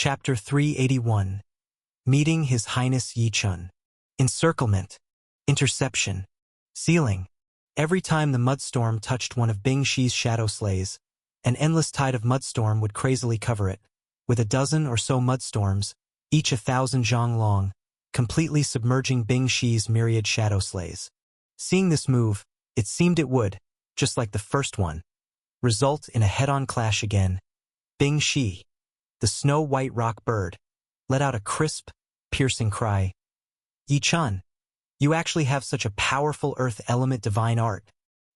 Chapter 381. Meeting His Highness Yi Chun. Encirclement. Interception. Sealing. Every time the mudstorm touched one of Bing Shi's shadow slays, an endless tide of mudstorm would crazily cover it, with a dozen or so mudstorms, each 1,000 zhang long, completely submerging Bing Shi's myriad shadow slays. Seeing this move, it seemed it would, just like the first one, result in a head-on clash again. Bing Shi, the snow-white rock bird, let out a crisp, piercing cry. Yi Chun, you actually have such a powerful earth element divine art.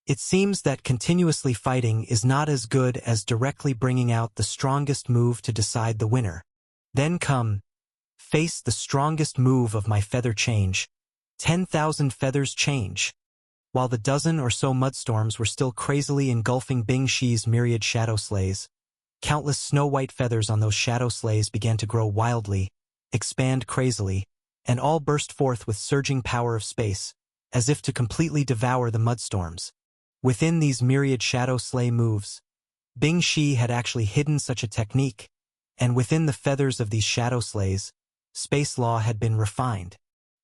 It seems that continuously fighting is not as good as directly bringing out the strongest move to decide the winner. Then come, face the strongest move of my feather change. 10,000 feathers change. While the dozen or so mudstorms were still crazily engulfing Bing Shi's myriad shadow slays, countless snow-white feathers on those shadow slays began to grow wildly, expand crazily, and all burst forth with surging power of space, as if to completely devour the mudstorms. Within these myriad shadow slay moves, Bing Shi had actually hidden such a technique, and within the feathers of these shadow slays, space law had been refined.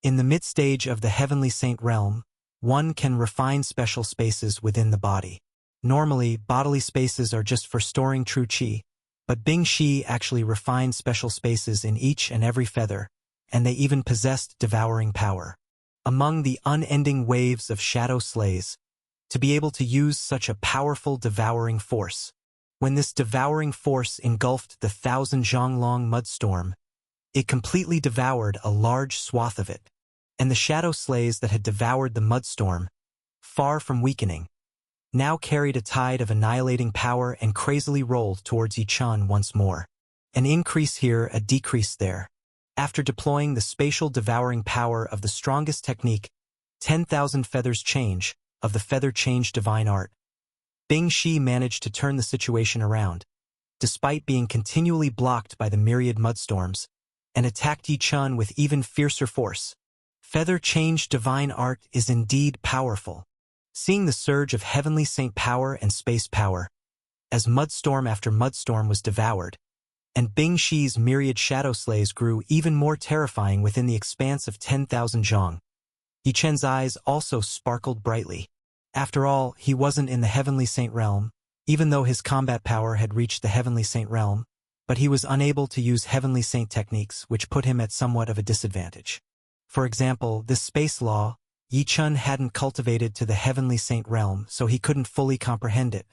In the mid-stage of the heavenly saint realm, one can refine special spaces within the body. Normally, bodily spaces are just for storing true qi, but Bing Shi actually refined special spaces in each and every feather, and they even possessed devouring power. Among the unending waves of shadow slays, to be able to use such a powerful devouring force. When this devouring force engulfed the 1,000 zhang long mudstorm, it completely devoured a large swath of it, and the shadow slays that had devoured the mudstorm, far from weakening, now carried a tide of annihilating power and crazily rolled towards Yi Chun once more. An increase here, a decrease there. After deploying the spatial devouring power of the strongest technique, 10,000 feathers change, of the feather change divine art, Bing Shi managed to turn the situation around, despite being continually blocked by the myriad mudstorms, and attacked Yi Chun with even fiercer force. Feather change divine art is indeed powerful. Seeing the surge of heavenly saint power and space power, as mudstorm after mudstorm was devoured, and Bing Shi's myriad shadow slays grew even more terrifying within the expanse of 10,000 zhang, Yi Chun's eyes also sparkled brightly. After all, he wasn't in the heavenly saint realm, even though his combat power had reached the heavenly saint realm, but he was unable to use heavenly saint techniques, which put him at somewhat of a disadvantage. For example, this space law, Yi Chun hadn't cultivated to the heavenly saint realm, so he couldn't fully comprehend it.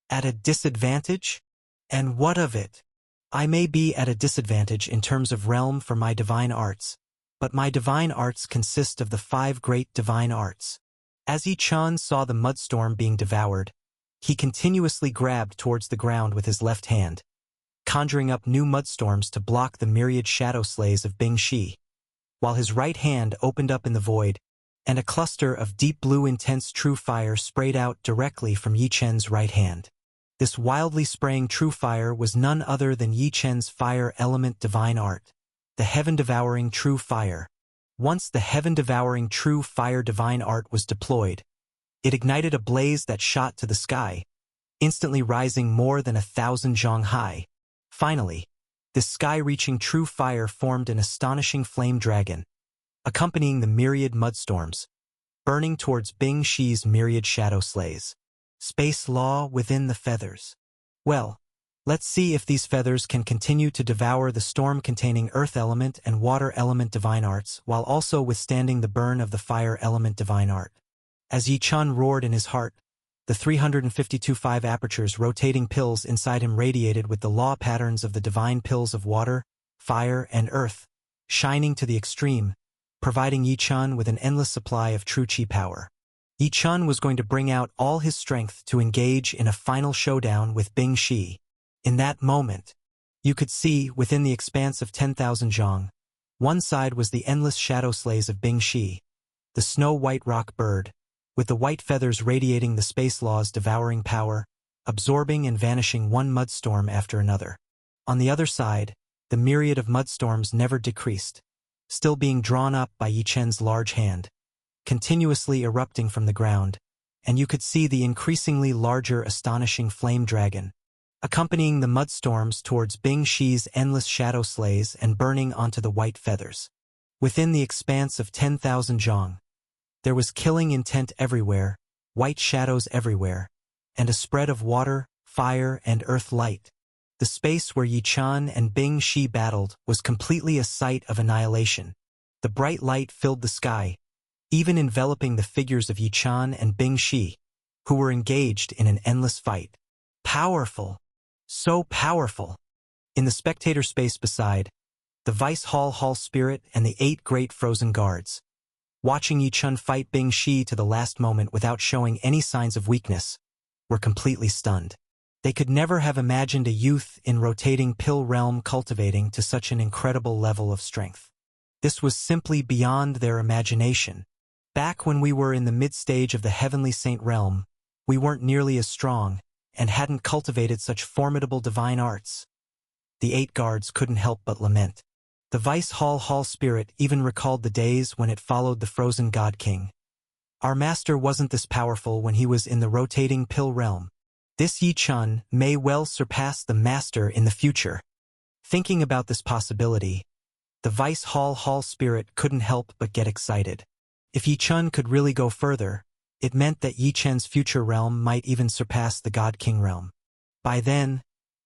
At a disadvantage? And what of it? I may be at a disadvantage in terms of realm for my divine arts, but my divine arts consist of the 5 great divine arts. As Yi Chun saw the mudstorm being devoured, he continuously grabbed towards the ground with his left hand, conjuring up new mudstorms to block the myriad shadow slays of Bing Shi, while his right hand opened up in the void, and a cluster of deep blue intense true fire sprayed out directly from Yi Chun's right hand. This wildly spraying true fire was none other than Yi Chun's fire element divine art, the heaven-devouring true fire. Once the heaven-devouring true fire divine art was deployed, it ignited a blaze that shot to the sky, instantly rising more than 1,000 zhang high. Finally, this sky-reaching true fire formed an astonishing flame dragon, accompanying the myriad mudstorms, burning towards Bing Shi's myriad shadow slays. Space law within the feathers. Well, let's see if these feathers can continue to devour the storm-containing earth element and water element divine arts while also withstanding the burn of the fire element divine art. As Yi Chun roared in his heart, the 352 5 apertures rotating pills inside him radiated with the law patterns of the divine pills of water, fire, and earth, shining to the extreme, providing Yi Chun with an endless supply of true qi power. Yi Chun was going to bring out all his strength to engage in a final showdown with Bing Shi. In that moment, you could see, within the expanse of 10,000 zhang, one side was the endless shadow slays of Bing Shi, the snow-white rock bird, with the white feathers radiating the space law's devouring power, absorbing and vanishing one mudstorm after another. On the other side, the myriad of mudstorms never decreased, still being drawn up by Yi Chun's large hand, continuously erupting from the ground, and you could see the increasingly larger astonishing flame dragon, accompanying the mudstorms towards Bing Shi's endless shadow slays and burning onto the white feathers. Within the expanse of 10,000 zhang, there was killing intent everywhere, white shadows everywhere, and a spread of water, fire, and earth light. The space where Yi Chan and Bing Shi battled was completely a site of annihilation. The bright light filled the sky, even enveloping the figures of Yi Chan and Bing Shi, who were engaged in an endless fight. Powerful! So powerful! In the spectator space beside, the Vice Hall Spirit and the 8 great frozen guards, watching Yi Chun fight Bing Shi to the last moment without showing any signs of weakness, were completely stunned. They could never have imagined a youth in rotating pill realm cultivating to such an incredible level of strength. This was simply beyond their imagination. Back when we were in the mid-stage of the Heavenly Saint realm, we weren't nearly as strong, and hadn't cultivated such formidable divine arts. The 8 guards couldn't help but lament. The Vice Hall Spirit even recalled the days when it followed the frozen God King. Our master wasn't this powerful when he was in the rotating pill realm. This Yi Chun may well surpass the master in the future. Thinking about this possibility, the Vice Hall Spirit couldn't help but get excited. If Yi Chun could really go further, it meant that Yi Chen's future realm might even surpass the God King realm. By then,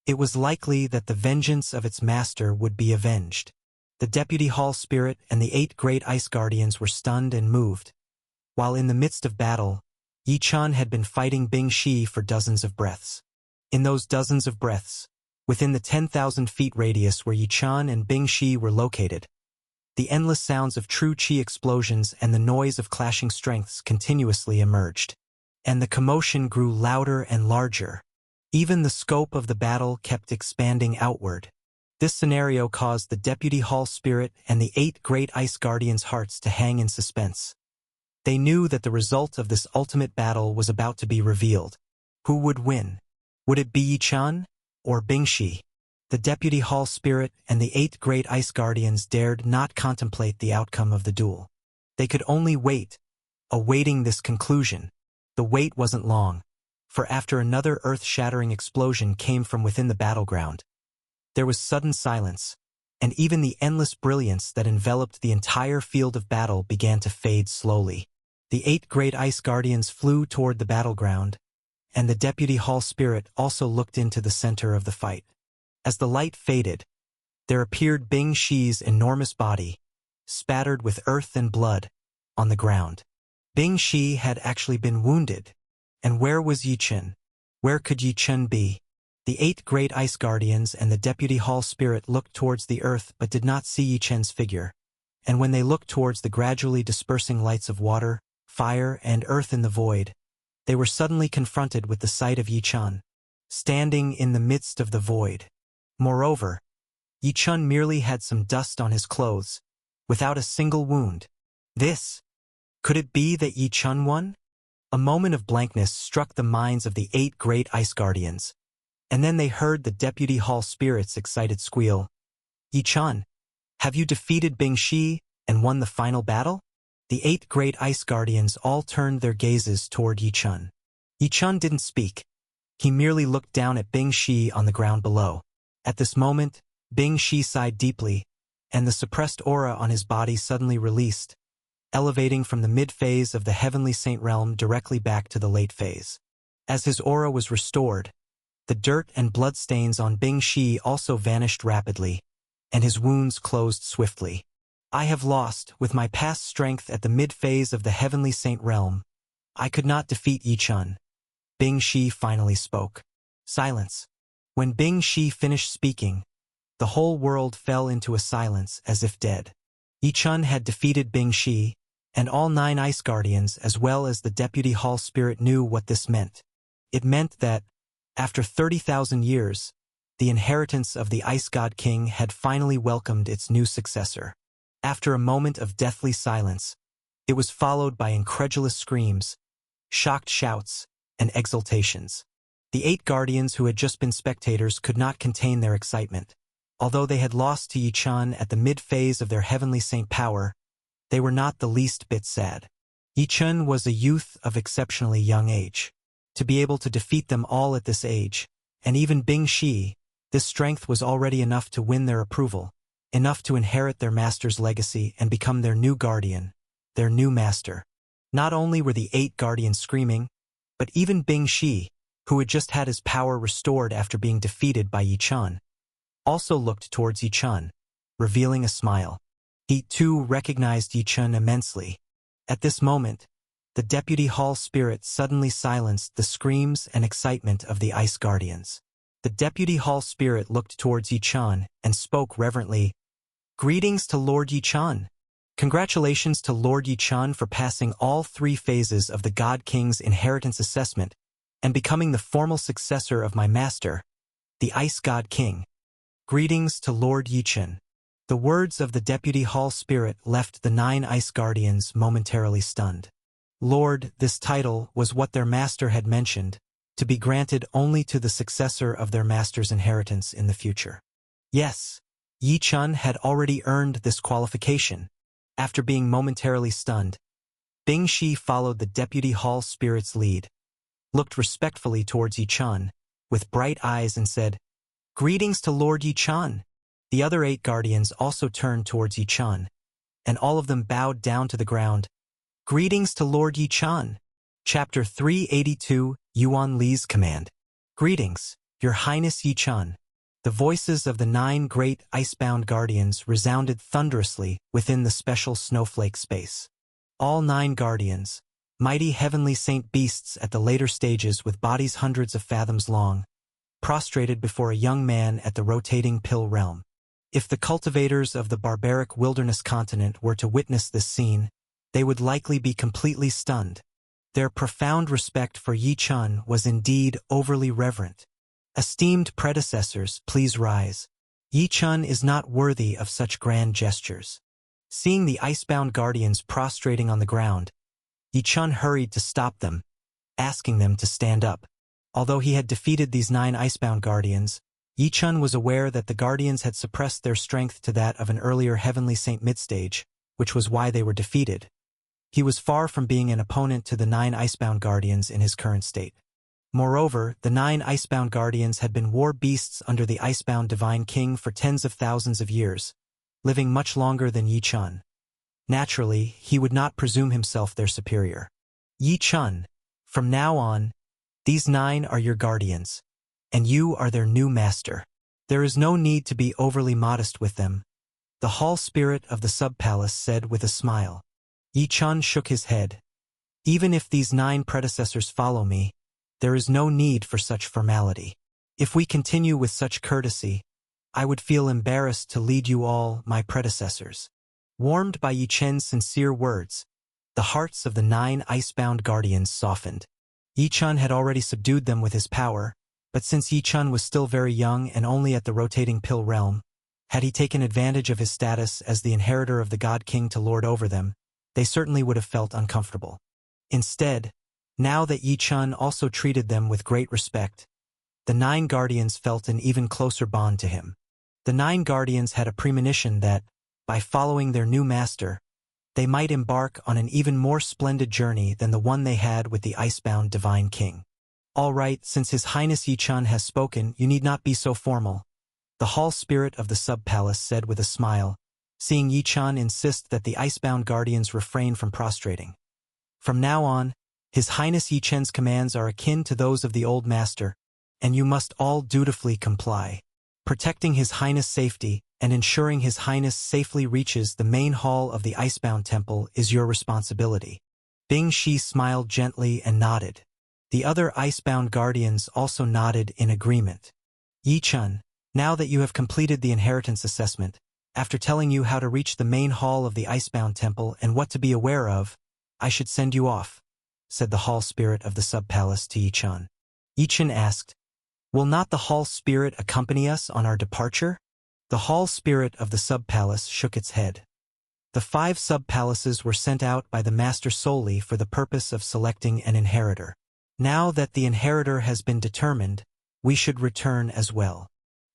it was likely that the vengeance of its master would be avenged. The Deputy Hall Spirit and the 8 great Ice Guardians were stunned and moved. While in the midst of battle, Yi Chun had been fighting Bing Shi for dozens of breaths. In those dozens of breaths, within the 10,000 feet radius where Yi Chun and Bing Shi were located, the endless sounds of true qi explosions and the noise of clashing strengths continuously emerged. And the commotion grew louder and larger. Even the scope of the battle kept expanding outward. This scenario caused the Deputy Hall Spirit and the 8 great Ice Guardians' hearts to hang in suspense. They knew that the result of this ultimate battle was about to be revealed. Who would win? Would it be Yi Chun or Bing Shi? The Deputy Hall Spirit and the 8 great Ice Guardians dared not contemplate the outcome of the duel. They could only wait, awaiting this conclusion. The wait wasn't long, for after another earth-shattering explosion came from within the battleground, there was sudden silence, and even the endless brilliance that enveloped the entire field of battle began to fade slowly. The 8 great Ice Guardians flew toward the battleground, and the Deputy Hall Spirit also looked into the center of the fight. As the light faded, there appeared Bing Shi's enormous body, spattered with earth and blood, on the ground. Bing Shi had actually been wounded. And where was Yi Chun? Where could Yi Chun be? The 8 great Ice Guardians and the Deputy Hall Spirit looked towards the earth but did not see Yi Chun's figure. And when they looked towards the gradually dispersing lights of water, fire, and earth in the void, they were suddenly confronted with the sight of Yi Chun, standing in the midst of the void. Moreover, Yi Chun merely had some dust on his clothes, without a single wound. Could it be that Yi Chun won? A moment of blankness struck the minds of the 8 great Ice Guardians, and then they heard the Deputy Hall Spirit's excited squeal. Yi Chun, have you defeated Bing Shi and won the final battle? The 8 great Ice Guardians all turned their gazes toward Yi Chun. Yi Chun didn't speak. He merely looked down at Bing Shi on the ground below. At this moment, Bing Shi sighed deeply, and the suppressed aura on his body suddenly released, elevating from the mid-phase of the Heavenly Saint realm directly back to the late phase. As his aura was restored, the dirt and bloodstains on Bing Shi also vanished rapidly, and his wounds closed swiftly. I have lost, with my past strength at the mid-phase of the Heavenly Saint realm. I could not defeat Yi Chun. Bing Shi finally spoke. Silence. When Bing Shi finished speaking, the whole world fell into a silence as if dead. Yi Chun had defeated Bing Shi, and all 9 Ice Guardians as well as the Deputy Hall Spirit knew what this meant. It meant that, after 30,000 years, the inheritance of the Ice God King had finally welcomed its new successor. After a moment of deathly silence, it was followed by incredulous screams, shocked shouts, and exultations. The 8 Guardians who had just been spectators could not contain their excitement. Although they had lost to Yi Chun at the mid-phase of their Heavenly Saint power, they were not the least bit sad. Yi Chun was a youth of exceptionally young age. To be able to defeat them all at this age, and even Bing Shi, this strength was already enough to win their approval, enough to inherit their master's legacy and become their new guardian, their new master. Not only were the 8 guardians screaming, but even Bing Shi, who had just had his power restored after being defeated by Yi Chun, also looked towards Yi Chun, revealing a smile. He, too, recognized Yi Chun immensely. At this moment, the Deputy Hall Spirit suddenly silenced the screams and excitement of the Ice Guardians. The Deputy Hall Spirit looked towards Yi Chun and spoke reverently, "Greetings to Lord Yi Chun. Congratulations to Lord Yi Chun for passing all 3 phases of the God King's inheritance assessment and becoming the formal successor of my master, the Ice God King. Greetings to Lord Yi Chun." The words of the Deputy Hall Spirit left the 9 Ice Guardians momentarily stunned. Lord, this title was what their master had mentioned, to be granted only to the successor of their master's inheritance in the future. Yes, Yi Chun had already earned this qualification. After being momentarily stunned, Bing Shi followed the Deputy Hall Spirit's lead, looked respectfully towards Yi Chun, with bright eyes and said, "Greetings to Lord Yi Chun." The other 8 guardians also turned towards Yi Chun, and all of them bowed down to the ground. "Greetings to Lord Yi Chun." Chapter 382, Yuan Li's Command. "Greetings, Your Highness Yi Chun." The voices of the 9 great icebound guardians resounded thunderously within the special snowflake space. All 9 guardians, mighty heavenly saint beasts at the later stages with bodies hundreds of fathoms long, prostrated before a young man at the rotating pill realm. If the cultivators of the barbaric wilderness continent were to witness this scene, they would likely be completely stunned. Their profound respect for Yi Chun was indeed overly reverent. "Esteemed predecessors, please rise. Yi Chun is not worthy of such grand gestures." Seeing the icebound guardians prostrating on the ground, Yi Chun hurried to stop them, asking them to stand up. Although he had defeated these 9 icebound guardians, Yi Chun was aware that the guardians had suppressed their strength to that of an earlier heavenly saint midstage, which was why they were defeated. He was far from being an opponent to the 9 icebound guardians in his current state. Moreover, the 9 icebound guardians had been war beasts under the icebound divine king for tens of thousands of years, living much longer than Yi Chun. Naturally, he would not presume himself their superior. "Yi Chun, from now on, these 9 are your guardians, and you are their new master. There is no need to be overly modest with them," the Hall Spirit of the Sub-Palace said with a smile. Yi Chun shook his head. "Even if these 9 predecessors follow me, there is no need for such formality. If we continue with such courtesy, I would feel embarrassed to lead you all, my predecessors." Warmed by Yi Chun's sincere words, the hearts of the 9 icebound guardians softened. Yi Chun had already subdued them with his power, but since Yi Chun was still very young and only at the rotating pill realm, had he taken advantage of his status as the inheritor of the God King to lord over them, they certainly would have felt uncomfortable. Instead, now that Yi Chun also treated them with great respect, the 9 guardians felt an even closer bond to him. The 9 guardians had a premonition that, by following their new master, they might embark on an even more splendid journey than the one they had with the icebound divine king. "All right, since His Highness Yi Chun has spoken, you need not be so formal," the Hall Spirit of the Sub-Palace said with a smile, seeing Yi Chun insist that the icebound guardians refrain from prostrating. "From now on, His Highness Yi Chun's commands are akin to those of the old master, and you must all dutifully comply. Protecting His Highness' safety and ensuring His Highness safely reaches the main hall of the Icebound Temple is your responsibility." Bing Shi smiled gently and nodded. The other icebound guardians also nodded in agreement. "Yi Chun, now that you have completed the inheritance assessment, after telling you how to reach the main hall of the Icebound Temple and what to be aware of, I should send you off," said the Hall Spirit of the Sub-Palace to Yi Chun. Yi Chun asked, "Will not the Hall Spirit accompany us on our departure?" The Hall Spirit of the Sub-Palace shook its head. The 5 sub-palaces were sent out by the master solely for the purpose of selecting an inheritor. Now that the inheritor has been determined, we should return as well.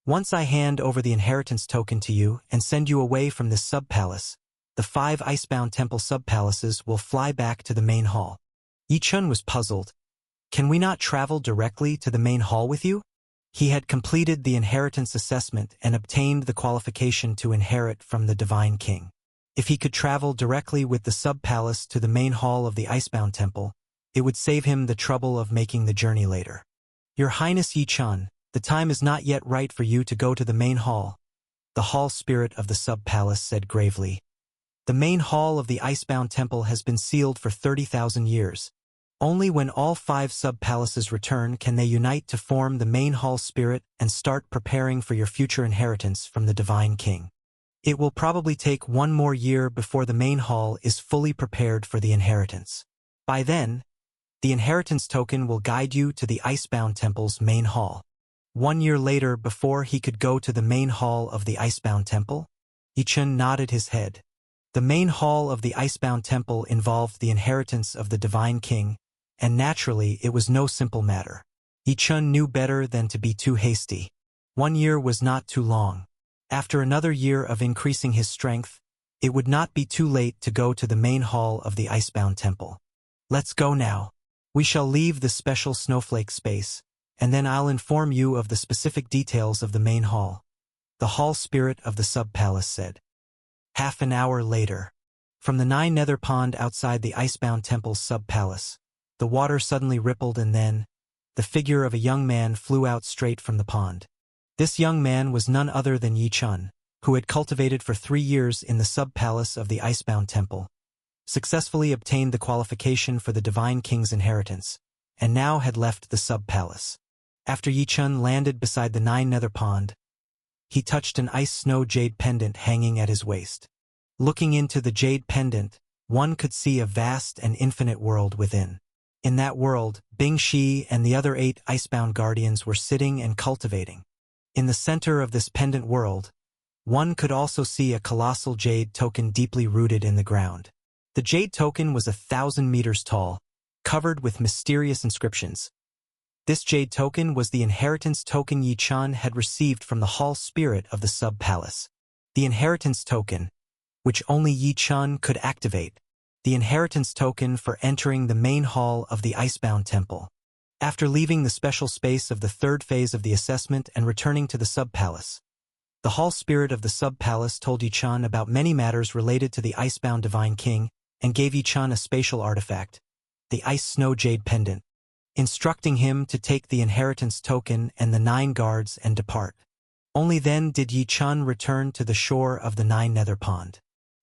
Once I hand over the inheritance token to you and send you away from this sub-palace, the 5 Icebound Temple sub-palaces will fly back to the main hall. Yi Chun was puzzled. "Can we not travel directly to the main hall with you?" He had completed the inheritance assessment and obtained the qualification to inherit from the Divine King. If he could travel directly with the sub-palace to the main hall of the Icebound Temple, it would save him the trouble of making the journey later. Your Highness Yi Chun, the time is not yet right for you to go to the main hall, the hall spirit of the sub-palace said gravely. The main hall of the Icebound Temple has been sealed for 30,000 years. Only when all 5 sub-palaces return can they unite to form the main hall spirit and start preparing for your future inheritance from the Divine King. It will probably take 1 more year before the main hall is fully prepared for the inheritance. By then, the inheritance token will guide you to the Icebound Temple's main hall. 1 year later, before he could go to the main hall of the Icebound Temple, Yi Chun nodded his head. The main hall of the Icebound Temple involved the inheritance of the Divine King, and naturally it was no simple matter. Yi Chun knew better than to be too hasty. 1 year was not too long. After another year of increasing his strength, it would not be too late to go to the main hall of the Icebound Temple. Let's go now. We shall leave the special snowflake space, and then I'll inform you of the specific details of the main hall, the hall spirit of the sub-palace said. Half an hour later, from the 9 nether pond outside the Icebound Temple's sub-palace, the water suddenly rippled and then, the figure of a young man flew out straight from the pond. This young man was none other than Yi Chun, who had cultivated for 3 years in the sub-palace of the Icebound Temple, successfully obtained the qualification for the Divine King's inheritance, and now had left the sub-palace. After Yi Chun landed beside the 9 nether pond, he touched an ice-snow jade pendant hanging at his waist. Looking into the jade pendant, one could see a vast and infinite world within. In that world, Bing Shi and the other 8 icebound guardians were sitting and cultivating. In the center of this pendant world, one could also see a colossal jade token deeply rooted in the ground. The jade token was 1,000 meters tall, covered with mysterious inscriptions. This jade token was the inheritance token Yi Chun had received from the hall spirit of the sub-palace. The inheritance token, which only Yi Chun could activate. The inheritance token for entering the main hall of the Icebound Temple. After leaving the special space of the 3rd phase of the assessment and returning to the sub-palace, the hall spirit of the sub-palace told Yi Chun about many matters related to the Icebound Divine King and gave Yi Chun a spatial artifact, the Ice Snow Jade Pendant, instructing him to take the inheritance token and the 9 guards and depart. Only then did Yi Chun return to the shore of the 9 nether pond.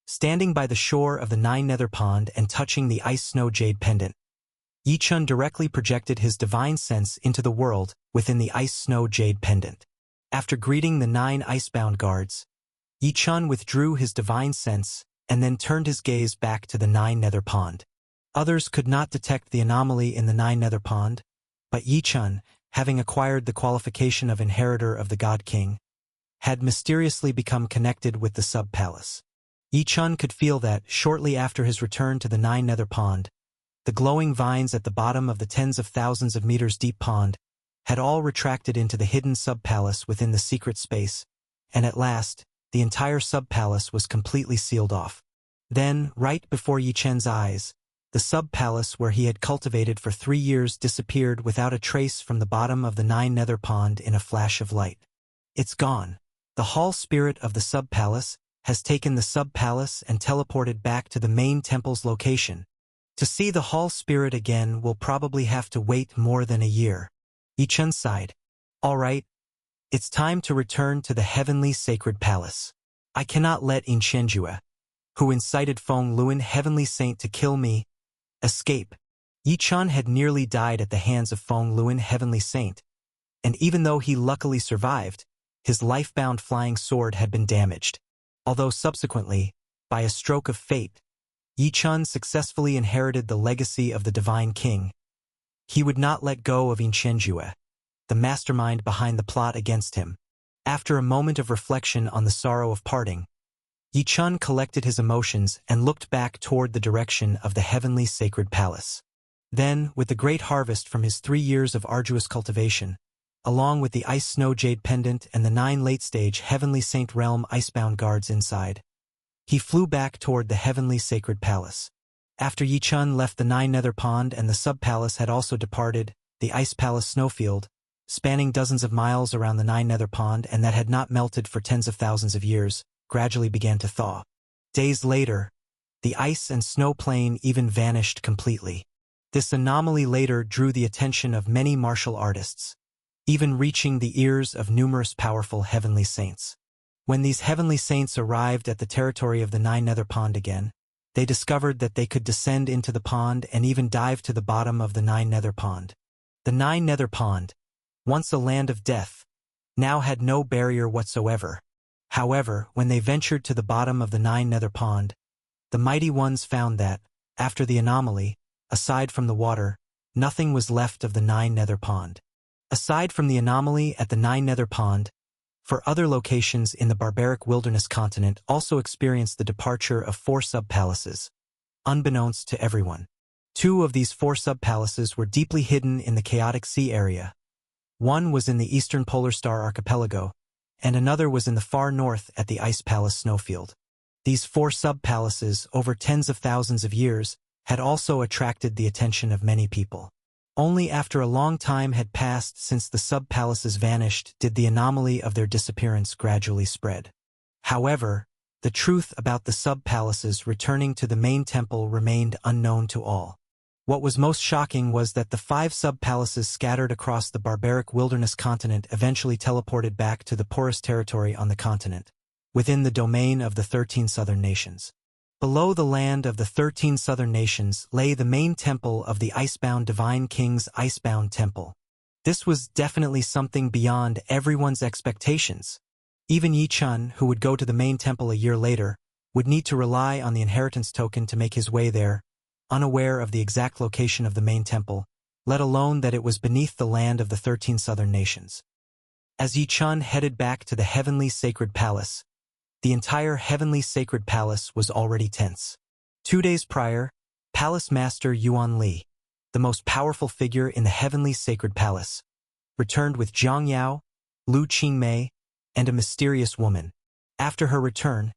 Standing by the shore of the 9 nether pond and touching the Ice Snow Jade Pendant, Yi Chun directly projected his divine sense into the world within the Ice Snow Jade Pendant. After greeting the 9 icebound guards, Yi Chun withdrew his divine sense and then turned his gaze back to the 9 nether pond. Others could not detect the anomaly in the 9 nether pond, but Yi Chun, having acquired the qualification of inheritor of the God King, had mysteriously become connected with the sub-palace. Yi Chun could feel that, shortly after his return to the 9 nether pond, the glowing vines at the bottom of the tens of thousands of meters deep pond had all retracted into the hidden sub-palace within the secret space, and at last, the entire sub-palace was completely sealed off. Then, right before Yi Chun's eyes, the sub-palace where he had cultivated for 3 years disappeared without a trace from the bottom of the 9 nether pond in a flash of light. It's gone. The hall spirit of the sub-palace has taken the sub-palace and teleported back to the main temple's location. To see the hall spirit again will probably have to wait more than a year. Yi Chun sighed. All right, it's time to return to the heavenly sacred palace. I cannot let Inchenjue, who incited Feng Luan, heavenly saint, to kill me, escape. Yi Chun had nearly died at the hands of Feng Luan, heavenly saint, and even though he luckily survived, his life-bound flying sword had been damaged. Although subsequently, by a stroke of fate, Yi Chun successfully inherited the legacy of the Divine King, he would not let go of Inchenjue, the mastermind behind the plot against him. After a moment of reflection on the sorrow of parting, Yi Chun collected his emotions and looked back toward the direction of the heavenly sacred palace. Then, with the great harvest from his 3 years of arduous cultivation, along with the Ice Snow Jade Pendant and the 9 late-stage Heavenly Saint Realm icebound guards inside, he flew back toward the heavenly sacred palace. After Yi Chun left the 9 nether pond and the sub-palace had also departed, the Ice Palace snowfield, spanning dozens of miles around the Nine Nether Pond and that had not melted for tens of thousands of years, gradually began to thaw. Days later, the ice and snow plain even vanished completely. This anomaly later drew the attention of many martial artists, even reaching the ears of numerous powerful heavenly saints. When these heavenly saints arrived at the territory of the Nine Nether Pond again, they discovered that they could descend into the pond and even dive to the bottom of the Nine Nether Pond. The Nine Nether Pond, once a land of death, now had no barrier whatsoever. However, when they ventured to the bottom of the Nine Nether Pond, the mighty ones found that, after the anomaly, aside from the water, nothing was left of the Nine Nether Pond. Aside from the anomaly at the Nine Nether Pond, for other locations in the barbaric wilderness continent also experienced the departure of 4 sub-palaces, unbeknownst to everyone. 2 of these 4 sub-palaces were deeply hidden in the chaotic sea area. One was in the eastern polar star archipelago, and another was in the far north at the Ice Palace snowfield. These 4 sub-palaces, over tens of thousands of years, had also attracted the attention of many people. Only after a long time had passed since the sub-palaces vanished did the anomaly of their disappearance gradually spread. However, the truth about the sub-palaces returning to the main temple remained unknown to all. What was most shocking was that the 5 sub-palaces scattered across the barbaric wilderness continent eventually teleported back to the porous territory on the continent, within the domain of the 13 southern nations. Below the land of the 13 southern nations lay the main temple of the Icebound Divine King's Icebound Temple. This was definitely something beyond everyone's expectations. Even Yi Chun, who would go to the main temple a year later, would need to rely on the inheritance token to make his way there, unaware of the exact location of the main temple, let alone that it was beneath the land of the 13 southern nations. As Yi Chun headed back to the heavenly sacred palace, the entire heavenly sacred palace was already tense. 2 days prior, Palace Master Yuan Li, the most powerful figure in the heavenly sacred palace, returned with Zhang Yao, Lu Qingmei, and a mysterious woman. After her return,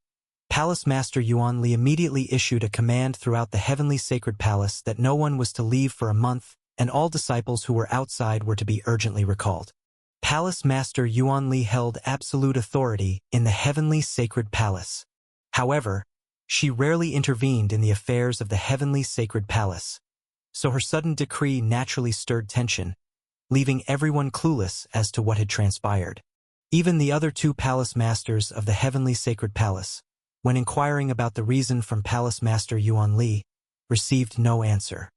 Palace Master Yuan Li immediately issued a command throughout the heavenly sacred palace that no one was to leave for a month, and all disciples who were outside were to be urgently recalled. Palace Master Yuan Li held absolute authority in the heavenly sacred palace. However, she rarely intervened in the affairs of the heavenly sacred palace, so her sudden decree naturally stirred tension, leaving everyone clueless as to what had transpired. Even the other 2 palace masters of the heavenly sacred palace, when inquiring about the reason from Palace Master Yuan Li, received no answer.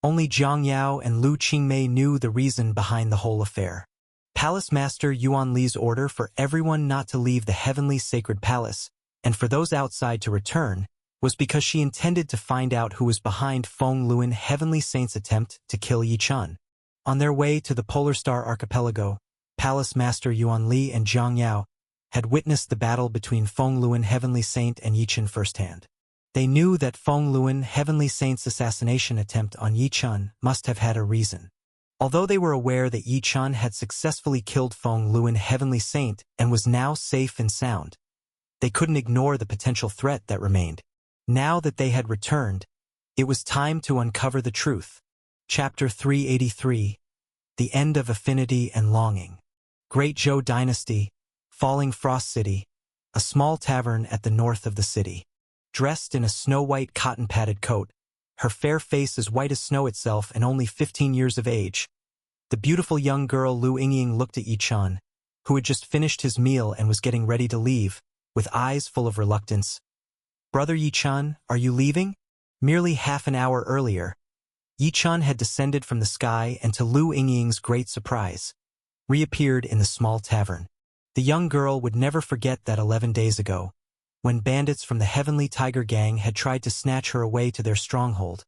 Only Zhang Yao and Lu Qingmei knew the reason behind the whole affair. Palace Master Yuan Li's order for everyone not to leave the heavenly sacred palace, and for those outside to return, was because she intended to find out who was behind Feng Luan Heavenly Saint's attempt to kill Yi Chun. On their way to the Polar Star Archipelago, Palace Master Yuan Li and Zhang Yao had witnessed the battle between Feng Luan Heavenly Saint and Yi Chun firsthand. They knew that Feng Luan Heavenly Saint's assassination attempt on Yi Chun must have had a reason. Although they were aware that Yi Chun had successfully killed Feng Luan Heavenly Saint and was now safe and sound, they couldn't ignore the potential threat that remained. Now that they had returned, it was time to uncover the truth. Chapter 383, The End of Affinity and Longing. Great Zhou Dynasty, Falling Frost City, a small tavern at the north of the city. Dressed in a snow-white cotton-padded coat, her fair face as white as snow itself and only 15 years of age, the beautiful young girl Lu Yingying looked at Yi Chun, who had just finished his meal and was getting ready to leave, with eyes full of reluctance. "Brother Yi Chun, are you leaving?" Merely half an hour earlier, Yi Chun had descended from the sky and, to Lu Yingying's great surprise, reappeared in the small tavern. The young girl would never forget that 11 days ago, when bandits from the Heavenly Tiger Gang had tried to snatch her away to their stronghold.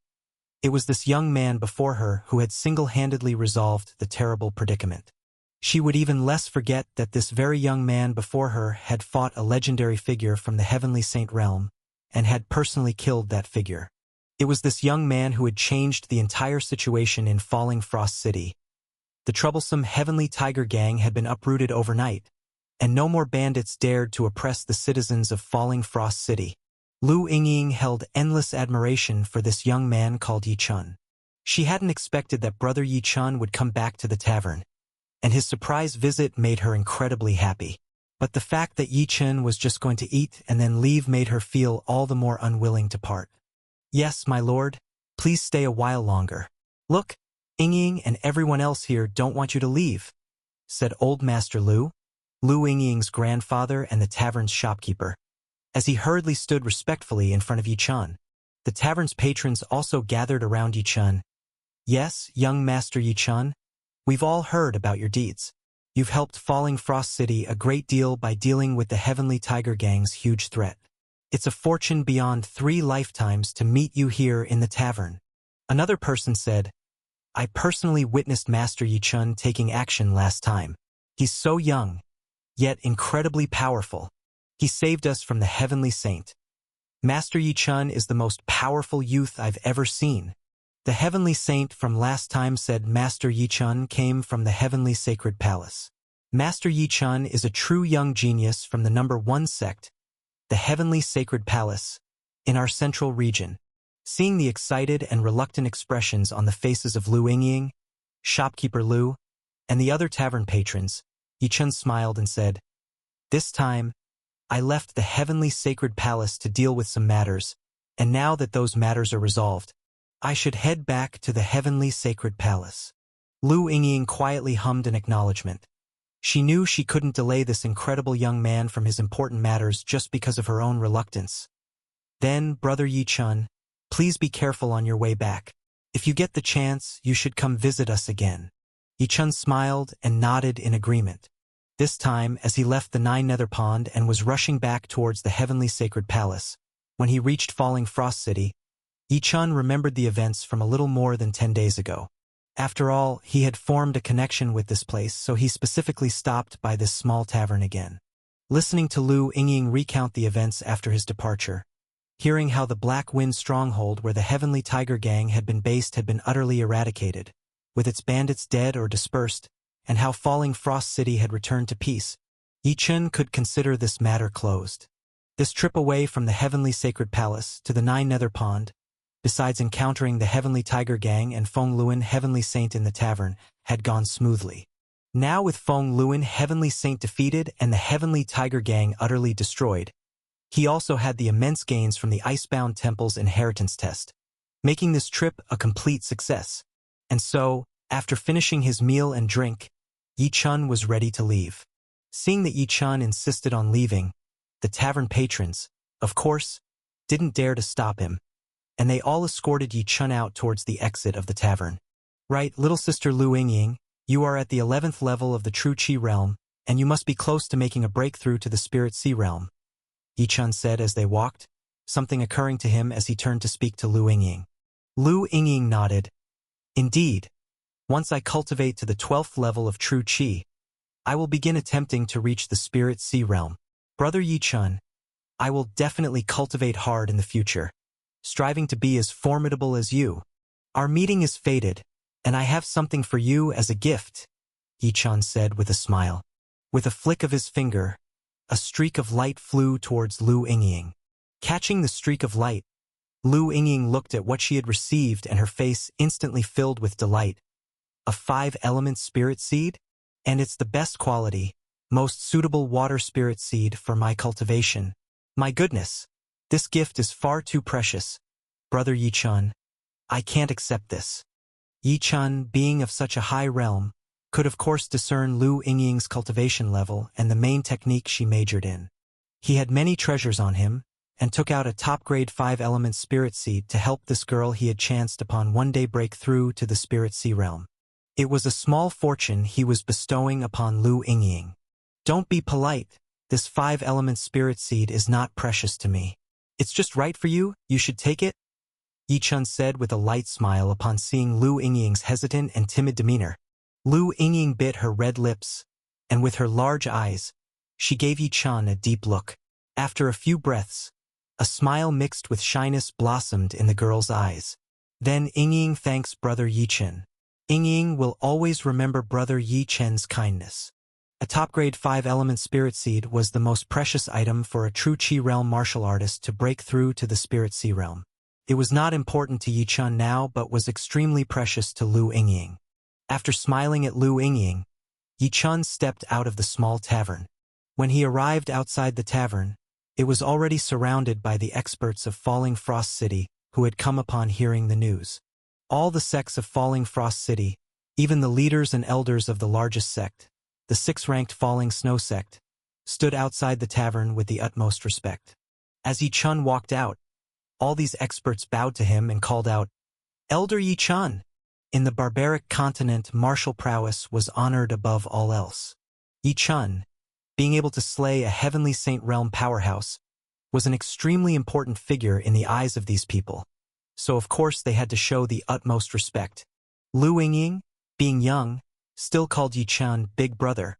It was this young man before her who had single-handedly resolved the terrible predicament. She would even less forget that this very young man before her had fought a legendary figure from the Heavenly Saint realm and had personally killed that figure. It was this young man who had changed the entire situation in Falling Frost City. The troublesome Heavenly Tiger Gang had been uprooted overnight, and no more bandits dared to oppress the citizens of Falling Frost City. Lu Yingying held endless admiration for this young man called Yi Chun. She hadn't expected that brother Yi Chun would come back to the tavern. and his surprise visit made her incredibly happy. But the fact that Yi Chen was just going to eat and then leave made her feel all the more unwilling to part. "Yes, my lord. Please stay a while longer. Look, Ying and everyone else here don't want you to leave," said Old Master Lu, Lu Ying's grandfather and the tavern's shopkeeper, as he hurriedly stood respectfully in front of Yi Chen. The tavern's patrons also gathered around Yi Chen. "Yes, young Master Yi Chen, we've all heard about your deeds. You've helped Falling Frost City a great deal by dealing with the Heavenly Tiger Gang's huge threat. It's a fortune beyond 3 lifetimes to meet you here in the tavern." Another person said, "I personally witnessed Master Yi Chen taking action last time. He's so young, yet incredibly powerful. He saved us from the Heavenly Saint. Master Yi Chen is the most powerful youth I've ever seen." The Heavenly Saint from last time said Master Yi Chen came from the Heavenly Sacred Palace. Master Yi Chen is a true young genius from the number 1 sect, the Heavenly Sacred Palace, in our central region. Seeing the excited and reluctant expressions on the faces of Lu Ying, shopkeeper Lu, and the other tavern patrons, Yi Chen smiled and said, "This time, I left the Heavenly Sacred Palace to deal with some matters, and now that those matters are resolved, I should head back to the Heavenly Sacred Palace." Lu Ying quietly hummed an acknowledgement. She knew she couldn't delay this incredible young man from his important matters just because of her own reluctance. "Then, Brother Yi Chen, please be careful on your way back. If you get the chance, you should come visit us again." Yi Chen smiled and nodded in agreement. This time, as he left the 9 Nether Pond and was rushing back towards the Heavenly Sacred Palace, when he reached Falling Frost City, Yi Chen remembered the events from a little more than 10 days ago. After all, he had formed a connection with this place, so he specifically stopped by this small tavern again. Listening to Lu Ying recount the events after his departure, hearing how the Black Wind stronghold where the Heavenly Tiger Gang had been based had been utterly eradicated, with its bandits dead or dispersed, and how Falling Frost City had returned to peace, Yi Chen could consider this matter closed. This trip away from the Heavenly Sacred Palace to the 9 Nether Pond, besides encountering the Heavenly Tiger Gang and Feng Luan Heavenly Saint in the tavern, had gone smoothly. Now with Feng Luan Heavenly Saint defeated and the Heavenly Tiger Gang utterly destroyed, he also had the immense gains from the Icebound Temple's inheritance test, making this trip a complete success. And so, after finishing his meal and drink, Yi Chen was ready to leave. Seeing that Yi Chen insisted on leaving, the tavern patrons, of course, didn't dare to stop him, and they all escorted Yi Chen out towards the exit of the tavern. "Right, little sister Lu Ying, you are at the 11th level of the True Qi realm, and you must be close to making a breakthrough to the Spirit Sea realm," Yi Chen said as they walked, something occurring to him as he turned to speak to Lu Ying. Lu Ying nodded. "Indeed, once I cultivate to the 12th level of True Qi, I will begin attempting to reach the Spirit Sea realm. Brother Yi Chen, I will definitely cultivate hard in the future, striving to be as formidable as you. Our meeting is fated, and I have something for you as a gift," Yi Chen said with a smile. With a flick of his finger, a streak of light flew towards Lu Ying. Catching the streak of light, Lu Ying looked at what she had received and her face instantly filled with delight. "A 5-element spirit seed? And it's the best quality, most suitable water spirit seed for my cultivation. My goodness, this gift is far too precious. Brother Yi Chen, I can't accept this." Yi Chen, being of such a high realm, could of course discern Lu Ying's cultivation level and the main technique she majored in. He had many treasures on him, and took out a top-grade 5-element spirit seed to help this girl he had chanced upon one day break through to the Spirit Sea realm. It was a small fortune he was bestowing upon Lu Ying. "Don't be polite. This 5-element spirit seed is not precious to me. It's just right for you, you should take it," Yi Chen said with a light smile upon seeing Lu Ying's hesitant and timid demeanor. Lu Ying bit her red lips, and with her large eyes, she gave Yi Chen a deep look. After a few breaths, a smile mixed with shyness blossomed in the girl's eyes. "Then Ying thanks Brother Yi Chen. Ying will always remember Brother Yi Chen's kindness." A top-grade 5-element spirit seed was the most precious item for a true Qi realm martial artist to break through to the Spirit Sea realm. It was not important to Yi Chen now but was extremely precious to Lu Ying. After smiling at Lu Ying, Yi Chun stepped out of the small tavern. When he arrived outside the tavern, it was already surrounded by the experts of Falling Frost City who had come upon hearing the news. All the sects of Falling Frost City, even the leaders and elders of the largest sect, the 6th-ranked Falling Snow sect, stood outside the tavern with the utmost respect. As Yi Chun walked out, all these experts bowed to him and called out, "Elder Yi Chun!" In the barbaric continent, martial prowess was honored above all else. Yi Chun, being able to slay a heavenly saint realm powerhouse, was an extremely important figure in the eyes of these people, so of course they had to show the utmost respect. Lu Yingying, being young, still called Yi Chun Big Brother,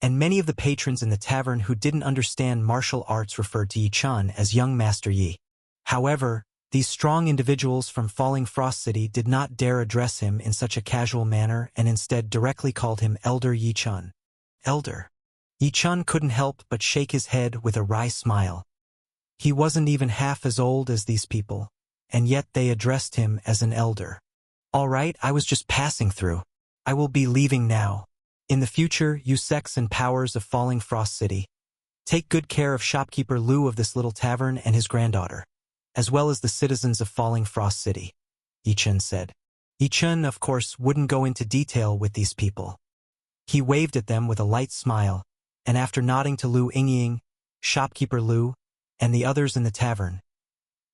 and many of the patrons in the tavern who didn't understand martial arts referred to Yi Chun as Young Master Yi. However, these strong individuals from Falling Frost City did not dare address him in such a casual manner and instead directly called him Elder Yi Chun. Elder. Yi Chun couldn't help but shake his head with a wry smile. He wasn't even half as old as these people, and yet they addressed him as an elder. "All right, I was just passing through. I will be leaving now. In the future, you sects and powers of Falling Frost City, take good care of shopkeeper Lu of this little tavern and his granddaughter, as well as the citizens of Falling Frost City," Yi Chun said. Yi Chun, of course, wouldn't go into detail with these people. He waved at them with a light smile, and after nodding to Lu Yingying, shopkeeper Lu, and the others in the tavern,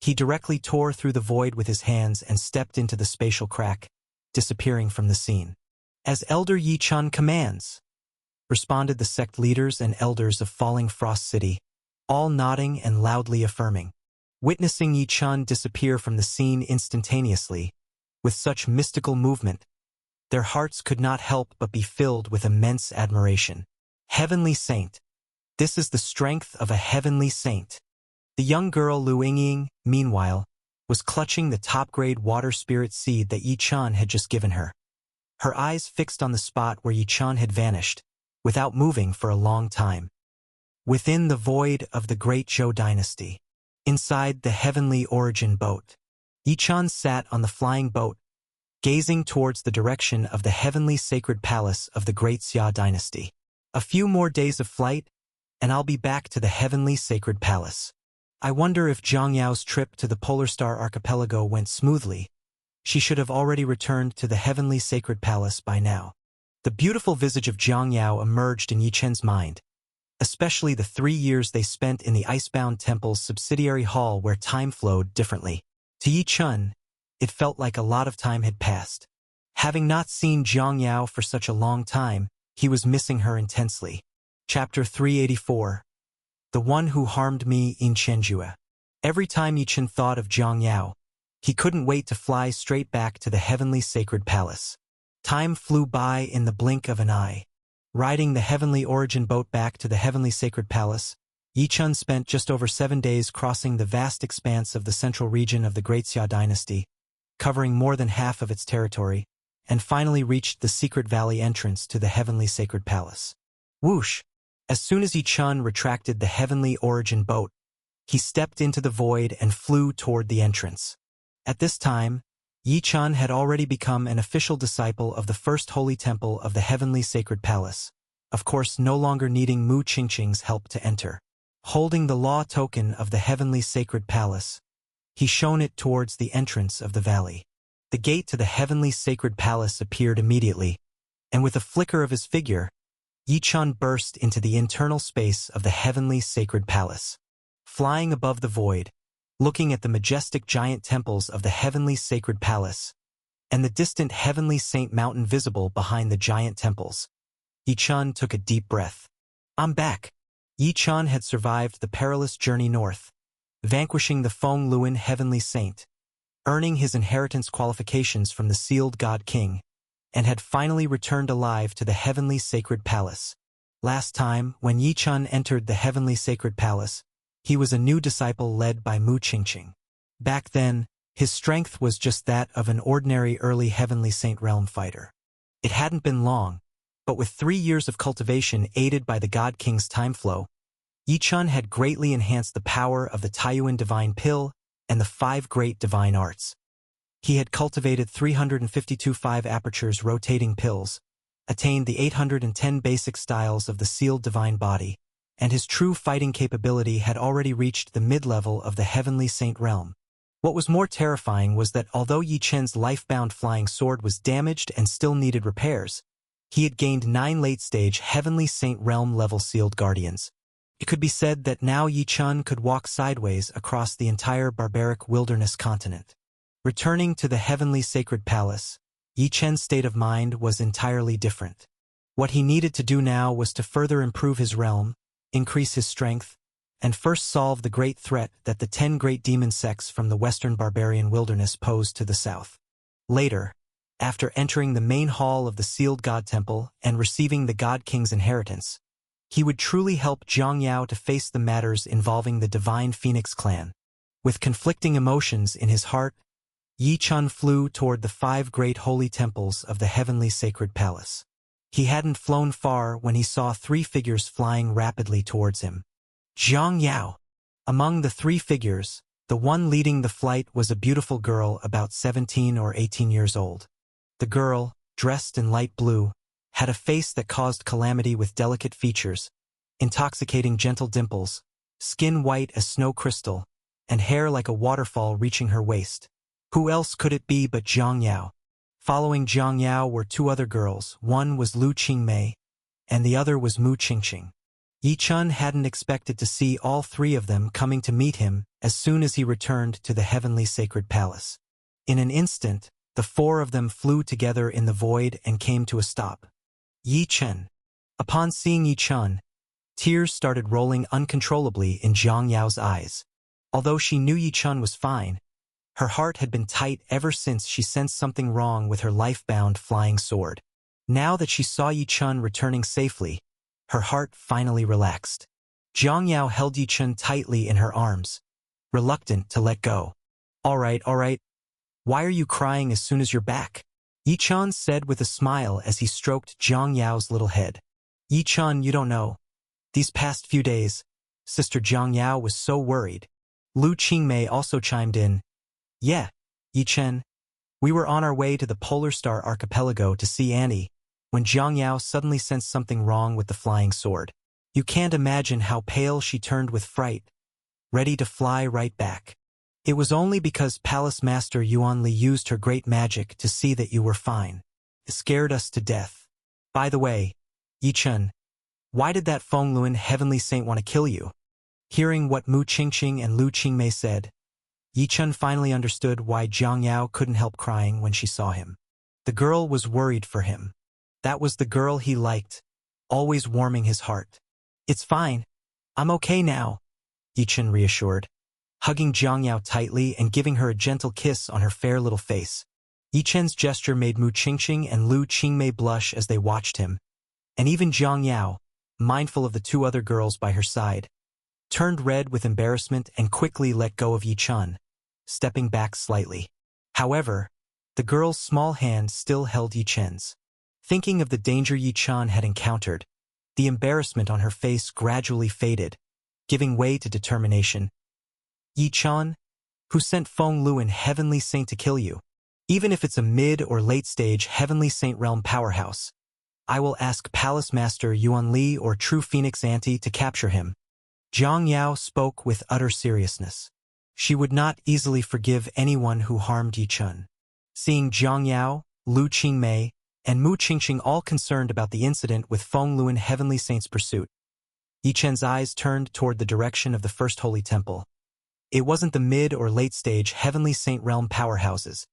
he directly tore through the void with his hands and stepped into the spatial crack, disappearing from the scene. "As Elder Yi Chun commands," responded the sect leaders and elders of Falling Frost City, all nodding and loudly affirming. Witnessing Yi Chun disappear from the scene instantaneously, with such mystical movement, their hearts could not help but be filled with immense admiration. Heavenly Saint. This is the strength of a heavenly saint. The young girl Lu Yingying, meanwhile, was clutching the top-grade water spirit seed that Yi Chun had just given her. Her eyes fixed on the spot where Yi Chun had vanished, without moving for a long time. Within the void of the great Zhou dynasty, inside the heavenly origin boat, Yi Chun sat on the flying boat, gazing towards the direction of the heavenly sacred palace of the great Xia dynasty. A few more days of flight, and I'll be back to the heavenly sacred palace. I wonder if Zhang Yao's trip to the Polar Star Archipelago went smoothly. She should have already returned to the heavenly sacred palace by now. The beautiful visage of Zhang Yao emerged in Yi Chun's mind, especially the 3 years they spent in the Icebound Temple's subsidiary hall where time flowed differently. To Yi Chun, it felt like a lot of time had passed. Having not seen Zhang Yao for such a long time, he was missing her intensely. Chapter 384. The One Who Harmed Me in Chenjue. Every time Yi Chun thought of Zhang Yao, he couldn't wait to fly straight back to the heavenly sacred palace. Time flew by in the blink of an eye. Riding the heavenly origin boat back to the heavenly sacred palace, Yi Chun spent just over 7 days crossing the vast expanse of the central region of the Great Xia dynasty, covering more than half of its territory, and finally reached the secret valley entrance to the heavenly sacred palace. Whoosh! As soon as Yi Chun retracted the heavenly origin boat, he stepped into the void and flew toward the entrance. At this time, Yi Chun had already become an official disciple of the first holy temple of the heavenly sacred palace, of course no longer needing Mu Qingqing's help to enter. Holding the law token of the heavenly sacred palace, he shone it towards the entrance of the valley. The gate to the heavenly sacred palace appeared immediately, and with a flicker of his figure, Yi Chun burst into the internal space of the heavenly sacred palace. Flying above the void, looking at the majestic giant temples of the heavenly sacred palace, and the distant heavenly saint mountain visible behind the giant temples, Yi Chun took a deep breath. "I'm back." Yi Chun had survived the perilous journey north, vanquishing the Feng Luan heavenly saint, earning his inheritance qualifications from the sealed God King, and had finally returned alive to the heavenly sacred palace. Last time, when Yi Chun entered the heavenly sacred palace, he was a new disciple led by Mu Qingqing. Back then, his strength was just that of an ordinary early heavenly saint realm fighter. It hadn't been long, but with 3 years of cultivation aided by the God King's time flow, Yi Chun had greatly enhanced the power of the Taiyuan Divine Pill and the 5 great divine arts. He had cultivated 352 5 apertures rotating pills, attained the 810 basic styles of the sealed divine body, and his true fighting capability had already reached the mid-level of the heavenly saint realm. What was more terrifying was that although Yi Chen's life-bound flying sword was damaged and still needed repairs, he had gained 9 late-stage heavenly saint realm-level sealed guardians. It could be said that now Yi Chen could walk sideways across the entire barbaric wilderness continent. Returning to the heavenly sacred palace, Yi Chen's state of mind was entirely different. What he needed to do now was to further improve his realm, increase his strength, and first solve the great threat that the 10 great demon sects from the western barbarian wilderness posed to the south. Later, after entering the main hall of the sealed god temple and receiving the god king's inheritance, he would truly help Zhang Yao to face the matters involving the divine Phoenix clan. With conflicting emotions in his heart, Yi Chen flew toward the 5 great holy temples of the heavenly sacred palace. He hadn't flown far when he saw 3 figures flying rapidly towards him. Zhang Yao. Among the 3 figures, the one leading the flight was a beautiful girl about 17 or 18 years old. The girl, dressed in light blue, had a face that caused calamity with delicate features, intoxicating gentle dimples, skin white as snow crystal, and hair like a waterfall reaching her waist. Who else could it be but Zhang Yao? Following Zhang Yao were 2 other girls. One was Lu Qingmei, and the other was Mu Qingqing. Yi Chen hadn't expected to see all 3 of them coming to meet him as soon as he returned to the heavenly sacred palace. In an instant, the 4 of them flew together in the void and came to a stop. Yi Chen. Upon seeing Yi Chen, tears started rolling uncontrollably in Zhang Yao's eyes. Although she knew Yi Chen was fine, her heart had been tight ever since she sensed something wrong with her life-bound flying sword. Now that she saw Yi Chen returning safely, her heart finally relaxed. Zhang Yao held Yi Chen tightly in her arms, reluctant to let go. All right. Why are you crying as soon as you're back? Yi Chen said with a smile as he stroked Zhang Yao's little head. Yi Chen, you don't know. These past few days, Sister Zhang Yao was so worried. Lu Qingmei also chimed in. Yeah, Yi Chen. We were on our way to the Polar Star Archipelago to see Annie, when Zhang Yao suddenly sensed something wrong with the flying sword. You can't imagine how pale she turned with fright, ready to fly right back. It was only because Palace Master Yuan Li used her great magic to see that you were fine. It scared us to death. By the way, Yi Chen, why did that Feng Luan heavenly saint want to kill you? Hearing what Mu Qingqing and Lu Qingmei said, Yi Chen finally understood why Zhang Yao couldn't help crying when she saw him. The girl was worried for him. That was the girl he liked, always warming his heart. It's fine. I'm okay now, Yi Chen reassured, hugging Zhang Yao tightly and giving her a gentle kiss on her fair little face. Yi Chen's gesture made Mu Qingqing and Lu Qingmei blush as they watched him, and even Zhang Yao, mindful of the 2 other girls by her side, turned red with embarrassment and quickly let go of Yi Chen, stepping back slightly. However, the girl's small hand still held Yi Chen's. Thinking of the danger Yi Chen had encountered, the embarrassment on her face gradually faded, giving way to determination. Yi Chen, who sent Feng Luan heavenly saint to kill you? Even if it's a mid or late stage heavenly saint realm powerhouse, I will ask Palace Master Yuan Li or True Phoenix Auntie to capture him. Zhang Yao spoke with utter seriousness. She would not easily forgive anyone who harmed Yi Chen. Seeing Zhang Yao, Lu Qingmei, and Mu Qingqing all concerned about the incident with Feng Luan heavenly saint's pursuit, Yi Chen's eyes turned toward the direction of the first holy temple. It wasn't the mid or late stage heavenly saint realm powerhouses,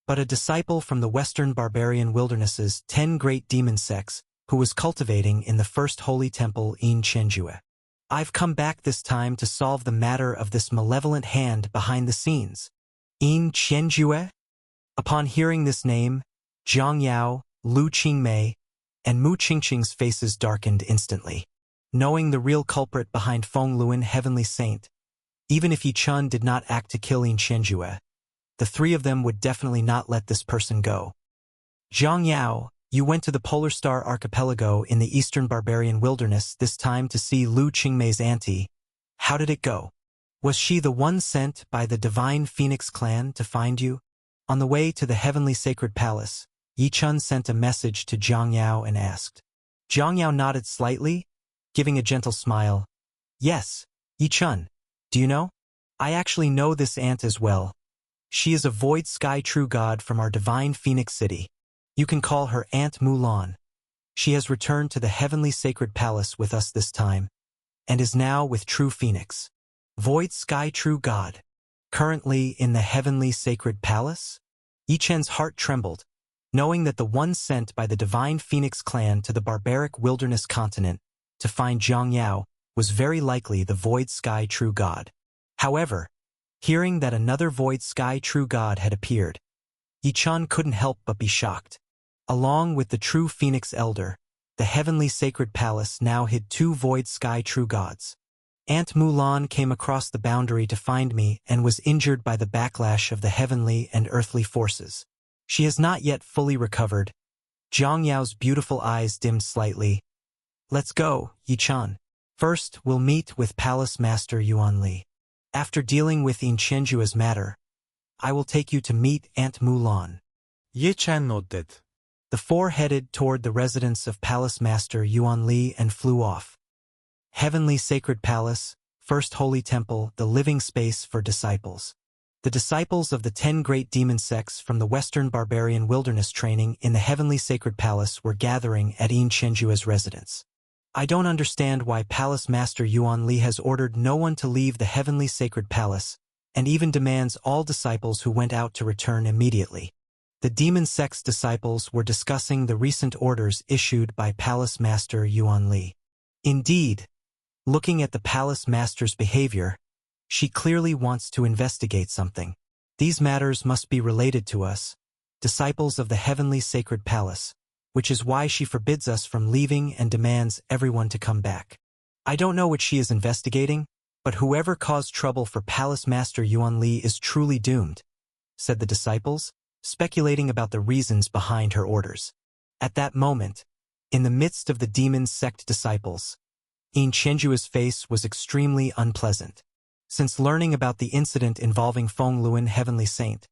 but a disciple from the western barbarian wilderness's 10 great demon sects who was cultivating in the first holy temple in Qianjue. I've come back this time to solve the matter of this malevolent hand behind the scenes. In Qianjue? Upon hearing this name, Zhang Yao, Lu Qingmei, and Mu Qingqing's faces darkened instantly. Knowing the real culprit behind Feng Luan heavenly saint, even if Yi Chen did not act to kill in Qianjue, the 3 of them would definitely not let this person go. Zhang Yao, you went to the Polar Star Archipelago in the eastern barbarian wilderness this time to see Lu Qingmei's auntie. How did it go? Was she the one sent by the divine Phoenix clan to find you? On the way to the heavenly sacred palace, Yichun sent a message to Zhang Yao and asked. Zhang Yao nodded slightly, giving a gentle smile. Yes, Yichun. Do you know? I actually know this aunt as well. She is a void sky true god from our divine Phoenix City. You can call her Aunt Mulan. She has returned to the heavenly sacred palace with us this time, and is now with True Phoenix. Void Sky True God. Currently in the heavenly sacred palace? Yichen's heart trembled, knowing that the one sent by the divine Phoenix clan to the barbaric wilderness continent to find Zhang Yao was very likely the Void Sky True God. However, hearing that another Void Sky True God had appeared, Yichun couldn't help but be shocked. Along with the True Phoenix Elder, the heavenly sacred palace now hid two Void Sky True Gods. Aunt Mulan came across the boundary to find me and was injured by the backlash of the heavenly and earthly forces. She has not yet fully recovered. Zhang Yao's beautiful eyes dimmed slightly. Let's go, Yichun. First, we'll meet with Palace Master Yuan Li. After dealing with Yin Chenjua's matter, I will take you to meet Aunt Mulan. Yichen nodded. The four headed toward the residence of Palace Master Yuan Li and flew off. Heavenly Sacred Palace, First Holy Temple, the living space for disciples. The disciples of the 10 great demon sects from the Western Barbarian Wilderness training in the Heavenly Sacred Palace were gathering at Yin Chenjua's residence. I don't understand why Palace Master Yuan Li has ordered no one to leave the Heavenly Sacred Palace, and even demands all disciples who went out to return immediately. The demon sect's disciples were discussing the recent orders issued by Palace Master Yuan Li. Indeed, looking at the Palace Master's behavior, she clearly wants to investigate something. These matters must be related to us, disciples of the Heavenly Sacred Palace, which is why she forbids us from leaving and demands everyone to come back. I don't know what she is investigating, but whoever caused trouble for Palace Master Yuan Li is truly doomed, said the disciples, speculating about the reasons behind her orders. At that moment, in the midst of the demon sect disciples, Yin Chenjua's face was extremely unpleasant. Since learning about the incident involving Feng Luan Heavenly Saint,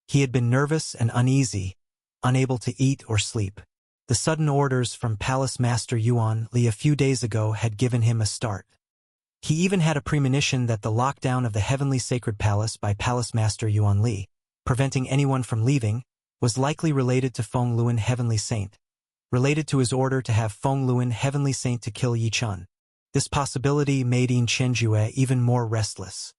he had been nervous and uneasy, unable to eat or sleep. The sudden orders from Palace Master Yuan Li a few days ago had given him a start. He even had a premonition that the lockdown of the Heavenly Sacred Palace by Palace Master Yuan Li, preventing anyone from leaving, was likely related to Feng Luan Heavenly Saint, related to his order to have Feng Luan Heavenly Saint to kill Yichun. This possibility made Yin Chenjue even more restless.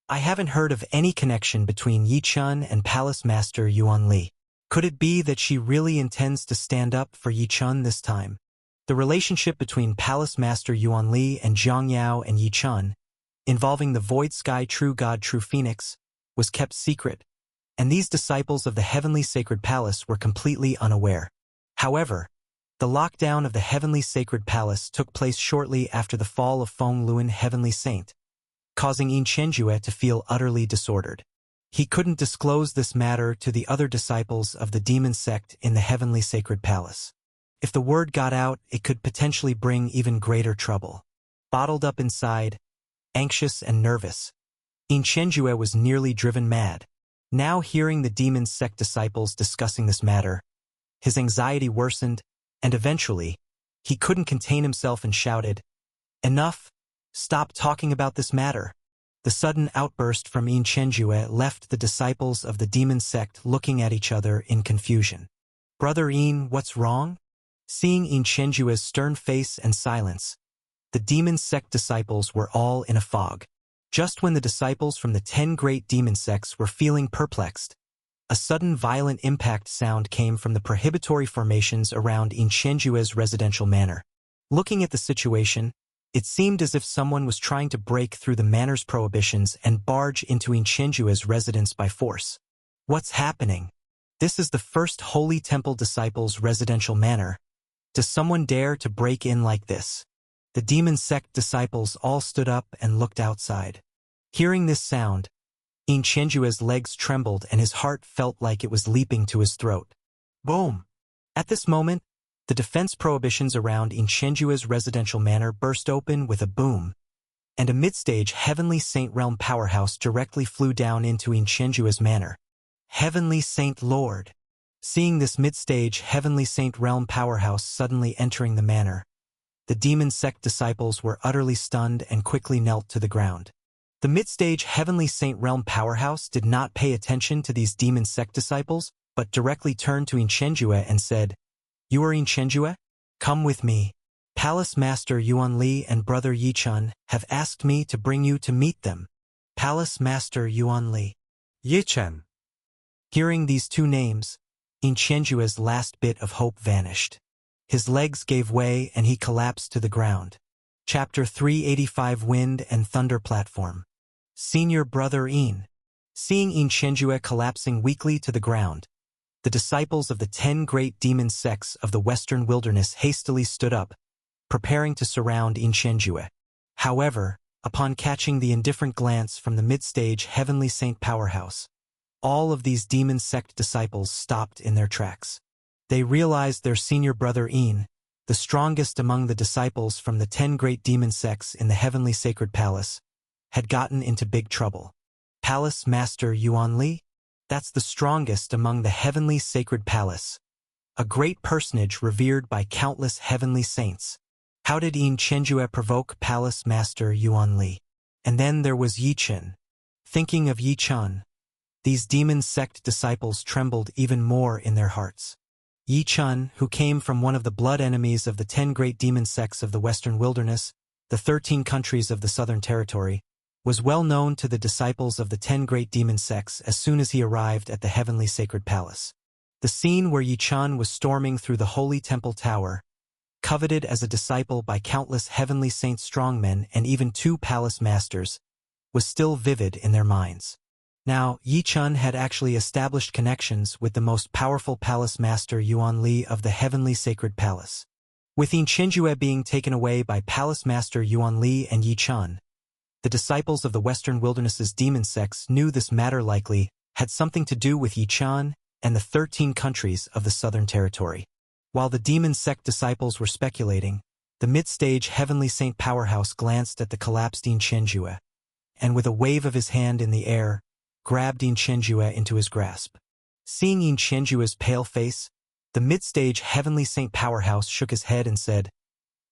I haven't heard of any connection between Yichun and Palace Master Yuan Li. Could it be that she really intends to stand up for Yichun this time? The relationship between Palace Master Yuan Li and Zhang Yao and Yichun, involving the Void Sky True God True Phoenix, was kept secret, and these disciples of the Heavenly Sacred Palace were completely unaware. However, the lockdown of the Heavenly Sacred Palace took place shortly after the fall of Feng Luan Heavenly Saint, causing Yin Chenjue to feel utterly disordered. He couldn't disclose this matter to the other disciples of the demon sect in the Heavenly Sacred Palace. If the word got out, it could potentially bring even greater trouble. Bottled up inside, anxious and nervous, Yin Chenjue was nearly driven mad. Now hearing the demon sect disciples discussing this matter, his anxiety worsened, and eventually, he couldn't contain himself and shouted, "Enough! Stop talking about this matter." The sudden outburst from Yin Chenjue left the disciples of the demon sect looking at each other in confusion. "Brother Yin, what's wrong?" Seeing Yin Chenjue's stern face and silence, the demon sect disciples were all in a fog. Just when the disciples from the 10 great demon sects were feeling perplexed, a sudden violent impact sound came from the prohibitory formations around Yin Chenjue's residential manor. Looking at the situation, it seemed as if someone was trying to break through the manor's prohibitions and barge into Yin Chenjue's residence by force. What's happening? This is the First Holy Temple disciples' residential manor. Does someone dare to break in like this? The demon sect disciples all stood up and looked outside. Hearing this sound, Yin Chenjue's legs trembled and his heart felt like it was leaping to his throat. Boom! At this moment, the defense prohibitions around Yin Chenjue's residential manor burst open with a boom, and a mid-stage Heavenly Saint Realm powerhouse directly flew down into Yin Chenjue's manor. Heavenly Saint Lord! Seeing this mid-stage heavenly saint realm powerhouse suddenly entering the manor, the demon sect disciples were utterly stunned and quickly knelt to the ground. The mid-stage heavenly saint realm powerhouse did not pay attention to these demon sect disciples, but directly turned to Inchenjue and said, "You are Inchenjue? Come with me. Palace Master Yuan Li and Brother Yi Chun have asked me to bring you to meet them." Palace Master Yuan Li. Ye-chan. Hearing these two names, Inchenjue's last bit of hope vanished. His legs gave way and he collapsed to the ground. Chapter 385 Wind and Thunder Platform. Senior Brother In. Seeing Inchenjue collapsing weakly to the ground, the disciples of the 10 great demon sects of the western wilderness hastily stood up, preparing to surround Inchenjue. However, upon catching the indifferent glance from the mid-stage heavenly saint powerhouse, all of these demon sect disciples stopped in their tracks. They realized their senior brother In, the strongest among the disciples from the 10 great demon sects in the heavenly sacred palace, had gotten into big trouble. Palace Master Yuan Li? That's the strongest among the heavenly sacred palace, a great personage revered by countless heavenly saints. How did Inchenjue provoke Palace Master Yuan Li? And then there was Yi Chun. Thinking of Yi Chun, these demon sect disciples trembled even more in their hearts. Yi Chun, who came from one of the blood enemies of the 10 great demon sects of the western wilderness, the 13 countries of the southern territory, was well known to the disciples of the 10 great demon sects as soon as he arrived at the heavenly sacred palace. The scene where Yi Chun was storming through the holy temple tower, coveted as a disciple by countless heavenly saint strongmen and even 2 palace masters, was still vivid in their minds. Now, Yi Chun had actually established connections with the most powerful palace master Yuan Li of the heavenly sacred palace. With Inchenjue being taken away by palace master Yuan Li and Yi Chun, the disciples of the western wilderness's demon sects knew this matter likely had something to do with Yi Chun and the 13 countries of the southern territory. While the demon sect disciples were speculating, the mid-stage heavenly saint powerhouse glanced at the collapsed Inchenjue, and with a wave of his hand in the air, grabbed Inchenjue into his grasp. Seeing Inchenjue's pale face, the mid-stage heavenly saint powerhouse shook his head and said,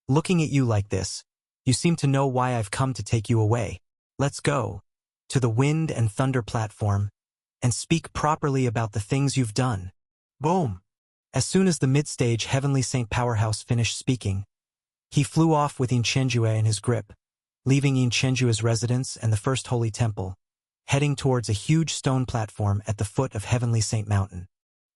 "Looking at you like this, you seem to know why I've come to take you away. Let's go to the wind and thunder platform and speak properly about the things you've done." Boom! As soon as the mid-stage heavenly saint powerhouse finished speaking, he flew off with Inchenjue in his grip, leaving Inchenjue's residence and the first holy temple, heading towards a huge stone platform at the foot of Heavenly Saint Mountain.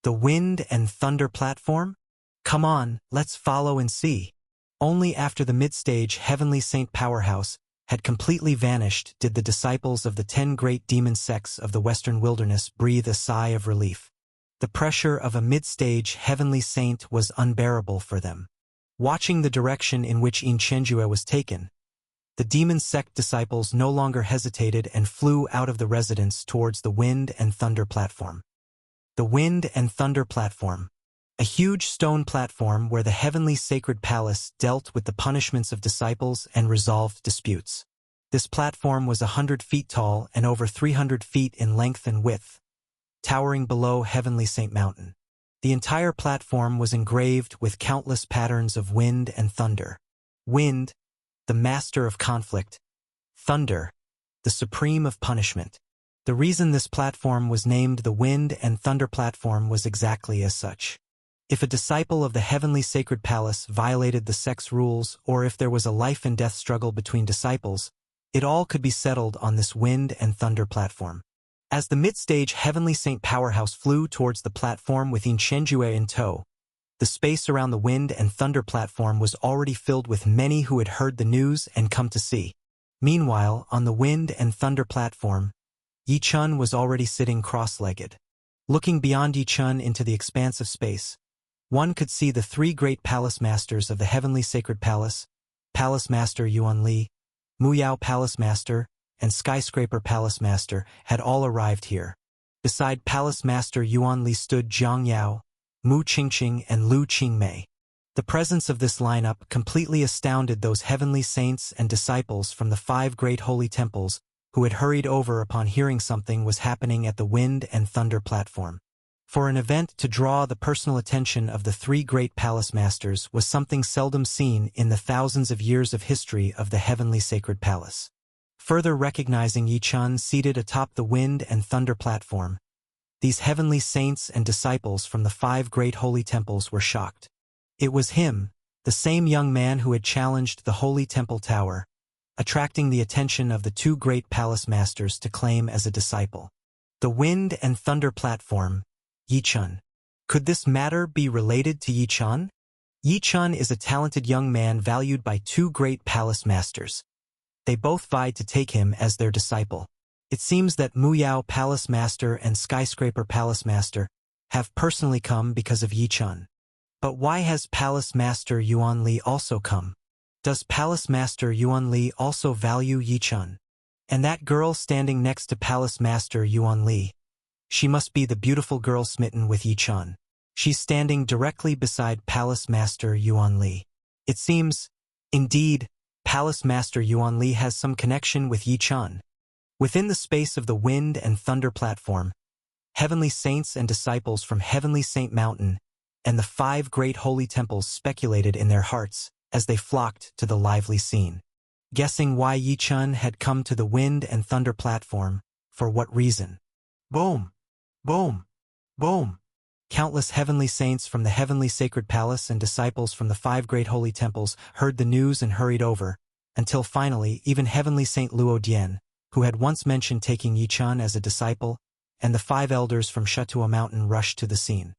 The wind and thunder platform? Come on, let's follow and see. Only after the mid-stage Heavenly Saint powerhouse had completely vanished did the disciples of the 10 great demon sects of the western wilderness breathe a sigh of relief. The pressure of a mid-stage Heavenly Saint was unbearable for them. Watching the direction in which Inchenjue was taken, the demon sect disciples no longer hesitated and flew out of the residence towards the wind and thunder platform. The wind and thunder platform, a huge stone platform where the heavenly sacred palace dealt with the punishments of disciples and resolved disputes. This platform was 100 feet tall and over 300 feet in length and width, towering below Heavenly Saint Mountain. The entire platform was engraved with countless patterns of wind and thunder. Wind, the master of conflict. Thunder, the supreme of punishment. The reason this platform was named the Wind and Thunder Platform was exactly as such. If a disciple of the heavenly sacred palace violated the sect's rules or if there was a life and death struggle between disciples, it all could be settled on this wind and thunder platform. As the mid-stage heavenly saint powerhouse flew towards the platform with Inchenjue in tow, the space around the wind and thunder platform was already filled with many who had heard the news and come to see. Meanwhile, on the wind and thunder platform, Yi Chun was already sitting cross-legged. Looking beyond Yi Chun into the expanse of space, one could see the 3 great palace masters of the heavenly sacred palace, Palace Master Yuan Li, Muyao Palace Master, and Skyscraper Palace Master had all arrived here. Beside Palace Master Yuan Li stood Jiang Yao, Mu Qingqing, and Lu Qingmei. The presence of this lineup completely astounded those heavenly saints and disciples from the 5 great holy temples who had hurried over upon hearing something was happening at the wind and thunder platform. For an event to draw the personal attention of the three great palace masters was something seldom seen in the thousands of years of history of the heavenly sacred palace. Further recognizing Yi-chan seated atop the wind and thunder platform, these heavenly saints and disciples from the five great holy temples were shocked. It was him, the same young man who had challenged the holy temple tower, attracting the attention of the two great palace masters to claim as a disciple. The wind and thunder platform, Yi-chan. Could this matter be related to Yi-chan? Yi-chan is a talented young man valued by two great palace masters. They both vied to take him as their disciple. It seems that Muyao Palace Master and Skyscraper Palace Master have personally come because of Yi-chan. But why has Palace Master Yuan Li also come? Does Palace Master Yuan Li also value Yi-chan? And that girl standing next to Palace Master Yuan Li, she must be the beautiful girl smitten with Yi-chan. She's standing directly beside Palace Master Yuan Li. It seems, indeed, Palace Master Yuan Li has some connection with Yi-chan. Within the space of the wind and thunder platform, heavenly saints and disciples from Heavenly Saint Mountain and the five great holy temples speculated in their hearts as they flocked to the lively scene. Guessing why Yi-chan had come to the wind and thunder platform, for what reason? Boom! Boom! Boom! Countless heavenly saints from the heavenly sacred palace and disciples from the five great holy temples heard the news and hurried over, until finally even heavenly Saint Luo Dian, who had once mentioned taking Yi-chan as a disciple, and the five elders from Shatua Mountain rushed to the scene.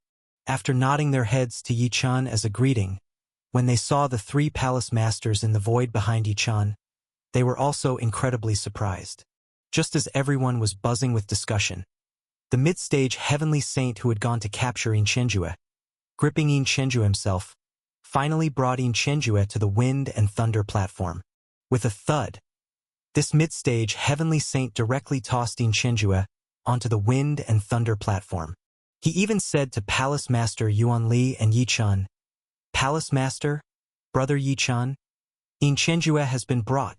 After nodding their heads to Yi-chan as a greeting, when they saw the three palace masters in the void behind Yi-chan, they were also incredibly surprised. Just as everyone was buzzing with discussion, the mid-stage heavenly saint who had gone to capture Yin Chenjue, gripping Yin Chenjue himself, finally brought Yin Chenjue to the wind and thunder platform. With a thud, this mid-stage heavenly saint directly tossed Yin Chenjue onto the wind and thunder platform. He even said to Palace Master Yuan Li and Yi-chan, "Palace Master, Brother Yi-chan, Yin Chenjue has been brought."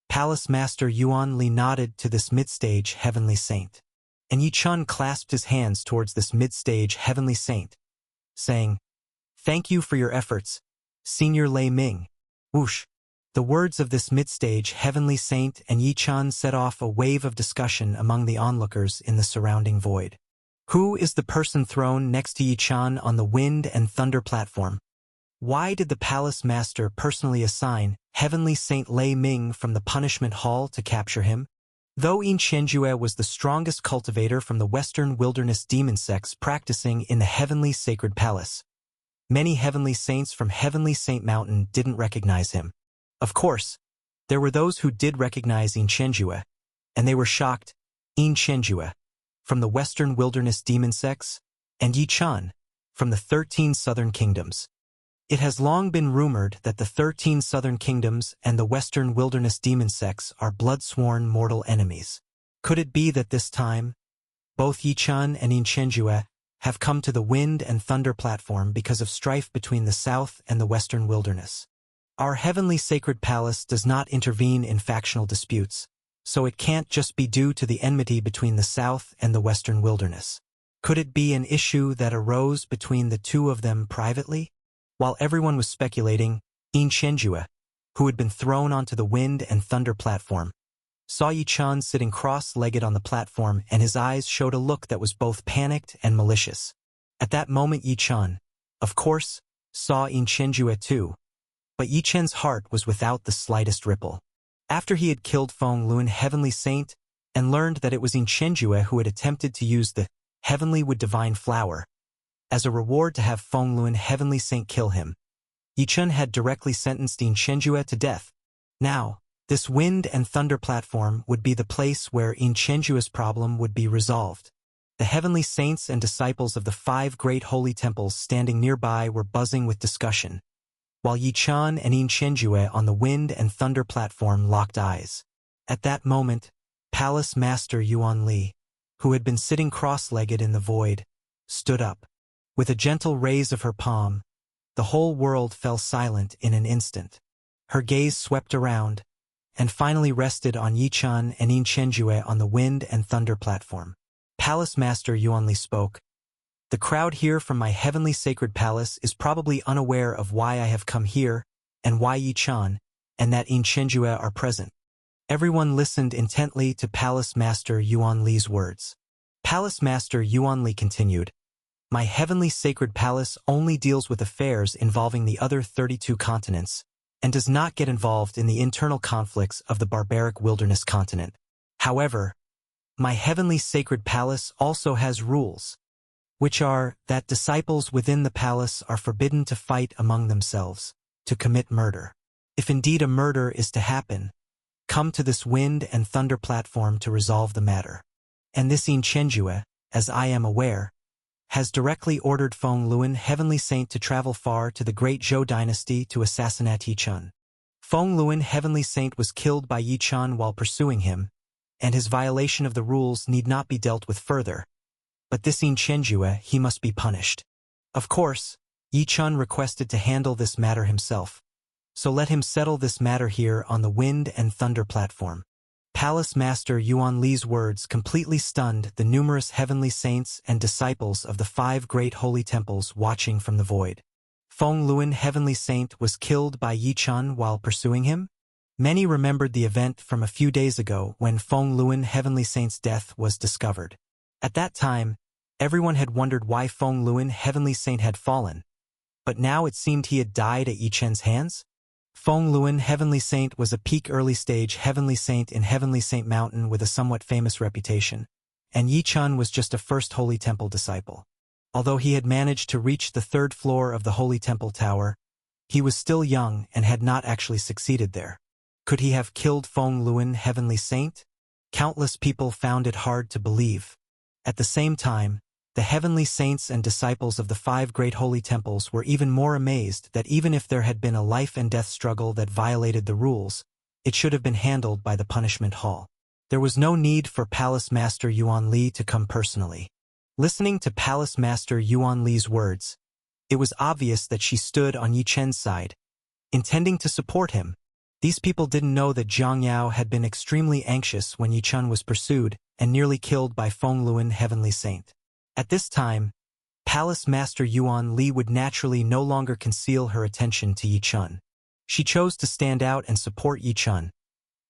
Palace Master Yuan Li nodded to this mid-stage heavenly saint, and Yi-chan clasped his hands towards this mid-stage heavenly saint, saying, "Thank you for your efforts, Senior Lei Ming." Whoosh! The words of this mid-stage heavenly saint and Yi-chan set off a wave of discussion among the onlookers in the surrounding void. Who is the person thrown next to Yi-chan on the wind and thunder platform? Why did the palace master personally assign heavenly Saint Lei Ming from the punishment hall to capture him? Though Yin Chenjue was the strongest cultivator from the western wilderness demon sects practicing in the heavenly sacred palace, many heavenly saints from Heavenly Saint Mountain didn't recognize him. Of course, there were those who did recognize Yin Chenjue, and they were shocked. Yin Chenjue, from the western wilderness demon sects, and Yi-chan, from the 13 southern kingdoms. It has long been rumored that the 13 southern kingdoms and the western wilderness demon sects are blood-sworn mortal enemies. Could it be that this time, both Yi-chan and Yin Chenjue have come to the wind and thunder platform because of strife between the south and the western wilderness? Our heavenly sacred palace does not intervene in factional disputes, so it can't just be due to the enmity between the south and the western wilderness. Could it be an issue that arose between the two of them privately? While everyone was speculating, Yin Chenjue, who had been thrown onto the wind and thunder platform, saw Yi-chan sitting cross-legged on the platform, and his eyes showed a look that was both panicked and malicious. At that moment Yi-chan, of course, saw Yin Chenjue too, but Yi-chan's heart was without the slightest ripple. After he had killed Feng Lun Heavenly Saint and learned that it was Yin Chenjue who had attempted to use the Heavenly Wood Divine Flower as a reward to have Feng Lun Heavenly Saint kill him, Yi-chan had directly sentenced Yin Chenjue to death. Now, this wind and thunder platform would be the place where Yin Chenjue's problem would be resolved. The heavenly saints and disciples of the five great holy temples standing nearby were buzzing with discussion, while Yi-chan and Yin Chenjue on the wind and thunder platform locked eyes. At that moment, Palace Master Yuan Li, who had been sitting cross-legged in the void, stood up. With a gentle raise of her palm, the whole world fell silent in an instant. Her gaze swept around, and finally rested on Yi-chan and Yin Chenjue on the wind and thunder platform. Palace Master Yuan Li spoke, The crowd here from my heavenly sacred palace is probably unaware of why I have come here, and why Yi Chan and that In Chenjue are present. Everyone listened intently to Palace Master Yuan Li's words. Palace Master Yuan Li continued, "My heavenly sacred palace only deals with affairs involving the other 32 continents, and does not get involved in the internal conflicts of the barbaric wilderness continent. However, my heavenly sacred palace also has rules, which are that disciples within the palace are forbidden to fight among themselves, to commit murder. If indeed a murder is to happen, come to this wind and thunder platform to resolve the matter. And this In Chenjue, as I am aware, has directly ordered Feng Luan, heavenly saint, to travel far to the great Zhou dynasty to assassinate Yi Chan. Feng Luan, heavenly saint, was killed by Yi Chan while pursuing him, and his violation of the rules need not be dealt with further. But this In Chenjue, he must be punished. Of course, Yi Chan requested to handle this matter himself, so let him settle this matter here on the wind and thunder platform." Palace Master Yuan Li's words completely stunned the numerous heavenly saints and disciples of the 5 great holy temples watching from the void. Feng Luan, heavenly saint, was killed by Yi Chan while pursuing him? Many remembered the event from a few days ago when Feng Luan, heavenly saint's death was discovered. At that time, everyone had wondered why Feng Luan, heavenly saint, had fallen, but now it seemed he had died at Yi Chen's hands? Feng Luan, heavenly saint, was a peak early-stage heavenly saint in Heavenly Saint Mountain with a somewhat famous reputation, and Yi Chan was just a first Holy Temple disciple. Although he had managed to reach the 3rd floor of the Holy Temple Tower, he was still young and had not actually succeeded there. Could he have killed Feng Luan, heavenly saint? Countless people found it hard to believe. At the same time, the heavenly saints and disciples of the 5 great holy temples were even more amazed that even if there had been a life-and-death struggle that violated the rules, it should have been handled by the punishment hall. There was no need for Palace Master Yuan Li to come personally. Listening to Palace Master Yuan Li's words, it was obvious that she stood on Yi Chen's side, intending to support him. These people didn't know that Zhang Yao had been extremely anxious when Yi Chan was pursued and nearly killed by Feng Luan, heavenly saint. At this time, Palace Master Yuan Li would naturally no longer conceal her attention to Yi Chan. She chose to stand out and support Yi Chan,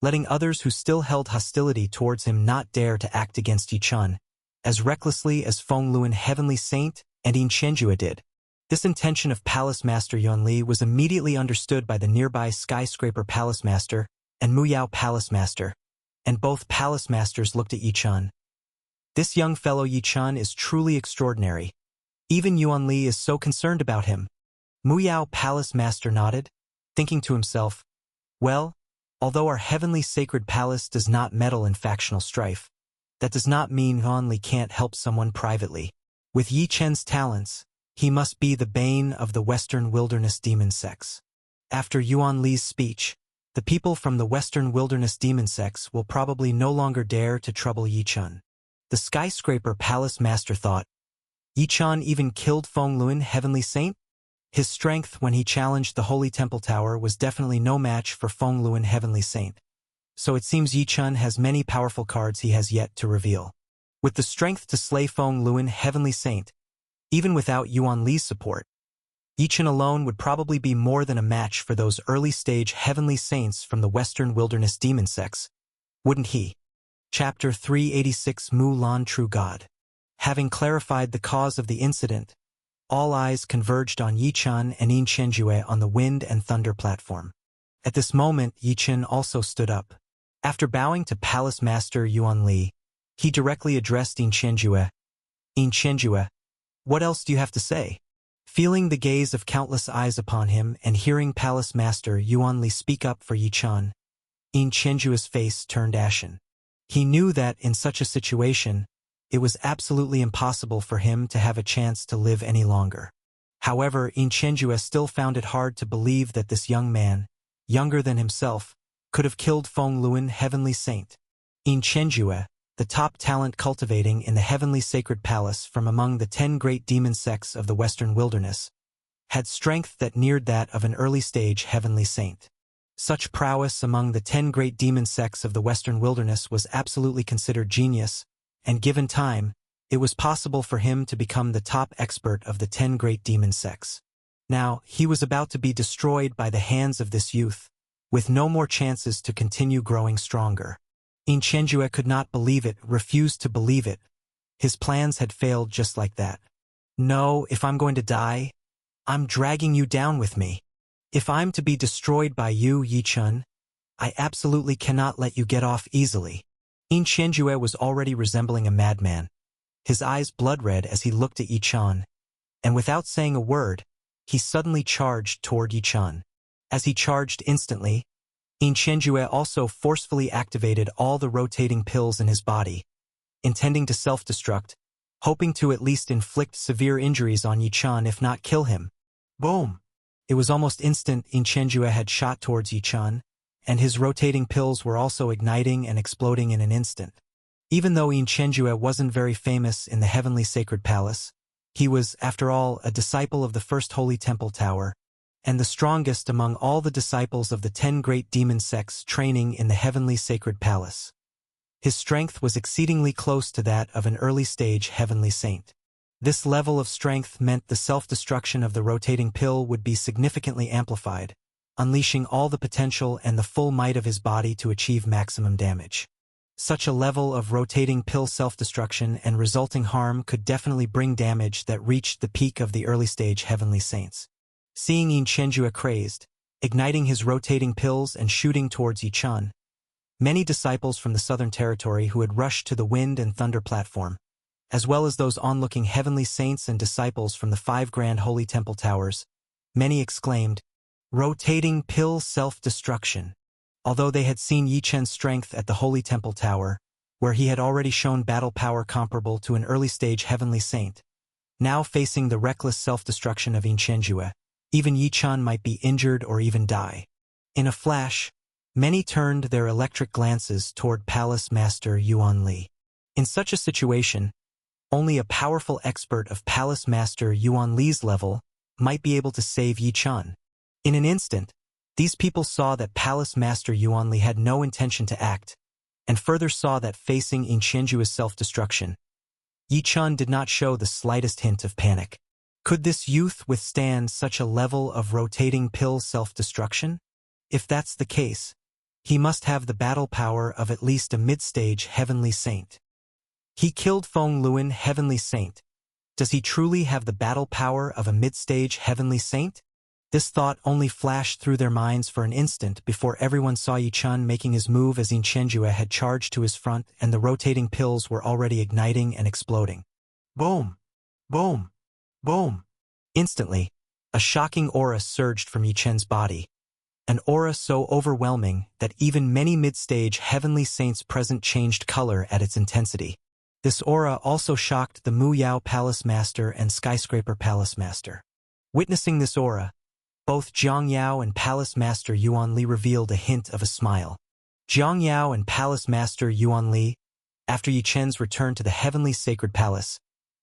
letting others who still held hostility towards him not dare to act against Yi Chan as recklessly as Feng Luan, heavenly saint, and In Chenjue did. This intention of Palace Master Yuan Li was immediately understood by the nearby Skyscraper Palace Master and Muyao Palace Master, and both Palace Masters looked at Yi Chan. This young fellow Yi Chan is truly extraordinary. Even Yuan Li is so concerned about him. Muyao Palace Master nodded, thinking to himself, well, although our heavenly sacred palace does not meddle in factional strife, that does not mean Yuan Li can't help someone privately. With Yi Chen's talents, he must be the bane of the Western Wilderness demon sects. After Yuan Li's speech, the people from the Western Wilderness demon sects will probably no longer dare to trouble Yi Chan. The Skyscraper Palace Master thought, Yi Chan even killed Feng Luan, heavenly saint? His strength when he challenged the Holy Temple Tower was definitely no match for Feng Luan, heavenly saint. So it seems Yi Chan has many powerful cards he has yet to reveal. With the strength to slay Feng Luan, heavenly saint, even without Yuan Li's support, Yi Chan alone would probably be more than a match for those early-stage heavenly saints from the Western Wilderness demon sects, wouldn't he? Chapter 386, Mulan, True God. Having clarified the cause of the incident, all eyes converged on Yi Chan and In Chenjue on the wind and thunder platform. At this moment, Yi Chan also stood up. After bowing to Palace Master Yuan Li, he directly addressed In Chenjue. In Chenjue, what else do you have to say? Feeling the gaze of countless eyes upon him and hearing Palace Master Yuan Li speak up for Yi Chan, In Chenjue's face turned ashen. He knew that, in such a situation, it was absolutely impossible for him to have a chance to live any longer. However, In Chenjue still found it hard to believe that this young man, younger than himself, could have killed Feng Luan, heavenly saint. In Chenjue, the top talent cultivating in the heavenly sacred palace from among the 10 great demon sects of the Western Wilderness, had strength that neared that of an early-stage heavenly saint. Such prowess among the 10 great demon sects of the Western Wilderness was absolutely considered genius, and given time, it was possible for him to become the top expert of the 10 great demon sects. Now, he was about to be destroyed by the hands of this youth, with no more chances to continue growing stronger. In Chenjue could not believe it, refused to believe it. His plans had failed just like that. No, if I'm going to die, I'm dragging you down with me. If I'm to be destroyed by you, Yi-chun, I absolutely cannot let you get off easily. In Chenjue was already resembling a madman, his eyes blood-red as he looked at Yi-chun, and without saying a word, he suddenly charged toward Yi-chun. As he charged instantly, In Chenjue also forcefully activated all the rotating pills in his body, intending to self-destruct, hoping to at least inflict severe injuries on Yi-chan if not kill him. Boom! It was almost instant. In Chenjue had shot towards Yi-chan, and his rotating pills were also igniting and exploding in an instant. Even though In Chenjue wasn't very famous in the heavenly sacred palace, he was, after all, a disciple of the first holy temple tower, and the strongest among all the disciples of the 10 great demon sects training in the heavenly sacred palace. His strength was exceedingly close to that of an early-stage heavenly saint. This level of strength meant the self-destruction of the rotating pill would be significantly amplified, unleashing all the potential and the full might of his body to achieve maximum damage. Such a level of rotating pill self-destruction and resulting harm could definitely bring damage that reached the peak of the early-stage heavenly saints. Seeing In Chenjue crazed, igniting his rotating pills and shooting towards Yi-chan, many disciples from the Southern Territory who had rushed to the Wind and Thunder platform, as well as those onlooking heavenly saints and disciples from the 5 grand holy temple towers, many exclaimed, "Rotating pill self-destruction." Although they had seen Yi-chen's strength at the holy temple tower, where he had already shown battle power comparable to an early-stage heavenly saint, now facing the reckless self-destruction of In Chenjue, even Yi-chan might be injured or even die. In a flash, many turned their electric glances toward Palace Master Yuan Li. In such a situation, only a powerful expert of Palace Master Yuan Li's level might be able to save Yi-chan. In an instant, these people saw that Palace Master Yuan Li had no intention to act, and further saw that facing In Chenjue's self-destruction, Yi-chan did not show the slightest hint of panic. Could this youth withstand such a level of rotating pill self-destruction? If that's the case, he must have the battle power of at least a mid-stage heavenly saint. He killed Feng Luan, heavenly saint. Does he truly have the battle power of a mid-stage heavenly saint? This thought only flashed through their minds for an instant before everyone saw Yi-chan making his move as In Chenjue had charged to his front and the rotating pills were already igniting and exploding. Boom! Boom! Boom! Instantly, a shocking aura surged from Yi-chen's body, an aura so overwhelming that even many mid-stage heavenly saints present changed color at its intensity. This aura also shocked the Mu Yao Palace Master and Skyscraper Palace Master. Witnessing this aura, both Jiang Yao and Palace Master Yuan Li revealed a hint of a smile. Jiang Yao and Palace Master Yuan Li, after Yi-chen's return to the heavenly sacred palace,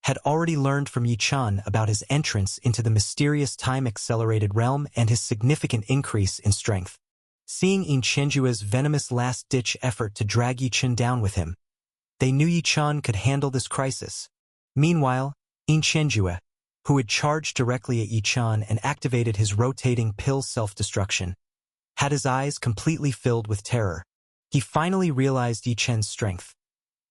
had already learned from Yi-chan about his entrance into the mysterious time-accelerated realm and his significant increase in strength. Seeing In Chenjue's venomous last-ditch effort to drag Yi-chan down with him, they knew Yi-chan could handle this crisis. Meanwhile, In Chenjue, who had charged directly at Yi-chan and activated his rotating pill self-destruction, had his eyes completely filled with terror. He finally realized Yi-chen's strength.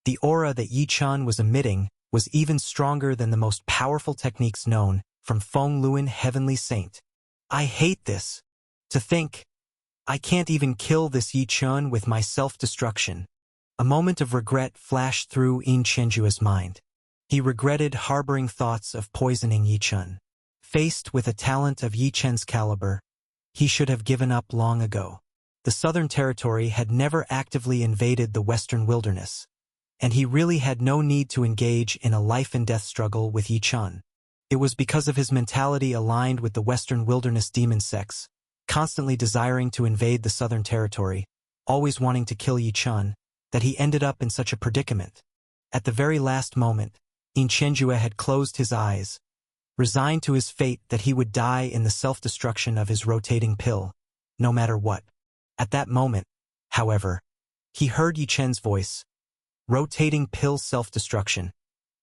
The aura that Yi-chan was emitting was even stronger than the most powerful techniques known from Feng Luan, heavenly saint. I hate this. To think, I can't even kill this Yi-chan with my self-destruction. A moment of regret flashed through In Chenjue's mind. He regretted harboring thoughts of poisoning Yi-chan. Faced with a talent of Yi-chen's caliber, he should have given up long ago. The Southern Territory had never actively invaded the Western Wilderness, and he really had no need to engage in a life-and-death struggle with Yi-chan. It was because of his mentality aligned with the Western Wilderness demon sects, constantly desiring to invade the Southern Territory, always wanting to kill Yi-chan, that he ended up in such a predicament. At the very last moment, In Chenjue had closed his eyes, resigned to his fate that he would die in the self-destruction of his rotating pill, no matter what. At that moment, however, he heard Yi-chen's voice. Rotating pill self-destruction.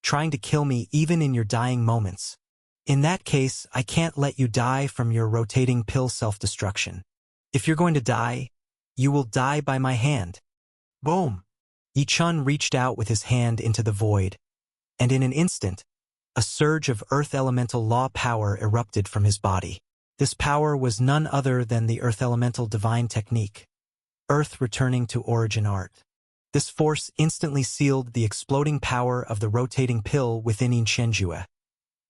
trying to kill me even in your dying moments. In that case, I can't let you die from your rotating pill self-destruction. If you're going to die, you will die by my hand. Boom! Yi-chun reached out with his hand into the void, and in an instant, a surge of earth elemental law power erupted from his body. This power was none other than the earth elemental divine technique, earth returning to origin art. This force instantly sealed the exploding power of the rotating pill within Yin Shenjue,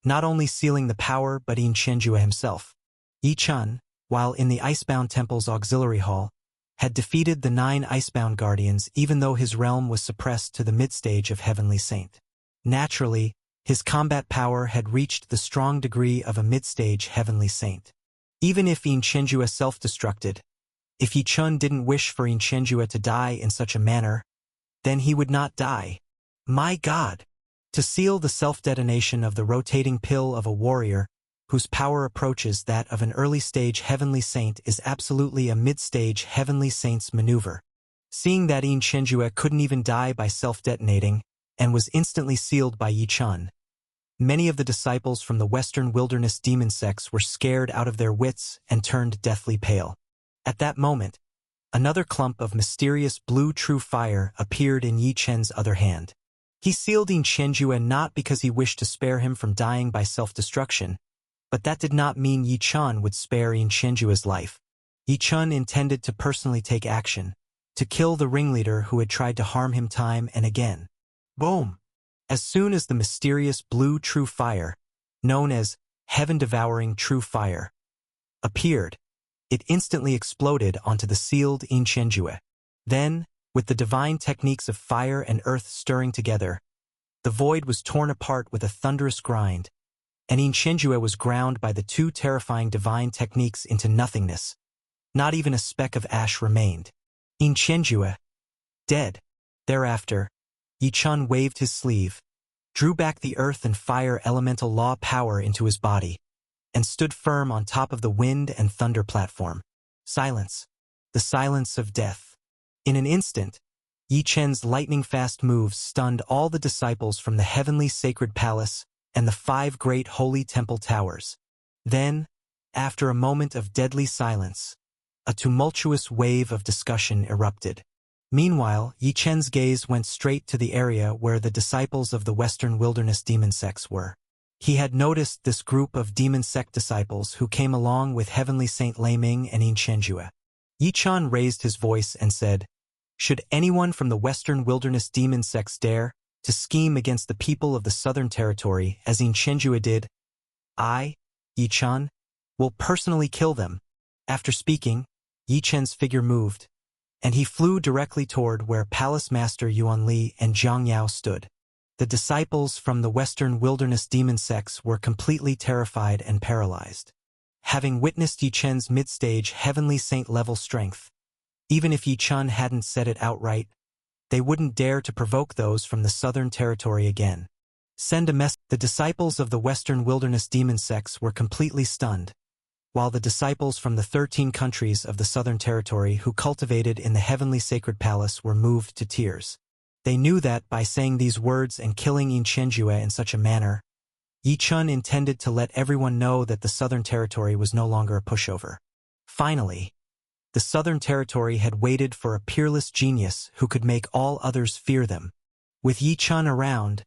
not only sealing the power but Yin Shenjue himself. Yi-chun, while in the Icebound Temple's auxiliary hall, had defeated the 9 Icebound Guardians even though his realm was suppressed to the mid-stage of Heavenly Saint. Naturally, his combat power had reached the strong degree of a mid-stage Heavenly Saint. Even if Yin Shenjue self-destructed, if Yi-chun didn't wish for Yin Shenjue to die in such a manner, then he would not die. My God! To seal the self-detonation of the rotating pill of a warrior whose power approaches that of an early-stage Heavenly Saint is absolutely a mid-stage Heavenly Saint's maneuver. Seeing that Yin Shenjue couldn't even die by self-detonating and was instantly sealed by Yi-chun, many of the disciples from the Western Wilderness demon sects were scared out of their wits and turned deathly pale. At that moment, another clump of mysterious blue true fire appeared in Yi-chun's other hand. He sealed Yin Shenjue not because he wished to spare him from dying by self-destruction, but that did not mean Yi-chun would spare Yin Shenjue's life. Yi-chun intended to personally take action, to kill the ringleader who had tried to harm him time and again. Boom! As soon as the mysterious blue true fire, known as heaven-devouring true fire, appeared, it instantly exploded onto the sealed Yin Shenjue. Then, with the divine techniques of fire and earth stirring together, the void was torn apart with a thunderous grind, and Yin Shenjue was ground by the 2 terrifying divine techniques into nothingness. Not even a speck of ash remained. Yin Shenjue, dead. Thereafter, Yi-chun waved his sleeve, drew back the earth and fire elemental law power into his body, and stood firm on top of the wind and thunder platform. Silence. The silence of death. In an instant, Yi-chun's lightning-fast moves stunned all the disciples from the heavenly sacred palace and the 5 great holy temple towers. Then, after a moment of deadly silence, a tumultuous wave of discussion erupted. Meanwhile, Yi-chun's gaze went straight to the area where the disciples of the Western Wilderness demon sects were. He had noticed this group of demon sect disciples who came along with Heavenly Saint Laming and Yin Shenjue. Yi-chun raised his voice and said, "Should anyone from the Western Wilderness demon sects dare to scheme against the people of the Southern Territory as Yin Shenjue did, I, Yi-chun, will personally kill them." After speaking, Yi-chun's figure moved, and he flew directly toward where Palace Master Yuan Li and Zhang Yao stood. The disciples from the Western Wilderness demon sects were completely terrified and paralyzed. Having witnessed Yi-chun's mid-stage Heavenly Saint-level strength, even if Yi-chun hadn't said it outright, they wouldn't dare to provoke those from the Southern Territory again. Send a message. The disciples of the Western Wilderness demon sects were completely stunned, while the disciples from the 13 countries of the Southern Territory who cultivated in the Heavenly Sacred Palace were moved to tears. They knew that by saying these words and killing Yin Shenjue in such a manner, Yi-chun intended to let everyone know that the Southern Territory was no longer a pushover. Finally, the Southern Territory had waited for a peerless genius who could make all others fear them. With Yi-chun around,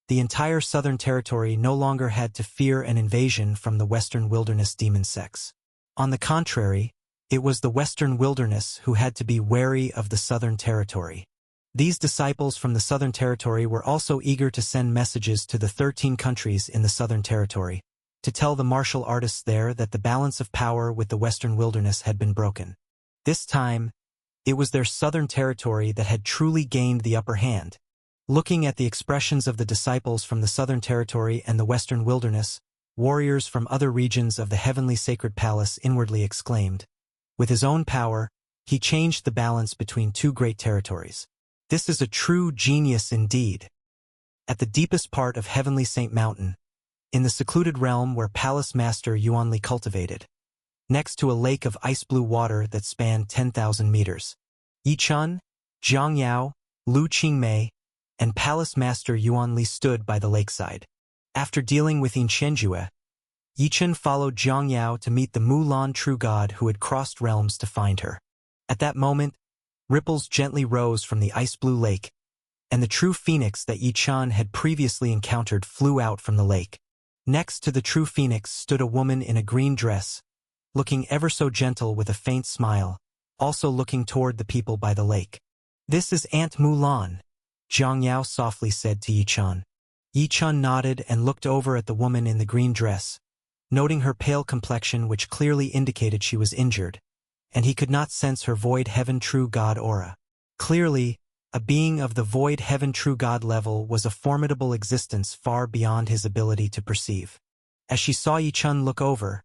the entire Southern Territory no longer had to fear an invasion from the Western Wilderness demon sects. On the contrary, it was the Western Wilderness who had to be wary of the Southern Territory. These disciples from the Southern Territory were also eager to send messages to the 13 countries in the Southern Territory, to tell the martial artists there that the balance of power with the Western Wilderness had been broken. This time, it was their Southern Territory that had truly gained the upper hand. Looking at the expressions of the disciples from the Southern Territory and the Western Wilderness, warriors from other regions of the Heavenly Sacred Palace inwardly exclaimed, "With his own power, he changed the balance between 2 great territories. This is a true genius indeed." At the deepest part of Heavenly Saint Mountain, in the secluded realm where Palace Master Yuan Li cultivated, next to a lake of ice-blue water that spanned 10,000 meters, Yi-chun, Zhang Yao, Lu Qingmei, and Palace Master Yuan Li stood by the lakeside. After dealing with Yichen, Yichen followed Jiang Yao to meet the Mulan true god who had crossed realms to find her. At that moment, ripples gently rose from the ice-blue lake, and the true phoenix that Yichen had previously encountered flew out from the lake. Next to the true phoenix stood a woman in a green dress, looking ever so gentle with a faint smile, also looking toward the people by the lake. "This is Aunt Mulan," Jiang Yao softly said to Yichen. Yichen nodded and looked over at the woman in the green dress, noting her pale complexion which clearly indicated she was injured, and he could not sense her void heaven true god aura. Clearly, a being of the void heaven true god level was a formidable existence far beyond his ability to perceive. As she saw Yichen look over,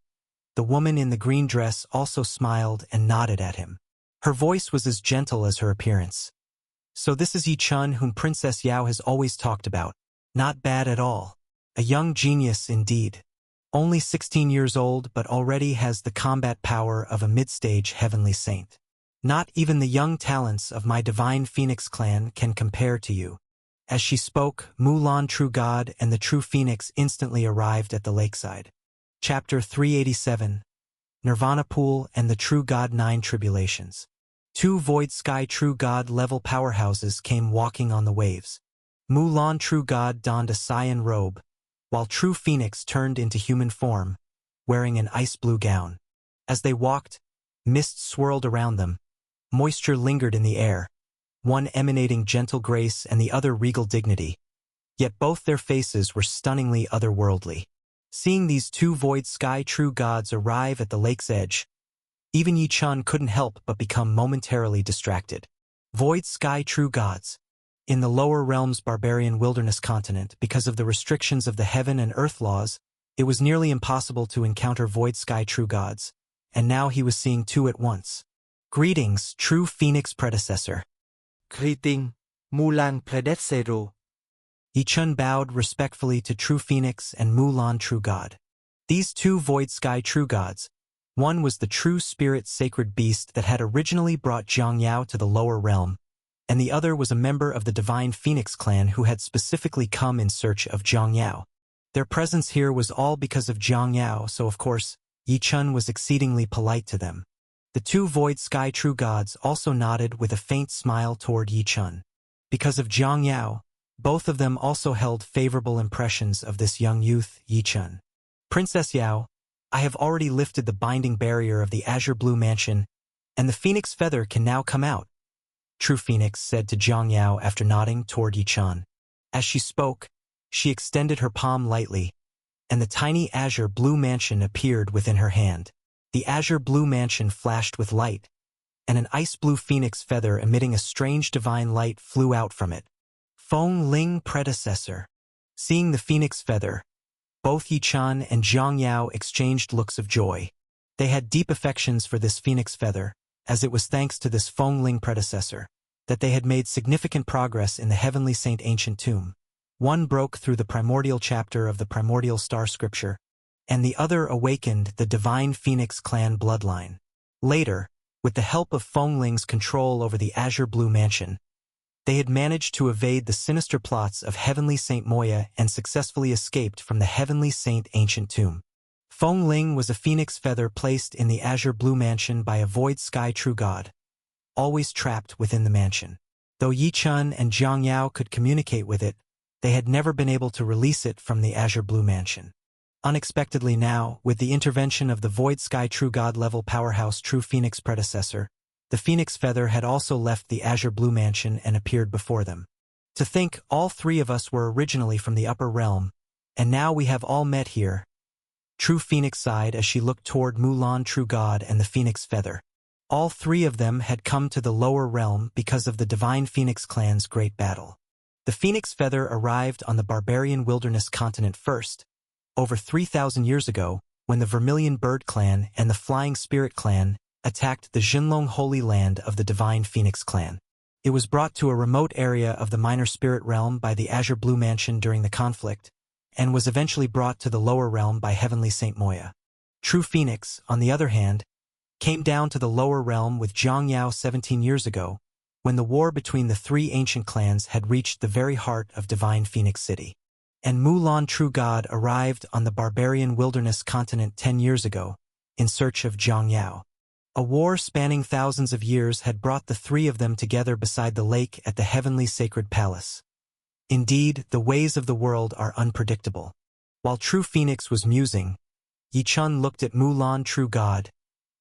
the woman in the green dress also smiled and nodded at him. Her voice was as gentle as her appearance. "So this is Yichen whom Princess Yao has always talked about. Not bad at all. A young genius indeed. Only 16 years old but already has the combat power of a mid-stage heavenly saint. Not even the young talents of my divine Phoenix clan can compare to you." As she spoke, Mulan True God and the True Phoenix instantly arrived at the lakeside. Chapter 387, Nirvana Pool and the True God 9 Tribulations. Two Void Sky True God level powerhouses came walking on the waves. Mulan True God donned a cyan robe, while True Phoenix turned into human form, wearing an ice-blue gown. As they walked, mist swirled around them, moisture lingered in the air, one emanating gentle grace and the other regal dignity. Yet both their faces were stunningly otherworldly. Seeing these two Void Sky True Gods arrive at the lake's edge, even Yichen couldn't help but become momentarily distracted. Void Sky True Gods. In the lower realms barbarian wilderness continent, because of the restrictions of the heaven and earth laws, it was nearly impossible to encounter Void Sky True Gods, and now he was seeing two at once. "Greetings, True Phoenix predecessor." Greeting, Mulan Predecessor. Yichen bowed respectfully to True Phoenix and Mulan True God. These two Void Sky True Gods, one was the true spirit sacred beast that had originally brought Jiang Yao to the lower realm, and the other was a member of the divine Phoenix clan who had specifically come in search of Jiang Yao. Their presence here was all because of Jiang Yao, so of course, Yichen was exceedingly polite to them. The two Void Sky True Gods also nodded with a faint smile toward Yichen. Because of Jiang Yao, both of them also held favorable impressions of this young youth, Yichen. "Princess Yao, I have already lifted the binding barrier of the Azure Blue Mansion, and the Phoenix Feather can now come out," True Phoenix said to Jiang Yao after nodding toward Yichen. As she spoke, she extended her palm lightly, and the tiny Azure Blue Mansion appeared within her hand. The Azure Blue Mansion flashed with light, and an ice-blue phoenix feather emitting a strange divine light flew out from it. Feng Ling predecessor. Seeing the phoenix feather, both Yichen and Jiang Yao exchanged looks of joy. They had deep affections for this phoenix feather, as it was thanks to this Feng Ling predecessor that they had made significant progress in the Heavenly Saint Ancient Tomb. One broke through the primordial chapter of the primordial star scripture, and the other awakened the divine Phoenix clan bloodline. Later, with the help of Feng Ling's control over the Azure Blue Mansion, they had managed to evade the sinister plots of Heavenly Saint Moya and successfully escaped from the Heavenly Saint Ancient Tomb. Feng Ling was a phoenix feather placed in the Azure Blue Mansion by a Void Sky True God, always trapped within the mansion. Though Yichen and Jiang Yao could communicate with it, they had never been able to release it from the Azure Blue Mansion. Unexpectedly now, with the intervention of the Void Sky True God level powerhouse True Phoenix predecessor, the Phoenix Feather had also left the Azure Blue Mansion and appeared before them. "To think all three of us were originally from the upper realm, and now we have all met here," True Phoenix sighed as she looked toward Mulan True God and the Phoenix Feather. All three of them had come to the lower realm because of the Divine Phoenix clan's great battle. The Phoenix Feather arrived on the barbarian wilderness continent first, over 3,000 years ago, when the Vermilion Bird clan and the Flying Spirit clan attacked the Jinlong Holy Land of the Divine Phoenix clan. It was brought to a remote area of the Minor Spirit realm by the Azure Blue Mansion during the conflict, and was eventually brought to the lower realm by Heavenly Saint Moya. True Phoenix, on the other hand, came down to the lower realm with Jiang Yao 17 years ago, when the war between the three ancient clans had reached the very heart of Divine Phoenix City. And Mulan True God arrived on the barbarian wilderness continent 10 years ago, in search of Zhang Yao. A war spanning thousands of years had brought the three of them together beside the lake at the heavenly sacred palace. Indeed, the ways of the world are unpredictable. While True Phoenix was musing, Yi Chun looked at Mulan True God,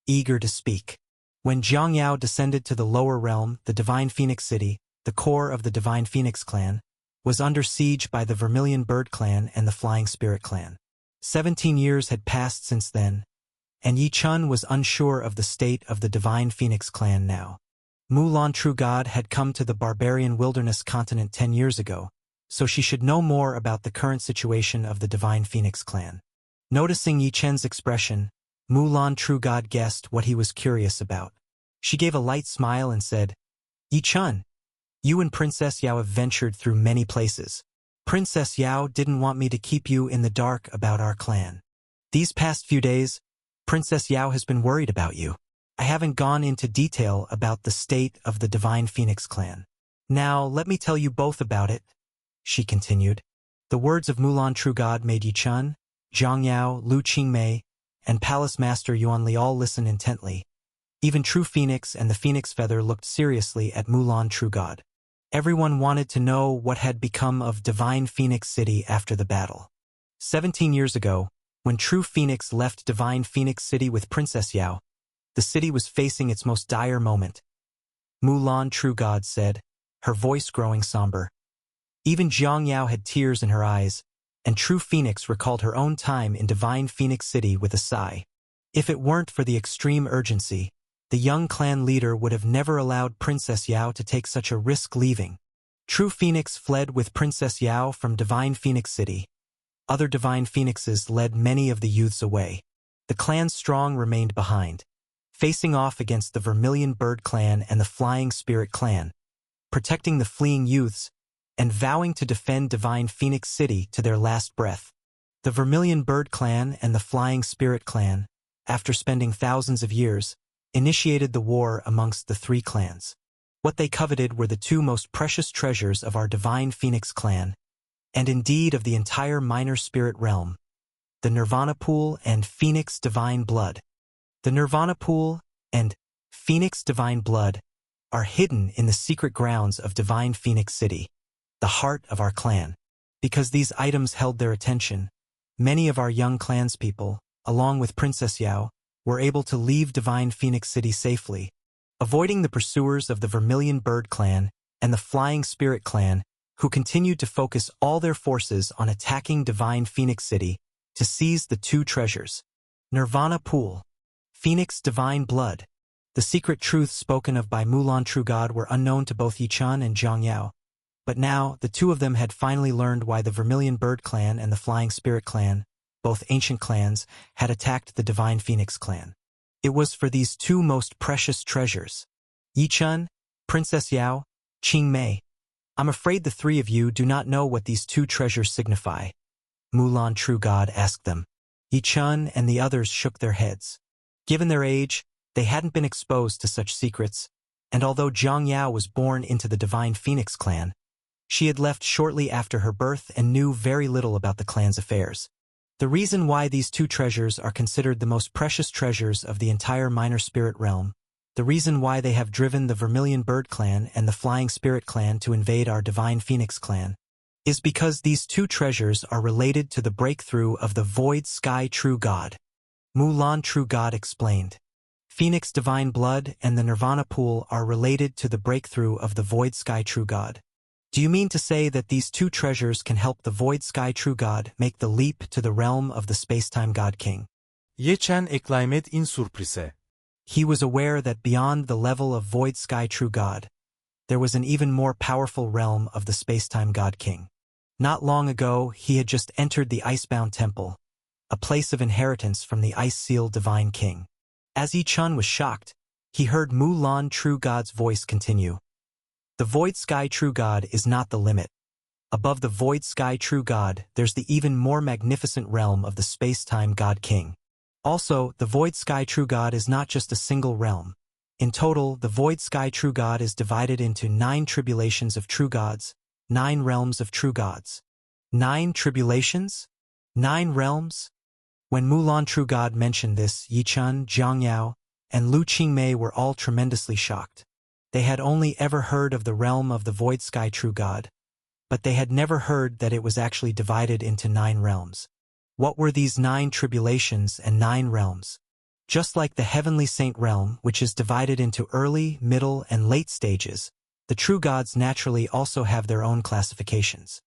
eager to speak. When Zhang Yao descended to the lower realm, the Divine Phoenix City, the core of the Divine Phoenix clan, was under siege by the Vermilion Bird clan and the Flying Spirit clan. 17 years had passed since then, and Yi Chun was unsure of the state of the Divine Phoenix clan now. Mulan True God had come to the barbarian wilderness continent 10 years ago, so she should know more about the current situation of the Divine Phoenix clan. Noticing Yi Chen's expression, Mulan True God guessed what he was curious about. She gave a light smile and said, "Yi Chun, you and Princess Yao have ventured through many places. Princess Yao didn't want me to keep you in the dark about our clan. These past few days, Princess Yao has been worried about you. I haven't gone into detail about the state of the Divine Phoenix clan. Now, let me tell you both about it," she continued. The words of Mulan True God made Yi Chun, Zhang Yao, Lu Qingmei, and Palace Master Yuanli all listen intently. Even True Phoenix and the Phoenix Feather looked seriously at Mulan True God. Everyone wanted to know what had become of Divine Phoenix City after the battle. 17 years ago, when True Phoenix left Divine Phoenix City with Princess Yao, the city was facing its most dire moment. Mulan True God said, her voice growing somber. Even Zhang Yao had tears in her eyes, and True Phoenix recalled her own time in Divine Phoenix City with a sigh. If it weren't for the extreme urgency, the young clan leader would have never allowed Princess Yao to take such a risk leaving. True Phoenix fled with Princess Yao from Divine Phoenix City. Other Divine Phoenixes led many of the youths away. The clan's strong remained behind, facing off against the Vermilion Bird clan and the Flying Spirit clan, protecting the fleeing youths, and vowing to defend Divine Phoenix City to their last breath. The Vermilion Bird clan and the Flying Spirit clan, after spending thousands of years, initiated the war amongst the three clans. What they coveted were the two most precious treasures of our Divine Phoenix clan, and indeed of the entire Minor Spirit realm, the Nirvana Pool and Phoenix Divine Blood. The Nirvana Pool and Phoenix Divine Blood are hidden in the secret grounds of Divine Phoenix City, the heart of our clan. Because these items held their attention, many of our young clanspeople, along with Princess Yao, were able to leave Divine Phoenix City safely, avoiding the pursuers of the Vermilion Bird clan and the Flying Spirit clan, who continued to focus all their forces on attacking Divine Phoenix City to seize the two treasures. Nirvana Pool, Phoenix Divine Blood. The secret truths spoken of by Mulan True God were unknown to both Yi Chun and Zhang Yao. But now, the two of them had finally learned why the Vermilion Bird clan and the Flying Spirit clan, both ancient clans, had attacked the Divine Phoenix clan. It was for these two most precious treasures. Yi Chun, Princess Yao, Qingmei. I'm afraid the three of you do not know what these two treasures signify, Mulan True God asked them. Yi Chun and the others shook their heads. Given their age, they hadn't been exposed to such secrets, and although Zhang Yao was born into the Divine Phoenix clan, she had left shortly after her birth and knew very little about the clan's affairs. The reason why these two treasures are considered the most precious treasures of the entire Minor Spirit realm, the reason why they have driven the Vermilion Bird clan and the Flying Spirit clan to invade our Divine Phoenix clan, is because these two treasures are related to the breakthrough of the Void Sky True God. Mulan True God explained. Phoenix Divine Blood and the Nirvana Pool are related to the breakthrough of the Void Sky True God. Do you mean to say that these two treasures can help the Void Sky True God make the leap to the realm of the Spacetime God King? Yi Chen exclaimed in surprise. He was aware that beyond the level of Void Sky True God, there was an even more powerful realm of the Spacetime God King. Not long ago, he had just entered the Icebound Temple, a place of inheritance from the Ice-Sealed Divine King. As Yi Chun was shocked, he heard Mulan True God's voice continue. The Void Sky True God is not the limit. Above the Void Sky True God, there's the even more magnificent realm of the Space-Time God King. Also, the Void Sky True God is not just a single realm. In total, the void sky true God is divided into 9 tribulations of true gods, 9 realms of true gods. 9 tribulations? 9 realms? When Mulan true God mentioned this, Yichun, Jiangyao, and Lu Qingmei were all tremendously shocked. They had only ever heard of the realm of the void sky true God, but they had never heard that it was actually divided into 9 realms. What were these 9 tribulations and 9 realms? Just like the heavenly saint realm, which is divided into early, middle, and late stages, the true gods naturally also have their own classifications.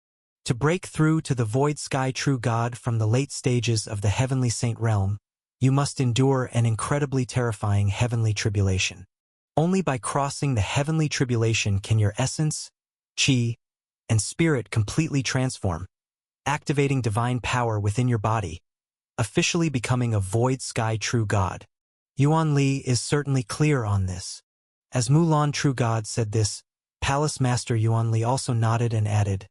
To break through to the void sky true God from the late stages of the heavenly saint realm, you must endure an incredibly terrifying heavenly tribulation. Only by crossing the heavenly tribulation can your essence, chi, and spirit completely transform, activating divine power within your body, officially becoming a void sky true God. Yuan Li is certainly clear on this. As Mulan true God said this, Palace Master Yuan Li also nodded and added,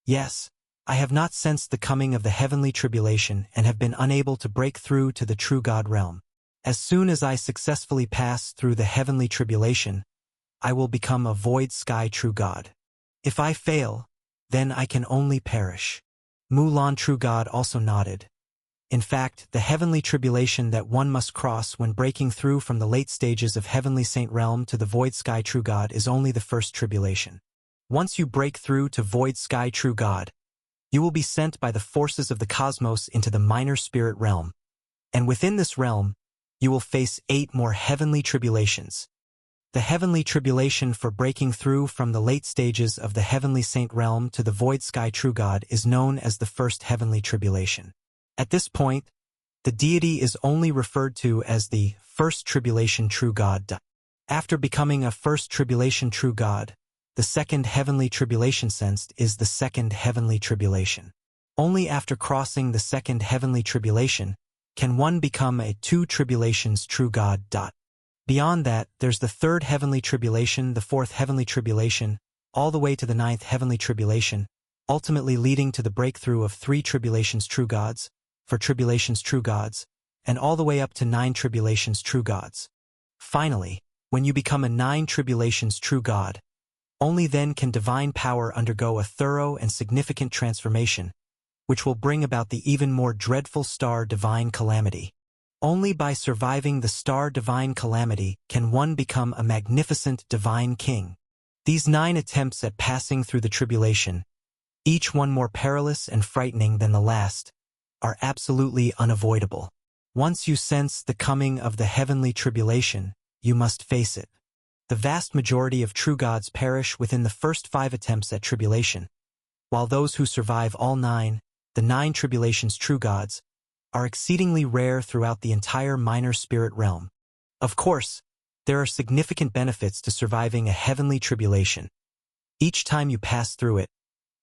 "Yes, I have not sensed the coming of the heavenly tribulation and have been unable to break through to the true God realm. As soon as I successfully pass through the heavenly tribulation, I will become a void sky true God. If I fail, then I can only perish." Mulan true God also nodded. In fact, the heavenly tribulation that one must cross when breaking through from the late stages of heavenly saint realm to the void sky true God is only the first tribulation. Once you break through to void sky true God, you will be sent by the forces of the cosmos into the minor spirit realm, and within this realm, you will face 8 more heavenly tribulations. The heavenly tribulation for breaking through from the late stages of the heavenly saint realm to the void sky true God is known as the first heavenly tribulation. At this point, the deity is only referred to as the first tribulation true God. After becoming a first tribulation true God, the second heavenly tribulation sensed is the second heavenly tribulation. Only after crossing the second heavenly tribulation can one become a 2 tribulations true God. Beyond that, there's the third heavenly tribulation, the fourth heavenly tribulation, all the way to the 9th heavenly tribulation, ultimately leading to the breakthrough of 3 tribulations true gods, 4 tribulations true gods, and all the way up to 9 tribulations true gods. Finally, when you become a 9 tribulations true God, only then can divine power undergo a thorough and significant transformation, which will bring about the even more dreadful star divine calamity. Only by surviving the star divine calamity can one become a magnificent divine king. These 9 attempts at passing through the tribulation, each one more perilous and frightening than the last, are absolutely unavoidable. Once you sense the coming of the heavenly tribulation, you must face it. The vast majority of true gods perish within the first 5 attempts at tribulation, while those who survive all 9, the 9 tribulations true gods, are exceedingly rare throughout the entire minor spirit realm. Of course, there are significant benefits to surviving a heavenly tribulation. Each time you pass through it,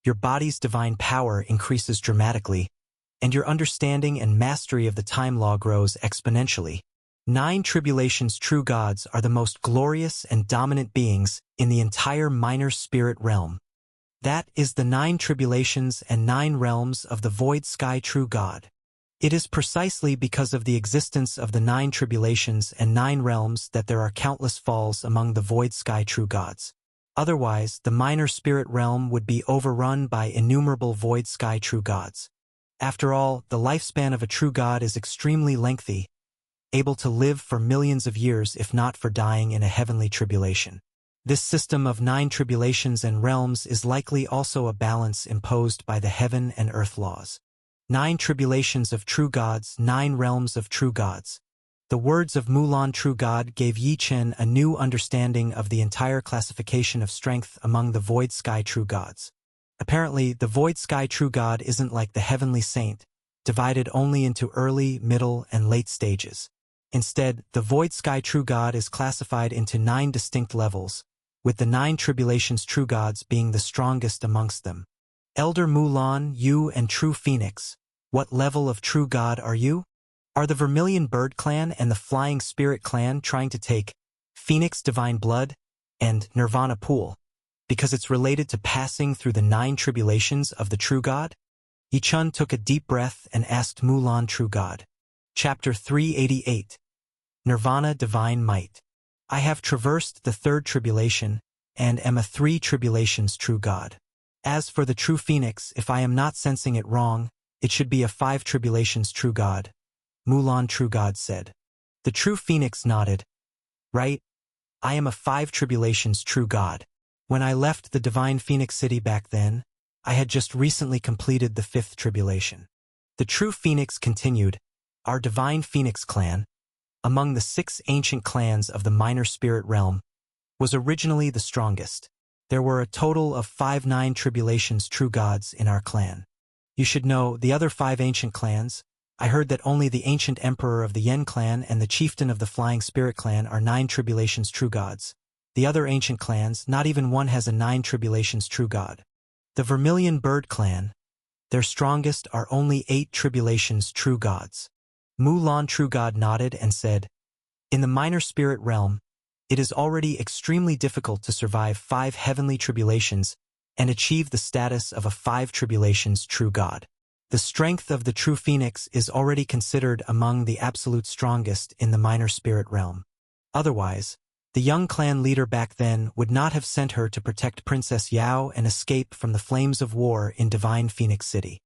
your body's divine power increases dramatically, and your understanding and mastery of the time law grows exponentially. 9 tribulations true gods are the most glorious and dominant beings in the entire minor spirit realm. That is the 9 tribulations and 9 realms of the void sky true God. It is precisely because of the existence of the 9 tribulations and 9 realms that there are countless falls among the void sky true gods. Otherwise, the minor spirit realm would be overrun by innumerable void sky true gods. After all, the lifespan of a true god is extremely lengthy, able to live for millions of years if not for dying in a heavenly tribulation. This system of 9 tribulations and realms is likely also a balance imposed by the heaven and earth laws. 9 tribulations of true gods, 9 realms of true gods. The words of Mulan true God gave Yi Chen a new understanding of the entire classification of strength among the void sky true gods. Apparently, the void sky true God isn't like the heavenly saint, divided only into early, middle, and late stages. Instead, the void sky true God is classified into 9 distinct levels, with the 9 tribulations true gods being the strongest amongst them. Elder Mulan, you and True Phoenix, what level of true God are you? Are the Vermilion Bird Clan and the Flying Spirit Clan trying to take Phoenix Divine Blood and Nirvana Pool because it's related to passing through the 9 tribulations of the true God? Yichun took a deep breath and asked Mulan true God. Chapter 388. Nirvana Divine Might. I have traversed the third tribulation, and am a three tribulations true god. As for the true phoenix, if I am not sensing it wrong, it should be a five tribulations true god, Mulan true god said. The true phoenix nodded. Right? I am a five tribulations true god. When I left the divine phoenix city back then, I had just recently completed the fifth tribulation. The true phoenix continued, our divine phoenix clan, among the 6 ancient clans of the minor spirit realm, was originally the strongest. There were a total of 5 tribulations true gods in our clan. You should know, the other 5 ancient clans, I heard that only the ancient emperor of the Yen clan and the chieftain of the flying spirit clan are 9 tribulations true gods. The other ancient clans, not even one has a 9 tribulations true god. The Vermilion Bird clan, their strongest are only 8 tribulations true gods. Mulan true god nodded and said, in the minor spirit realm, it is already extremely difficult to survive 5 heavenly tribulations and achieve the status of a 5 tribulations true god. The strength of the true phoenix is already considered among the absolute strongest in the minor spirit realm. Otherwise, the young clan leader back then would not have sent her to protect Princess Yao and escape from the flames of war in Divine Phoenix City.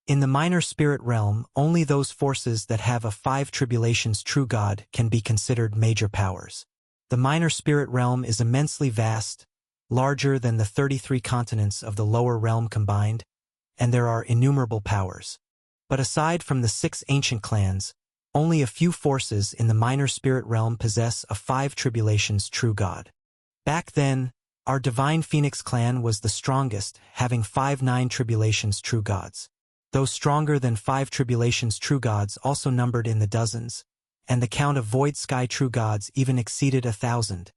In the minor spirit realm, only those forces that have a 5 tribulations true god can be considered major powers. The minor spirit realm is immensely vast, larger than the 33 continents of the lower realm combined, and there are innumerable powers. But aside from the 6 ancient clans, only a few forces in the minor spirit realm possess a 5 tribulations true god. Back then, our divine phoenix clan was the strongest, having 9 tribulations true gods. Those stronger than 5 tribulations true gods also numbered in the dozens, and the count of void sky true gods even exceeded 1,000.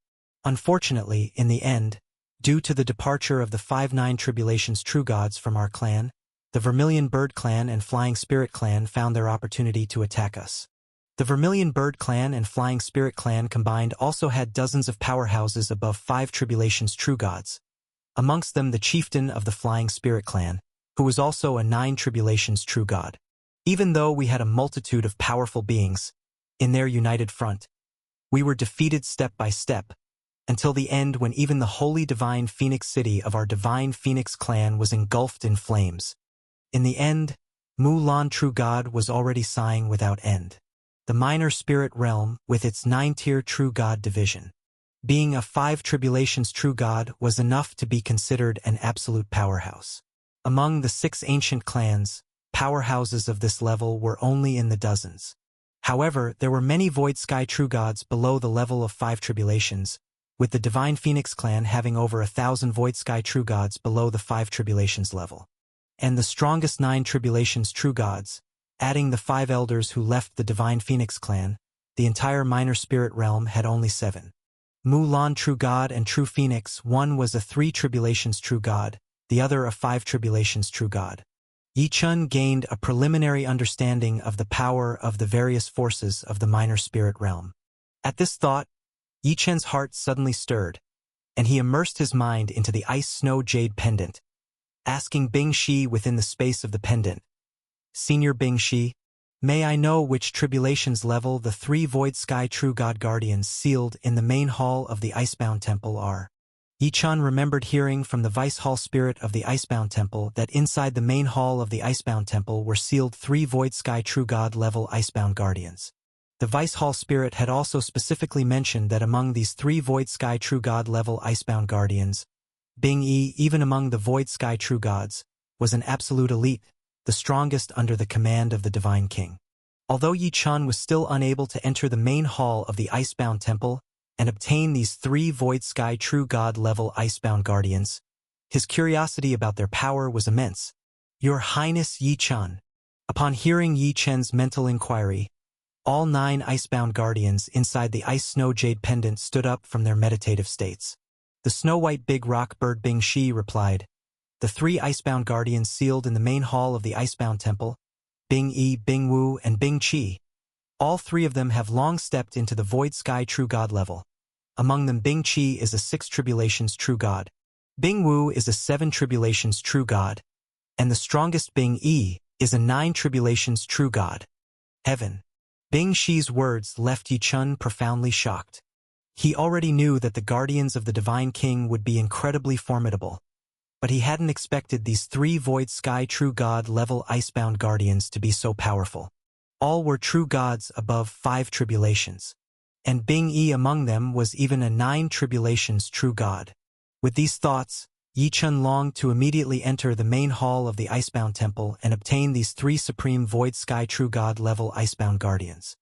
Unfortunately, in the end, due to the departure of the 9 tribulations true gods from our clan, the Vermilion Bird clan and Flying Spirit clan found their opportunity to attack us. The Vermilion Bird clan and Flying Spirit clan combined also had dozens of powerhouses above 5 tribulations true gods, amongst them the chieftain of the Flying Spirit clan, who was also a 9 tribulations true god. Even though we had a multitude of powerful beings, in their united front, we were defeated step by step, until the end when even the holy divine Phoenix City of our divine Phoenix clan was engulfed in flames. In the end, Mulan true god was already sighing without end. The minor spirit realm, with its 9-tier true god division, being a 5 tribulations true god, was enough to be considered an absolute powerhouse. Among the 6 ancient clans, powerhouses of this level were only in the dozens. However, there were many void sky true gods below the level of 5 tribulations, with the divine Phoenix clan having over 1,000 void sky true gods below the 5 tribulations level. And the strongest 9 tribulations true gods, adding the 5 elders who left the divine Phoenix clan, the entire minor spirit realm had only 7. Mulan true god and true phoenix, one was a 3 tribulations true god, the other a 5 tribulations true god. Yi Chun gained a preliminary understanding of the power of the various forces of the minor spirit realm. At this thought, Yi Chun's heart suddenly stirred, and he immersed his mind into the ice snow jade pendant, asking Bing Shi within the space of the pendant, Senior Bing Shi, may I know which tribulations level the 3 void sky true god guardians sealed in the main hall of the Icebound Temple are? Yi Chun remembered hearing from the Vice Hall spirit of the Icebound Temple that inside the main hall of the Icebound Temple were sealed 3 void sky true god level Icebound guardians. The Vice Hall spirit had also specifically mentioned that among these 3 void sky true god level Icebound guardians, Bing Yi, even among the void sky true gods, was an absolute elite, the strongest under the command of the Divine King. Although Yi Chun was still unable to enter the main hall of the Icebound Temple and obtain these 3 void sky true god level Icebound guardians, his curiosity about their power was immense. Your Highness Yi Chun. Upon hearing Yi Chun's mental inquiry, all 9 Icebound guardians inside the ice snow jade pendant stood up from their meditative states. The snow-white big rock bird Bing Shi replied, the 3 Icebound guardians sealed in the main hall of the Icebound Temple, Bing Yi, Bing Wu, and Bing Qi. All 3 of them have long stepped into the void sky true god level. Among them Bing Qi is a 6 tribulations true god, Bing Wu is a 7 tribulations true god, and the strongest Bing Yi is a 9 tribulations true god. Heaven. Bing Shi's words left Yi Chun profoundly shocked. He already knew that the guardians of the Divine King would be incredibly formidable, but he hadn't expected these three Void Sky True God level Icebound guardians to be so powerful. All were true gods above 5 tribulations, and Bing Yi among them was even a 9 tribulations true god. With these thoughts, Yi Chun longed to immediately enter the main hall of the Icebound Temple and obtain these 3 supreme Void Sky True God level Icebound guardians.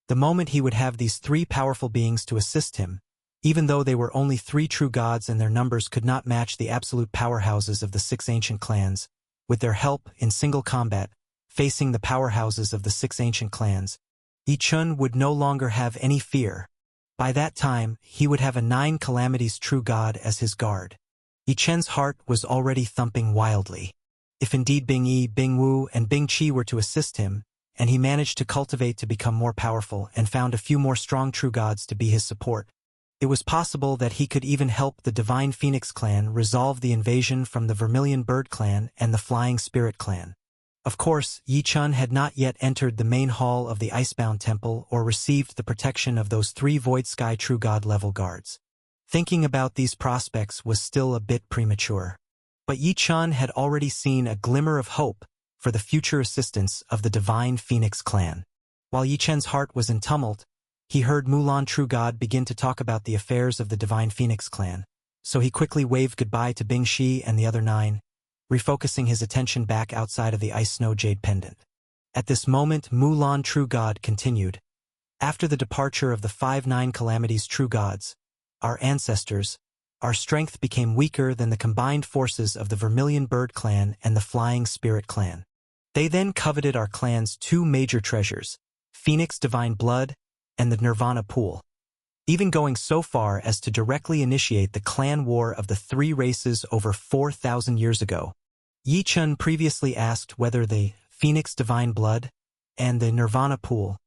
The moment he would have these 3 powerful beings to assist him, even though they were only 3 true gods and their numbers could not match the absolute powerhouses of the 6 ancient clans, with their help in single combat, facing the powerhouses of the 6 ancient clans, Yi Chun would no longer have any fear. By that time, he would have a 9 calamities true god as his guard. Yi Chun's heart was already thumping wildly. If indeed Bing Yi, Bing Wu, and Bing Qi were to assist him, and he managed to cultivate to become more powerful and found a few more strong true gods to be his support, it was possible that he could even help the Divine Phoenix clan resolve the invasion from the Vermilion Bird clan and the Flying Spirit clan. Of course, Yi Chun had not yet entered the main hall of the Icebound Temple or received the protection of those 3 Void Sky True God level guards. Thinking about these prospects was still a bit premature. But Yi Chun had already seen a glimmer of hope for the future assistance of the Divine Phoenix clan. While Yi Chun's heart was in tumult, he heard Mulan True God begin to talk about the affairs of the Divine Phoenix clan, so he quickly waved goodbye to Bing Shi and the other 9, refocusing his attention back outside of the Ice Snow Jade Pendant. At this moment, Mulan True God continued. After the departure of the 5-9 calamities true gods, our ancestors, our strength became weaker than the combined forces of the Vermilion Bird clan and the Flying Spirit clan. They then coveted our clan's 2 major treasures, Phoenix Divine Blood and the Nirvana Pool, even going so far as to directly initiate the clan war of the 3 races over 4,000 years ago. Yi Chun previously asked whether the Phoenix Divine Blood and the Nirvana Pool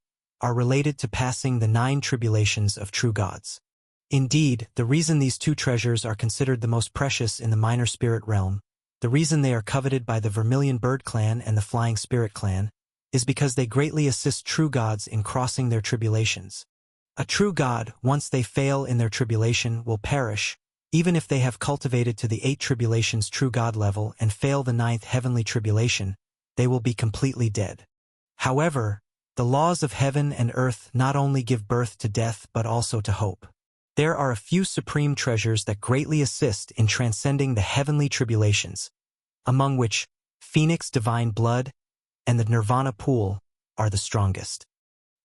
are related to passing the 9 tribulations of true gods. Indeed, the reason these 2 treasures are considered the most precious in the Minor Spirit realm, the reason they are coveted by the Vermilion Bird clan and the Flying Spirit clan, is because they greatly assist true gods in crossing their tribulations. A true god, once they fail in their tribulation, will perish, even if they have cultivated to the 8 tribulations true god level and fail the 9th heavenly tribulation, they will be completely dead. However, the laws of heaven and earth not only give birth to death but also to hope. There are a few supreme treasures that greatly assist in transcending the heavenly tribulations, among which Phoenix Divine Blood and the Nirvana Pool are the strongest.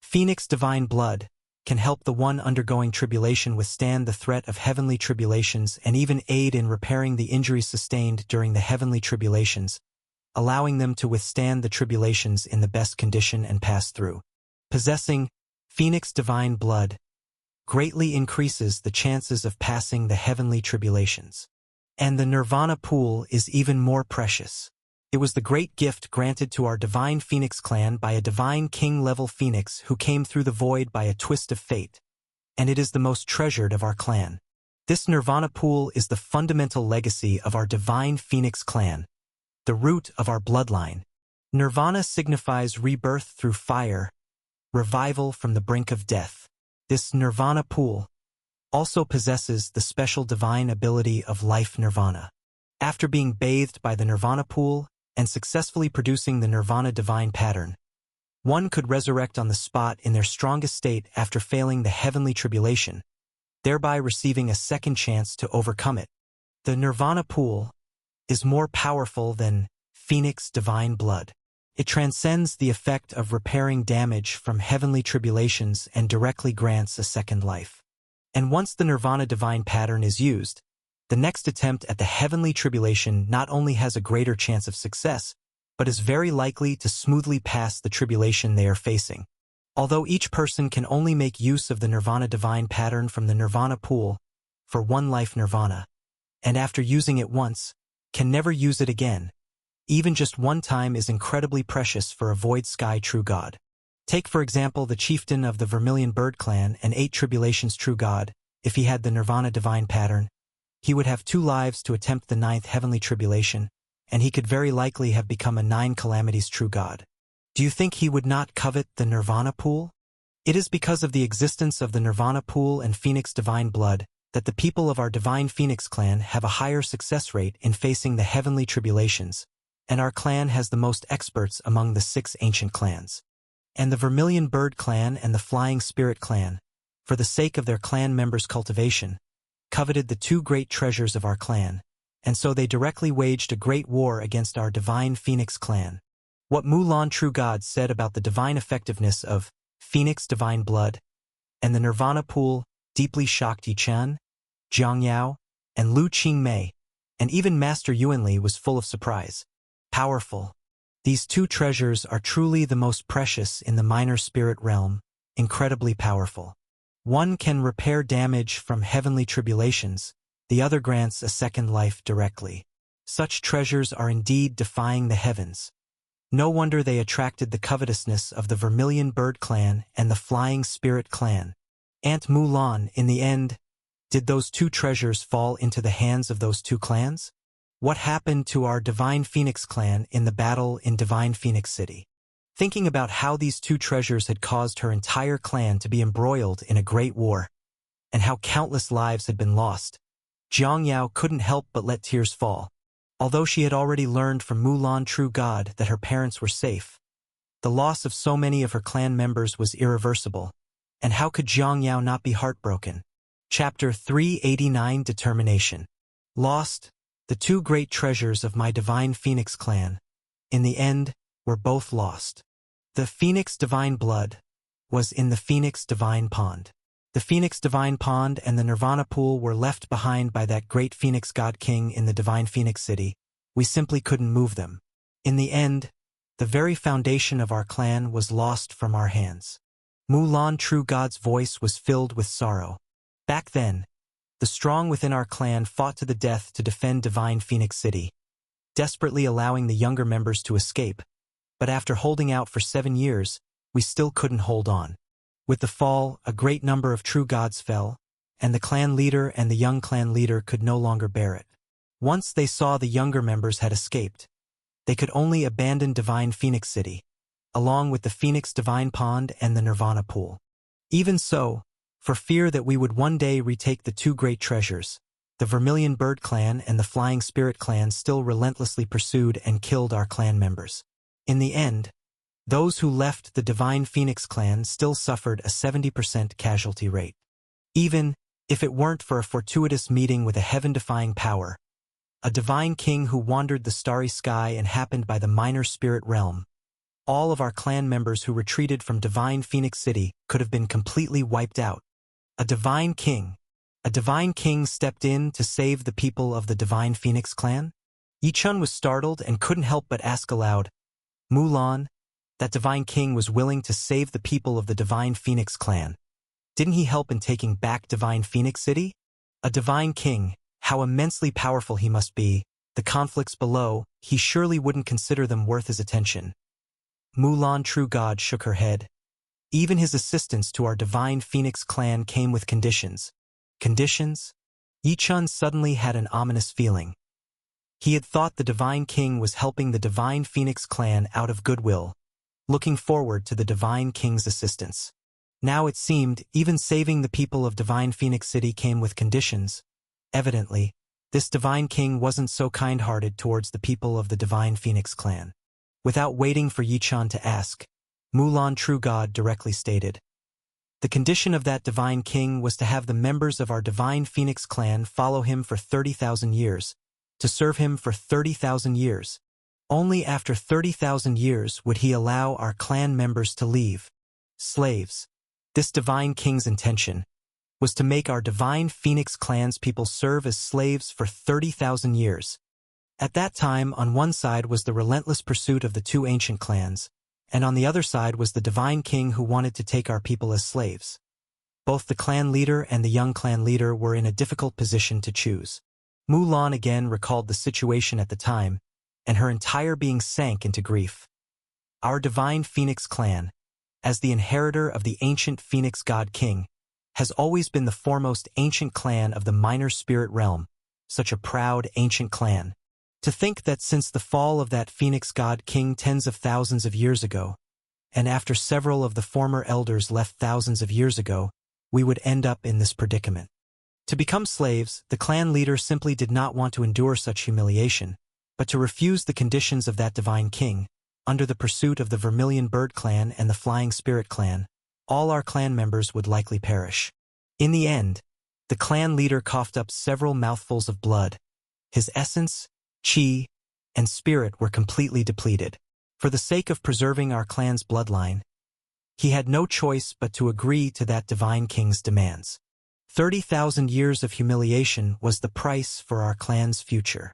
Phoenix Divine Blood can help the one undergoing tribulation withstand the threat of heavenly tribulations and even aid in repairing the injuries sustained during the heavenly tribulations, allowing them to withstand the tribulations in the best condition and pass through. Possessing Phoenix Divine Blood greatly increases the chances of passing the heavenly tribulations. And the Nirvana Pool is even more precious. It was the great gift granted to our Divine Phoenix clan by a Divine King-level Phoenix who came through the void by a twist of fate, and it is the most treasured of our clan. This Nirvana Pool is the fundamental legacy of our Divine Phoenix clan, the root of our bloodline. Nirvana signifies rebirth through fire, revival from the brink of death. This Nirvana Pool also possesses the special divine ability of life nirvana. After being bathed by the Nirvana Pool and successfully producing the Nirvana Divine Pattern, one could resurrect on the spot in their strongest state after failing the heavenly tribulation, thereby receiving a second chance to overcome it. The Nirvana Pool is more powerful than Phoenix Divine Blood. It transcends the effect of repairing damage from heavenly tribulations and directly grants a second life. And once the Nirvana Divine Pattern is used, the next attempt at the heavenly tribulation not only has a greater chance of success, but is very likely to smoothly pass the tribulation they are facing. Although each person can only make use of the Nirvana Divine Pattern from the Nirvana Pool for one life nirvana, and after using it once, can never use it again. Even just one time is incredibly precious for a Void Sky True God. Take for example the chieftain of the Vermilion Bird clan and 8 tribulations true god. If he had the Nirvana Divine Pattern, he would have 2 lives to attempt the 9th heavenly tribulation, and he could very likely have become a 9 calamities true god. Do you think he would not covet the Nirvana Pool? It is because of the existence of the Nirvana Pool and Phoenix Divine Blood that the people of our Divine Phoenix clan have a higher success rate in facing the heavenly tribulations, and our clan has the most experts among the 6 ancient clans. And the Vermilion Bird clan and the Flying Spirit clan, for the sake of their clan members' cultivation, coveted the 2 great treasures of our clan, and so they directly waged a great war against our Divine Phoenix clan. What Mulan True God said about the divine effectiveness of Phoenix Divine Blood and the Nirvana Pool deeply shocked Yi Chen, Jiang Yao, and Lu Qingmei, and even Master Yuanli was full of surprise. Powerful. These 2 treasures are truly the most precious in the minor spirit realm, incredibly powerful. One can repair damage from heavenly tribulations, the other grants a second life directly. Such treasures are indeed defying the heavens. No wonder they attracted the covetousness of the Vermilion Bird clan and the Flying Spirit clan. Aunt Mulan, in the end, did those 2 treasures fall into the hands of those 2 clans? What happened to our Divine Phoenix clan in the battle in Divine Phoenix City? Thinking about how these 2 treasures had caused her entire clan to be embroiled in a great war, and how countless lives had been lost, Jiang Yao couldn't help but let tears fall. Although she had already learned from Mulan True God that her parents were safe, the loss of so many of her clan members was irreversible, and how could Jiang Yao not be heartbroken? Chapter 389 Determination. Lost, the 2 great treasures of my Divine Phoenix clan, in the end, were both lost. The Phoenix Divine Blood was in the Phoenix Divine Pond. The Phoenix Divine Pond and the Nirvana Pool were left behind by that great Phoenix God King in the Divine Phoenix City. We simply couldn't move them. In the end, the very foundation of our clan was lost from our hands. Mulan True God's voice was filled with sorrow. Back then, the strong within our clan fought to the death to defend Divine Phoenix City, desperately allowing the younger members to escape, but after holding out for 7 years, we still couldn't hold on. With the fall, a great number of true gods fell, and the clan leader and the young clan leader could no longer bear it. Once they saw the younger members had escaped, they could only abandon Divine Phoenix City, along with the Phoenix Divine Pond and the Nirvana Pool. Even so, for fear that we would one day retake the 2 great treasures, the Vermilion Bird clan and the Flying Spirit clan still relentlessly pursued and killed our clan members. In the end, those who left the Divine Phoenix clan still suffered a 70% casualty rate. Even if it weren't for a fortuitous meeting with a heaven-defying power, a divine king who wandered the starry sky and happened by the minor spirit realm, all of our clan members who retreated from Divine Phoenix City could have been completely wiped out. A divine king stepped in to save the people of the Divine Phoenix clan? Yi Chun was startled and couldn't help but ask aloud, Mulan, that divine king was willing to save the people of the Divine Phoenix clan. Didn't he help in taking back Divine Phoenix City? A divine king, how immensely powerful he must be. The conflicts below, he surely wouldn't consider them worth his attention. Mulan True God shook her head. Even his assistance to our Divine Phoenix clan came with conditions. Conditions? Yi Chun suddenly had an ominous feeling. He had thought the Divine King was helping the Divine Phoenix clan out of goodwill, looking forward to the Divine King's assistance. Now it seemed even saving the people of Divine Phoenix City came with conditions. Evidently, this Divine King wasn't so kind-hearted towards the people of the Divine Phoenix clan. Without waiting for Yi Chun to ask, Mulan True God directly stated, the condition of that Divine King was to have the members of our Divine Phoenix clan follow him for 30,000 years, to serve him for 30,000 years. Only after 30,000 years would he allow our clan members to leave. Slaves. This Divine King's intention was to make our Divine Phoenix clan's people serve as slaves for 30,000 years. At that time, on one side was the relentless pursuit of the 2 ancient clans, and on the other side was the Divine King who wanted to take our people as slaves. Both the clan leader and the young clan leader were in a difficult position to choose. Mulan again recalled the situation at the time, and her entire being sank into grief. Our Divine Phoenix clan, as the inheritor of the ancient Phoenix God King, has always been the foremost ancient clan of the minor spirit realm, such a proud ancient clan. To think that since the fall of that Phoenix God King tens of thousands of years ago, and after several of the former elders left thousands of years ago, we would end up in this predicament. To become slaves, the clan leader simply did not want to endure such humiliation, but to refuse the conditions of that divine king. Under the pursuit of the Vermilion Bird clan and the Flying Spirit clan, all our clan members would likely perish. In the end, the clan leader coughed up several mouthfuls of blood. His essence, chi, and spirit were completely depleted. For the sake of preserving our clan's bloodline, he had no choice but to agree to that divine king's demands. 30,000 years of humiliation was the price for our clan's future.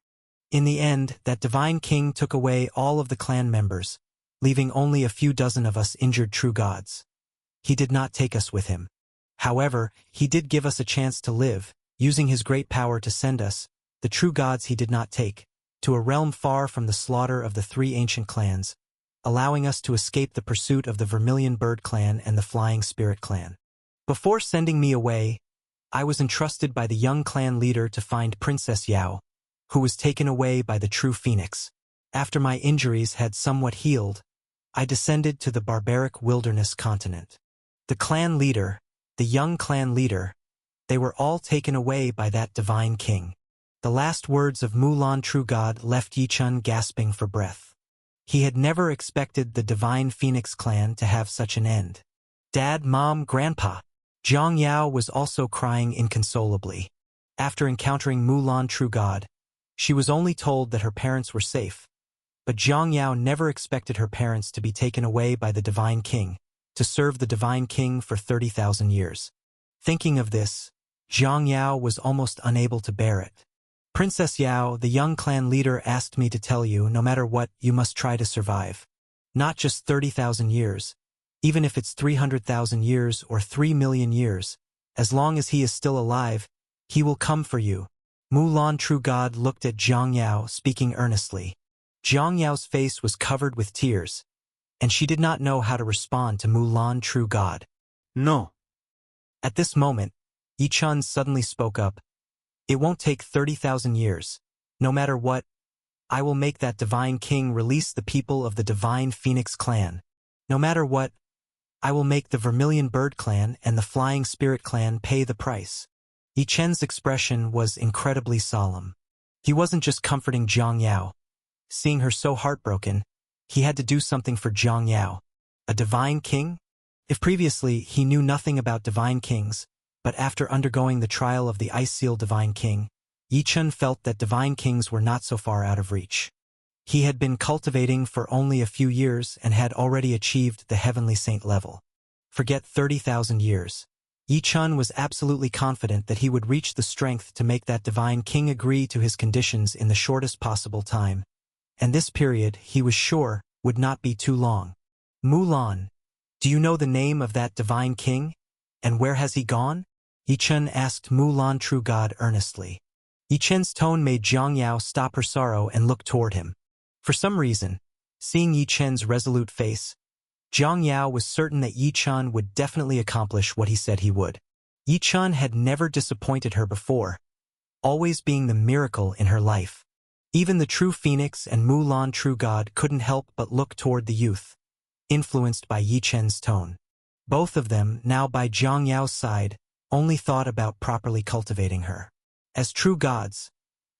In the end, that divine king took away all of the clan members, leaving only a few dozen of us injured true gods. He did not take us with him. However, he did give us a chance to live, using his great power to send us, the true gods he did not take, to a realm far from the slaughter of the three ancient clans, allowing us to escape the pursuit of the Vermilion Bird clan and the Flying Spirit clan. Before sending me away, I was entrusted by the young clan leader to find Princess Yao, who was taken away by the true phoenix. After my injuries had somewhat healed, I descended to the barbaric wilderness continent. The clan leader, the young clan leader, they were all taken away by that divine king. The last words of Mulan True God left Yichun gasping for breath. He had never expected the divine phoenix clan to have such an end. Dad, Mom, Grandpa. Zhang Yao was also crying inconsolably. After encountering Mulan True God, she was only told that her parents were safe. But Zhang Yao never expected her parents to be taken away by the divine king, to serve the divine king for 30,000 years. Thinking of this, Zhang Yao was almost unable to bear it. Princess Yao, the young clan leader, asked me to tell you, no matter what, you must try to survive. Not just 30,000 years, even if it's 300,000 years or 3 million years, as long as he is still alive, he will come for you. Mulan True God looked at Zhang Yao, speaking earnestly. Zhang Yao's face was covered with tears, and she did not know how to respond to Mulan True God. No. At this moment, Yichun suddenly spoke up. It won't take 30,000 years. No matter what, I will make that divine king release the people of the divine Phoenix clan. No matter what, I will make the Vermilion Bird clan and the Flying Spirit clan pay the price. Yichun's expression was incredibly solemn. He wasn't just comforting Zhang Yao. Seeing her so heartbroken, he had to do something for Zhang Yao. A divine king? If previously he knew nothing about divine kings, but after undergoing the trial of the Ice Seal Divine King, Yichun felt that divine kings were not so far out of reach. He had been cultivating for only a few years and had already achieved the Heavenly Saint level. Forget 30,000 years. Yichun was absolutely confident that he would reach the strength to make that divine king agree to his conditions in the shortest possible time. And this period, he was sure, would not be too long. Mulan, do you know the name of that divine king? And where has he gone? Yichun asked Mulan True God earnestly. Yichun's tone made Zhang Yao stop her sorrow and look toward him. For some reason, seeing Yichun's resolute face, Zhang Yao was certain that Yichun would definitely accomplish what he said he would. Yichun had never disappointed her before, always being the miracle in her life. Even the true phoenix and Mulan True God couldn't help but look toward the youth, influenced by Yichun's tone. Both of them, now by Zhang Yao's side, only thought about properly cultivating her. As true gods,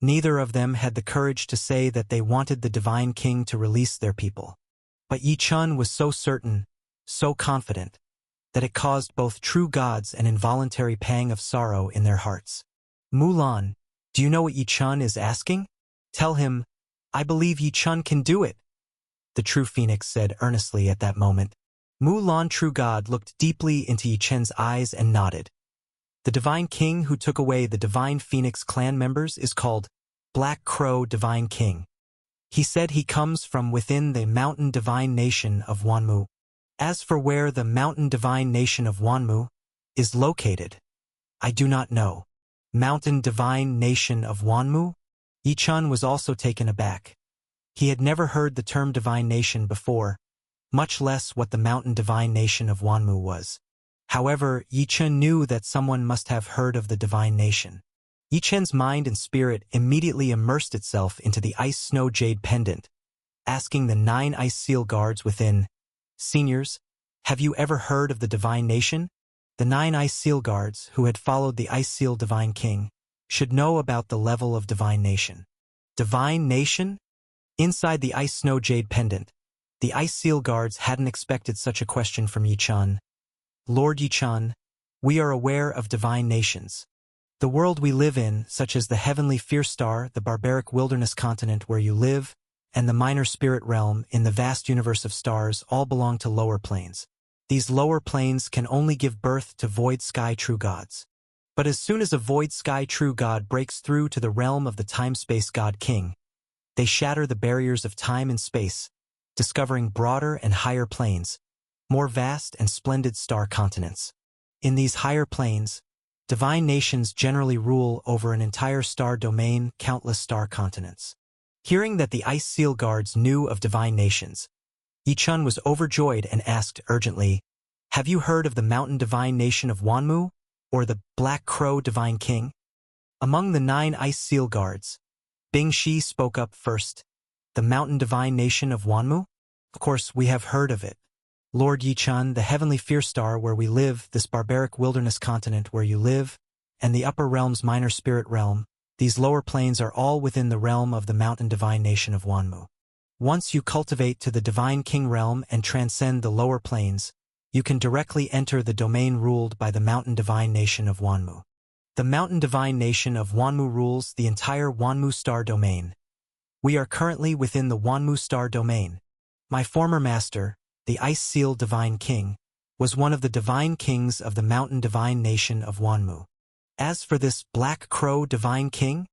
neither of them had the courage to say that they wanted the divine king to release their people. But Yichun was so certain, so confident, that it caused both true gods an involuntary pang of sorrow in their hearts. Mulan, do you know what Yichun is asking? Tell him, I believe Yichun can do it, the true phoenix said earnestly at that moment. Mulan True God looked deeply into Yichun's eyes and nodded. The divine king who took away the divine phoenix clan members is called Black Crow Divine King. He said he comes from within the mountain divine nation of Wanmu. As for where the mountain divine nation of Wanmu is located, I do not know. Mountain divine nation of Wanmu? Yichun was also taken aback. He had never heard the term divine nation before, much less what the mountain divine nation of Wanmu was. However, Yichun knew that someone must have heard of the divine nation. Yichun's mind and spirit immediately immersed itself into the ice snow jade pendant, asking the 9 ice seal guards within, Seniors, have you ever heard of the Divine Nation? The 9 Ice Seal Guards, who had followed the Ice Seal Divine King, should know about the level of Divine Nation. Divine Nation? Inside the Ice Snow Jade Pendant, the Ice Seal Guards hadn't expected such a question from Yi-chan. Lord Yi-chan, we are aware of divine nations. The world we live in, such as the heavenly fierce star, the barbaric wilderness continent where you live, and the minor spirit realm in the vast universe of stars all belong to lower planes. These lower planes can only give birth to void sky true gods. But as soon as a void sky true god breaks through to the realm of the time-space god king, they shatter the barriers of time and space, discovering broader and higher planes, more vast and splendid star continents. In these higher planes, divine nations generally rule over an entire star domain, countless star continents. Hearing that the Ice Seal Guards knew of divine nations, Yi-chan was overjoyed and asked urgently, "Have you heard of the mountain divine nation of Wanmu, or the Black Crow Divine King?" Among the 9 Ice Seal Guards, Bing Shi spoke up first. "The mountain divine nation of Wanmu? Of course, we have heard of it. Lord Yi-chan, the heavenly fierce star where we live, this barbaric wilderness continent where you live, and the upper realm's minor spirit realm, these lower planes are all within the realm of the mountain divine nation of Wanmu. Once you cultivate to the divine king realm and transcend the lower planes, you can directly enter the domain ruled by the mountain divine nation of Wanmu. The mountain divine nation of Wanmu rules the entire Wanmu star domain. We are currently within the Wanmu star domain. My former master, the Ice Seal Divine King, was one of the divine kings of the mountain divine nation of Wanmu. As for this Black Crow Divine King,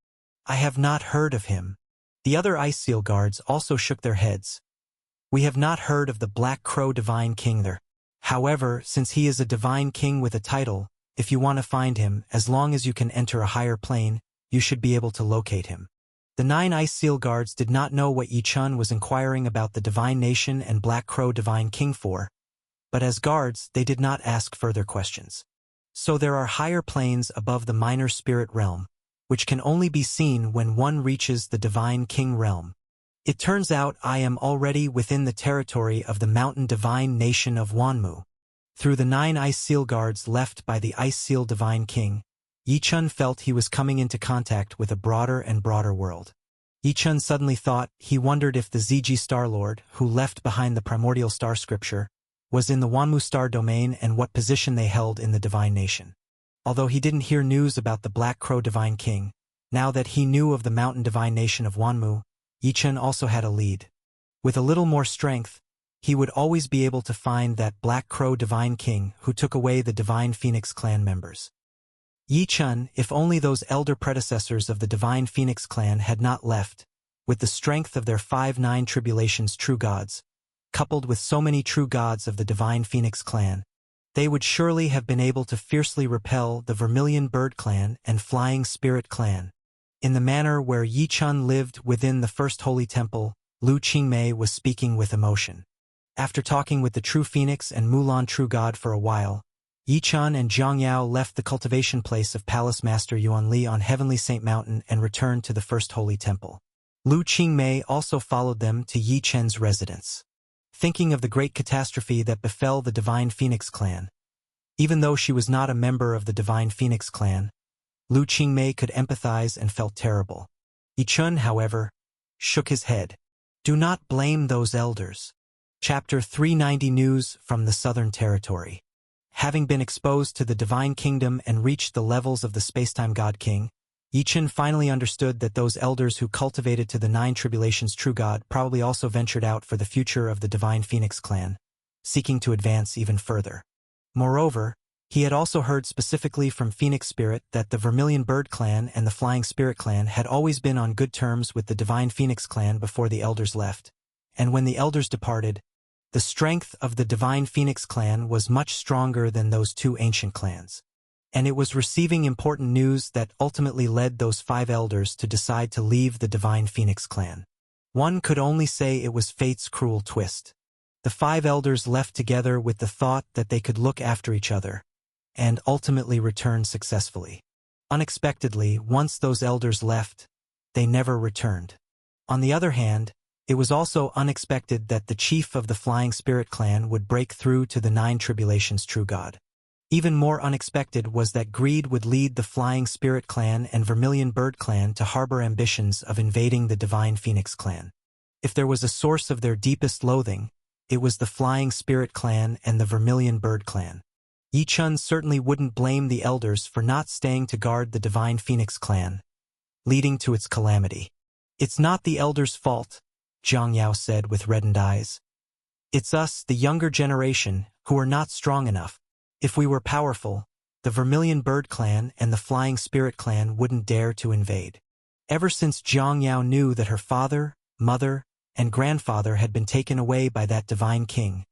I have not heard of him." The other Ice Seal Guards also shook their heads. "We have not heard of the Black Crow Divine King there. However, since he is a divine king with a title, if you want to find him, as long as you can enter a higher plane, you should be able to locate him." The 9 Ice Seal Guards did not know what Yi-chan was inquiring about the Divine Nation and Black Crow Divine King for, but as guards, they did not ask further questions. So there are higher planes above the minor spirit realm, which can only be seen when one reaches the Divine King realm. It turns out I am already within the territory of the mountain divine nation of Wanmu. Through the 9 Ice Seal Guards left by the Ice Seal Divine King, Yi-chan felt he was coming into contact with a broader and broader world. Yi-chan suddenly thought he wondered if the ZG Star-Lord, who left behind the primordial star scripture, was in the Wanmu star domain and what position they held in the divine nation. Although he didn't hear news about the Black Crow Divine King, now that he knew of the mountain divine nation of Wanmu, Yi-chan also had a lead. With a little more strength, he would always be able to find that Black Crow Divine King who took away the Divine Phoenix clan members. Yi-chan, if only those elder predecessors of the Divine Phoenix clan had not left, with the strength of their 5-9 tribulations true gods, coupled with so many true gods of the Divine Phoenix clan, they would surely have been able to fiercely repel the Vermilion Bird clan and Flying Spirit clan. In the manner where Yi-chan lived within the First Holy Temple, Lu Qingmei was speaking with emotion. After talking with the True Phoenix and Mulan True God for a while, Yi-chan and Zhang Yao left the cultivation place of Palace Master Yuan Li on Heavenly Saint Mountain and returned to the First Holy Temple. Lu Qingmei also followed them to Yi-chen's residence. Thinking of the great catastrophe that befell the Divine Phoenix clan, even though she was not a member of the Divine Phoenix clan, Lu Qingmei could empathize and felt terrible. Yi-chan, however, shook his head. "Do not blame those elders." Chapter 390 News from the Southern Territory. Having been exposed to the Divine Kingdom and reached the levels of the Spacetime God King, Yi-chan finally understood that those elders who cultivated to the 9 tribulations true God probably also ventured out for the future of the Divine Phoenix clan, seeking to advance even further. Moreover, he had also heard specifically from Phoenix Spirit that the Vermilion Bird clan and the Flying Spirit clan had always been on good terms with the Divine Phoenix clan before the elders left, and when the elders departed, the strength of the Divine Phoenix clan was much stronger than those 2 ancient clans. And it was receiving important news that ultimately led those 5 elders to decide to leave the Divine Phoenix clan. One could only say it was fate's cruel twist. The 5 elders left together with the thought that they could look after each other, and ultimately return successfully. Unexpectedly, once those elders left, they never returned. On the other hand, It was also unexpected that the chief of the Flying Spirit clan would break through to the Nine Tribulations true god. Even more unexpected was that greed would lead the Flying Spirit clan and Vermilion Bird clan to harbor ambitions of invading the Divine Phoenix clan. If there was a source of their deepest loathing, it was the Flying Spirit clan and the Vermilion Bird clan. Yi-chun certainly wouldn't blame the elders for not staying to guard the Divine Phoenix clan, leading to its calamity. "It's not the elders' fault," Zhang Yao said with reddened eyes. "It's us, the younger generation, who are not strong enough. If we were powerful, the Vermilion Bird clan and the Flying Spirit clan wouldn't dare to invade." Ever since Zhang Yao knew that her father, mother, and grandfather had been taken away by that divine king,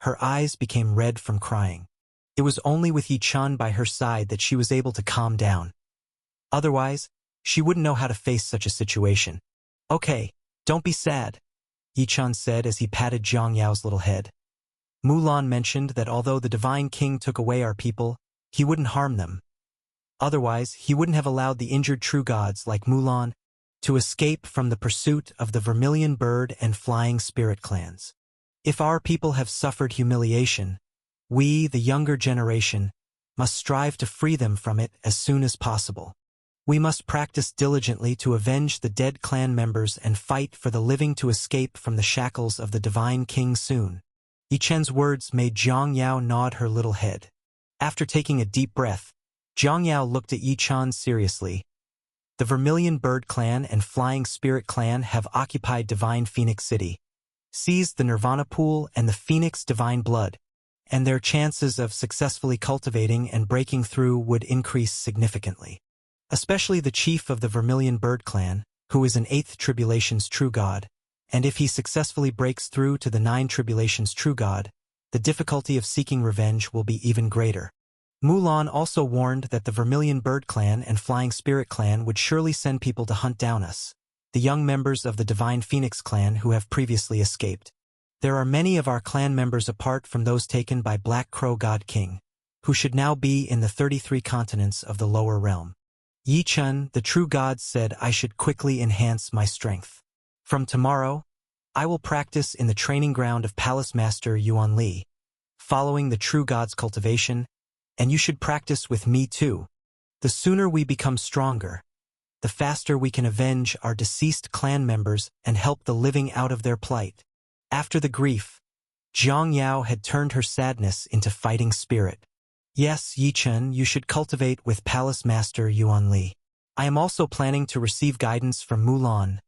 her eyes became red from crying. It was only with Yi-chun by her side that she was able to calm down. Otherwise, she wouldn't know how to face such a situation. "Okay, don't be sad," Yi-chun said as he patted Zhang Yao's little head. "Mulan mentioned that although the Divine King took away our people, he wouldn't harm them. Otherwise, he wouldn't have allowed the injured true gods like Mulan to escape from the pursuit of the Vermilion Bird and Flying Spirit clans. If our people have suffered humiliation, we, the younger generation, must strive to free them from it as soon as possible. We must practice diligently to avenge the dead clan members and fight for the living to escape from the shackles of the Divine King soon." Yi-chen's words made Zhang Yao nod her little head. After taking a deep breath, Zhang Yao looked at Yi-chan seriously. "The Vermilion Bird clan and Flying Spirit clan have occupied Divine Phoenix City, seized the Nirvana Pool and the Phoenix Divine Blood, and their chances of successfully cultivating and breaking through would increase significantly. Especially the chief of the Vermilion Bird clan, who is an 8th Tribulation's true god, and if he successfully breaks through to the 9 Tribulation's true god, the difficulty of seeking revenge will be even greater." Mulan also warned that the Vermilion Bird clan and Flying Spirit clan would surely send people to hunt down us, the young members of the Divine Phoenix clan who have previously escaped. There are many of our clan members apart from those taken by Black Crow God King, who should now be in the 33 continents of the lower realm. Yi-chun, the true god, said I should quickly enhance my strength. From tomorrow, I will practice in the training ground of Palace Master Yuan Li, following the true god's cultivation, and you should practice with me too. The sooner we become stronger, the faster we can avenge our deceased clan members and help the living out of their plight. After the grief, Zhang Yao had turned her sadness into fighting spirit. Yes, Yi-chun, you should cultivate with Palace Master Yuan Li. I am also planning to receive guidance from Mulan.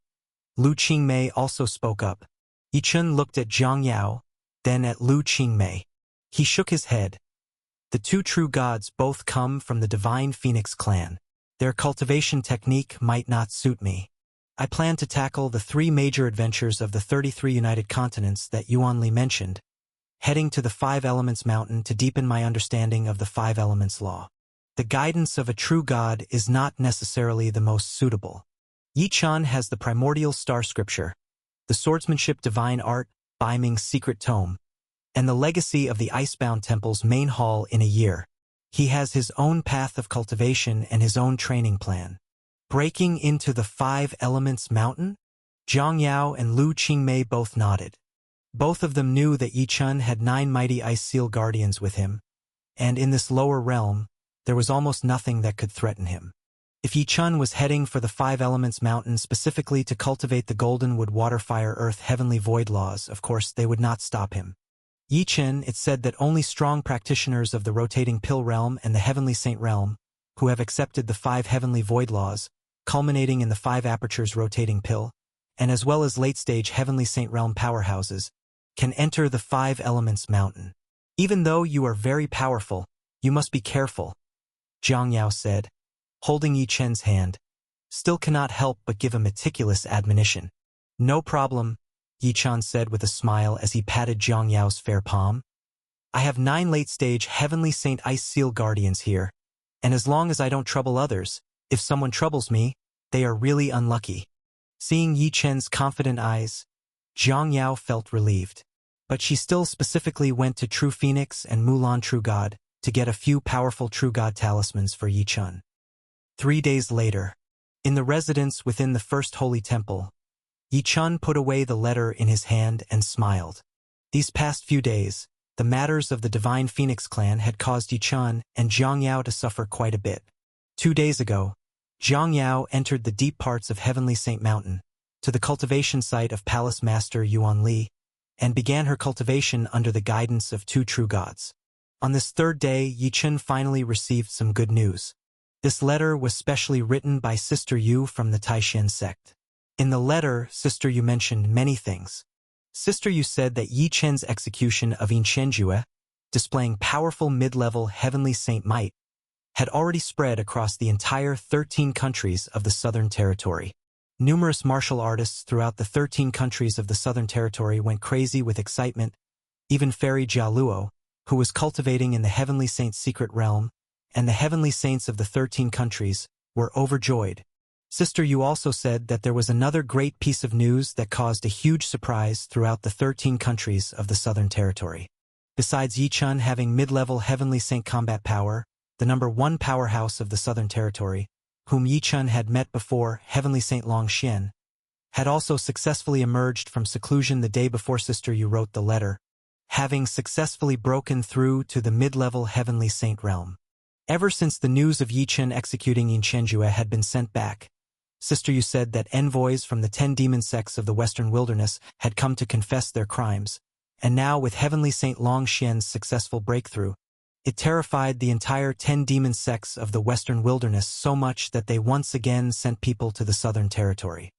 Lu Qingmei also spoke up. Yi-chun looked at Zhang Yao, then at Lu Qingmei. He shook his head. The two true gods both come from the Divine Phoenix clan. Their cultivation technique might not suit me. I plan to tackle the 3 major adventures of the 33 United Continents that Yuan Li mentioned, heading to the 5 Elements Mountain to deepen my understanding of the 5 Elements Law. The guidance of a true god is not necessarily the most suitable. Yi-chan has the primordial star scripture, the swordsmanship divine art, Baiming's secret tome, and the legacy of the Icebound Temple's main hall in a year. He has his own path of cultivation and his own training plan. Breaking into the 5 Elements Mountain? Zhang Yao and Lu Qingmei both nodded. Both of them knew that Yi-chun had 9 mighty Ice Seal Guardians with him, and in this lower realm, there was almost nothing that could threaten him. If Yi-chun was heading for the 5 Elements Mountain specifically to cultivate the Golden Wood Water Fire Earth Heavenly Void laws, of course they would not stop him. Yi-chun, it said that only strong practitioners of the Rotating Pill Realm and the Heavenly Saint Realm, who have accepted the 5 Heavenly Void laws, culminating in the 5 Apertures Rotating Pill, and as well as late-stage Heavenly Saint Realm powerhouses, can enter the 5 Elements Mountain. Even though you are very powerful, you must be careful, Zhang Yao said, holding Yi-chun's hand, still cannot help but give a meticulous admonition. No problem, Yi-chun said with a smile as he patted Zhang Yao's fair palm. I have 9 late-stage Heavenly Saint Ice Seal Guardians here, and as long as I don't trouble others, if someone troubles me, they are really unlucky. Seeing Yi-chun's confident eyes, Zhang Yao felt relieved. But she still specifically went to True Phoenix and Mulan True God to get a few powerful True God talismans for Yi-chun. 3 days later, in the residence within the First Holy Temple, Yi Chun put away the letter in his hand and smiled. These past few days, the matters of the Divine Phoenix clan had caused Yi Chun and Jiang Yao to suffer quite a bit. 2 days ago, Jiang Yao entered the deep parts of Heavenly Saint Mountain, to the cultivation site of Palace Master Yuan Li, and began her cultivation under the guidance of 2 true gods. On this 3rd day, Yi Chun finally received some good news. This letter was specially written by Sister Yu from the Taishan sect. In the letter, Sister Yu mentioned many things. Sister Yu said that Yi Chen's execution of Yinshenjue, displaying powerful mid-level Heavenly Saint might, had already spread across the entire 13 countries of the Southern Territory. Numerous martial artists throughout the 13 countries of the Southern Territory went crazy with excitement. Even Fairy Jialuo, who was cultivating in the Heavenly Saint's secret realm, and the Heavenly Saints of the 13 countries, were overjoyed. Sister Yu also said that there was another great piece of news that caused a huge surprise throughout the 13 countries of the Southern Territory. Besides Yi Chun having mid-level Heavenly Saint combat power, the number 1 powerhouse of the Southern Territory, whom Yi Chun had met before, Heavenly Saint Long Xian, had also successfully emerged from seclusion the day before Sister Yu wrote the letter, having successfully broken through to the mid-level Heavenly Saint realm. Ever since the news of Yi Chun executing Yinshenjue had been sent back, Sister Yu said that envoys from the 10 demon sects of the Western Wilderness had come to confess their crimes, and now with Heavenly Saint Long Xian's successful breakthrough, it terrified the entire 10 demon sects of the Western Wilderness so much that they once again sent people to the Southern Territory.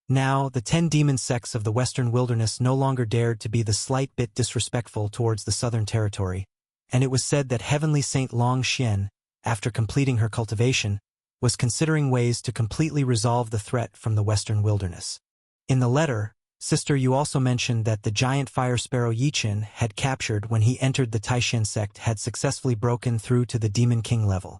Now, the 10 demon sects of the Western Wilderness no longer dared to be the slight bit disrespectful towards the Southern Territory, and it was said that Heavenly Saint Long Xian, after completing her cultivation, was considering ways to completely resolve the threat from the Western Wilderness. In the letter, Sister Yu also mentioned that the giant fire sparrow Yi Chun had captured when he entered the Taishan sect had successfully broken through to the Demon King level.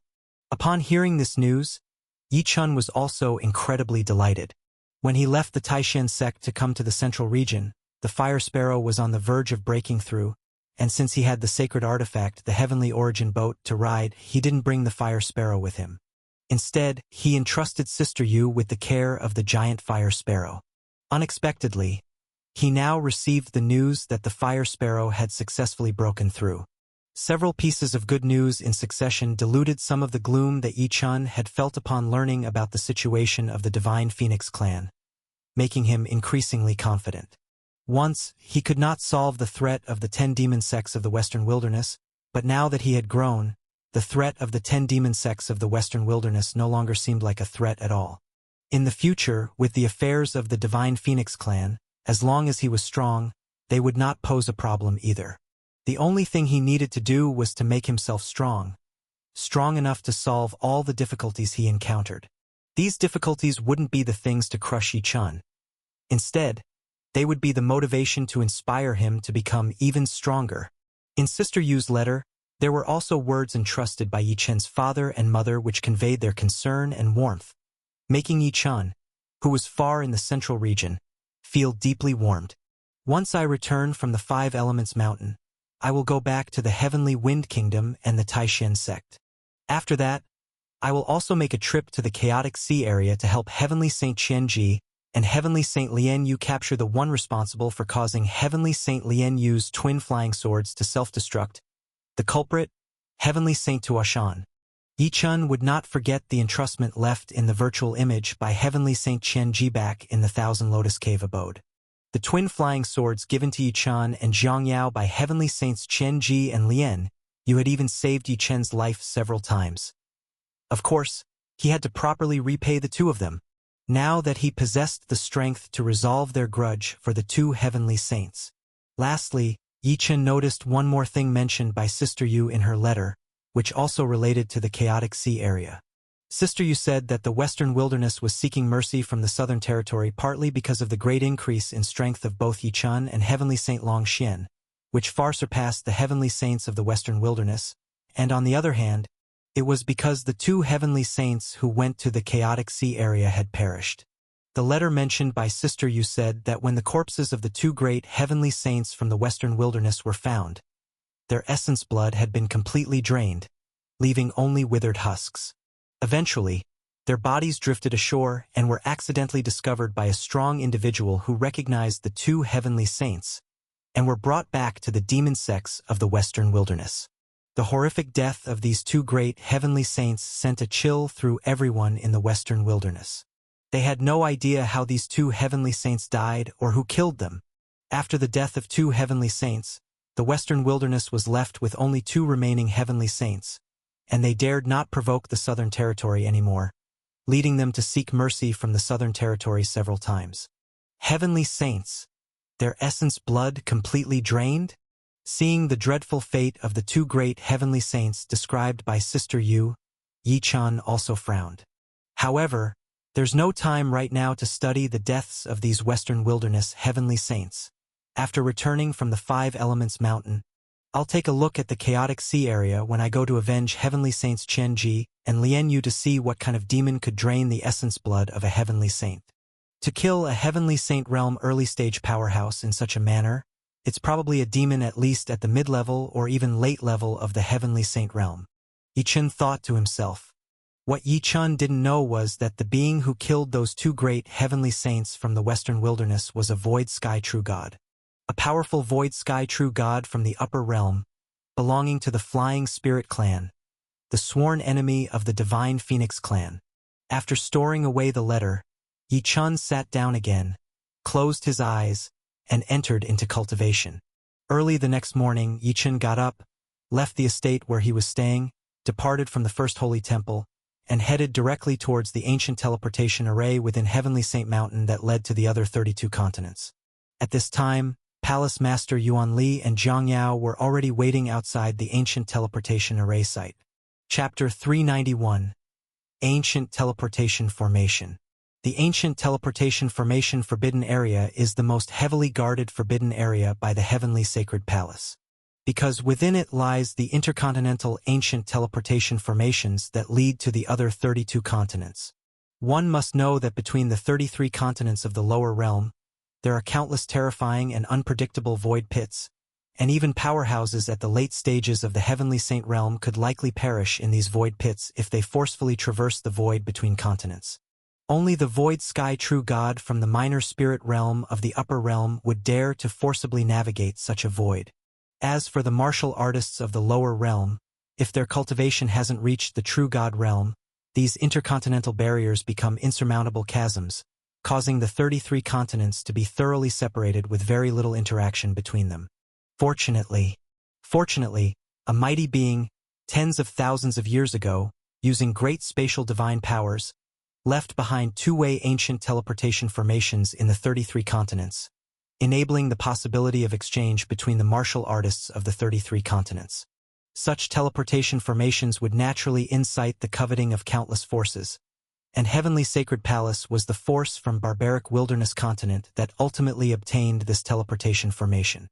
Upon hearing this news, Yi Chun was also incredibly delighted. When he left the Taishan sect to come to the central region, the fire sparrow was on the verge of breaking through, and since he had the sacred artifact, the Heavenly Origin boat, to ride, he didn't bring the fire sparrow with him. Instead, he entrusted Sister Yu with the care of the giant fire sparrow. Unexpectedly, he now received the news that the fire sparrow had successfully broken through. Several pieces of good news in succession diluted some of the gloom that Yi Chun had felt upon learning about the situation of the Divine Phoenix clan, making him increasingly confident. Once, he could not solve the threat of the 10 demon sects of the Western Wilderness, but now that he had grown, the threat of the 10 demon sects of the Western Wilderness no longer seemed like a threat at all. In the future, with the affairs of the Divine Phoenix clan, as long as he was strong, they would not pose a problem either. The only thing he needed to do was to make himself strong enough to solve all the difficulties he encountered. These difficulties wouldn't be the things to crush Yi Chun. Instead, they would be the motivation to inspire him to become even stronger. In Sister Yu's letter, there were also words entrusted by Yi Chun's father and mother which conveyed their concern and warmth, making Yi Chun, who was far in the central region, feel deeply warmed. Once I return from the 5 Elements Mountain, I will go back to the Heavenly Wind Kingdom and the Taishan sect. After that, I will also make a trip to the Chaotic Sea area to help Heavenly Saint Qianji and Heavenly Saint Lian Yu capture the one responsible for causing Heavenly Saint Lian Yu's twin flying swords to self-destruct, the culprit, Heavenly Saint Tuashan. Yi Chun would not forget the entrustment left in the virtual image by Heavenly Saint Qianji back in the Thousand Lotus Cave abode. The twin flying swords given to Yi Chun and Jiang Yao by Heavenly Saints Qianji and Lian Yu had even saved Yi Chun's life several times. Of course, he had to properly repay the 2 of them, now that he possessed the strength to resolve their grudge for the 2 heavenly saints. Lastly, Yi Chun noticed one more thing mentioned by Sister Yu in her letter, which also related to the Chaotic Sea area. Sister Yu said that the Western Wilderness was seeking mercy from the Southern Territory partly because of the great increase in strength of both Yi Chun and Heavenly Saint Long Xian, which far surpassed the Heavenly Saints of the Western Wilderness, and on the other hand, it was because the 2 Heavenly Saints who went to the Chaotic Sea area had perished. The letter mentioned by Sister Yu said that when the corpses of the 2 great Heavenly Saints from the Western Wilderness were found, their essence blood had been completely drained, leaving only withered husks. Eventually, Their bodies drifted ashore and were accidentally discovered by a strong individual who recognized the two heavenly saints and were brought back to the demon sex of the western wilderness. The horrific death of these two great heavenly saints sent a chill through everyone in the western wilderness. They had no idea how these two heavenly saints died or who killed them. After the death of two heavenly saints, the western wilderness was left with only two remaining heavenly saints, and they dared not provoke the southern territory anymore, leading them to seek mercy from the southern territory several times. Heavenly saints, their essence blood completely drained? Seeing the dreadful fate of the two great heavenly saints described by Sister Yi-chan also frowned. However, there's no time right now to study the deaths of these western wilderness heavenly saints. After returning from the Five Elements Mountain, I'll take a look at the chaotic sea area when I go to avenge heavenly saints Chen Ji and Lien Yu to see what kind of demon could drain the essence blood of a heavenly saint. To kill a heavenly saint realm early-stage powerhouse in such a manner, it's probably a demon at least at the mid-level or even late level of the heavenly saint realm. Yi-chan thought to himself. What Yi-chan didn't know was that the being who killed those two great heavenly saints from the western wilderness was a void sky true god. A powerful void sky true god from the upper realm, belonging to the Flying Spirit clan, the sworn enemy of the Divine Phoenix clan. After storing away the letter, Yi-chan sat down again, closed his eyes, and entered into cultivation. Early the next morning, Yi-chan got up, left the estate where he was staying, departed from the first holy temple, and headed directly towards the ancient teleportation array within Heavenly Saint Mountain that led to the other 32 continents. At this time, Palace Master Yuan Li and Zhang Yao were already waiting outside the ancient teleportation array site. Chapter 391. Ancient Teleportation Formation. The Ancient Teleportation Formation Forbidden Area is the most heavily guarded forbidden area by the Heavenly Sacred Palace, because within it lies the intercontinental ancient teleportation formations that lead to the other 32 continents. One must know that between the 33 continents of the lower realm, there are countless terrifying and unpredictable void pits, and even powerhouses at the late stages of the Heavenly Saint realm could likely perish in these void pits if they forcefully traverse the void between continents. Only the void sky true god from the minor spirit realm of the upper realm would dare to forcibly navigate such a void. As for the martial artists of the lower realm, if their cultivation hasn't reached the true god realm, these intercontinental barriers become insurmountable chasms, causing the 33 continents to be thoroughly separated with very little interaction between them. Fortunately, a mighty being, tens of thousands of years ago, using great spatial divine powers, left behind two-way ancient teleportation formations in the 33 continents, enabling the possibility of exchange between the martial artists of the 33 continents. Such teleportation formations would naturally incite the coveting of countless forces, and Heavenly Sacred Palace was the force from barbaric wilderness continent that ultimately obtained this teleportation formation.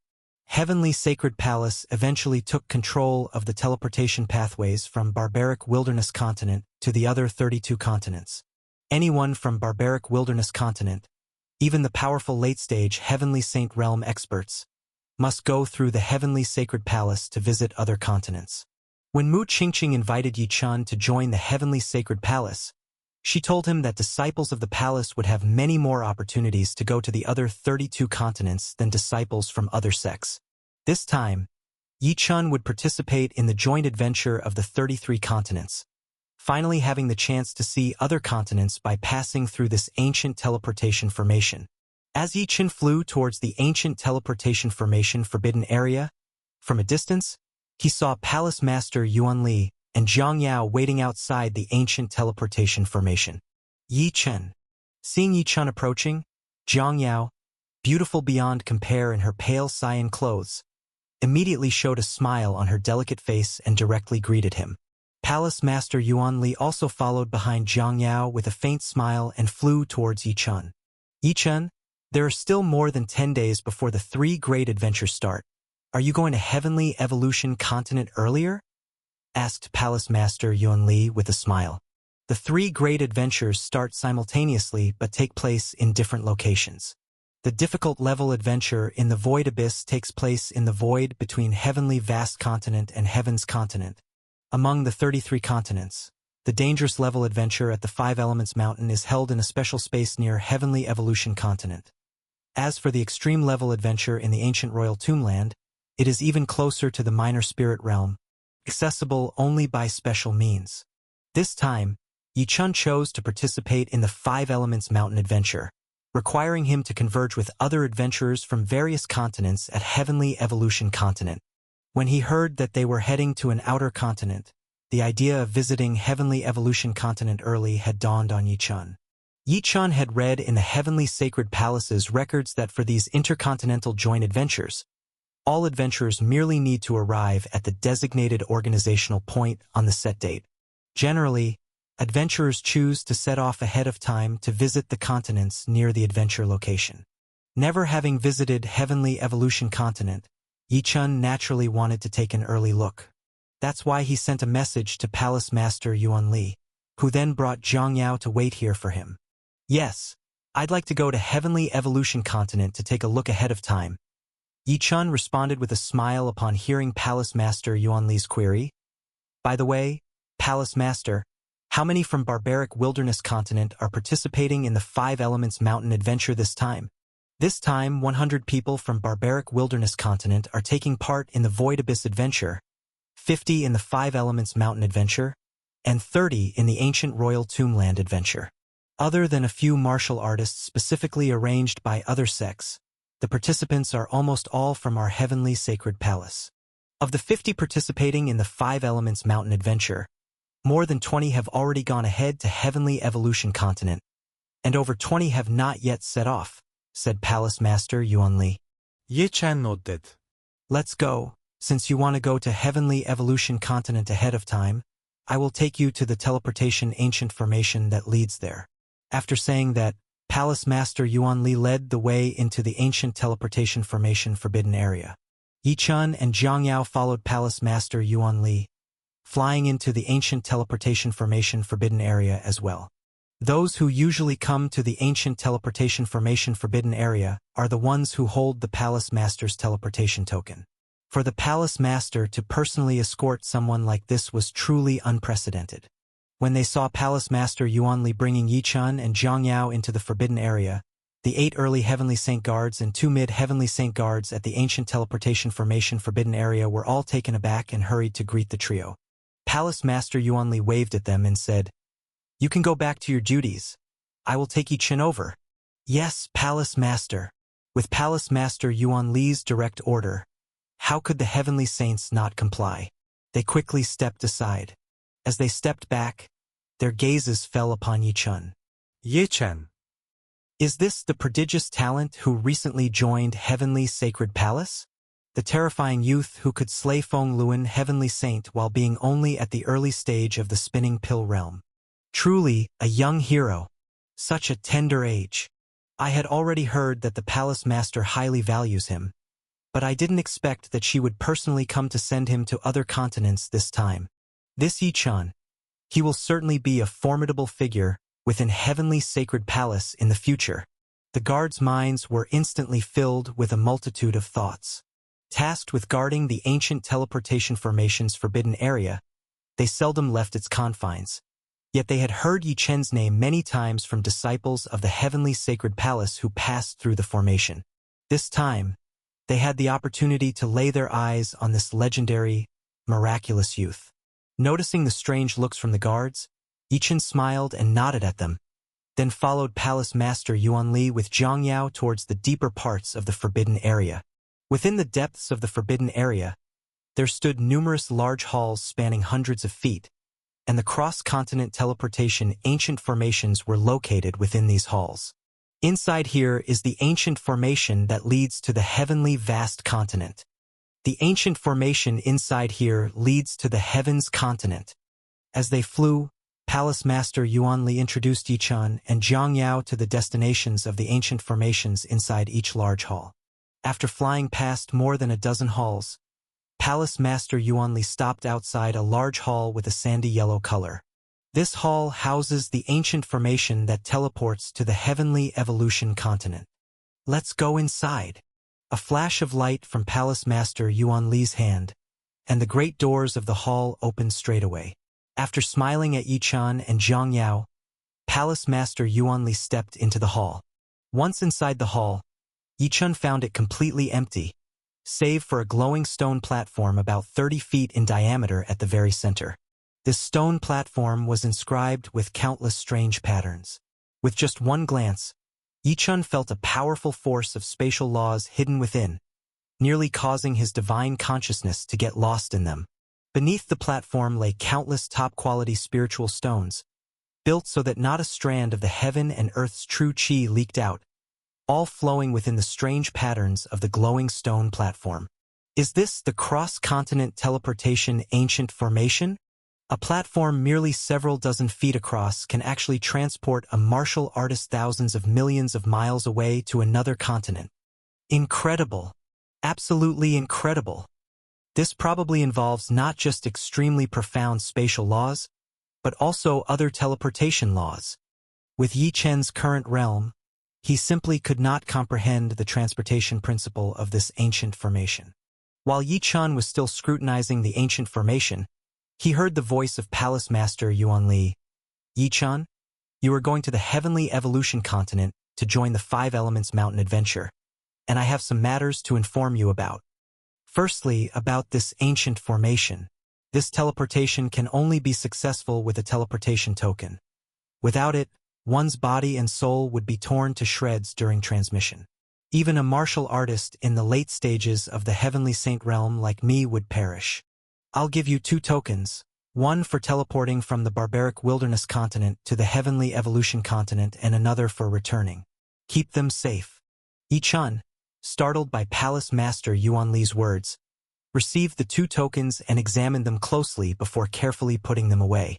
Heavenly Sacred Palace eventually took control of the teleportation pathways from barbaric wilderness continent to the other 32 continents. Anyone from barbaric wilderness continent, even the powerful late-stage Heavenly Saint Realm experts, must go through the Heavenly Sacred Palace to visit other continents. When Mu Qingqing invited Yi-chan to join the Heavenly Sacred Palace, she told him that disciples of the palace would have many more opportunities to go to the other 32 continents than disciples from other sects. This time, Yi-chan would participate in the joint adventure of the 33 continents, finally having the chance to see other continents by passing through this ancient teleportation formation. As Yi-chan flew towards the ancient teleportation formation forbidden area, from a distance, he saw Palace Master Yuan Li and Zhang Yao waiting outside the ancient teleportation formation. Yi-chan. Seeing Yi-chan approaching, Zhang Yao, beautiful beyond compare in her pale cyan clothes, immediately showed a smile on her delicate face and directly greeted him. Palace Master Yuan Li also followed behind Zhang Yao with a faint smile and flew towards Yi-chan. Yi-chan, there are still more than 10 days before the 3 great adventures start. Are you going to Heavenly Evolution Continent earlier? Asked Palace Master Yuan Li with a smile. The 3 great adventures start simultaneously but take place in different locations. The difficult level adventure in the Void Abyss takes place in the void between Heavenly Vast Continent and Heaven's Continent. Among the 33 continents, The dangerous level adventure at the Five Elements Mountain is held in a special space near Heavenly Evolution Continent. As for the extreme level adventure in the ancient Royal Tombland, it is even closer to the minor spirit realm, accessible only by special means. This time, Yi-chun chose to participate in the Five Elements Mountain adventure, requiring him to converge with other adventurers from various continents at Heavenly Evolution Continent. When he heard that they were heading to an outer continent, the idea of visiting Heavenly Evolution Continent early had dawned on Yi-chun. Yi-chun had read in the Heavenly Sacred Palace's records that for these intercontinental joint adventures, all adventurers merely need to arrive at the designated organizational point on the set date. Generally, adventurers choose to set off ahead of time to visit the continents near the adventure location. Never having visited Heavenly Evolution Continent, Yi-chun naturally wanted to take an early look. That's why he sent a message to Palace Master Yuan Li, who then brought Zhang Yao to wait here for him. Yes, I'd like to go to Heavenly Evolution Continent to take a look ahead of time. Yi-chun responded with a smile upon hearing Palace Master Yuan Li's query. By the way, Palace Master, how many from Barbaric Wilderness Continent are participating in the Five Elements Mountain adventure this time? This time, 100 people from Barbaric Wilderness Continent are taking part in the Void Abyss adventure, 50 in the Five Elements Mountain adventure, and 30 in the Ancient Royal Tombland adventure. Other than a few martial artists specifically arranged by other sects, the participants are almost all from our Heavenly Sacred Palace. Of the 50 participating in the Five Elements Mountain adventure, more than 20 have already gone ahead to Heavenly Evolution Continent, and over 20 have not yet set off, said Palace Master Yuan Li. Yi-chun nodded. Let's go. Since you want to go to Heavenly Evolution Continent ahead of time, I will take you to the teleportation ancient formation that leads there. After saying that, Palace Master Yuan Li led the way into the ancient teleportation formation forbidden area. Yi-chun and Zhang Yao followed Palace Master Yuan Li, flying into the ancient teleportation formation forbidden area as well. Those who usually come to the ancient teleportation formation forbidden area are the ones who hold the Palace Master's teleportation token. For the Palace Master to personally escort someone like this was truly unprecedented. When they saw Palace Master Yuan Li bringing Yi-chun and Zhang Yao into the forbidden area, the 8 early Heavenly Saint Guards and 2 mid-Heavenly Saint Guards at the ancient teleportation formation forbidden area were all taken aback and hurried to greet the trio. Palace Master Yuan Li waved at them and said, "You can go back to your duties. I will take Yi-chun over." "Yes, Palace Master." With Palace Master Yuan Li's direct order, how could the Heavenly Saints not comply? They quickly stepped aside. As they stepped back, their gazes fell upon Yi-chun. Yi-chun. Is this the prodigious talent who recently joined Heavenly Sacred Palace? The terrifying youth who could slay Feng Luan Heavenly Saint while being only at the early stage of the spinning pill realm. Truly, a young hero. Such a tender age. I had already heard that the Palace Master highly values him, but I didn't expect that she would personally come to send him to other continents this time. This Yi-chun, he will certainly be a formidable figure within Heavenly Sacred Palace in the future. The guards' minds were instantly filled with a multitude of thoughts. Tasked with guarding the ancient teleportation formation's forbidden area, they seldom left its confines. Yet they had heard Yi-chun's name many times from disciples of the Heavenly Sacred Palace who passed through the formation. This time, they had the opportunity to lay their eyes on this legendary, miraculous youth. Noticing the strange looks from the guards, Yi-chun smiled and nodded at them, then followed Palace Master Yuan Li with Zhang Yao towards the deeper parts of the forbidden area. Within the depths of the forbidden area, there stood numerous large halls spanning hundreds of feet, and the cross-continent teleportation ancient formations were located within these halls. Inside here is the ancient formation that leads to the heavenly vast continent. The ancient formation inside here leads to the heavens continent. As they flew, Palace Master Yuan Li introduced Yi-chun and Zhang Yao to the destinations of the ancient formations inside each large hall. After flying past more than a dozen halls, Palace Master Yuan Li stopped outside a large hall with a sandy yellow color. This hall houses the ancient formation that teleports to the Heavenly Evolution Continent. Let's go inside. A flash of light from Palace Master Yuan Li's hand, and the great doors of the hall opened straightaway. After smiling at Yichun and Zhang Yao, Palace Master Yuanli stepped into the hall. Once inside the hall, Yichun found it completely empty, save for a glowing stone platform about 30 feet in diameter at the very center. This stone platform was inscribed with countless strange patterns. With just one glance, Yichun felt a powerful force of spatial laws hidden within, nearly causing his divine consciousness to get lost in them. Beneath the platform lay countless top-quality spiritual stones, built so that not a strand of the heaven and earth's true chi leaked out, all flowing within the strange patterns of the glowing stone platform. Is this the cross-continent teleportation ancient formation? A platform merely several dozen feet across can actually transport a martial artist thousands of millions of miles away to another continent. Incredible. Absolutely incredible. This probably involves not just extremely profound spatial laws, but also other teleportation laws. With Yi Chen's current realm, he simply could not comprehend the transportation principle of this ancient formation. While Yi Chen was still scrutinizing the ancient formation, he heard the voice of Palace Master Yuanli. Yi Chen, you are going to the Heavenly Evolution Continent to join the Five Elements Mountain Adventure, and I have some matters to inform you about. Firstly, about this ancient formation. This teleportation can only be successful with a teleportation token. Without it, one's body and soul would be torn to shreds during transmission. Even a martial artist in the late stages of the Heavenly Saint realm like me would perish. I'll give you 2 tokens, one for teleporting from the barbaric wilderness continent to the Heavenly Evolution Continent and another for returning. Keep them safe. Yi Chen, startled by Palace Master Yuanli's words, received the 2 tokens and examined them closely before carefully putting them away.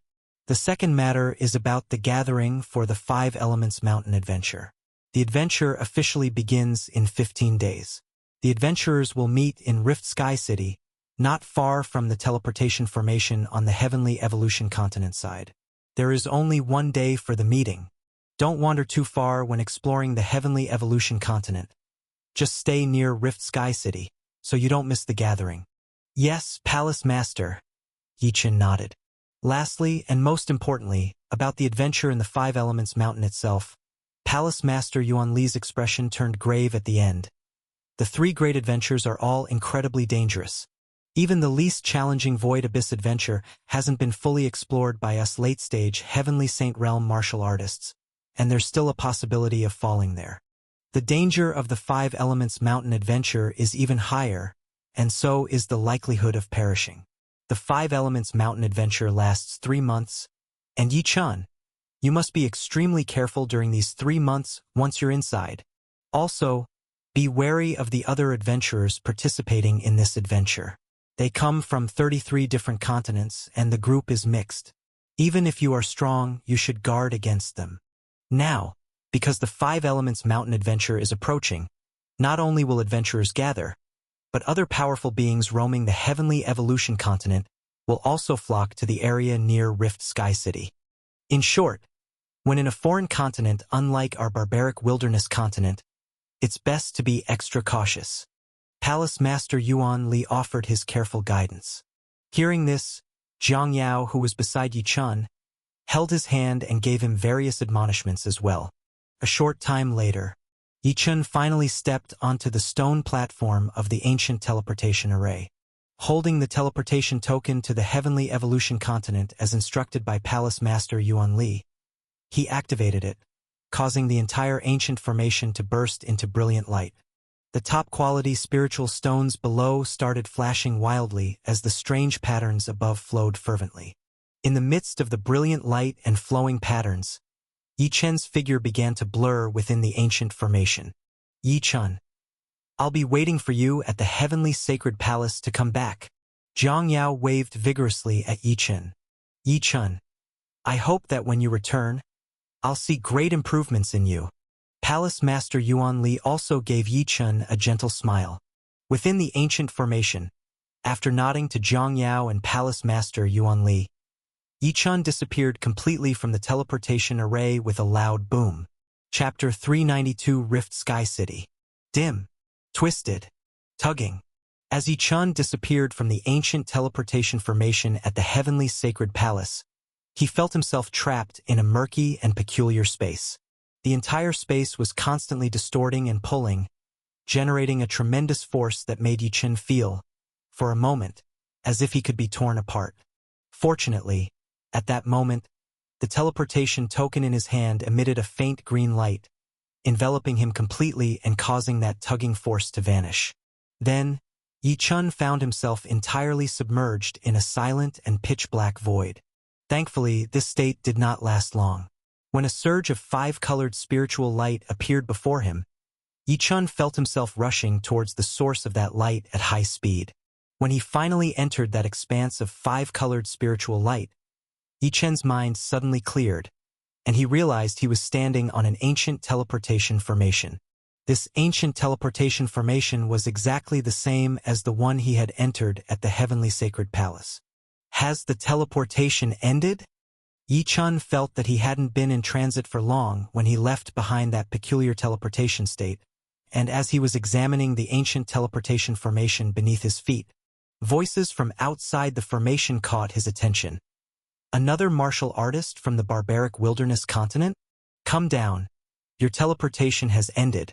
The second matter is about the gathering for the Five Elements Mountain Adventure. The adventure officially begins in 15 days. The adventurers will meet in Rift Sky City, not far from the teleportation formation on the Heavenly Evolution Continent side. There is only 1 day for the meeting. Don't wander too far when exploring the Heavenly Evolution Continent. Just stay near Rift Sky City, so you don't miss the gathering. Yes, Palace Master. Yi Chen nodded. Lastly, and most importantly, about the adventure in the Five Elements Mountain itself, Palace Master Yuanli's expression turned grave at the end. The 3 great adventures are all incredibly dangerous. Even the least challenging Void Abyss adventure hasn't been fully explored by us late-stage Heavenly Saint Realm martial artists, and there's still a possibility of falling there. The danger of the Five Elements Mountain adventure is even higher, and so is the likelihood of perishing. The Five Elements Mountain adventure lasts 3 months, and Yi Chen, you must be extremely careful during these 3 months once you're inside. Also, be wary of the other adventurers participating in this adventure. They come from 33 different continents, and the group is mixed. Even if you are strong, you should guard against them. Now, because the Five Elements Mountain adventure is approaching, not only will adventurers gather, but other powerful beings roaming the Heavenly Evolution Continent will also flock to the area near Rift Sky City. In short, when in a foreign continent unlike our barbaric wilderness continent, it's best to be extra cautious. Palace Master Yuan Li offered his careful guidance. Hearing this, Zhang Yao, who was beside Yi Chen, held his hand and gave him various admonishments as well. A short time later, Yi Chen finally stepped onto the stone platform of the ancient teleportation array. Holding the teleportation token to the Heavenly Evolution Continent as instructed by Palace Master Yuan Li, he activated it, causing the entire ancient formation to burst into brilliant light. The top-quality spiritual stones below started flashing wildly as the strange patterns above flowed fervently. In the midst of the brilliant light and flowing patterns, Yi Chen's figure began to blur within the ancient formation. Yi Chen, I'll be waiting for you at the Heavenly Sacred Palace to come back. Zhang Yao waved vigorously at Yi Chen. Yi Chen, I hope that when you return, I'll see great improvements in you. Palace Master Yuan Li also gave Yi Chen a gentle smile. Within the ancient formation, after nodding to Zhang Yao and Palace Master Yuan Li, Yi Chen disappeared completely from the teleportation array with a loud boom. Chapter 392 Rift Sky City. Dim. Twisted. Tugging. As Yi Chen disappeared from the ancient teleportation formation at the Heavenly Sacred Palace, He felt himself trapped in a murky and peculiar space. The entire space was constantly distorting and pulling, generating a tremendous force that made Yi-Chen feel, for a moment, as if he could be torn apart. Fortunately, at that moment, the teleportation token in his hand emitted a faint green light, enveloping him completely and causing that tugging force to vanish. Then, Yi-Chen found himself entirely submerged in a silent and pitch-black void. Thankfully, this state did not last long. When a surge of five-colored spiritual light appeared before him, Yi-Chen felt himself rushing towards the source of that light at high speed. When he finally entered that expanse of five-colored spiritual light, Yi-Chen's mind suddenly cleared, and he realized he was standing on an ancient teleportation formation. This ancient teleportation formation was exactly the same as the one he had entered at the Heavenly Sacred Palace. Has the teleportation ended? Yi-Chen felt that he hadn't been in transit for long when he left behind that peculiar teleportation state, and as he was examining the ancient teleportation formation beneath his feet, voices from outside the formation caught his attention. Another martial artist from the barbaric wilderness continent? Come down. Your teleportation has ended.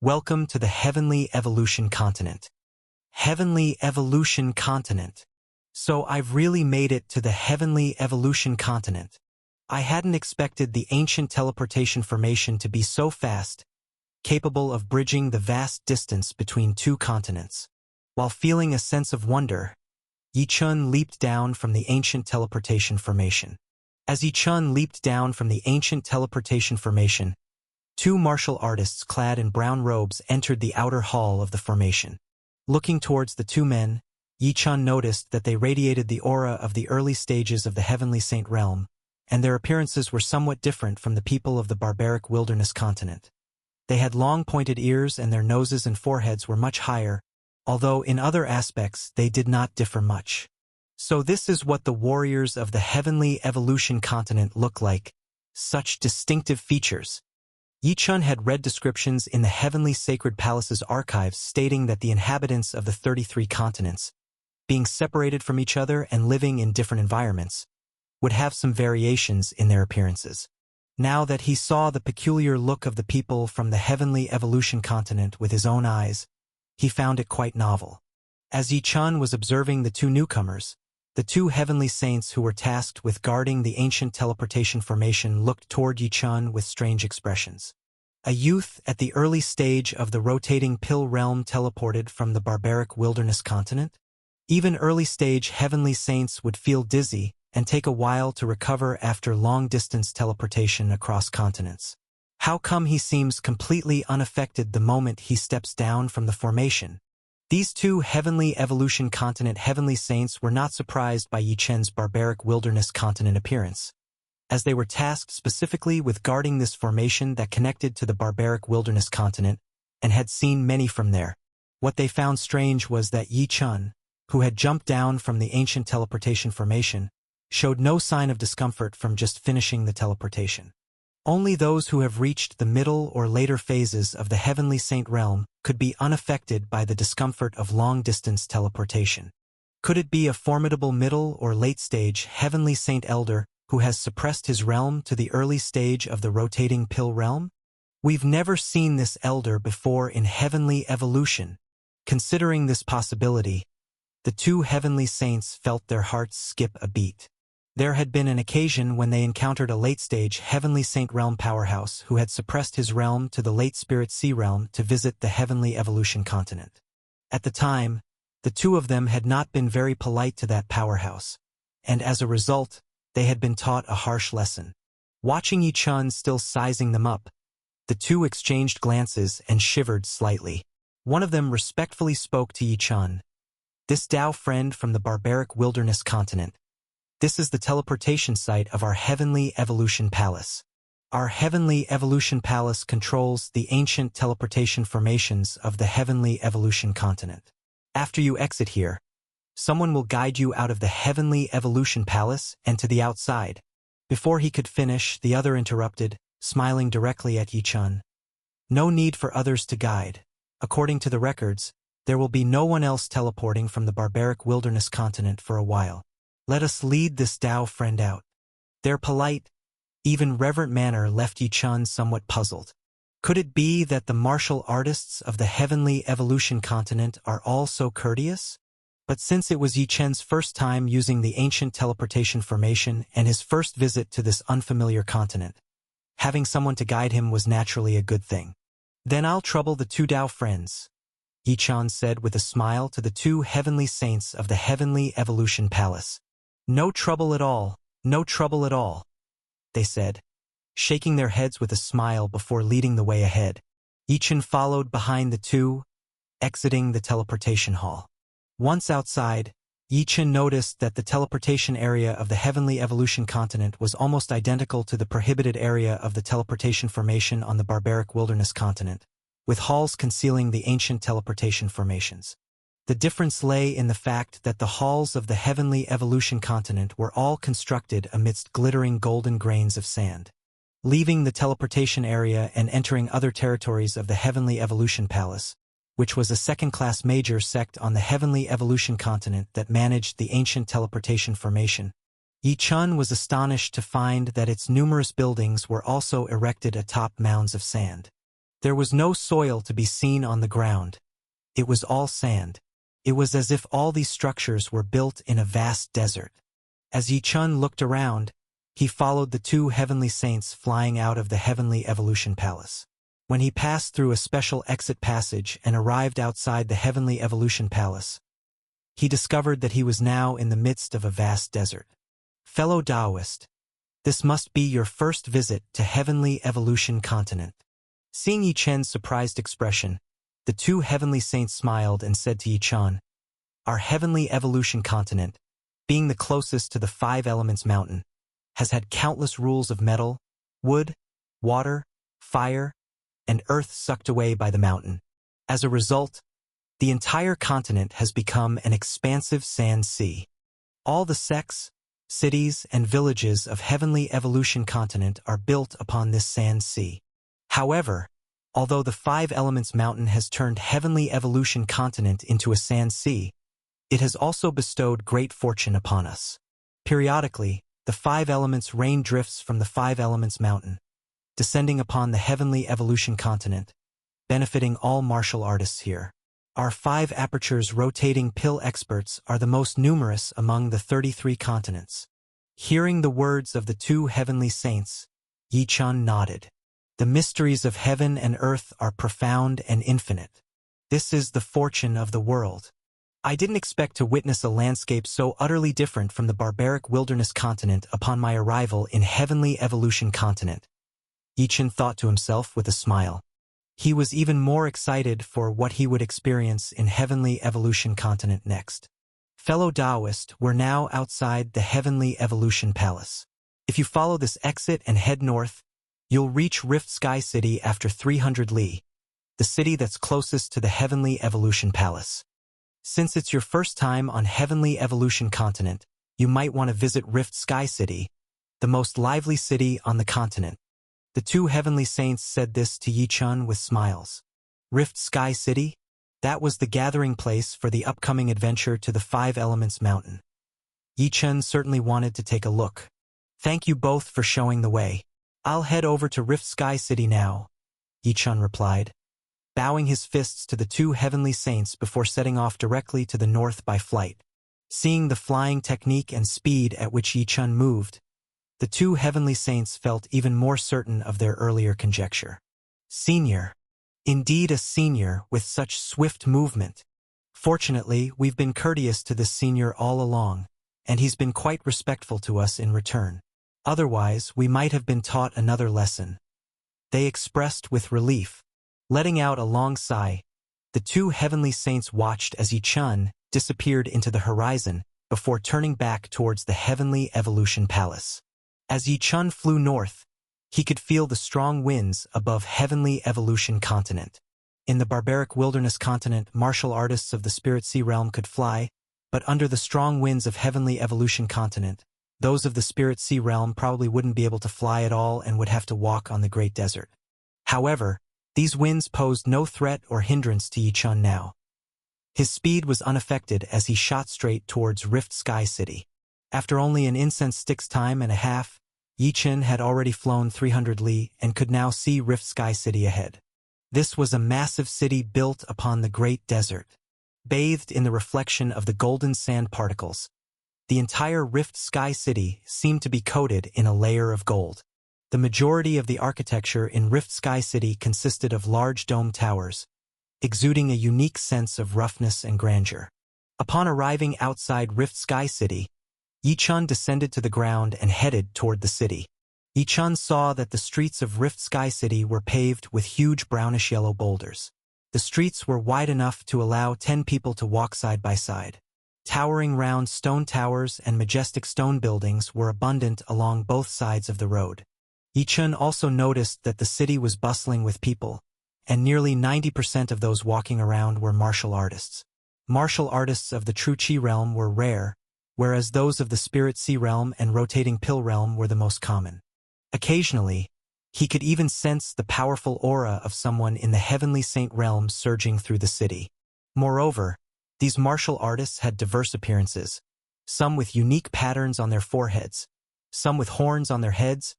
Welcome to the Heavenly Evolution Continent. Heavenly Evolution Continent. So I've really made it to the Heavenly Evolution Continent. I hadn't expected the ancient teleportation formation to be so fast, capable of bridging the vast distance between two continents. While feeling a sense of wonder, Yi-Chen leaped down from the ancient teleportation formation. As Yi-Chen leaped down from the ancient teleportation formation, two martial artists clad in brown robes entered the outer hall of the formation. Looking towards the two men, Yi-Chen noticed that they radiated the aura of the early stages of the Heavenly Saint Realm, and their appearances were somewhat different from the people of the barbaric wilderness continent. They had long pointed ears and their noses and foreheads were much higher, although in other aspects they did not differ much. So this is what the warriors of the Heavenly Evolution Continent look like. Such distinctive features. Yi-Chen had read descriptions in the Heavenly Sacred Palace's archives stating that the inhabitants of the 33 continents, being separated from each other and living in different environments, would have some variations in their appearances. Now that he saw the peculiar look of the people from the Heavenly Evolution Continent with his own eyes, he found it quite novel. As Yi-Chen was observing the two newcomers, the two heavenly saints who were tasked with guarding the ancient teleportation formation looked toward Yi-Chen with strange expressions. A youth at the early stage of the rotating pill realm teleported from the barbaric wilderness continent? Even early-stage heavenly saints would feel dizzy and take a while to recover after long-distance teleportation across continents. How come he seems completely unaffected the moment he steps down from the formation? These two Heavenly Evolution Continent heavenly saints were not surprised by Yi-Chen's barbaric wilderness continent appearance, as they were tasked specifically with guarding this formation that connected to the barbaric wilderness continent and had seen many from there. What they found strange was that Yi-Chen, who had jumped down from the ancient teleportation formation, showed no sign of discomfort from just finishing the teleportation. Only those who have reached the middle or later phases of the Heavenly Saint Realm could be unaffected by the discomfort of long-distance teleportation. Could it be a formidable middle or late-stage Heavenly Saint Elder who has suppressed his realm to the early stage of the rotating pill realm? We've never seen this elder before in Heavenly Evolution. Considering this possibility, the two heavenly saints felt their hearts skip a beat. There had been an occasion when they encountered a late-stage Heavenly Saint Realm powerhouse who had suppressed his realm to the late Spirit Sea Realm to visit the Heavenly Evolution Continent. At the time, the two of them had not been very polite to that powerhouse, and as a result, they had been taught a harsh lesson. Watching Yi-Chen still sizing them up, the two exchanged glances and shivered slightly. One of them respectfully spoke to Yi-Chen. "This Tao friend from the barbaric wilderness continent. This is the teleportation site of our Heavenly Evolution Palace. Our Heavenly Evolution Palace controls the ancient teleportation formations of the Heavenly Evolution Continent. After you exit here, someone will guide you out of the Heavenly Evolution Palace and to the outside." Before he could finish, the other interrupted, smiling directly at Yi-Chen. "No need for others to guide. According to the records, there will be no one else teleporting from the barbaric wilderness continent for a while. Let us lead this Tao friend out." Their polite, even reverent manner left Yi Chun somewhat puzzled. Could it be that the martial artists of the heavenly evolution continent are all so courteous? But since it was Yi Chen's first time using the ancient teleportation formation and his first visit to this unfamiliar continent, having someone to guide him was naturally a good thing. Then I'll trouble the two Dao friends, Yi Chan said with a smile to the two heavenly saints of the heavenly evolution palace. No trouble at all, no trouble at all, they said, shaking their heads with a smile before leading the way ahead. Yi Chen followed behind the two, exiting the teleportation hall. Once outside, Yi Chen noticed that the teleportation area of the heavenly evolution continent was almost identical to the prohibited area of the teleportation formation on the barbaric wilderness continent, with halls concealing the ancient teleportation formations. The difference lay in the fact that the halls of the heavenly evolution continent were all constructed amidst glittering golden grains of sand. Leaving the teleportation area and entering other territories of the heavenly evolution palace, which was a second-class major sect on the heavenly evolution continent that managed the ancient teleportation formation, Yi Chun was astonished to find that its numerous buildings were also erected atop mounds of sand. There was no soil to be seen on the ground. It was all sand. It was as if all these structures were built in a vast desert. As Yi Chun looked around, he followed the two heavenly saints flying out of the heavenly evolution palace. When he passed through a special exit passage and arrived outside the heavenly evolution palace, he discovered that he was now in the midst of a vast desert. Fellow Taoist, this must be your first visit to heavenly evolution continent. Seeing Yi Chen's surprised expression, the two heavenly saints smiled and said to Yi Chen, "Our heavenly evolution continent, being the closest to the five elements mountain, has had countless rules of metal, wood, water, fire, and earth sucked away by the mountain. As a result, the entire continent has become an expansive sand sea. All the sects, cities, and villages of heavenly evolution continent are built upon this sand sea. However, although the five elements mountain has turned heavenly evolution continent into a sand sea, it has also bestowed great fortune upon us. Periodically, the five elements rain drifts from the five elements mountain, descending upon the heavenly evolution continent, benefiting all martial artists here. Our five apertures rotating pill experts are the most numerous among the 33 continents." Hearing the words of the two heavenly saints, Yi Chun nodded. The mysteries of heaven and earth are profound and infinite. This is the fortune of the world. I didn't expect to witness a landscape so utterly different from the barbaric wilderness continent upon my arrival in heavenly evolution continent. Yi Chen thought to himself with a smile. He was even more excited for what he would experience in heavenly evolution continent next. Fellow Taoist, we're now outside the heavenly evolution palace. If you follow this exit and head north, you'll reach Rift Sky City after 300 li, the city that's closest to the heavenly evolution palace. Since it's your first time on heavenly evolution continent, you might want to visit Rift Sky City, the most lively city on the continent. The two heavenly saints said this to Yi Chun with smiles. Rift Sky City? That was the gathering place for the upcoming adventure to the Five Elements Mountain. Yi Chun certainly wanted to take a look. Thank you both for showing the way. I'll head over to Rift Sky City now, Yi Chun replied, bowing his fists to the two heavenly saints before setting off directly to the north by flight. Seeing the flying technique and speed at which Yi Chun moved, the two heavenly saints felt even more certain of their earlier conjecture. Senior. Indeed a senior with such swift movement. Fortunately, we've been courteous to this senior all along, and he's been quite respectful to us in return. Otherwise, we might have been taught another lesson. They expressed with relief. Letting out a long sigh, the two heavenly saints watched as Yi Chun disappeared into the horizon before turning back towards the heavenly evolution palace. As Yi Chun flew north, he could feel the strong winds above heavenly evolution continent. In the barbaric wilderness continent, martial artists of the spirit sea realm could fly, but under the strong winds of heavenly evolution continent, those of the spirit sea realm probably wouldn't be able to fly at all and would have to walk on the great desert. However, these winds posed no threat or hindrance to Yi Chun now. His speed was unaffected as he shot straight towards Rift Sky City. After only an incense stick's time and a half, Yichen had already flown 300 li and could now see Rift Sky City ahead. This was a massive city built upon the Great Desert. Bathed in the reflection of the golden sand particles, the entire Rift Sky City seemed to be coated in a layer of gold. The majority of the architecture in Rift Sky City consisted of large dome towers, exuding a unique sense of roughness and grandeur. Upon arriving outside Rift Sky City, Yichun descended to the ground and headed toward the city. Yichun saw that the streets of Rift Sky City were paved with huge brownish-yellow boulders. The streets were wide enough to allow 10 people to walk side by side. Towering round stone towers and majestic stone buildings were abundant along both sides of the road. Yichun also noticed that the city was bustling with people, and nearly 90% of those walking around were martial artists. Martial artists of the True Qi realm were rare, whereas those of the Spirit Sea realm and Rotating Pill realm were the most common. Occasionally, he could even sense the powerful aura of someone in the Heavenly Saint realm surging through the city. Moreover, these martial artists had diverse appearances, some with unique patterns on their foreheads, some with horns on their heads,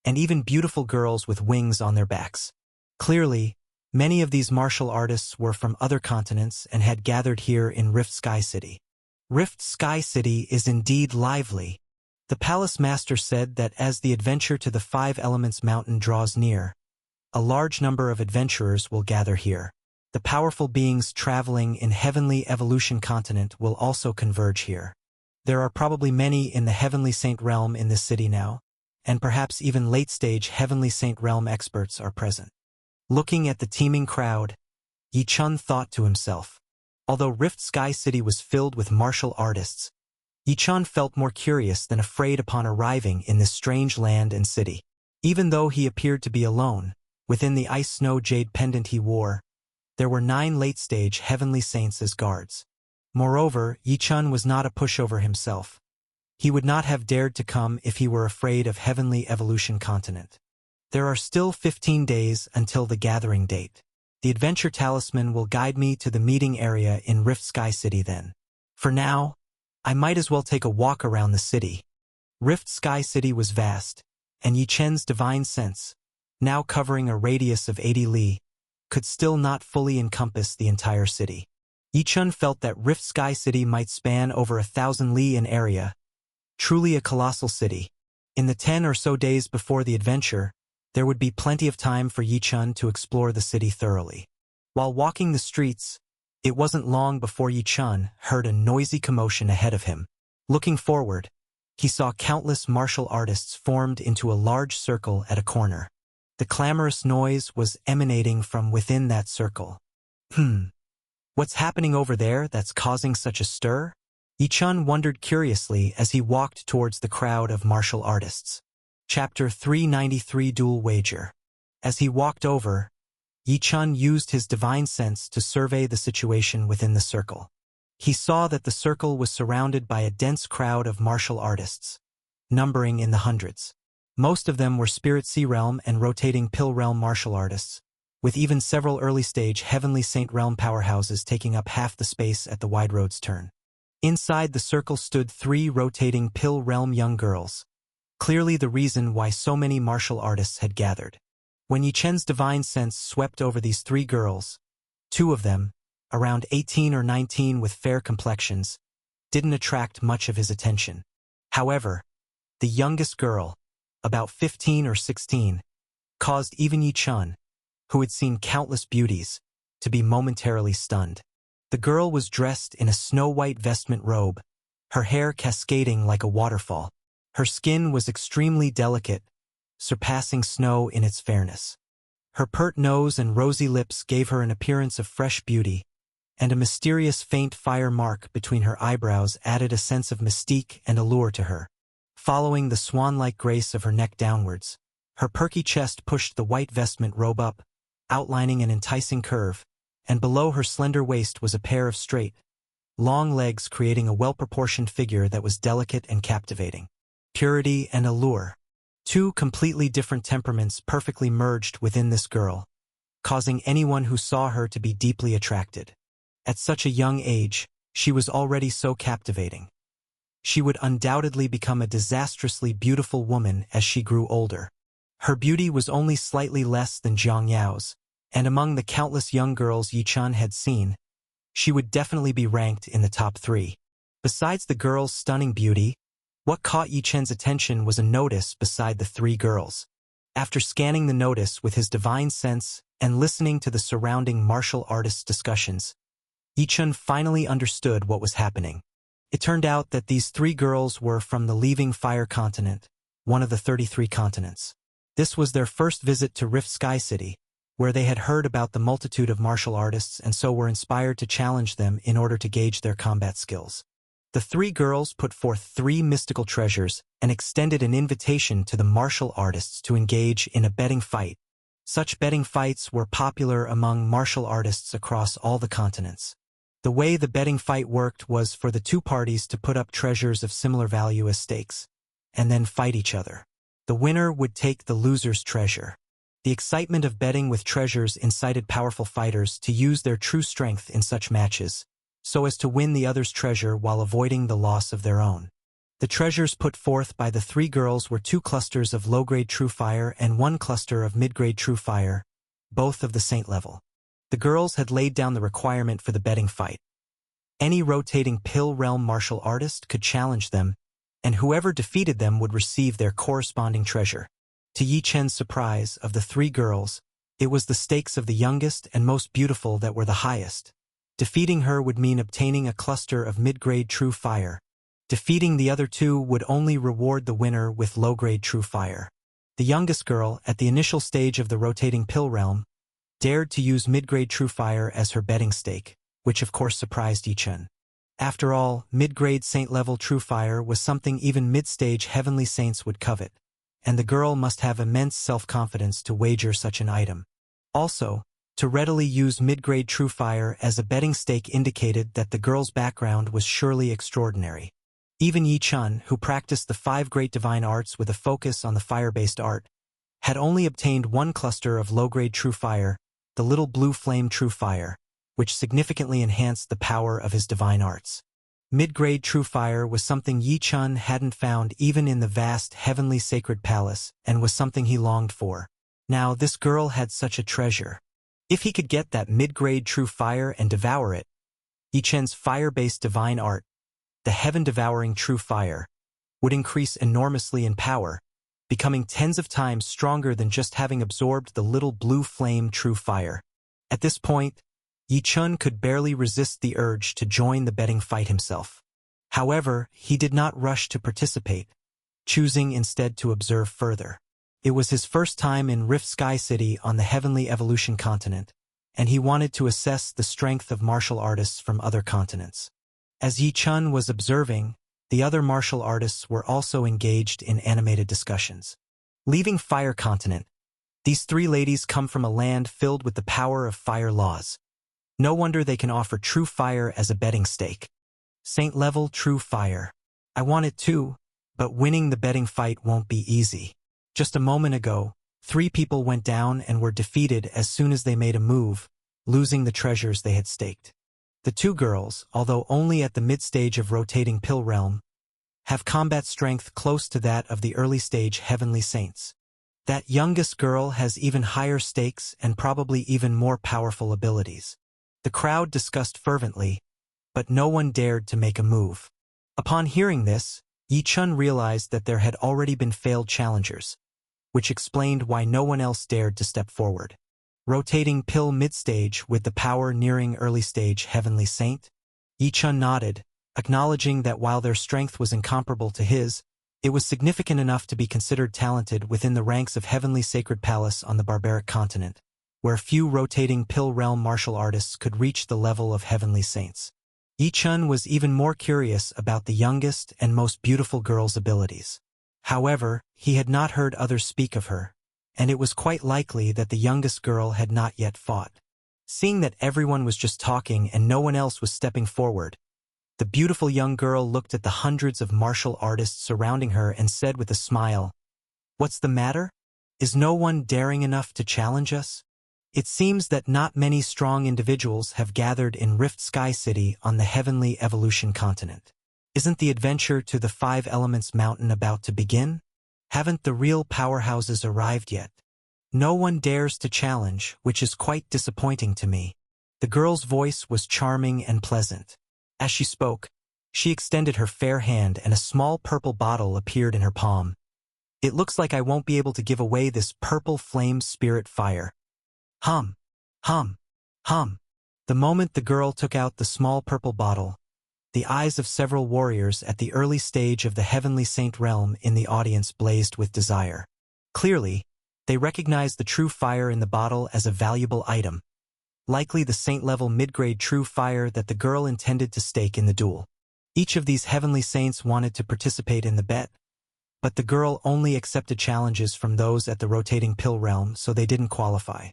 and even beautiful girls with wings on their backs. Clearly, many of these martial artists were from other continents and had gathered here in Rift Sky City. Rift Sky City is indeed lively. The Palace Master said that as the adventure to the Five Elements Mountain draws near, a large number of adventurers will gather here. The powerful beings traveling in Heavenly Evolution Continent will also converge here. There are probably many in the Heavenly Saint realm in this city now, and perhaps even late-stage Heavenly Saint realm experts are present. Looking at the teeming crowd, Yichun thought to himself. Although Rift Sky City was filled with martial artists, Yichun felt more curious than afraid upon arriving in this strange land and city. Even though he appeared to be alone, within the ice snow jade pendant he wore, there were 9 late-stage Heavenly Saints as guards. Moreover, Yichun was not a pushover himself. He would not have dared to come if he were afraid of Heavenly Evolution Continent. There are still 15 days until the gathering date. The Adventure Talisman will guide me to the meeting area in Rift Sky City then. For now, I might as well take a walk around the city. Rift Sky City was vast, and Yichun's divine sense, now covering a radius of 80 li, could still not fully encompass the entire city. Yichun felt that Rift Sky City might span over 1,000 li in area, truly a colossal city. In the 10 or so days before the adventure, there would be plenty of time for Yichun to explore the city thoroughly. While walking the streets, it wasn't long before Yichun heard a noisy commotion ahead of him. Looking forward, he saw countless martial artists formed into a large circle at a corner. The clamorous noise was emanating from within that circle. What's happening over there that's causing such a stir? Yichun wondered curiously as he walked towards the crowd of martial artists. Chapter 393 Dual Wager. As he walked over, Yichun used his divine sense to survey the situation within the circle. He saw that the circle was surrounded by a dense crowd of martial artists, numbering in the hundreds. Most of them were Spirit Sea Realm and Rotating Pill Realm martial artists, with even several early-stage Heavenly Saint Realm powerhouses taking up half the space at the wide road's turn. Inside the circle stood 3 Rotating Pill Realm young girls, clearly the reason why so many martial artists had gathered. When Yichun's divine sense swept over these 3 girls, 2 of them, around 18 or 19 with fair complexions, didn't attract much of his attention. However, the youngest girl, about 15 or 16, caused even Yichun, who had seen countless beauties, to be momentarily stunned. The girl was dressed in a snow-white vestment robe, her hair cascading like a waterfall. Her skin was extremely delicate, surpassing snow in its fairness. Her pert nose and rosy lips gave her an appearance of fresh beauty, and a mysterious faint fire mark between her eyebrows added a sense of mystique and allure to her. Following the swan-like grace of her neck downwards, her perky chest pushed the white vestment robe up, outlining an enticing curve, and below her slender waist was a pair of straight, long legs creating a well-proportioned figure that was delicate and captivating. Purity and allure. 2 completely different temperaments perfectly merged within this girl, causing anyone who saw her to be deeply attracted. At such a young age, she was already so captivating. she would undoubtedly become a disastrously beautiful woman as she grew older. Her beauty was only slightly less than Jiang Yao's, and among the countless young girls Yi Chun had seen, she would definitely be ranked in the top 3. Besides the girl's stunning beauty, what caught Yi Chen's attention was a notice beside the 3 girls. After scanning the notice with his divine sense and listening to the surrounding martial artists' discussions, Yi Chun finally understood what was happening. It turned out that these 3 girls were from the Leaving Fire continent, one of the 33 continents. This was their first visit to Rift Sky City, where they had heard about the multitude of martial artists and so were inspired to challenge them in order to gauge their combat skills. The 3 girls put forth 3 mystical treasures and extended an invitation to the martial artists to engage in a betting fight. Such betting fights were popular among martial artists across all the continents. The way the betting fight worked was for the 2 parties to put up treasures of similar value as stakes, and then fight each other. The winner would take the loser's treasure. The excitement of betting with treasures incited powerful fighters to use their true strength in such matches, so as to win the other's treasure while avoiding the loss of their own. The treasures put forth by the 3 girls were 2 clusters of low-grade true fire and 1 cluster of mid-grade true fire, both of the saint level. The girls had laid down the requirement for the betting fight. Any rotating pill realm martial artist could challenge them, and whoever defeated them would receive their corresponding treasure. To Yi Chen's surprise, of the 3 girls, it was the stakes of the youngest and most beautiful that were the highest. Defeating her would mean obtaining a cluster of mid-grade true fire. Defeating the other 2 would only reward the winner with low-grade true fire. The youngest girl, at the initial stage of the rotating pill realm, dared to use mid-grade true fire as her betting stake, which of course surprised Yi Chen. After all, mid-grade saint-level true fire was something even mid-stage heavenly saints would covet, and the girl must have immense self-confidence to wager such an item. Also, to readily use mid-grade true fire as a betting stake indicated that the girl's background was surely extraordinary. Even Yi Chun, who practiced the 5 great divine arts with a focus on the fire-based art, had only obtained 1 cluster of low-grade true fire, the little blue flame true fire, which significantly enhanced the power of his divine arts. Mid-grade true fire was something Yi Chun hadn't found even in the vast heavenly sacred palace and was something he longed for. Now this girl had such a treasure. If he could get that mid-grade true fire and devour it, Yi Chen's fire-based divine art, the heaven-devouring true fire, would increase enormously in power, becoming tens of times stronger than just having absorbed the little blue flame true fire. At this point, Yi Chun could barely resist the urge to join the betting fight himself. However, he did not rush to participate, choosing instead to observe further. It was his first time in Rift Sky City on the Heavenly Evolution continent, and he wanted to assess the strength of martial artists from other continents. As Yi Chun was observing, the other martial artists were also engaged in animated discussions. Leaving Fire Continent, these 3 ladies come from a land filled with the power of fire laws. No wonder they can offer true fire as a betting stake. Saint-level true fire. I want it too, but winning the betting fight won't be easy. Just a moment ago, 3 people went down and were defeated as soon as they made a move, losing the treasures they had staked. The 2 girls, although only at the mid-stage of rotating pill realm, have combat strength close to that of the early-stage heavenly saints. That youngest girl has even higher stakes and probably even more powerful abilities. The crowd discussed fervently, but no one dared to make a move. Upon hearing this, Yi Chun realized that there had already been failed challengers, which explained why no one else dared to step forward. Rotating pill mid-stage with the power nearing early-stage heavenly saint? Yi Chun nodded, acknowledging that while their strength was incomparable to his, it was significant enough to be considered talented within the ranks of heavenly sacred palace on the barbaric continent, where few rotating pill realm martial artists could reach the level of heavenly saints. Yi Chun was even more curious about the youngest and most beautiful girl's abilities. However, he had not heard others speak of her, and it was quite likely that the youngest girl had not yet fought. Seeing that everyone was just talking and no one else was stepping forward, the beautiful young girl looked at the hundreds of martial artists surrounding her and said with a smile, "What's the matter? Is no one daring enough to challenge us? It seems that not many strong individuals have gathered in Rift Sky City on the Heavenly Evolution continent." Isn't the adventure to the Five Elements Mountain about to begin? Haven't the real powerhouses arrived yet? No one dares to challenge, which is quite disappointing to me. The girl's voice was charming and pleasant. As she spoke, she extended her fair hand and a small purple bottle appeared in her palm. It looks like I won't be able to give away this purple flame spirit fire. Hum, hum, hum. The moment the girl took out the small purple bottle, the eyes of several warriors at the early stage of the heavenly saint realm in the audience blazed with desire. Clearly, they recognized the true fire in the bottle as a valuable item, likely the saint-level mid-grade true fire that the girl intended to stake in the duel. Each of these heavenly saints wanted to participate in the bet, but the girl only accepted challenges from those at the rotating pill realm, so they didn't qualify.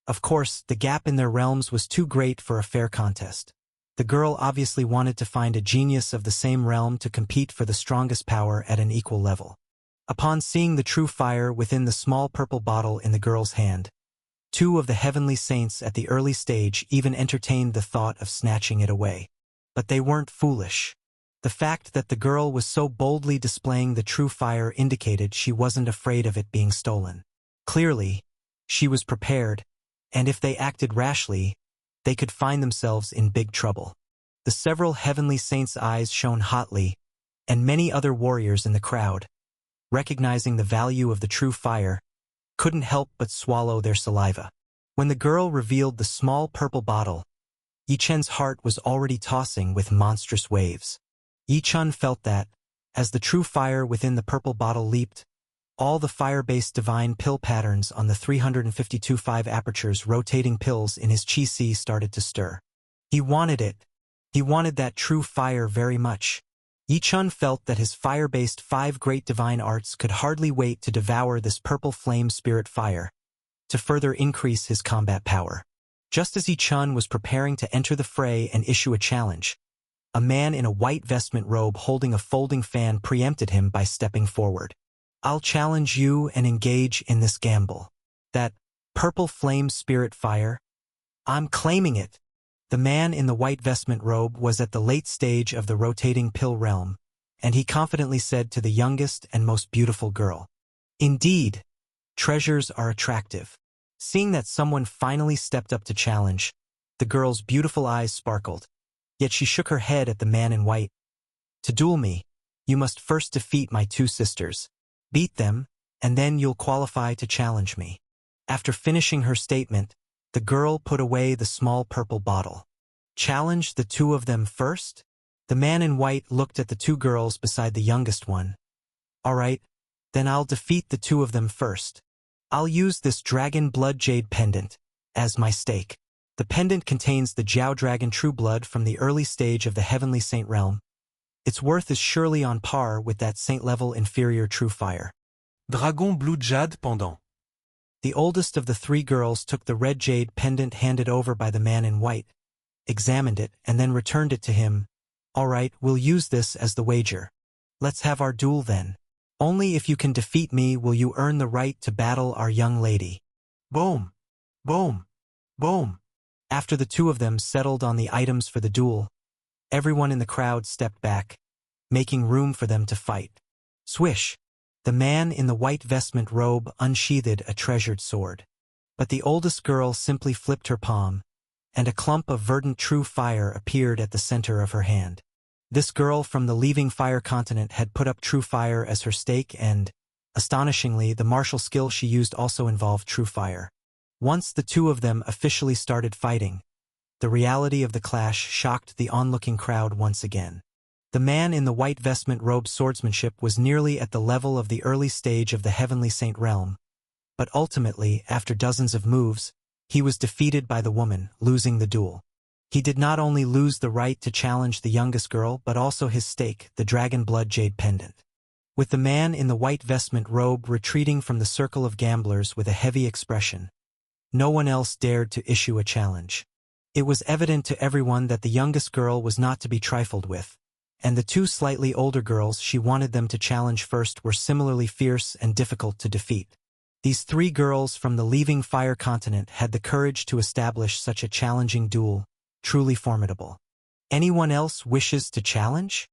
Of course, the gap in their realms was too great for a fair contest. The girl obviously wanted to find a genius of the same realm to compete for the strongest power at an equal level. Upon seeing the true fire within the small purple bottle in the girl's hand, two of the heavenly saints at the early stage even entertained the thought of snatching it away. But they weren't foolish. The fact that the girl was so boldly displaying the true fire indicated she wasn't afraid of it being stolen. Clearly, she was prepared, and if they acted rashly, they could find themselves in big trouble. The several heavenly saints' eyes shone hotly, and many other warriors in the crowd, recognizing the value of the true fire, couldn't help but swallow their saliva. When the girl revealed the small purple bottle, Yi-chen's heart was already tossing with monstrous waves. Yi-chen felt that, as the true fire within the purple bottle leaped, all the fire-based divine pill patterns on the 352 5 apertures rotating pills in his chi-si started to stir. He wanted it. He wanted that true fire very much. Yi-chen felt that his fire-based 5 great divine arts could hardly wait to devour this purple flame spirit fire, to further increase his combat power. Just as Yi-chen was preparing to enter the fray and issue a challenge, a man in a white vestment robe holding a folding fan preempted him by stepping forward. I'll challenge you and engage in this gamble. That purple flame spirit fire? I'm claiming it. The man in the white vestment robe was at the late stage of the rotating pill realm, and he confidently said to the youngest and most beautiful girl, "Indeed, treasures are attractive." Seeing that someone finally stepped up to challenge, the girl's beautiful eyes sparkled, yet she shook her head at the man in white. "To duel me, you must first defeat my 2 sisters. Beat them, and then you'll qualify to challenge me." After finishing her statement, the girl put away the small purple bottle. Challenge the 2 of them first? The man in white looked at the 2 girls beside the youngest one. All right, then I'll defeat the 2 of them first. I'll use this dragon blood jade pendant as my stake. The pendant contains the Jiao Dragon True Blood from the early stage of the Heavenly Saint realm. Its worth is surely on par with that saint-level inferior true fire. Dragon Blue Jade Pendant. The oldest of the 3 girls took the red jade pendant handed over by the man in white, examined it, and then returned it to him. All right, we'll use this as the wager. Let's have our duel then. Only if you can defeat me will you earn the right to battle our young lady. Boom! Boom! Boom! After the 2 of them settled on the items for the duel, everyone in the crowd stepped back, making room for them to fight. Swish! The man in the white vestment robe unsheathed a treasured sword. But the oldest girl simply flipped her palm, and a clump of verdant true fire appeared at the center of her hand. This girl from the leaving fire continent had put up true fire as her stake and, astonishingly, the martial skill she used also involved true fire. Once the 2 of them officially started fighting, the reality of the clash shocked the onlooking crowd once again. The man in the white vestment robe's swordsmanship was nearly at the level of the early stage of the Heavenly Saint realm, but ultimately, after dozens of moves, he was defeated by the woman, losing the duel. He did not only lose the right to challenge the youngest girl but also his stake, the dragon blood jade pendant. With the man in the white vestment robe retreating from the circle of gamblers with a heavy expression, no one else dared to issue a challenge. It was evident to everyone that the youngest girl was not to be trifled with, and the 2 slightly older girls she wanted them to challenge first were similarly fierce and difficult to defeat. These 3 girls from the leaving fire continent had the courage to establish such a challenging duel, truly formidable. Anyone else wishes to challenge?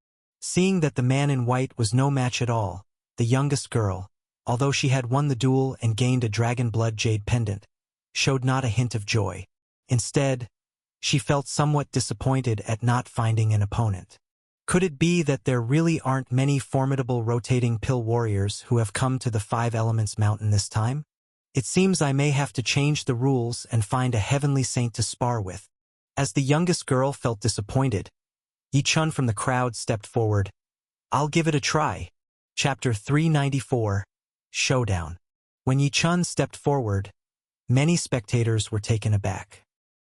Seeing that the man in white was no match at all, the youngest girl, although she had won the duel and gained a dragon blood jade pendant, showed not a hint of joy. Instead, she felt somewhat disappointed at not finding an opponent. Could it be that there really aren't many formidable rotating pill warriors who have come to the Five Elements Mountain this time? It seems I may have to change the rules and find a heavenly saint to spar with. As the youngest girl felt disappointed, Yi-chun from the crowd stepped forward. I'll give it a try. Chapter 394, Showdown. When Yi-chun stepped forward, many spectators were taken aback.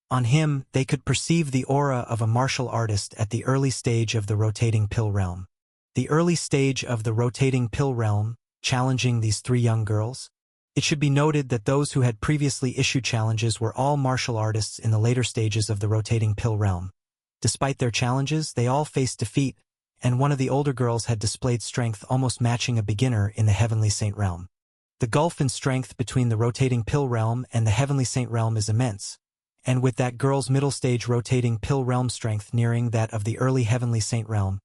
On him, they could perceive the aura of a martial artist at the early stage of the rotating pill realm. The early stage of the rotating pill realm, challenging these three young girls? It should be noted that those who had previously issued challenges were all martial artists in the later stages of the rotating pill realm. Despite their challenges, they all faced defeat, and one of the older girls had displayed strength almost matching a beginner in the Heavenly Saint realm. The gulf in strength between the rotating pill realm and the Heavenly Saint realm is immense, and with that girl's middle stage rotating pill realm strength nearing that of the early Heavenly Saint realm,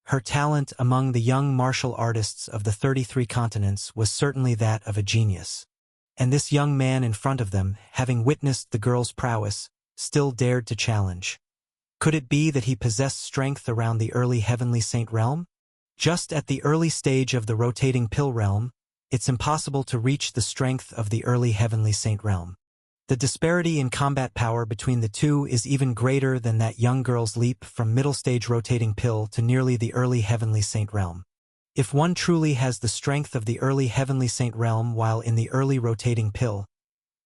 her talent among the young martial artists of the 33 continents was certainly that of a genius. And this young man in front of them, having witnessed the girl's prowess, still dared to challenge. Could it be that he possessed strength around the early Heavenly Saint realm? Just at the early stage of the rotating pill realm, it's impossible to reach the strength of the early Heavenly Saint realm. The disparity in combat power between the two is even greater than that young girl's leap from middle-stage rotating pill to nearly the early Heavenly Saint realm. If one truly has the strength of the early Heavenly Saint realm while in the early rotating pill,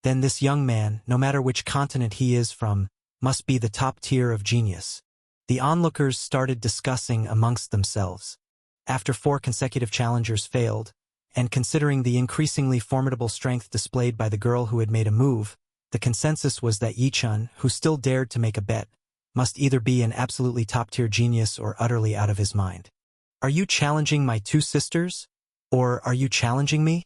then this young man, no matter which continent he is from, must be the top tier of genius. The onlookers started discussing amongst themselves. After 4 consecutive challengers failed, and considering the increasingly formidable strength displayed by the girl who had made a move, the consensus was that Yi-chun, who still dared to make a bet, must either be an absolutely top-tier genius or utterly out of his mind. Are you challenging my two sisters? Or are you challenging me?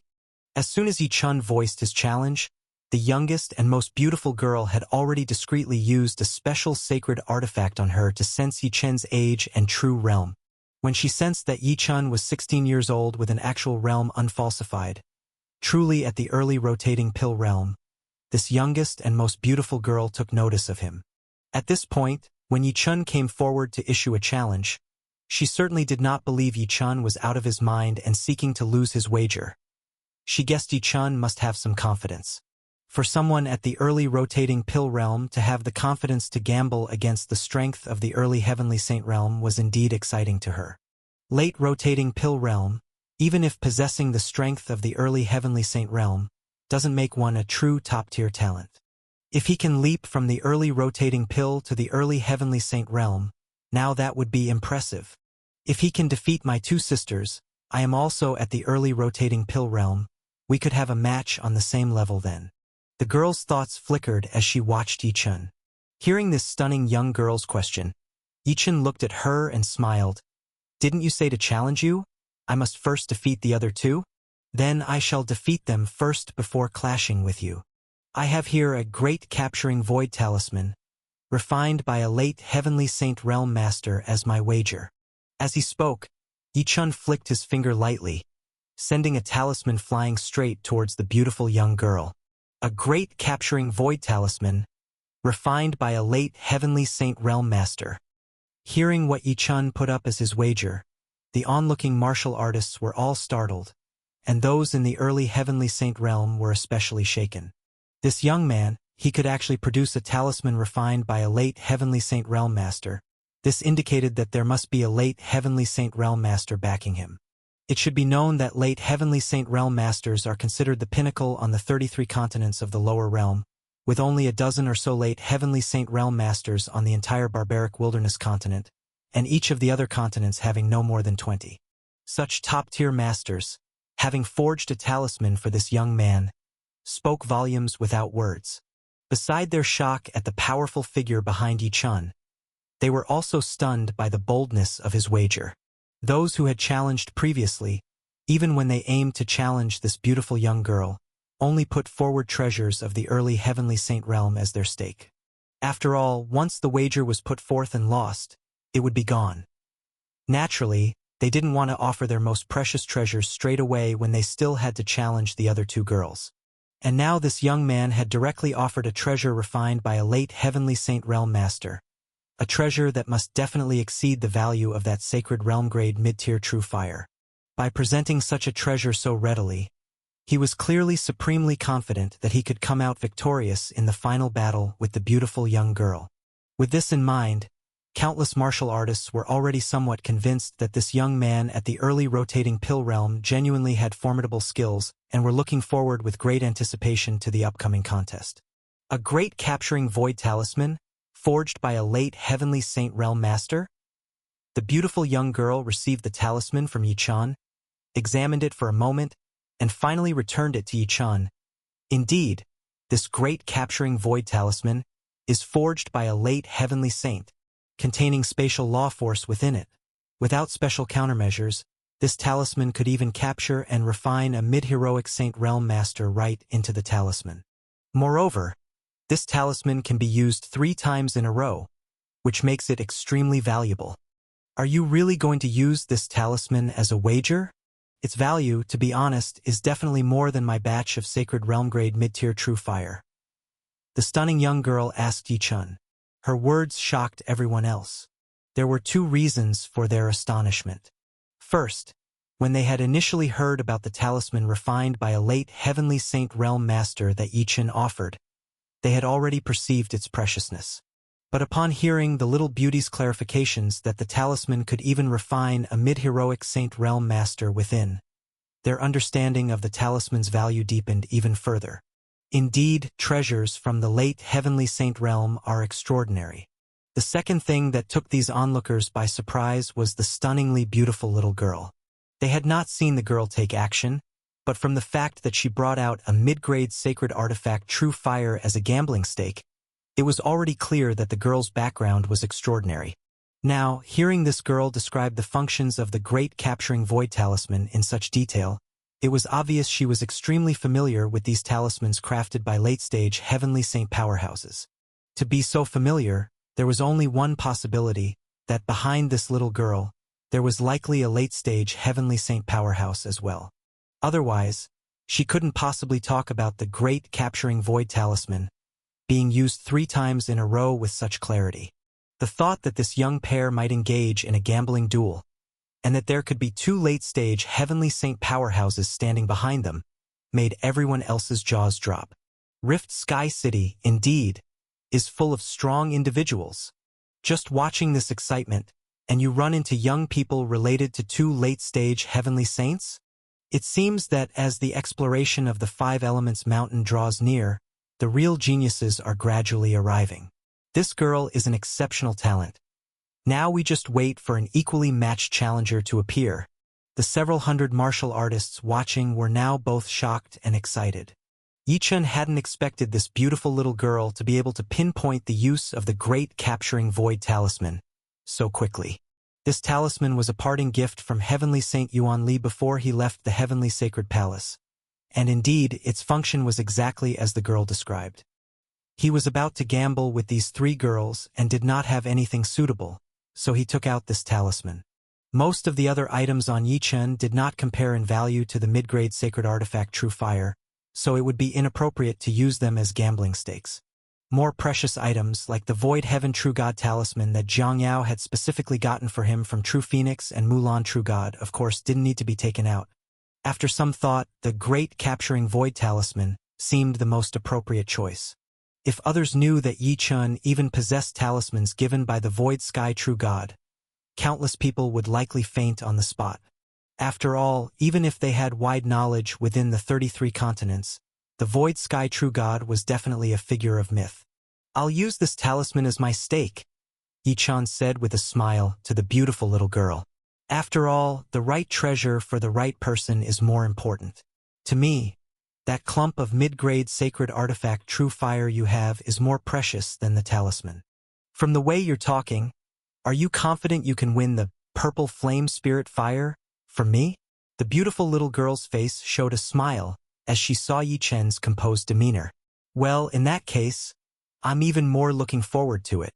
As soon as Yi-chun voiced his challenge, the youngest and most beautiful girl had already discreetly used a special sacred artifact on her to sense Yi-chun's age and true realm. When she sensed that Yi-chun was 16 years old with an actual realm unfalsified, truly at the early rotating pill realm, this youngest and most beautiful girl took notice of him. At this point, when Yi-chun came forward to issue a challenge, she certainly did not believe Yi-chun was out of his mind and seeking to lose his wager. She guessed Yi-chun must have some confidence. For someone at the early rotating pill realm to have the confidence to gamble against the strength of the early Heavenly Saint realm was indeed exciting to her. Late rotating pill realm, even if possessing the strength of the early Heavenly Saint realm, doesn't make one a true top-tier talent. If he can leap from the early rotating pill to the early Heavenly Saint realm, now that would be impressive. If he can defeat my two sisters, I am also at the early rotating pill realm, we could have a match on the same level then. The girl's thoughts flickered as she watched Yi-chun. Hearing this stunning young girl's question, Yi-chun looked at her and smiled. Didn't you say to challenge you? I must first defeat the other two? Then I shall defeat them first before clashing with you. I have here a great capturing void talisman, refined by a late Heavenly Saint realm master as my wager. As he spoke, Yi-chun flicked his finger lightly, sending a talisman flying straight towards the beautiful young girl. A great capturing void talisman, refined by a late Heavenly Saint realm master. Hearing what Yi-chun put up as his wager, the onlooking martial artists were all startled, and those in the early Heavenly Saint realm were especially shaken. This young man, he could actually produce a talisman refined by a late Heavenly Saint realm master. This indicated that there must be a late Heavenly Saint realm master backing him. It should be known that late Heavenly Saint realm masters are considered the pinnacle on the 33 continents of the lower realm, with only a dozen or so late Heavenly Saint realm masters on the entire barbaric wilderness continent, and each of the other continents having no more than 20. Such top-tier masters, having forged a talisman for this young man, spoke volumes without words. Beside their shock at the powerful figure behind Yi-chun, they were also stunned by the boldness of his wager. Those who had challenged previously, even when they aimed to challenge this beautiful young girl, only put forward treasures of the early Heavenly Saint realm as their stake. After all, once the wager was put forth and lost, it would be gone. Naturally, they didn't want to offer their most precious treasures straight away when they still had to challenge the other two girls. And now this young man had directly offered a treasure refined by a late heavenly saint realm master. A treasure that must definitely exceed the value of that sacred realm-grade mid-tier true fire. By presenting such a treasure so readily, he was clearly supremely confident that he could come out victorious in the final battle with the beautiful young girl. With this in mind, countless martial artists were already somewhat convinced that this young man at the early rotating pill realm genuinely had formidable skills and were looking forward with great anticipation to the upcoming contest. A great capturing void talisman, forged by a late heavenly saint realm master? The beautiful young girl received the talisman from Yi-chan, examined it for a moment, and finally returned it to Yi-chan. Indeed, this great capturing void talisman is forged by a late heavenly saint, containing spatial law force within it. Without special countermeasures, this talisman could even capture and refine a mid-heroic saint realm master right into the talisman. Moreover, this talisman can be used 3 times in a row, which makes it extremely valuable. Are you really going to use this talisman as a wager? Its value, to be honest, is definitely more than my batch of sacred realm-grade mid-tier true fire. The stunning young girl asked Yi-chan. Her words shocked everyone else. There were 2 reasons for their astonishment. First, when they had initially heard about the talisman refined by a late heavenly saint realm master that Yi-chan offered, they had already perceived its preciousness. But upon hearing the little beauty's clarifications that the talisman could even refine a mid-heroic saint realm master within, their understanding of the talisman's value deepened even further. Indeed, treasures from the late heavenly saint realm are extraordinary. The second thing that took these onlookers by surprise was the stunningly beautiful little girl. They had not seen the girl take action, but from the fact that she brought out a mid-grade sacred artifact true fire as a gambling stake, it was already clear that the girl's background was extraordinary. Now, hearing this girl describe the functions of the great capturing void talisman in such detail, it was obvious she was extremely familiar with these talismans crafted by late-stage heavenly saint powerhouses. To be so familiar, there was only one possibility, that behind this little girl, there was likely a late-stage heavenly saint powerhouse as well. Otherwise, she couldn't possibly talk about the great capturing void talisman being used 3 times in a row with such clarity. The thought that this young pair might engage in a gambling duel, and that there could be 2 late-stage heavenly saint powerhouses standing behind them, made everyone else's jaws drop. Rift Sky City, indeed, is full of strong individuals. Just watching this excitement, and you run into young people related to 2 late-stage heavenly saints? It seems that as the exploration of the 5 Elements mountain draws near, the real geniuses are gradually arriving. This girl is an exceptional talent. Now we just wait for an equally matched challenger to appear. The several hundred martial artists watching were now both shocked and excited. Yi-chan hadn't expected this beautiful little girl to be able to pinpoint the use of the great capturing void talisman so quickly. This talisman was a parting gift from Heavenly Saint Yuan Li before he left the Heavenly Sacred Palace. And indeed, its function was exactly as the girl described. He was about to gamble with these 3 girls and did not have anything suitable, so he took out this talisman. Most of the other items on Yi-chan did not compare in value to the mid-grade sacred artifact True Fire, so it would be inappropriate to use them as gambling stakes. More precious items, like the Void Heaven True God talisman that Jiang Yao had specifically gotten for him from True Phoenix and Mulan True God, of course, didn't need to be taken out. After some thought, the Great Capturing Void talisman seemed the most appropriate choice. If others knew that Yi-chan even possessed talismans given by the Void Sky True God, countless people would likely faint on the spot. After all, even if they had wide knowledge within the 33 continents, the Void Sky True God was definitely a figure of myth. "I'll use this talisman as my stake," Yi-chan said with a smile to the beautiful little girl. "After all, the right treasure for the right person is more important. To me, that clump of mid-grade sacred artifact True Fire you have is more precious than the talisman. From the way you're talking, are you confident you can win the purple flame spirit fire for me?" The beautiful little girl's face showed a smile as she saw Yi-chan's composed demeanor. "Well, in that case, I'm even more looking forward to it.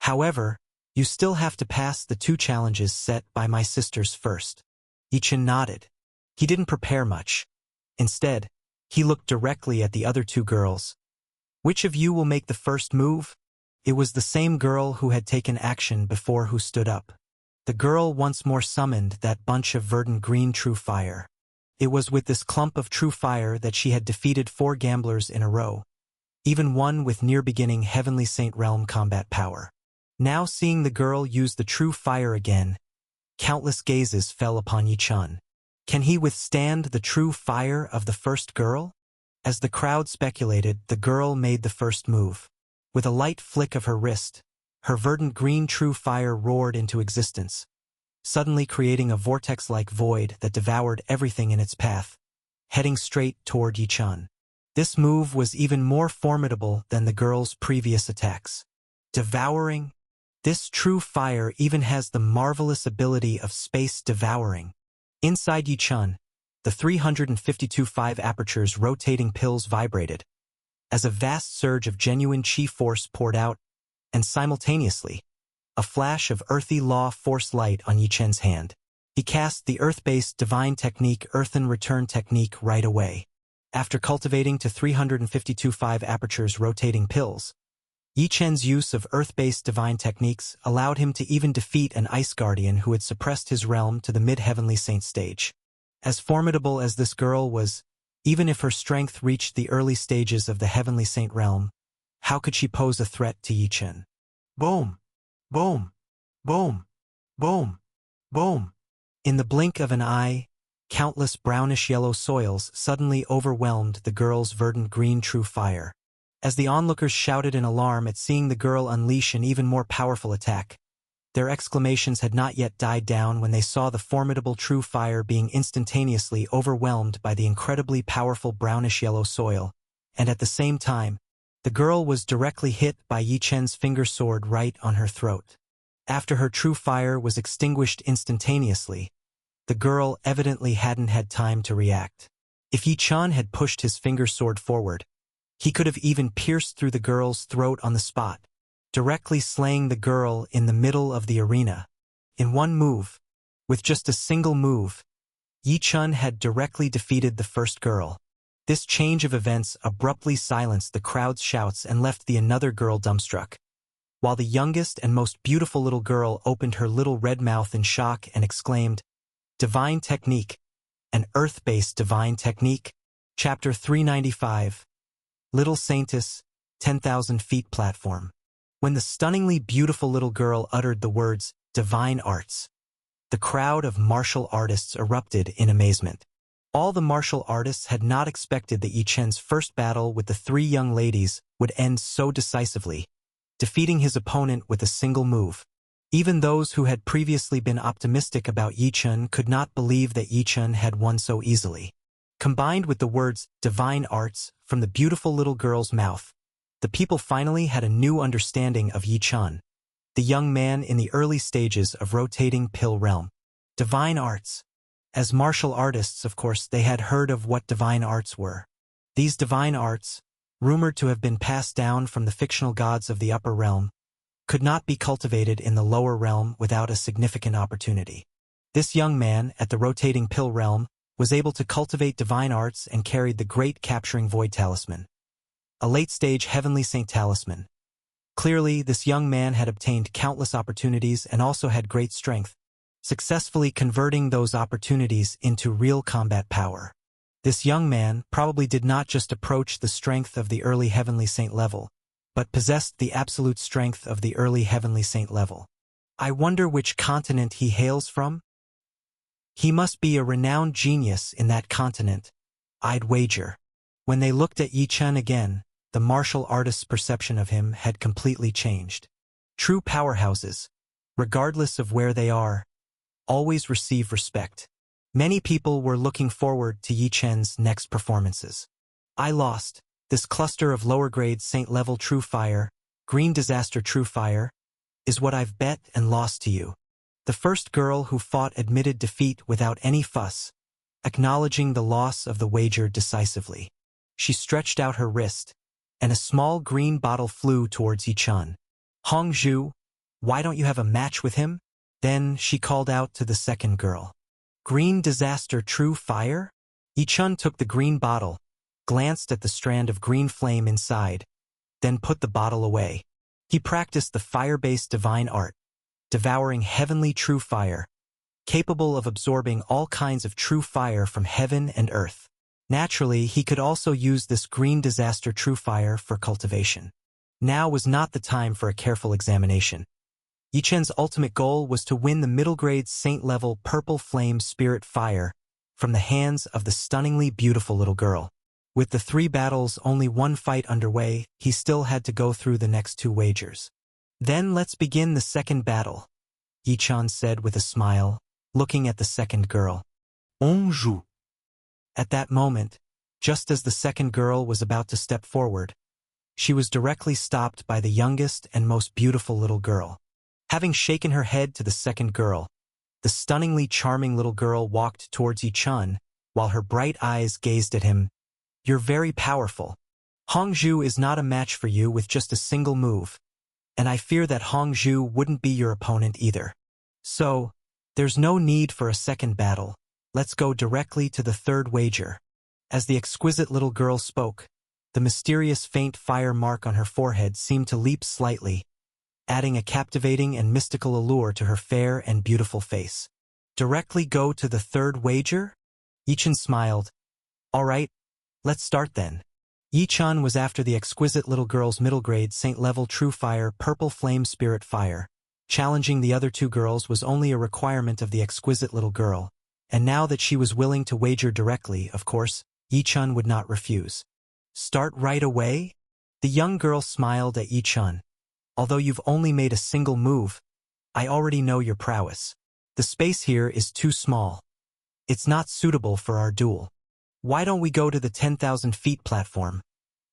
However, You still have to pass the 2 challenges set by my sisters first. Yi-Chen nodded. He didn't prepare much. Instead, he looked directly at the other 2 girls. Which of you will make the first move? It was the same girl who had taken action before who stood up. The girl once more summoned that bunch of verdant green true fire. It was with this clump of true fire that she had defeated 4 gamblers in a row, even one with near-beginning Heavenly Saint Realm combat power. Now seeing the girl use the true fire again, countless gazes fell upon Yi-Chen. Can he withstand the true fire of the first girl? As the crowd speculated, the girl made the first move. With a light flick of her wrist, her verdant green true fire roared into existence, suddenly creating a vortex-like void that devoured everything in its path, heading straight toward Yi-Chen. This move was even more formidable than the girl's previous attacks. Devouring? This true fire even has the marvelous ability of space devouring. Inside Yi-Chen, the 352 5 apertures rotating pills vibrated, as a vast surge of genuine chi force poured out, and simultaneously, a flash of earthy law force light on Yi-Chen's hand. He cast the earth-based divine technique Earthen Return technique right away. After cultivating to 352 5 apertures rotating pills, Yi-Chen's use of earth-based divine techniques allowed him to even defeat an ice guardian who had suppressed his realm to the mid-heavenly saint stage. As formidable as this girl was, even if her strength reached the early stages of the heavenly saint realm, how could she pose a threat to Yi-Chen? Boom! Boom! Boom! Boom! Boom! In the blink of an eye, countless brownish-yellow soils suddenly overwhelmed the girl's verdant green true fire. As the onlookers shouted in alarm at seeing the girl unleash an even more powerful attack, their exclamations had not yet died down when they saw the formidable true fire being instantaneously overwhelmed by the incredibly powerful brownish-yellow soil, and at the same time, the girl was directly hit by Yi-Chen's finger sword right on her throat. After her true fire was extinguished instantaneously, the girl evidently hadn't had time to react. If Yi-Chen had pushed his finger sword forward, he could have even pierced through the girl's throat on the spot, directly slaying the girl in the middle of the arena. In one move, with just a single move, Yi-Chen had directly defeated the first girl. This change of events abruptly silenced the crowd's shouts and left the another girl dumbstruck, while the youngest and most beautiful little girl opened her little red mouth in shock and exclaimed, "Divine technique, an earth-based divine technique." Chapter 395. Little Saintess, 10,000 feet platform. When the stunningly beautiful little girl uttered the words, "divine arts," the crowd of martial artists erupted in amazement. All the martial artists had not expected that Yi-Chen's first battle with the 3 young ladies would end so decisively, defeating his opponent with a single move. Even those who had previously been optimistic about Yi-Chen could not believe that Yi-Chen had won so easily. Combined with the words, "divine arts," from the beautiful little girl's mouth, the people finally had a new understanding of Yi-Chen, the young man in the early stages of rotating pill realm. Divine arts. As martial artists, of course, they had heard of what divine arts were. These divine arts, rumored to have been passed down from the fictional gods of the upper realm, could not be cultivated in the lower realm without a significant opportunity. This young man, at the rotating pill realm, was able to cultivate divine arts and carried the great capturing void talisman, a late-stage heavenly saint talisman. Clearly, this young man had obtained countless opportunities and also had great strength, successfully converting those opportunities into real combat power. This young man probably did not just approach the strength of the early heavenly saint level, but possessed the absolute strength of the early heavenly saint level. I wonder which continent he hails from? He must be a renowned genius in that continent, I'd wager. When they looked at Yi-Chen again, the martial artist's perception of him had completely changed. True powerhouses, regardless of where they are, always receive respect. Many people were looking forward to Yi-Chen's next performances. I lost. This cluster of lower-grade saint-level true fire, green disaster true fire, is what I've bet and lost to you. The first girl who fought admitted defeat without any fuss, acknowledging the loss of the wager decisively. She stretched out her wrist, and a small green bottle flew towards Yi-Chen. Hongzhu, Why don't you have a match with him? Then she called out to the second girl. Green disaster, true fire? Yi-chun took the green bottle, glanced at the strand of green flame inside, then put the bottle away. He practiced the fire-based divine art, devouring heavenly true fire, capable of absorbing all kinds of true fire from heaven and earth. Naturally, he could also use this green disaster true fire for cultivation. Now was not the time for a careful examination. Yi-chun's ultimate goal was to win the middle-grade saint-level purple flame spirit fire from the hands of the stunningly beautiful little girl. With the 3 battles, only 1 fight underway, he still had to go through the next 2 wagers. Then let's begin the second battle, Yi-chun said with a smile, looking at the second girl. On joue. At that moment, just as the second girl was about to step forward, she was directly stopped by the youngest and most beautiful little girl. Having shaken her head to the second girl, the stunningly charming little girl walked towards Yi-chun, while her bright eyes gazed at him. You're very powerful. Hongzhu is not a match for you with just a single move, and I fear that Hongzhu wouldn't be your opponent either. So, there's no need for a second battle. Let's go directly to the third wager. As the exquisite little girl spoke, the mysterious faint fire mark on her forehead seemed to leap slightly, adding a captivating and mystical allure to her fair and beautiful face. Directly go to the third wager? Yi-chun smiled. All right, let's start then. Yi-chun was after the exquisite little girl's middle-grade saint-level true fire purple flame spirit fire. Challenging the other 2 girls was only a requirement of the exquisite little girl, and now that she was willing to wager directly, of course, Yi-chun would not refuse. Start right away? The young girl smiled at Yi-chun. Although you've only made a single move, I already know your prowess. The space here is too small. It's not suitable for our duel. Why don't we go to the 10,000 feet platform,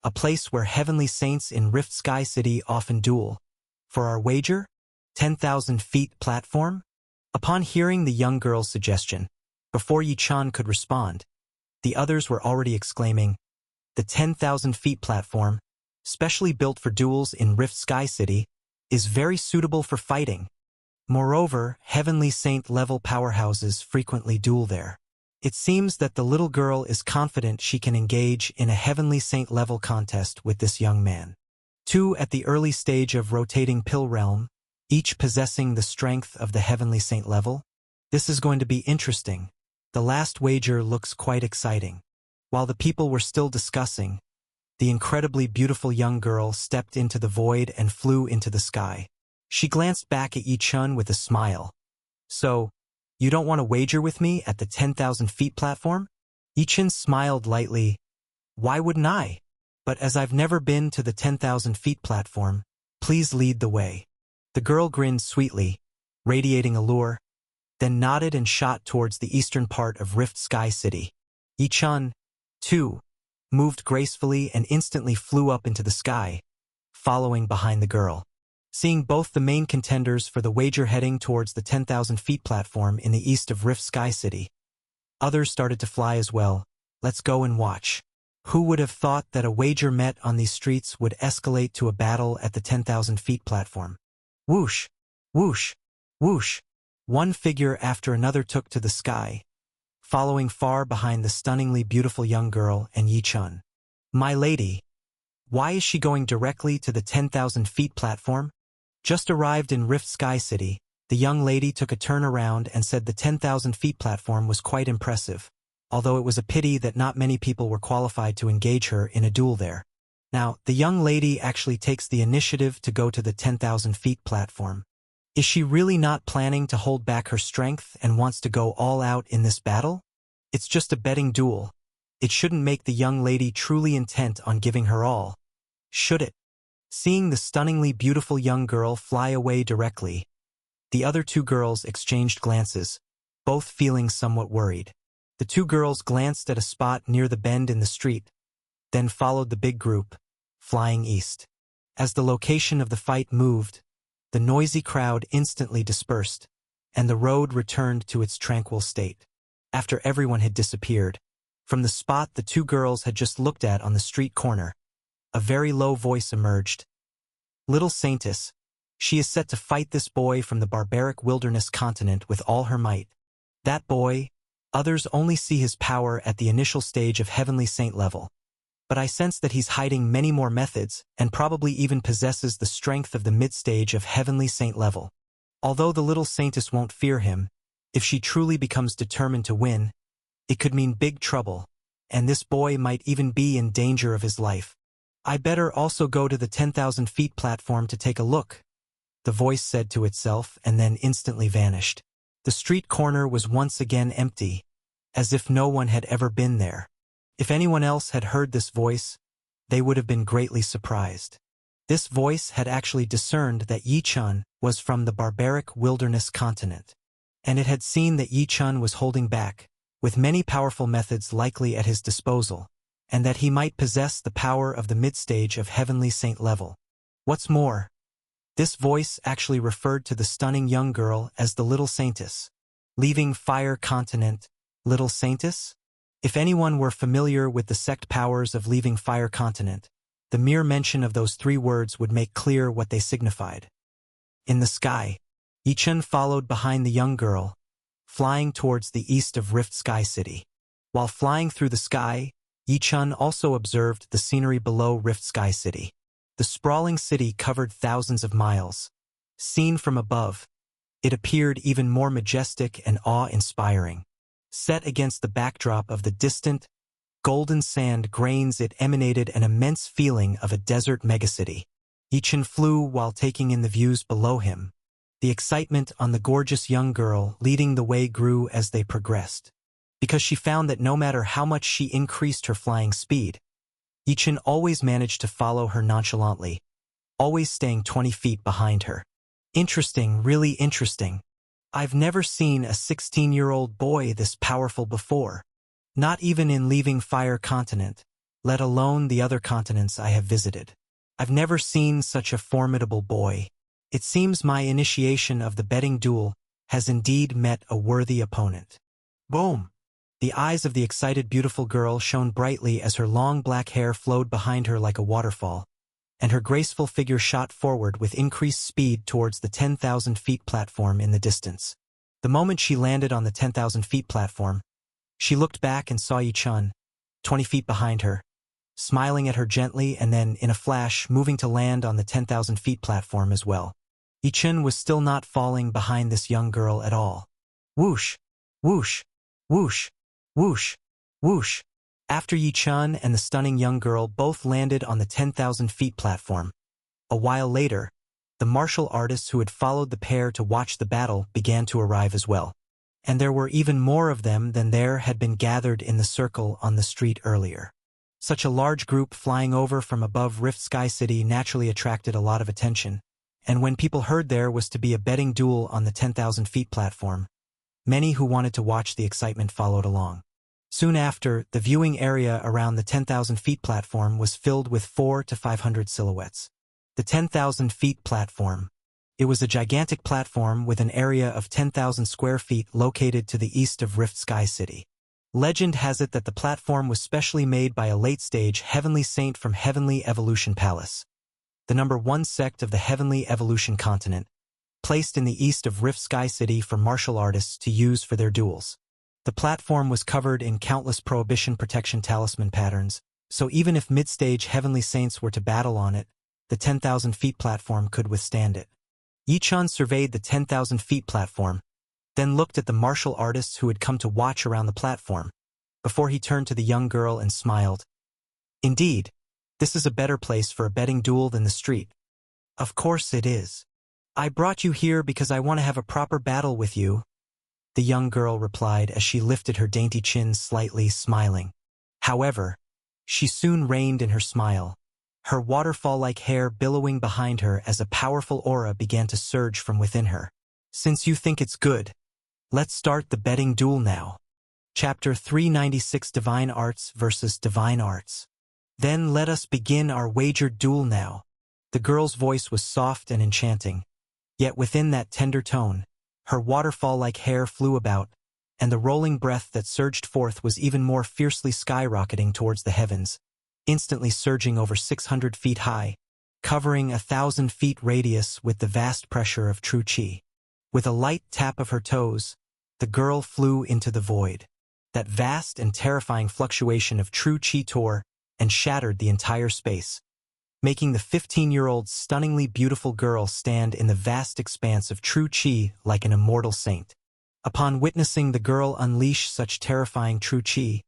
a place where heavenly saints in Rift Sky City often duel? For our wager? 10,000 feet platform? Upon hearing the young girl's suggestion, before Yi-chun could respond, the others were already exclaiming, the 10,000 feet platform, specially built for duels in Rift Sky City, is very suitable for fighting. Moreover, heavenly saint-level powerhouses frequently duel there. It seems that the little girl is confident she can engage in a heavenly saint-level contest with this young man. 2 at the early stage of rotating pill realm, each possessing the strength of the heavenly saint level. This is going to be interesting. The last wager looks quite exciting. While the people were still discussing, the incredibly beautiful young girl stepped into the void and flew into the sky. She glanced back at Yi-chun with a smile. So, you don't want to wager with me at the 10,000 feet platform? Yi-chun smiled lightly. Why wouldn't I? But as I've never been to the 10,000 feet platform, please lead the way. The girl grinned sweetly, radiating allure, then nodded and shot towards the eastern part of Rift Sky City. Yi-chun, too, moved gracefully and instantly flew up into the sky, following behind the girl. Seeing both the main contenders for the wager heading towards the 10,000 feet platform in the east of Rift Sky City, others started to fly as well. Let's go and watch. Who would have thought that a wager met on these streets would escalate to a battle at the 10,000 feet platform? Whoosh, whoosh, whoosh. One figure after another took to the sky, following far behind the stunningly beautiful young girl and Yi-chun. My lady, why is she going directly to the 10,000 feet platform? Just arrived in Rift Sky City, the young lady took a turn around and said the 10,000 feet platform was quite impressive, although it was a pity that not many people were qualified to engage her in a duel there. Now, the young lady actually takes the initiative to go to the 10,000 feet platform. Is she really not planning to hold back her strength and wants to go all out in this battle? It's just a betting duel. It shouldn't make the young lady truly intent on giving her all, should it? Seeing the stunningly beautiful young girl fly away directly, the other 2 girls exchanged glances, both feeling somewhat worried. The 2 girls glanced at a spot near the bend in the street, then followed the big group, flying east. As the location of the fight moved, the noisy crowd instantly dispersed, and the road returned to its tranquil state. After everyone had disappeared, from the spot the 2 girls had just looked at on the street corner, a very low voice emerged. Little Saintess, She is set to fight this boy from the barbaric wilderness continent with all her might. That boy, others only see his power at the initial stage of heavenly saint level. But I sense that he's hiding many more methods and probably even possesses the strength of the mid-stage of heavenly saint level. Although the little saintess won't fear him, if she truly becomes determined to win, it could mean big trouble, and this boy might even be in danger of his life. I better also go to the 10,000 feet platform to take a look, the voice said to itself and then instantly vanished. The street corner was once again empty, as if no one had ever been there. If anyone else had heard this voice, they would have been greatly surprised. This voice had actually discerned that Yi-chun was from the barbaric wilderness continent, and it had seen that Yi-chun was holding back, with many powerful methods likely at his disposal, and that he might possess the power of the mid-stage of heavenly saint level. What's more, this voice actually referred to the stunning young girl as the Little Saintess. Leaving Fire Continent, Little Saintess? If anyone were familiar with the sect powers of Leaving Fire Continent, the mere mention of those three words would make clear what they signified. In the sky, Yi-chun followed behind the young girl, flying towards the east of Rift Sky City. While flying through the sky, Yi-chun also observed the scenery below Rift Sky City. The sprawling city covered thousands of miles. Seen from above, it appeared even more majestic and awe-inspiring. Set against the backdrop of the distant, golden sand grains, it emanated an immense feeling of a desert megacity. Yi-chun flew while taking in the views below him. The excitement on the gorgeous young girl leading the way grew as they progressed, because she found that no matter how much she increased her flying speed, Yi-chun always managed to follow her nonchalantly, always staying 20 feet behind her. Interesting, really interesting. I've never seen a 16-year-old boy this powerful before. Not even in Leaving Fire Continent, let alone the other continents I have visited. I've never seen such a formidable boy. It seems my initiation of the betting duel has indeed met a worthy opponent. Boom! The eyes of the excited beautiful girl shone brightly as her long black hair flowed behind her like a waterfall, and her graceful figure shot forward with increased speed towards the 10,000 feet platform in the distance. The moment she landed on the 10,000 feet platform, she looked back and saw Yi-chun, 20 feet behind her, smiling at her gently and then, in a flash, moving to land on the 10,000 feet platform as well. Yi-chun was still not falling behind this young girl at all. Whoosh! Whoosh! Whoosh! Whoosh! Whoosh! After Yi-chun and the stunning young girl both landed on the 10,000 feet platform, a while later, the martial artists who had followed the pair to watch the battle began to arrive as well. And there were even more of them than there had been gathered in the circle on the street earlier. Such a large group flying over from above Rift Sky City naturally attracted a lot of attention, and when people heard there was to be a betting duel on the 10,000 feet platform, many who wanted to watch the excitement followed along. Soon after, the viewing area around the 10,000 feet platform was filled with 400 to 500 silhouettes. The 10,000 feet platform. It was a gigantic platform with an area of 10,000 square feet located to the east of Rift Sky City. Legend has it that the platform was specially made by a late-stage heavenly saint from Heavenly Evolution Palace, the #1 sect of the Heavenly Evolution continent, placed in the east of Rift Sky City for martial artists to use for their duels. The platform was covered in countless prohibition protection talisman patterns, so even if mid-stage heavenly saints were to battle on it, the 10,000 feet platform could withstand it. Yi-chun surveyed the 10,000 feet platform, then looked at the martial artists who had come to watch around the platform, before he turned to the young girl and smiled. Indeed, this is a better place for a betting duel than the street. Of course it is. I brought you here because I want to have a proper battle with you, the young girl replied as she lifted her dainty chin slightly, smiling. However, she soon reined in her smile, her waterfall-like hair billowing behind her as a powerful aura began to surge from within her. Since you think it's good, let's start the betting duel now. Chapter 396 Divine Arts versus Divine Arts. Then let us begin our wagered duel now. The girl's voice was soft and enchanting, yet within that tender tone, her waterfall-like hair flew about, and the rolling breath that surged forth was even more fiercely skyrocketing towards the heavens, instantly surging over 600 feet high. covering 1,000 feet radius with the vast pressure of true chi. With a light tap of her toes, the girl flew into the void. That vast and terrifying fluctuation of true chi tore and shattered the entire space, making the 15-year-old stunningly beautiful girl stand in the vast expanse of true chi like an immortal saint. Upon witnessing the girl unleash such terrifying true chi,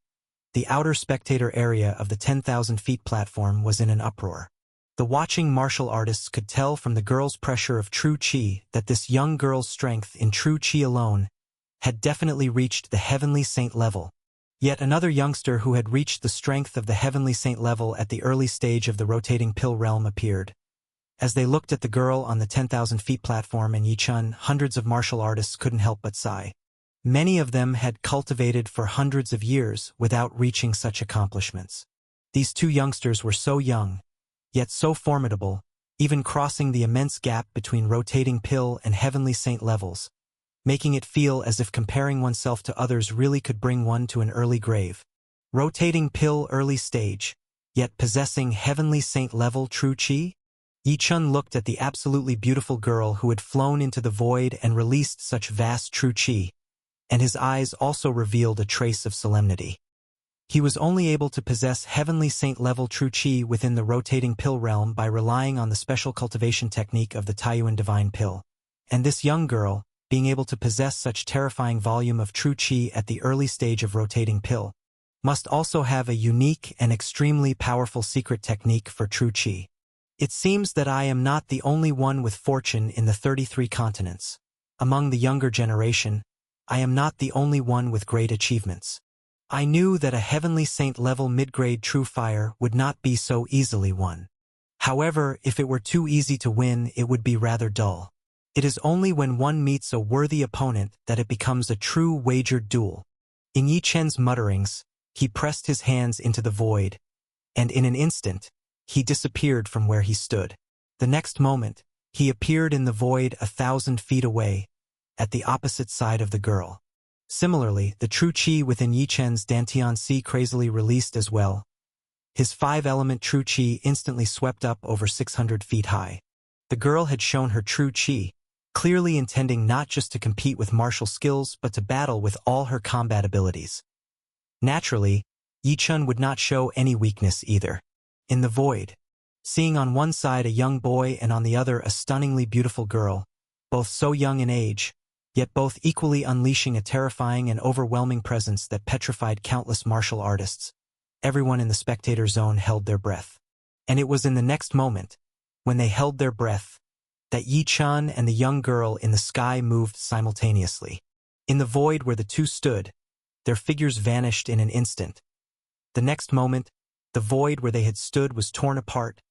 the outer spectator area of the 10,000 feet platform was in an uproar. The watching martial artists could tell from the girl's pressure of true chi that this young girl's strength in true chi alone had definitely reached the heavenly saint level. Yet another youngster who had reached the strength of the heavenly saint level at the early stage of the rotating pill realm appeared. As they looked at the girl on the 10,000 feet platform and Yi-chun, hundreds of martial artists couldn't help but sigh. Many of them had cultivated for hundreds of years without reaching such accomplishments. These two youngsters were so young, yet so formidable, even crossing the immense gap between rotating pill and heavenly saint levels, making it feel as if comparing oneself to others really could bring one to an early grave. Rotating pill early stage, yet possessing heavenly saint level true chi? Yi-chun looked at the absolutely beautiful girl who had flown into the void and released such vast true chi, and his eyes also revealed a trace of solemnity. He was only able to possess heavenly saint-level true chi within the rotating pill realm by relying on the special cultivation technique of the Taiyuan divine pill. And this young girl, being able to possess such terrifying volume of true chi at the early stage of rotating pill, must also have a unique and extremely powerful secret technique for true chi. It seems that I am not the only one with fortune in the 33 continents. Among the younger generation, I am not the only one with great achievements. I knew that a heavenly saint-level mid-grade true fire would not be so easily won. However, if it were too easy to win, it would be rather dull. It is only when one meets a worthy opponent that it becomes a true wagered duel. In Yi Chen's mutterings, he pressed his hands into the void, and in an instant, he disappeared from where he stood. The next moment, he appeared in the void 1,000 feet away, at the opposite side of the girl. Similarly, the true chi within Yi Chen's Dantian Si crazily released as well. His 5-element true chi instantly swept up over 600 feet high. The girl had shown her true chi, clearly intending not just to compete with martial skills but to battle with all her combat abilities. Naturally, Yi-chun would not show any weakness either. In the void, seeing on one side a young boy and on the other a stunningly beautiful girl, both so young in age, yet both equally unleashing a terrifying and overwhelming presence that petrified countless martial artists, everyone in the spectator zone held their breath. And it was in the next moment, when they held their breath, that Yi-chun and the young girl in the sky moved simultaneously. In the void where the two stood, their figures vanished in an instant. The next moment, the void where they had stood was torn apart,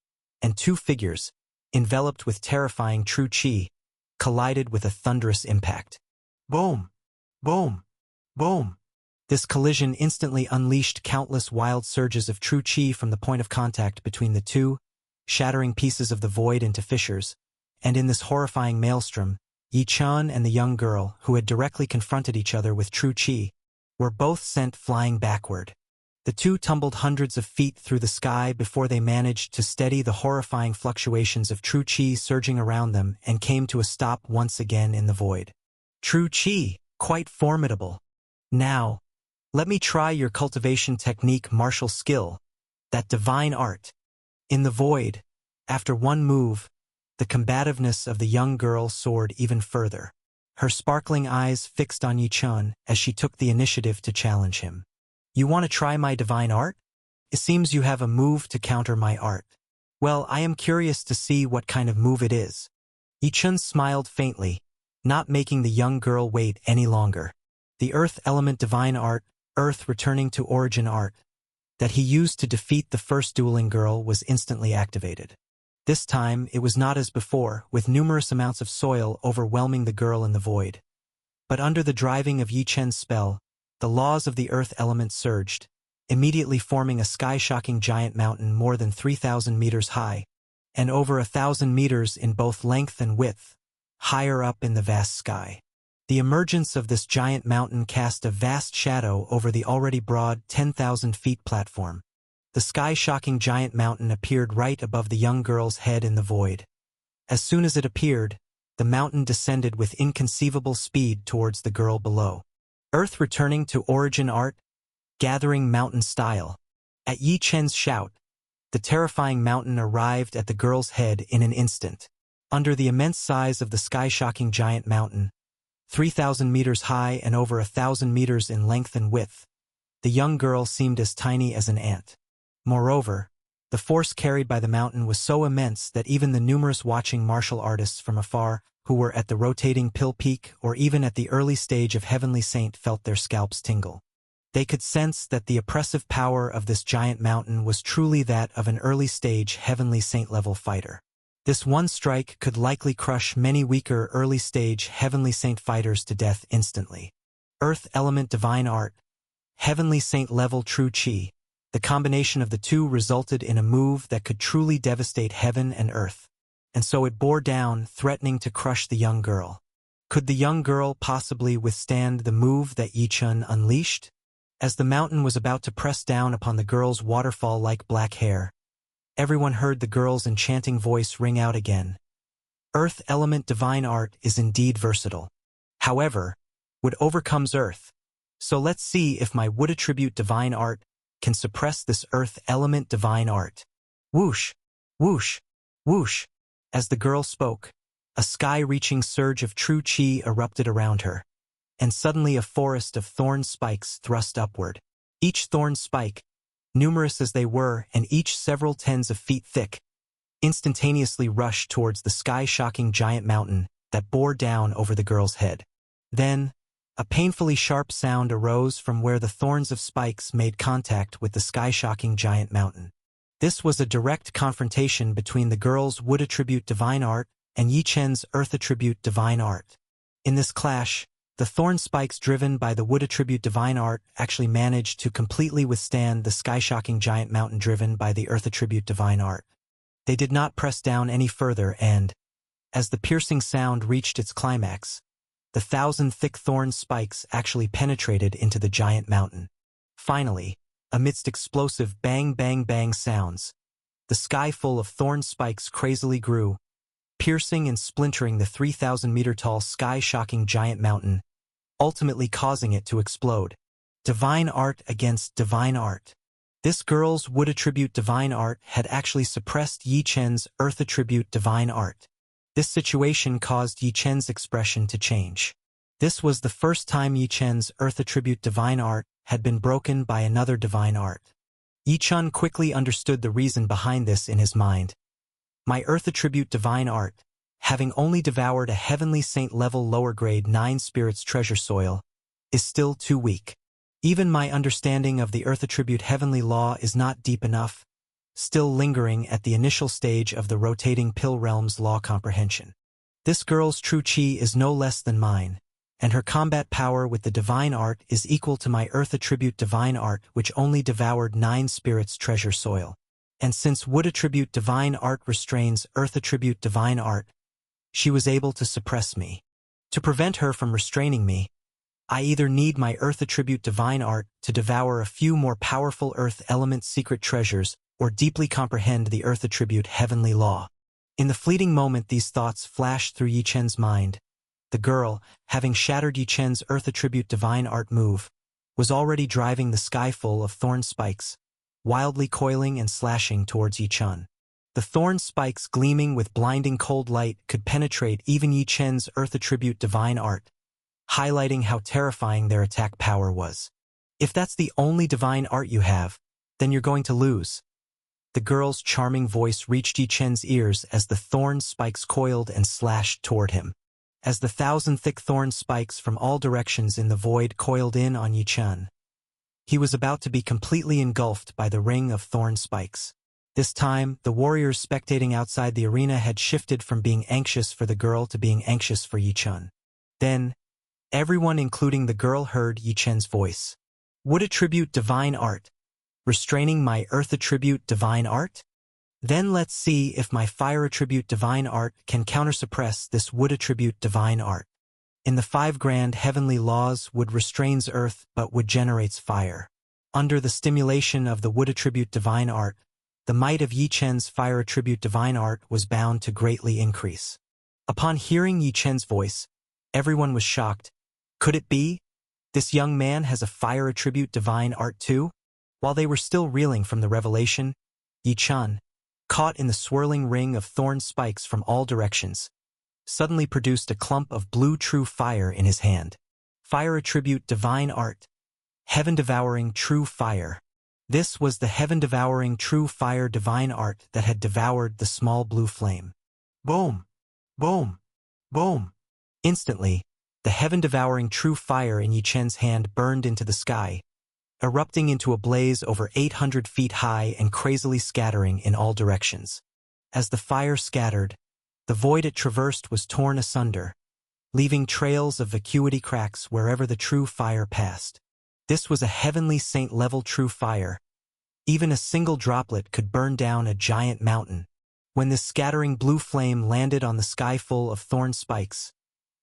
and two figures, enveloped with terrifying true chi, collided with a thunderous impact. Boom! Boom! Boom! This collision instantly unleashed countless wild surges of true chi from the point of contact between the two, shattering pieces of the void into fissures, and in this horrifying maelstrom, Yi-chun and the young girl, who had directly confronted each other with true chi, were both sent flying backward. The two tumbled hundreds of feet through the sky before they managed to steady the horrifying fluctuations of true chi surging around them and came to a stop once again in the void. True chi, quite formidable. Now, let me try your cultivation technique martial skill, that divine art. In the void, after one move, the combativeness of the young girl soared even further, her sparkling eyes fixed on Yi-chun as she took the initiative to challenge him. You want to try my divine art? It seems you have a move to counter my art. Well, I am curious to see what kind of move it is. Yi-chun smiled faintly, not making the young girl wait any longer. The earth element divine art, earth returning to origin art, that he used to defeat the first dueling girl was instantly activated. This time, it was not as before, with numerous amounts of soil overwhelming the girl in the void. But under the driving of Yi Chen's spell, the laws of the earth element surged, immediately forming a sky-shocking giant mountain more than 3,000 meters high, and over 1,000 meters in both length and width, higher up in the vast sky. The emergence of this giant mountain cast a vast shadow over the already broad 10,000 feet platform. the sky-shocking giant mountain appeared right above the young girl's head in the void. As soon as it appeared, the mountain descended with inconceivable speed towards the girl below. Earth returning to origin art, gathering mountain style. At Yi Chen's shout, the terrifying mountain arrived at the girl's head in an instant. Under the immense size of the sky-shocking giant mountain, 3,000 meters high and over 1,000 meters in length and width, the young girl seemed as tiny as an ant. Moreover, the force carried by the mountain was so immense that even the numerous watching martial artists from afar who were at the rotating pill peak or even at the early stage of Heavenly Saint felt their scalps tingle. They could sense that the oppressive power of this giant mountain was truly that of an early stage Heavenly Saint level fighter. This one strike could likely crush many weaker early stage Heavenly Saint fighters to death instantly. Earth Element Divine Art, Heavenly Saint level True Chi. The combination of the two resulted in a move that could truly devastate heaven and earth. And so it bore down, threatening to crush the young girl. Could the young girl possibly withstand the move that Yi Chun unleashed? As the mountain was about to press down upon the girl's waterfall-like black hair, everyone heard the girl's enchanting voice ring out again. Earth Element Divine Art is indeed versatile. However, wood overcomes earth. So let's see if my wood attribute divine art can suppress this earth element divine art. Whoosh, whoosh, whoosh. As the girl spoke, a sky-reaching surge of true chi erupted around her, and suddenly a forest of thorn spikes thrust upward. Each thorn spike, numerous as they were and each several tens of feet thick, instantaneously rushed towards the sky-shocking giant mountain that bore down over the girl's head. Then, a painfully sharp sound arose from where the thorns of spikes made contact with the sky-shocking giant mountain. This was a direct confrontation between the girl's wood attribute divine art and Yi Chen's earth attribute divine art. In this clash, the thorn spikes driven by the wood attribute divine art actually managed to completely withstand the sky-shocking giant mountain driven by the earth attribute divine art. They did not press down any further and, as the piercing sound reached its climax, the 1,000 thick thorn spikes actually penetrated into the giant mountain. Finally, amidst explosive bang-bang-bang sounds, the sky full of thorn spikes crazily grew, piercing and splintering the 3,000-meter-tall sky-shocking giant mountain, ultimately causing it to explode. Divine art against divine art. This girl's wood attribute divine art had actually suppressed Yi Chen's earth attribute divine art. This situation caused Yi Chen's expression to change. This was the first time Yi Chen's earth attribute divine art had been broken by another divine art. Yi Chen quickly understood the reason behind this in his mind. My earth attribute divine art, having only devoured a heavenly saint level lower grade 9 spirits treasure soil, is still too weak. Even my understanding of the earth attribute heavenly law is not deep enough, still lingering at the initial stage of the rotating pill realm's law comprehension. This girl's true chi is no less than mine, and her combat power with the divine art is equal to my earth attribute divine art which only devoured 9 spirits treasure soil. And since wood attribute divine art restrains earth attribute divine art, she was able to suppress me. To prevent her from restraining me, I either need my earth attribute divine art to devour a few more powerful earth element secret treasures or deeply comprehend the earth attribute heavenly law. In the fleeting moment these thoughts flashed through Yi Chen's mind, the girl, having shattered Yi Chen's earth attribute divine art move, was already driving the sky full of thorn spikes, wildly coiling and slashing towards Yi Chen. The thorn spikes gleaming with blinding cold light could penetrate even Yi Chen's earth attribute divine art, highlighting how terrifying their attack power was. If that's the only divine art you have, then you're going to lose. The girl's charming voice reached Yi Chen's ears as the thorn spikes coiled and slashed toward him. As the 1,000 thick thorn spikes from all directions in the void coiled in on Yi Chen, he was about to be completely engulfed by the ring of thorn spikes. This time, the warriors spectating outside the arena had shifted from being anxious for the girl to being anxious for Yi Chen. Then, everyone including the girl heard Yi Chen's voice. Would attribute divine art, restraining my earth attribute divine art? Then let's see if my fire attribute divine art can counter-suppress this wood attribute divine art. In the 5 grand heavenly laws, wood restrains earth but wood generates fire. Under the stimulation of the wood attribute divine art, the might of Yi Chen's fire attribute divine art was bound to greatly increase. Upon hearing Yi Chen's voice, everyone was shocked. Could it be? This young man has a fire attribute divine art too? While they were still reeling from the revelation, Yi Chen, caught in the swirling ring of thorn spikes from all directions, suddenly produced a clump of blue true fire in his hand. Fire attribute divine art. Heaven-devouring true fire. This was the heaven-devouring true fire divine art that had devoured the small blue flame. Boom! Boom! Boom! Instantly, the heaven-devouring true fire in Yi Chen's hand burned into the sky, erupting into a blaze over 800 feet high and crazily scattering in all directions. As the fire scattered, the void it traversed was torn asunder, leaving trails of vacuity cracks wherever the true fire passed. This was a heavenly saint-level true fire. Even a single droplet could burn down a giant mountain. When this scattering blue flame landed on the sky full of thorn spikes,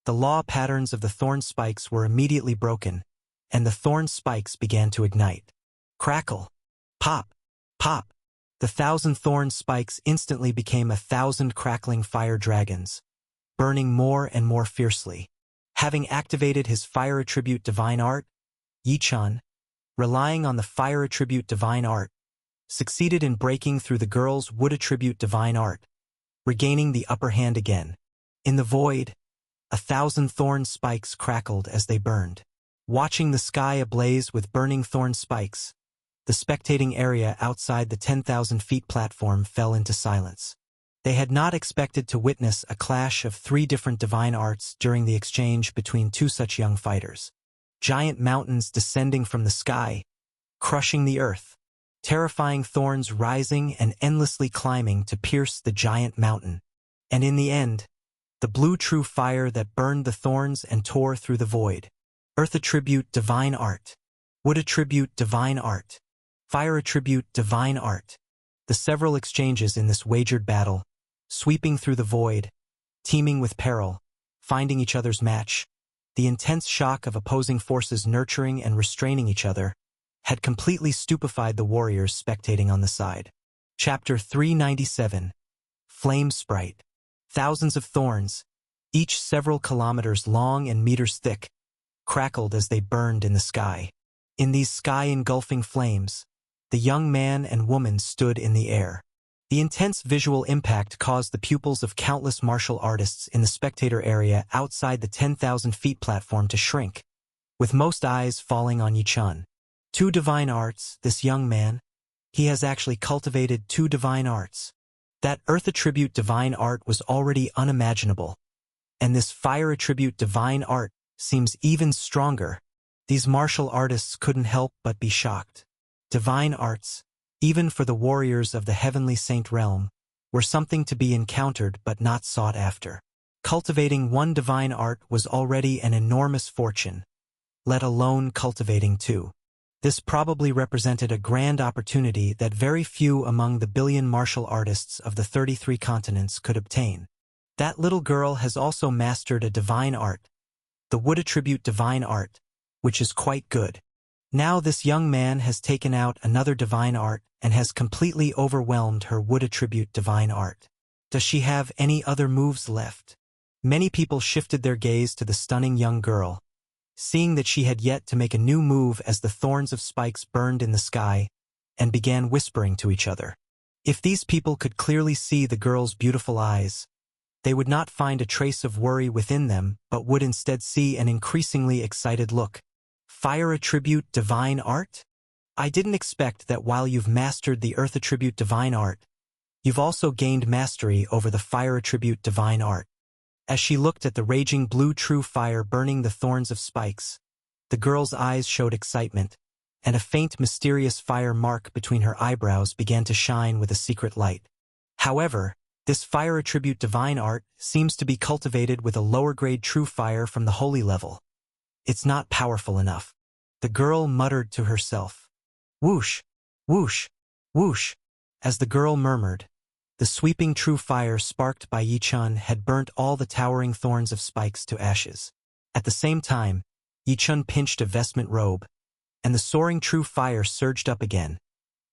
the law patterns of the thorn spikes were immediately broken, and the thorn spikes began to ignite. Crackle! Pop! Pop! The 1,000 thorn spikes instantly became 1,000 crackling fire dragons, burning more and more fiercely. Having activated his fire attribute divine art, Yi Chen, relying on the fire attribute divine art, succeeded in breaking through the girl's wood attribute divine art, regaining the upper hand again. In the void, 1,000 thorn spikes crackled as they burned. Watching the sky ablaze with burning thorn spikes, the spectating area outside the 10,000 feet platform fell into silence. They had not expected to witness a clash of 3 different divine arts during the exchange between 2 such young fighters. Giant mountains descending from the sky, crushing the earth, terrifying thorns rising and endlessly climbing to pierce the giant mountain. And in the end, the blue true fire that burned the thorns and tore through the void. Earth attribute divine art. Wood attribute divine art. Fire attribute divine art. The several exchanges in this wagered battle, sweeping through the void, teeming with peril, finding each other's match, the intense shock of opposing forces nurturing and restraining each other, had completely stupefied the warriors spectating on the side. Chapter 397. Flame Sprite. Thousands of thorns, each several kilometers long and meters thick, crackled as they burned in the sky. In these sky-engulfing flames, the young man and woman stood in the air. The intense visual impact caused the pupils of countless martial artists in the spectator area outside the 10,000 feet platform to shrink, with most eyes falling on Yi Chen. 2 divine arts, this young man. He has actually cultivated 2 divine arts. That earth attribute divine art was already unimaginable, and this fire attribute divine art seems even stronger. These martial artists couldn't help but be shocked. Divine arts, even for the warriors of the heavenly saint realm, were something to be encountered but not sought after. Cultivating 1 divine art was already an enormous fortune, let alone cultivating 2. This probably represented a grand opportunity that very few among the billion martial artists of the 33 continents could obtain. That little girl has also mastered a divine art, the wood attribute divine art, which is quite good. Now this young man has taken out another divine art and has completely overwhelmed her wood attribute divine art. Does she have any other moves left? Many people shifted their gaze to the stunning young girl, seeing that she had yet to make a new move as the thorns of spikes burned in the sky, and began whispering to each other. If these people could clearly see the girl's beautiful eyes, they would not find a trace of worry within them but would instead see an increasingly excited look. Fire attribute divine art? I didn't expect that while you've mastered the earth attribute divine art, you've also gained mastery over the fire attribute divine art. As she looked at the raging blue true fire burning the thorns of spikes, the girl's eyes showed excitement, and a faint mysterious fire mark between her eyebrows began to shine with a secret light. However, this fire attribute divine art seems to be cultivated with a lower grade true fire from the holy level. It's not powerful enough. The girl muttered to herself. Whoosh, whoosh, whoosh. As the girl murmured, the sweeping true fire sparked by Yi Chen had burnt all the towering thorns of spikes to ashes. At the same time, Yi Chen pinched a vestment robe, and the soaring true fire surged up again,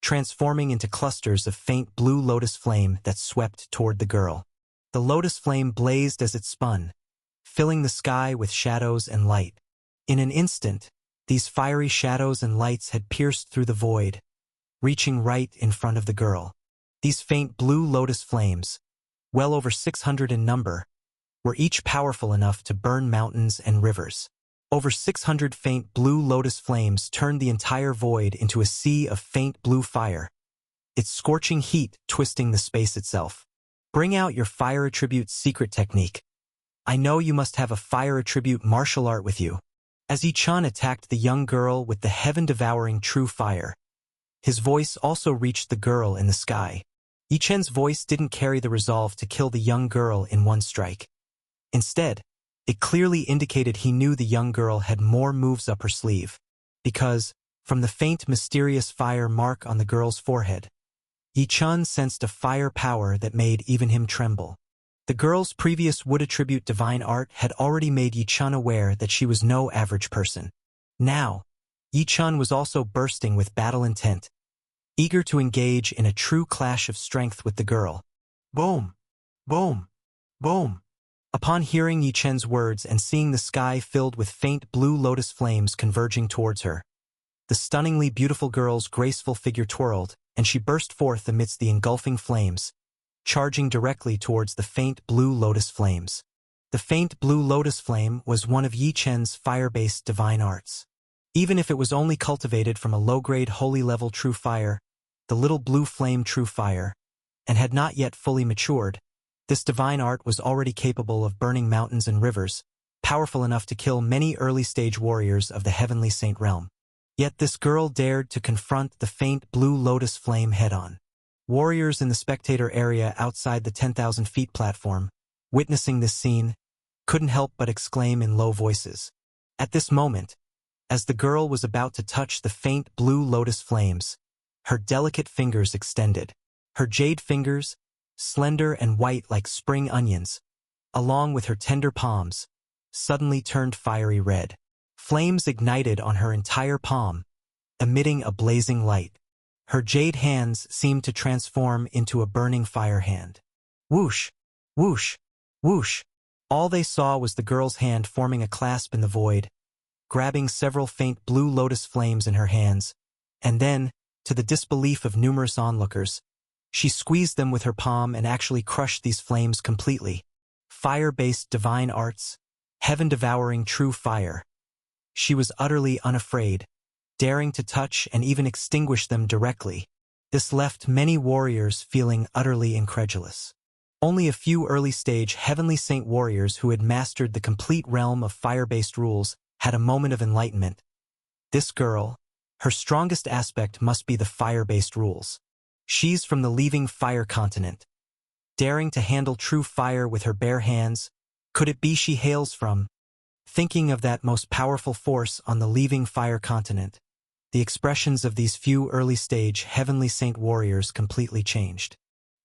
transforming into clusters of faint blue lotus flame that swept toward the girl. The lotus flame blazed as it spun, filling the sky with shadows and light. In an instant, these fiery shadows and lights had pierced through the void, reaching right in front of the girl. These faint blue lotus flames, well over 600 in number, were each powerful enough to burn mountains and rivers. Over 600 faint blue lotus flames turned the entire void into a sea of faint blue fire, its scorching heat twisting the space itself. Bring out your fire attribute secret technique. I know you must have a fire attribute martial art with you. As Yi-chan attacked the young girl with the heaven-devouring true fire, his voice also reached the girl in the sky. Yi-chan's voice didn't carry the resolve to kill the young girl in one strike. Instead, it clearly indicated he knew the young girl had more moves up her sleeve, because, from the faint mysterious fire mark on the girl's forehead, Yi-chan sensed a fire power that made even him tremble. The girl's previous wood attribute divine art had already made Yi-chan aware that she was no average person. Now, Yi-chan was also bursting with battle intent, eager to engage in a true clash of strength with the girl. Boom! Boom! Boom! Upon hearing Yi-chan's words and seeing the sky filled with faint blue lotus flames converging towards her, the stunningly beautiful girl's graceful figure twirled, and she burst forth amidst the engulfing flames, charging directly towards the faint blue lotus flames. The faint blue lotus flame was one of Yi-chan's fire-based divine arts. Even if it was only cultivated from a low-grade holy-level true fire, the little blue flame true fire, and had not yet fully matured, this divine art was already capable of burning mountains and rivers, powerful enough to kill many early-stage warriors of the heavenly saint realm. Yet this girl dared to confront the faint blue lotus flame head-on. Warriors in the spectator area outside the 10,000 feet platform, witnessing this scene, couldn't help but exclaim in low voices. At this moment, as the girl was about to touch the faint blue lotus flames, her delicate fingers extended. Her jade fingers, slender and white like spring onions, along with her tender palms, suddenly turned fiery red. Flames ignited on her entire palm, emitting a blazing light. Her jade hands seemed to transform into a burning fire hand. Whoosh! Whoosh! Whoosh! All they saw was the girl's hand forming a clasp in the void, grabbing several faint blue lotus flames in her hands, and then, to the disbelief of numerous onlookers, she squeezed them with her palm and actually crushed these flames completely. Fire-based divine arts, heaven-devouring true fire. She was utterly unafraid, daring to touch and even extinguish them directly. This left many warriors feeling utterly incredulous. Only a few early-stage heavenly saint warriors who had mastered the complete realm of fire-based rules had a moment of enlightenment. This girl, her strongest aspect must be the fire-based rules. She's from the leaving fire continent. Daring to handle true fire with her bare hands, could it be she hails from? Thinking of that most powerful force on the leaving fire continent, the expressions of these few early-stage heavenly saint warriors completely changed.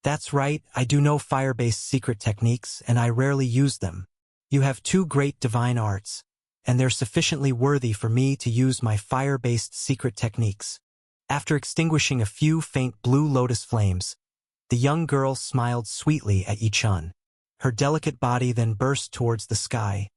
That's right, I do know fire-based secret techniques, and I rarely use them. You have two great divine arts, and they're sufficiently worthy for me to use my fire-based secret techniques. After extinguishing a few faint blue lotus flames, the young girl smiled sweetly at Yi-chan. Her delicate body then burst towards the sky,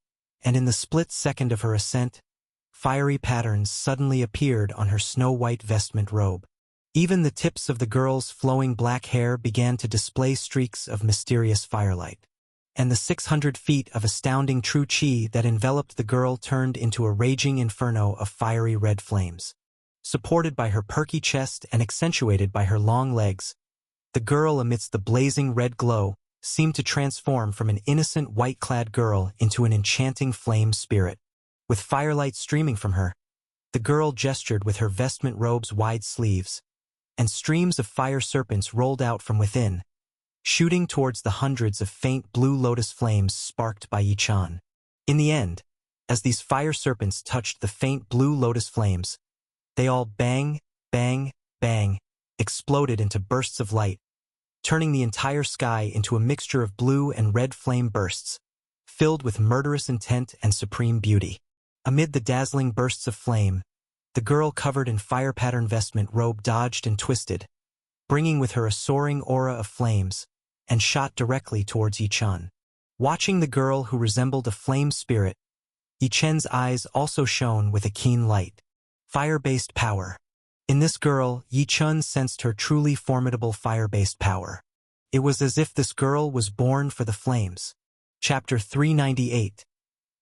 and in the split second of her ascent, fiery patterns suddenly appeared on her snow-white vestment robe. Even the tips of the girl's flowing black hair began to display streaks of mysterious firelight. And the 600 feet of astounding true chi that enveloped the girl turned into a raging inferno of fiery red flames. Supported by her perky chest and accentuated by her long legs, the girl amidst the blazing red glow seemed to transform from an innocent white-clad girl into an enchanting flame spirit. With firelight streaming from her, the girl gestured with her vestment robe's wide sleeves, and streams of fire serpents rolled out from within, shooting towards the hundreds of faint blue lotus flames sparked by Yi-chan. In the end, as these fire serpents touched the faint blue lotus flames, they all bang, bang, bang, exploded into bursts of light, turning the entire sky into a mixture of blue and red flame bursts, filled with murderous intent and supreme beauty. Amid the dazzling bursts of flame, The girl covered in fire pattern vestment robe dodged and twisted, bringing with her a soaring aura of flames, and shot directly towards Yi Chun. Watching the girl who resembled a flame spirit, Yi Chen's eyes also shone with a keen light. Fire-based power. In this girl, Yi Chun sensed her truly formidable fire-based power. It was as if this girl was born for the flames. Chapter 398.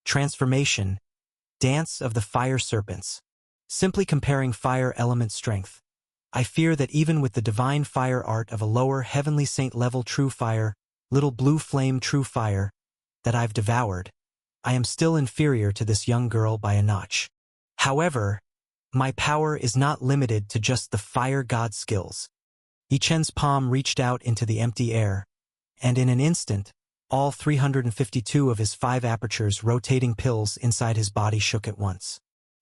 Transformation. Dance of the Fire Serpents. Simply comparing fire element strength. I fear that even with the divine fire art of a lower heavenly saint level true fire, little blue flame true fire, that I've devoured, I am still inferior to this young girl by a notch. However, my power is not limited to just the fire god skills. Yi Chen's palm reached out into the empty air, and in an instant, all 352 of his 5 apertures rotating pills inside his body shook at once.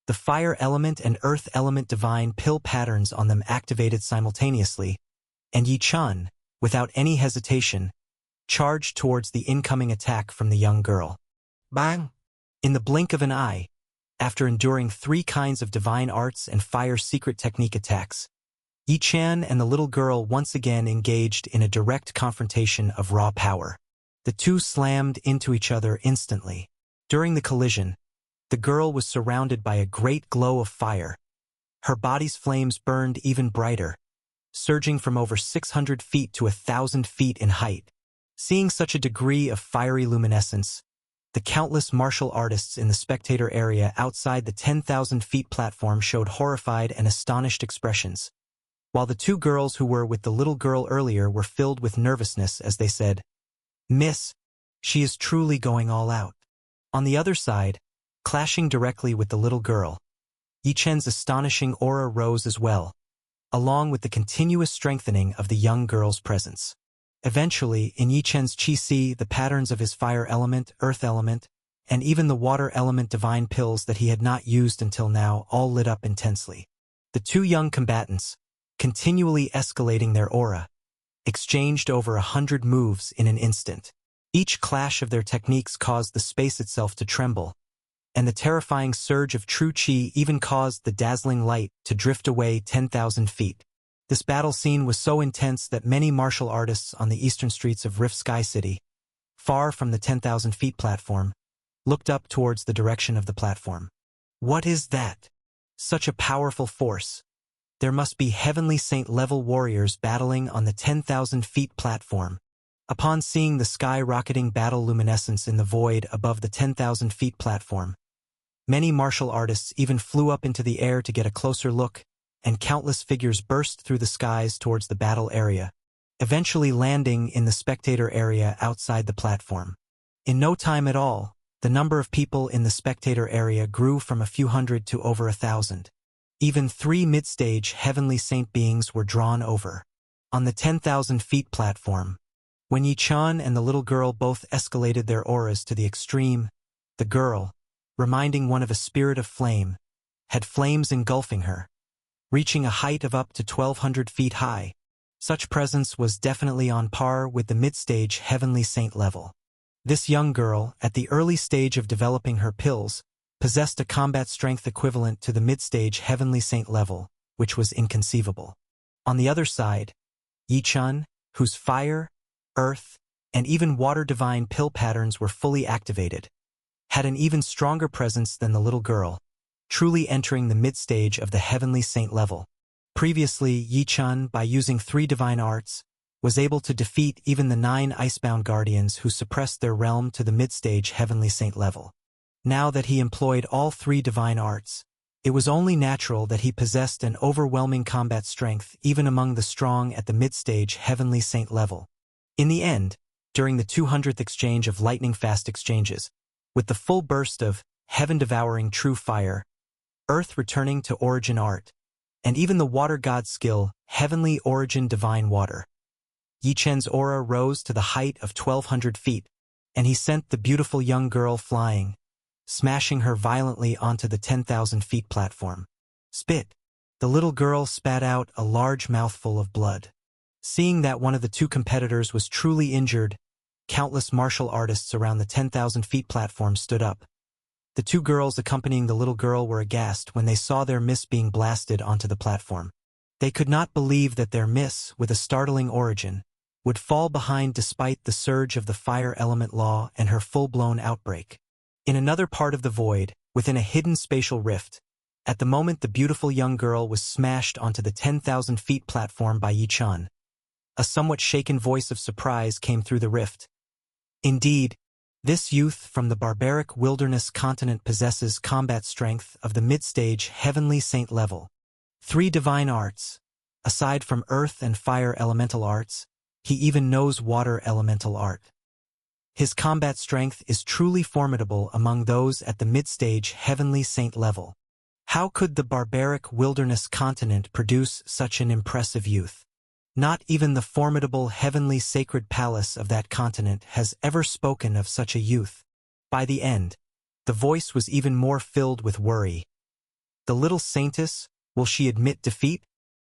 The fire element and earth element divine pill patterns on them activated simultaneously, and Yi Chun, without any hesitation, charged towards the incoming attack from the young girl. Bang! In the blink of an eye, after enduring 3 kinds of divine arts and fire secret technique attacks, Yi Chan and the little girl once again engaged in a direct confrontation of raw power. The two slammed into each other instantly. During the collision, the girl was surrounded by a great glow of fire. Her body's flames burned even brighter, surging from over 600 feet to 1,000 feet in height. Seeing such a degree of fiery luminescence, the countless martial artists in the spectator area outside the 10,000 feet platform showed horrified and astonished expressions, while the 2 girls who were with the little girl earlier were filled with nervousness as they said, "Miss, she is truly going all out." On the other side, clashing directly with the little girl, Yi Chen's astonishing aura rose as well, along with the continuous strengthening of the young girl's presence. Eventually, in Yi Chen's qi, the patterns of his fire element, earth element, and even the water element divine pills that he had not used until now all lit up intensely. The 2 young combatants, continually escalating their aura, exchanged over 100 moves in an instant. Each clash of their techniques caused the space itself to tremble, and the terrifying surge of true qi even caused the dazzling light to drift away 10,000 feet. This battle scene was so intense that many martial artists on the eastern streets of Rift Sky City, far from the 10,000 feet platform, looked up towards the direction of the platform. What is that? Such a powerful force. There must be heavenly saint-level warriors battling on the 10,000 feet platform. Upon seeing the sky-rocketing battle luminescence in the void above the 10,000 feet platform, many martial artists even flew up into the air to get a closer look, and countless figures burst through the skies towards the battle area, eventually landing in the spectator area outside the platform. In no time at all, the number of people in the spectator area grew from a few hundred to over 1,000. Even 3 mid-stage heavenly saint beings were drawn over. On the 10,000 feet platform, when Yi Chan and the little girl both escalated their auras to the extreme, the girl, reminding one of a spirit of flame, had flames engulfing her, reaching a height of up to 1,200 feet high. Such presence was definitely on par with the mid-stage heavenly saint level. This young girl, at the early stage of developing her pills, possessed a combat strength equivalent to the mid-stage heavenly saint level, which was inconceivable. On the other side, Yi Chun, whose fire, earth, and even water divine pill patterns were fully activated, had an even stronger presence than the little girl, truly entering the mid-stage of the heavenly saint level. Previously, Yi Chun, by using 3 divine arts, was able to defeat even the 9 icebound guardians who suppressed their realm to the mid-stage heavenly saint level. Now that he employed all 3 divine arts, it was only natural that he possessed an overwhelming combat strength even among the strong at the mid-stage heavenly saint level. In the end, during the 200th exchange of lightning-fast exchanges, with the full burst of heaven-devouring true fire, earth returning to origin art, and even the water god skill, heavenly origin divine water, Yi Chen's aura rose to the height of 1,200 feet, and he sent the beautiful young girl flying, smashing her violently onto the 10,000 feet platform. Spit! The little girl spat out a large mouthful of blood. Seeing that one of the 2 competitors was truly injured, countless martial artists around the 10,000 feet platform stood up, The two girls accompanying the little girl were aghast when they saw their miss being blasted onto the platform. They could not believe that their miss, with a startling origin, would fall behind despite the surge of the fire element law and her full-blown outbreak. In another part of the void, within a hidden spatial rift, at the moment the beautiful young girl was smashed onto the 10,000 feet platform by Yi-chan. A somewhat shaken voice of surprise came through the rift. Indeed, this youth from the barbaric wilderness continent possesses combat strength of the mid-stage heavenly saint level. 3 divine arts. Aside from earth and fire elemental arts, he even knows water elemental art. His combat strength is truly formidable among those at the mid-stage heavenly saint level. How could the barbaric wilderness continent produce such an impressive youth? Not even the formidable heavenly sacred palace of that continent has ever spoken of such a youth. By the end, the voice was even more filled with worry. The little saintess, will she admit defeat?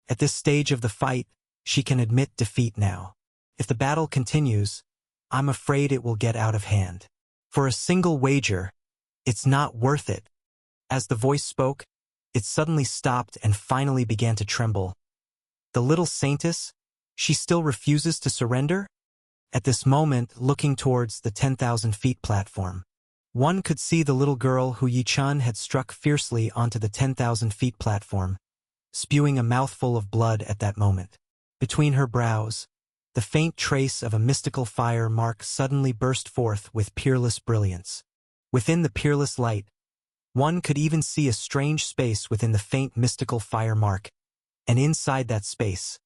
At this stage of the fight, she can admit defeat now. If the battle continues, I'm afraid it will get out of hand. For a single wager, it's not worth it. As the voice spoke, it suddenly stopped and finally began to tremble. The little saintess, she still refuses to surrender? At this moment, looking towards the 10,000 feet platform, one could see the little girl who Yi-chan had struck fiercely onto the 10,000 feet platform, spewing a mouthful of blood at that moment. Between her brows, the faint trace of a mystical fire mark suddenly burst forth with peerless brilliance. Within the peerless light, one could even see a strange space within the faint mystical fire mark, and inside that space,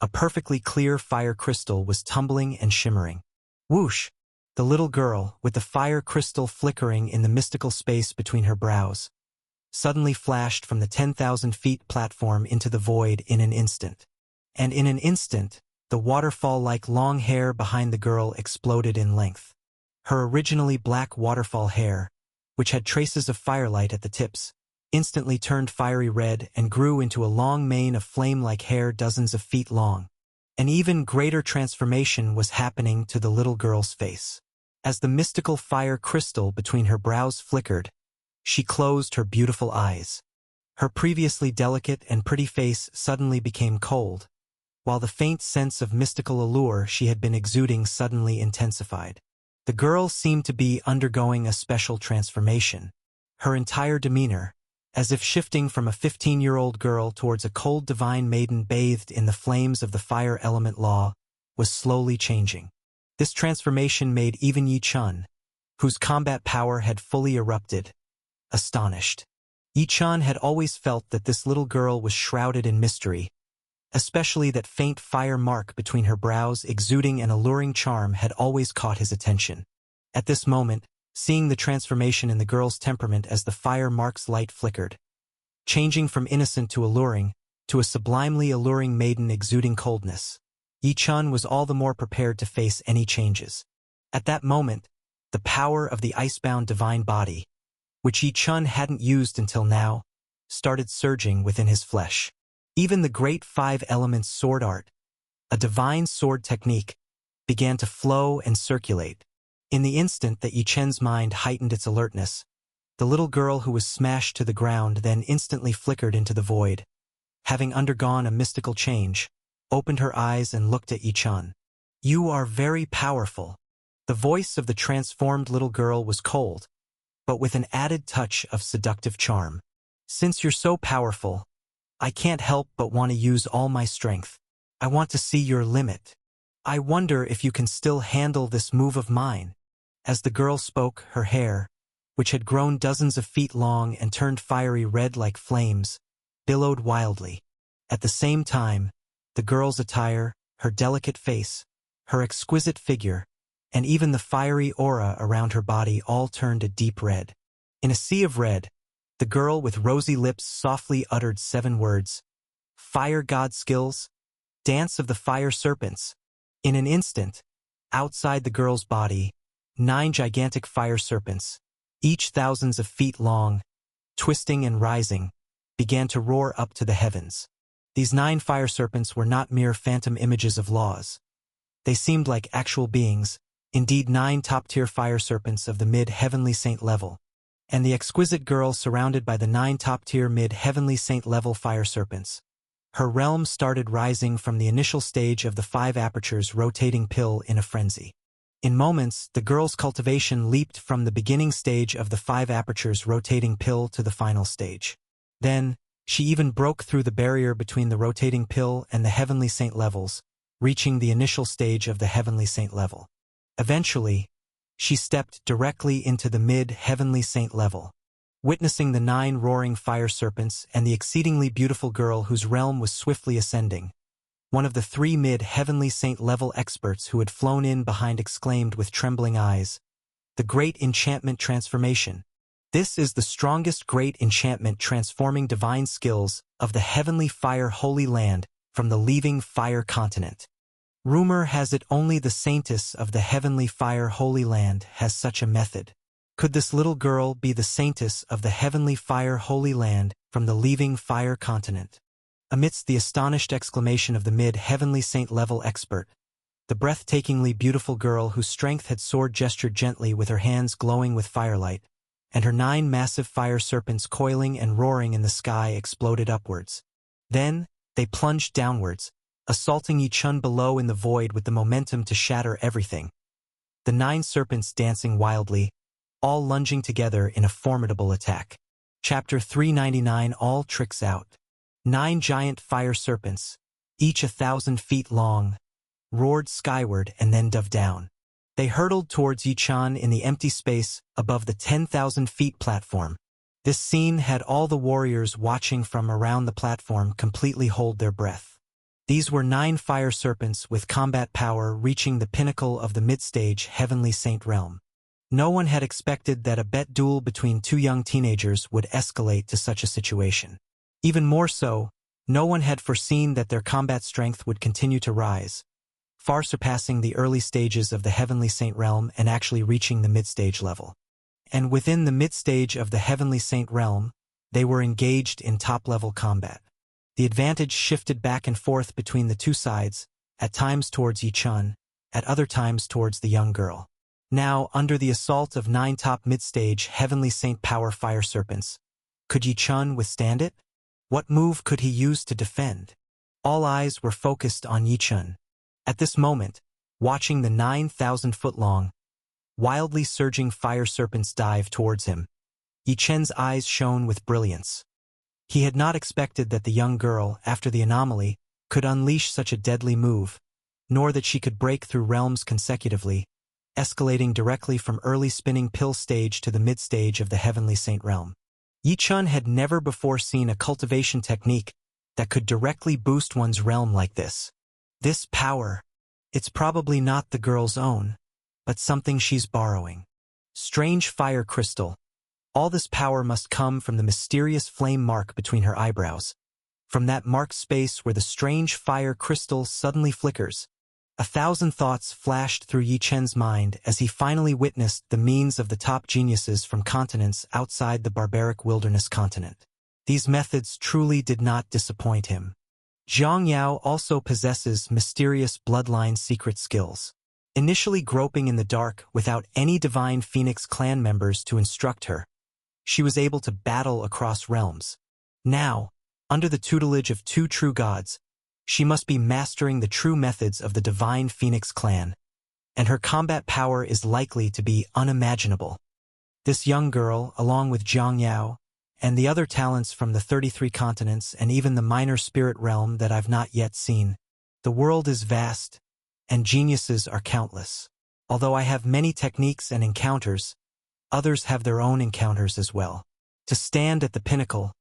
a perfectly clear fire crystal was tumbling and shimmering. Whoosh! The little girl, with the fire crystal flickering in the mystical space between her brows, suddenly flashed from the 10,000 feet platform into the void in an instant. And in an instant, the waterfall-like long hair behind the girl exploded in length. Her originally black waterfall hair, which had traces of firelight at the tips, instantly turned fiery red and grew into a long mane of flame-like hair dozens of feet long. An even greater transformation was happening to the little girl's face. As the mystical fire crystal between her brows flickered, she closed her beautiful eyes. Her previously delicate and pretty face suddenly became cold, while the faint sense of mystical allure she had been exuding suddenly intensified. The girl seemed to be undergoing a special transformation. Her entire demeanor, as if shifting from a 15-year-old girl towards a cold divine maiden bathed in the flames of the fire element law, was slowly changing. This transformation made even Yi-chan, whose combat power had fully erupted, astonished. Yi-chan had always felt that this little girl was shrouded in mystery, especially that faint fire mark between her brows exuding an alluring charm had always caught his attention. At this moment, seeing the transformation in the girl's temperament as the fire mark's light flickered, changing from innocent to alluring, to a sublimely alluring maiden exuding coldness, Yi-chan was all the more prepared to face any changes. At that moment, the power of the icebound divine body, which Yi-chan hadn't used until now, started surging within his flesh. Even the great 5 elements sword art, a divine sword technique, began to flow and circulate. In the instant that Yi-chen's mind heightened its alertness, the little girl who was smashed to the ground then instantly flickered into the void. Having undergone a mystical change, opened her eyes and looked at Yi-chan. "You are very powerful." The voice of the transformed little girl was cold, but with an added touch of seductive charm. "Since you're so powerful, I can't help but want to use all my strength. I want to see your limit. I wonder if you can still handle this move of mine." As the girl spoke, her hair, which had grown dozens of feet long and turned fiery red like flames, billowed wildly. At the same time, the girl's attire, her delicate face, her exquisite figure, and even the fiery aura around her body all turned a deep red. In a sea of red, the girl with rosy lips softly uttered 7 words. "Fire god skills, dance of the fire serpents." In an instant, outside the girl's body, 9 gigantic fire serpents, each thousands of feet long, twisting and rising, began to roar up to the heavens. These 9 fire serpents were not mere phantom images of laws. They seemed like actual beings, indeed 9 top-tier fire serpents of the mid-heavenly saint level. and the exquisite girl surrounded by the 9 top-tier mid-heavenly saint-level fire serpents. Her realm started rising from the initial stage of the 5 apertures rotating pill in a frenzy. In moments, the girl's cultivation leaped from the beginning stage of the 5 apertures rotating pill to the final stage. Then, she even broke through the barrier between the rotating pill and the heavenly saint levels, reaching the initial stage of the heavenly saint level. Eventually, she stepped directly into the mid-heavenly saint level, witnessing the 9 roaring fire serpents and the exceedingly beautiful girl whose realm was swiftly ascending. One of the 3 mid-heavenly saint-level experts who had flown in behind exclaimed with trembling eyes, "The Great Enchantment Transformation. This is the strongest great enchantment transforming divine skills of the heavenly fire holy land from the leaving fire continent. Rumor has it only the saintess of the heavenly fire holy land has such a method. Could this little girl be the saintess of the heavenly fire holy land from the leaving fire continent?" Amidst the astonished exclamation of the mid-heavenly saint-level expert, the breathtakingly beautiful girl whose strength had soared gestured gently with her hands glowing with firelight, and her 9 massive fire serpents coiling and roaring in the sky exploded upwards. Then, they plunged downwards, assaulting Yi-chun below in the void with the momentum to shatter everything. The 9 serpents dancing wildly, all lunging together in a formidable attack. Chapter 399 All Tricks Out. 9 giant fire serpents, each 1,000 feet long, roared skyward and then dove down. They hurtled towards Yi-chan in the empty space above the 10,000 feet platform. This scene had all the warriors watching from around the platform completely hold their breath. These were 9 fire serpents with combat power reaching the pinnacle of the mid-stage heavenly saint realm. No one had expected that a bet duel between 2 young teenagers would escalate to such a situation. Even more so, no one had foreseen that their combat strength would continue to rise, far surpassing the early stages of the heavenly saint realm and actually reaching the mid-stage level. And within the mid-stage of the heavenly saint realm, they were engaged in top-level combat. The advantage shifted back and forth between the 2 sides, at times towards Yi-chun, at other times towards the young girl. Now, under the assault of 9 top mid-stage heavenly saint power fire serpents, could Yi-chun withstand it? What move could he use to defend? All eyes were focused on Yi-chun. At this moment, watching the 9,000-foot-long, wildly surging fire serpents dive towards him, Yi-chun's eyes shone with brilliance. He had not expected that the young girl, after the anomaly, could unleash such a deadly move, nor that she could break through realms consecutively, escalating directly from early spinning pill stage to the mid-stage of the heavenly saint realm. Yi-chun had never before seen a cultivation technique that could directly boost one's realm like this. This power, it's probably not the girl's own, but something she's borrowing. Strange fire crystal. All this power must come from the mysterious flame mark between her eyebrows. From that marked space where the strange fire crystal suddenly flickers, 1,000 thoughts flashed through Yi-chun's mind as he finally witnessed the means of the top geniuses from continents outside the barbaric wilderness continent. These methods truly did not disappoint him. Zhang Yao also possesses mysterious bloodline secret skills. Initially groping in the dark without any divine Phoenix clan members to instruct her, she was able to battle across realms. Now, under the tutelage of 2 true gods, she must be mastering the true methods of the divine Phoenix clan, and her combat power is likely to be unimaginable. This young girl, along with Zhang Yao, and the other talents from the 33 continents and even the minor spirit realm that I've not yet seen. The world is vast, and geniuses are countless. Although I have many techniques and encounters, others have their own encounters as well. To stand at the pinnacle,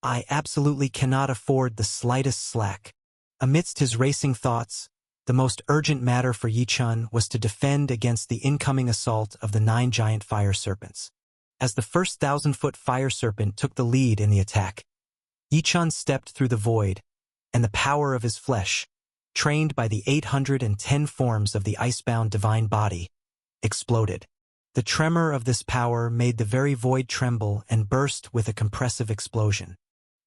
I absolutely cannot afford the slightest slack. Amidst his racing thoughts, the most urgent matter for Yi-chun was to defend against the incoming assault of the 9 giant fire serpents. As the first 1,000-foot fire serpent took the lead in the attack, Yi-chun stepped through the void, and the power of his flesh, trained by the 810 forms of the icebound divine body, exploded. The tremor of this power made the very void tremble and burst with a compressive explosion.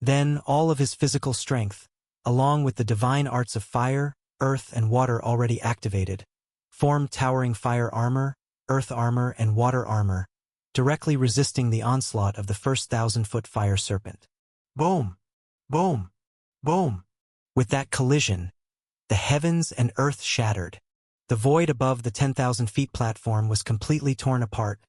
Then all of his physical strength, along with the divine arts of fire, earth, and water already activated, formed towering fire armor, earth armor, and water armor, directly resisting the onslaught of the first 1,000-foot fire serpent. Boom! Boom! Boom! With that collision, the heavens and earth shattered. The void above the 10,000 feet platform was completely torn apart,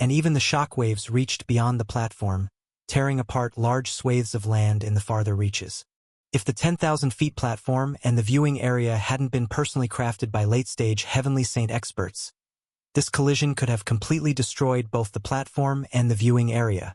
and even the shock waves reached beyond the platform, tearing apart large swathes of land in the farther reaches. If the 10,000 feet platform and the viewing area hadn't been personally crafted by late-stage Heavenly Saint experts, this collision could have completely destroyed both the platform and the viewing area.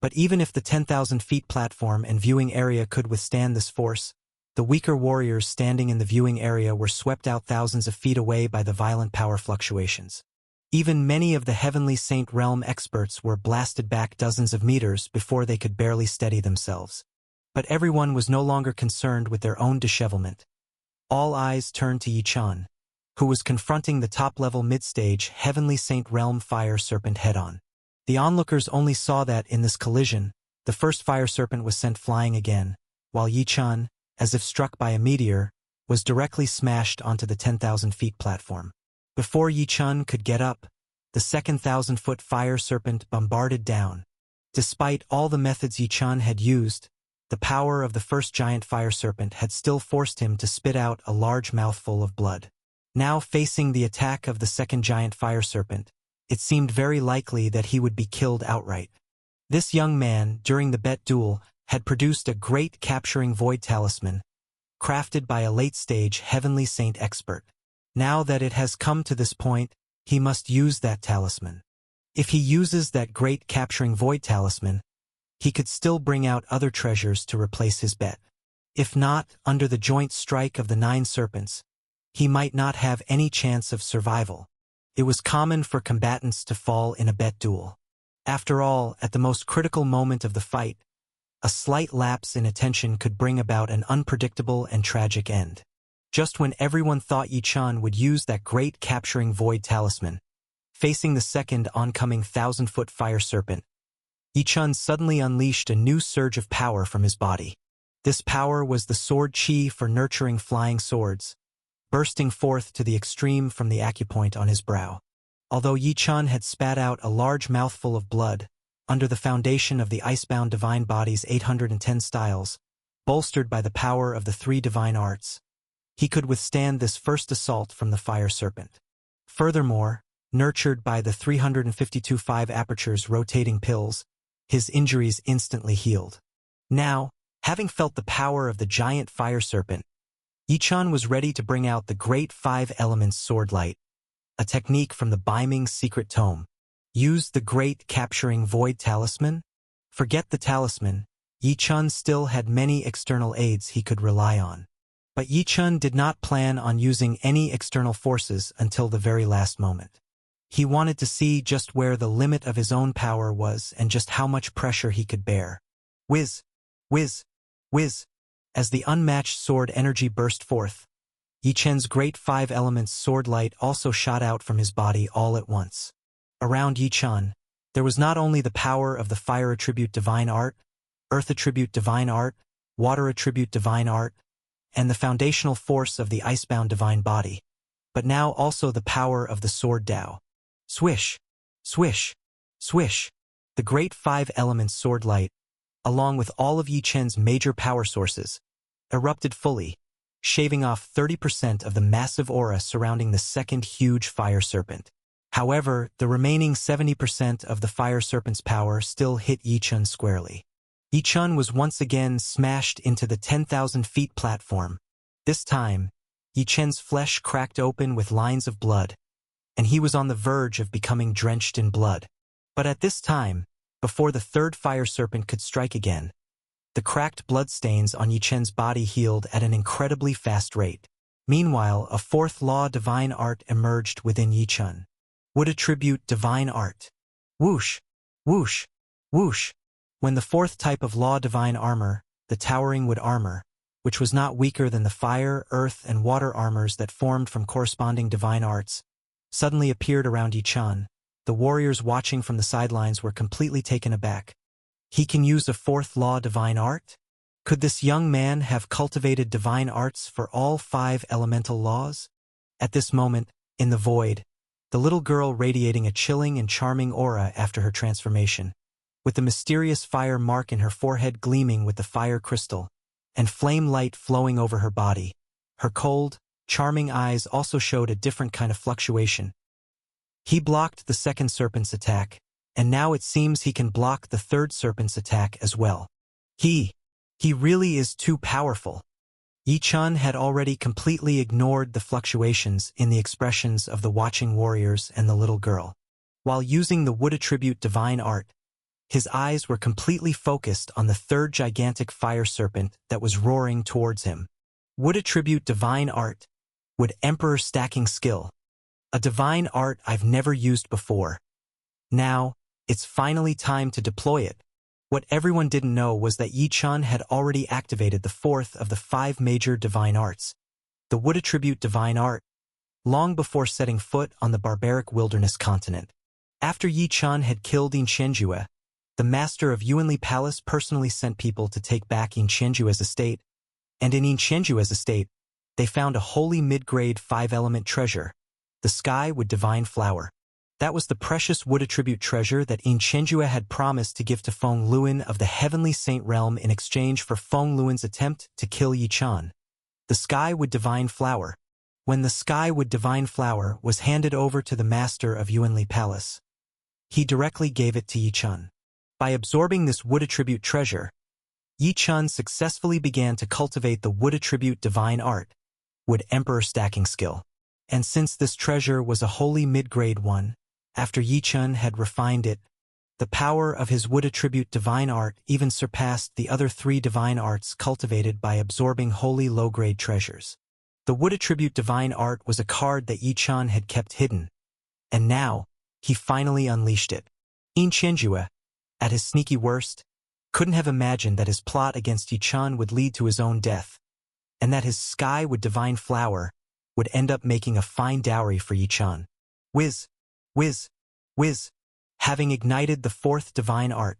But even if the 10,000 feet platform and viewing area could withstand this force, the weaker warriors standing in the viewing area were swept out thousands of feet away by the violent power fluctuations. Even many of the Heavenly Saint realm experts were blasted back dozens of meters before they could barely steady themselves. But everyone was no longer concerned with their own dishevelment. All eyes turned to Yi-chan, who was confronting the top-level mid-stage Heavenly Saint realm fire serpent head-on. The onlookers only saw that in this collision, the first fire serpent was sent flying again, while Yi-chan, as if struck by a meteor, was directly smashed onto the 10,000 feet platform. Before Yi-chan could get up, the second 1,000-foot fire serpent bombarded down. Despite all the methods Yi-chan had used, the power of the first giant fire serpent had still forced him to spit out a large mouthful of blood. Now facing the attack of the second giant fire serpent, it seemed very likely that he would be killed outright. This young man, during the bet duel, had produced a great capturing void talisman, crafted by a late-stage Heavenly Saint expert. Now that it has come to this point, he must use that talisman. If he uses that great capturing void talisman, he could still bring out other treasures to replace his bet. If not, under the joint strike of the 9 serpents, he might not have any chance of survival. It was common for combatants to fall in a bet duel. After all, at the most critical moment of the fight, a slight lapse in attention could bring about an unpredictable and tragic end. Just when everyone thought Yi-chan would use that great capturing void talisman, facing the second oncoming 1,000-foot fire serpent, Yi-chan suddenly unleashed a new surge of power from his body. This power was the sword chi for nurturing flying swords, bursting forth to the extreme from the acupoint on his brow. Although Yi-chan had spat out a large mouthful of blood, under the foundation of the Icebound Divine Body's 810 styles, bolstered by the power of the 3 divine arts, he could withstand this first assault from the fire serpent. Furthermore, nurtured by the 352 5 apertures rotating pills, his injuries instantly healed. Now, having felt the power of the giant fire serpent, Yi-chan was ready to bring out the great 5 elements sword light, a technique from the Baiming's secret tome. Use the great capturing void talisman? Forget the talisman, Yi-chan still had many external aids he could rely on. But Yi-chan did not plan on using any external forces until the very last moment. He wanted to see just where the limit of his own power was and just how much pressure he could bear. Whiz! Whiz! Whiz! As the unmatched sword energy burst forth, Yi-chan's great 5 elements sword light also shot out from his body all at once. Around Yi-chan, there was not only the power of the fire attribute divine art, earth attribute divine art, water attribute divine art, and the foundational force of the icebound divine body, but now also the power of the sword Tao. Swish! Swish! Swish! The great 5 elements sword light, along with all of Yi-chan's major power sources, erupted fully, shaving off 30% of the massive aura surrounding the second huge fire serpent. However, the remaining 70% of the fire serpent's power still hit Yi-chan squarely. Yi-chan was once again smashed into the 10,000 feet platform. This time, Yi-chan's flesh cracked open with lines of blood, and he was on the verge of becoming drenched in blood. But at this time, before the third fire serpent could strike again, the cracked bloodstains on Yi-chan's body healed at an incredibly fast rate. Meanwhile, a 4th law divine art emerged within Yi-chan. Would attribute divine art. Whoosh! Whoosh! Whoosh! When the 4th type of law divine armor, the towering wood armor, which was not weaker than the fire, earth, and water armors that formed from corresponding divine arts, suddenly appeared around Yi-chan, the warriors watching from the sidelines were completely taken aback. He can use a 4th law divine art? Could this young man have cultivated divine arts for all 5 elemental laws? At this moment, in the void, the little girl radiating a chilling and charming aura after her transformation, with the mysterious fire mark in her forehead gleaming with the fire crystal, and flame light flowing over her body. Her cold, charming eyes also showed a different kind of fluctuation. He blocked the second serpent's attack, and now it seems he can block the third serpent's attack as well. He really is too powerful. Yi-chun had already completely ignored the fluctuations in the expressions of the watching warriors and the little girl. While using the wood attribute divine art, his eyes were completely focused on the third gigantic fire serpent that was roaring towards him. Wood attribute divine art, wood emperor stacking skill. A divine art I've never used before. Now, it's finally time to deploy it. What everyone didn't know was that Yi-chun had already activated the fourth of the 5 major divine arts, the wood attribute divine art, long before setting foot on the barbaric wilderness continent. After Yi-chun had killed Yin-Qianjue, the master of Yuanli Palace personally sent people to take back Yin-Qianjue's estate, and in Yin-Qianjue's estate, they found a holy mid-grade 5-element treasure, the sky wood divine flower. That was the precious wood attribute treasure that Yin-Qianjue had promised to give to Feng Luan of the Heavenly Saint Realm in exchange for Feng Luan's attempt to kill Yi-chun. The sky wood divine flower. When the sky wood divine flower was handed over to the master of Yuanli Palace, he directly gave it to Yi-chun. By absorbing this wood attribute treasure, Yi-chun successfully began to cultivate the wood attribute divine art, wood emperor stacking skill. And since this treasure was a holy mid-grade one, after Yi-chun had refined it, the power of his wood attribute divine art even surpassed the other 3 divine arts cultivated by absorbing holy low-grade treasures. The wood attribute divine art was a card that Yi-chun had kept hidden, and now, he finally unleashed it. Yin-Qianjue, at his sneaky worst, couldn't have imagined that his plot against Yi-chun would lead to his own death, and that his sky wood divine flower would end up making a fine dowry for Yi-chun. Whiz, whiz, whiz. Having ignited the 4th divine art,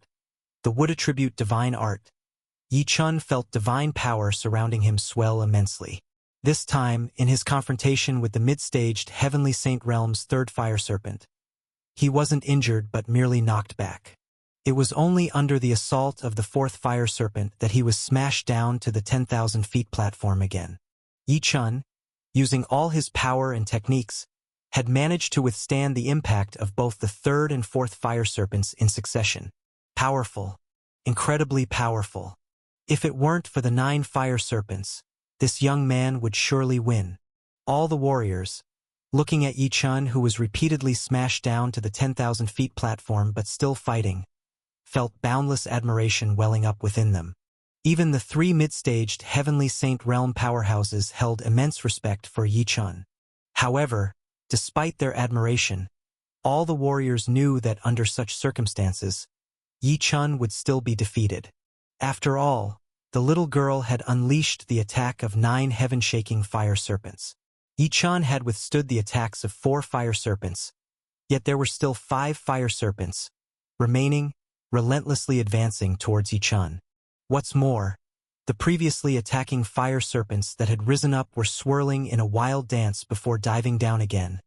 the wood attribute divine art, Yi-chun felt divine power surrounding him swell immensely. This time, in his confrontation with the mid-staged Heavenly Saint Realm's 3rd fire serpent, he wasn't injured but merely knocked back. It was only under the assault of the 4th fire serpent that he was smashed down to the 10,000 feet platform again. Yi-chun, using all his power and techniques, had managed to withstand the impact of both the 3rd and 4th fire serpents in succession. Powerful. Incredibly powerful. If it weren't for the 9 fire serpents, this young man would surely win. All the warriors, looking at Yi-chun who was repeatedly smashed down to the 10,000 feet platform but still fighting, felt boundless admiration welling up within them. Even the 3 mid-staged Heavenly Saint Realm powerhouses held immense respect for Yi-chun. However, despite their admiration, all the warriors knew that under such circumstances, Yi-chun would still be defeated. After all, the little girl had unleashed the attack of 9 heaven-shaking fire serpents. Yi-chun had withstood the attacks of 4 fire serpents, yet there were still 5 fire serpents, remaining, relentlessly advancing towards Yi-chun. What's more, the previously attacking fire serpents that had risen up were swirling in a wild dance before diving down again,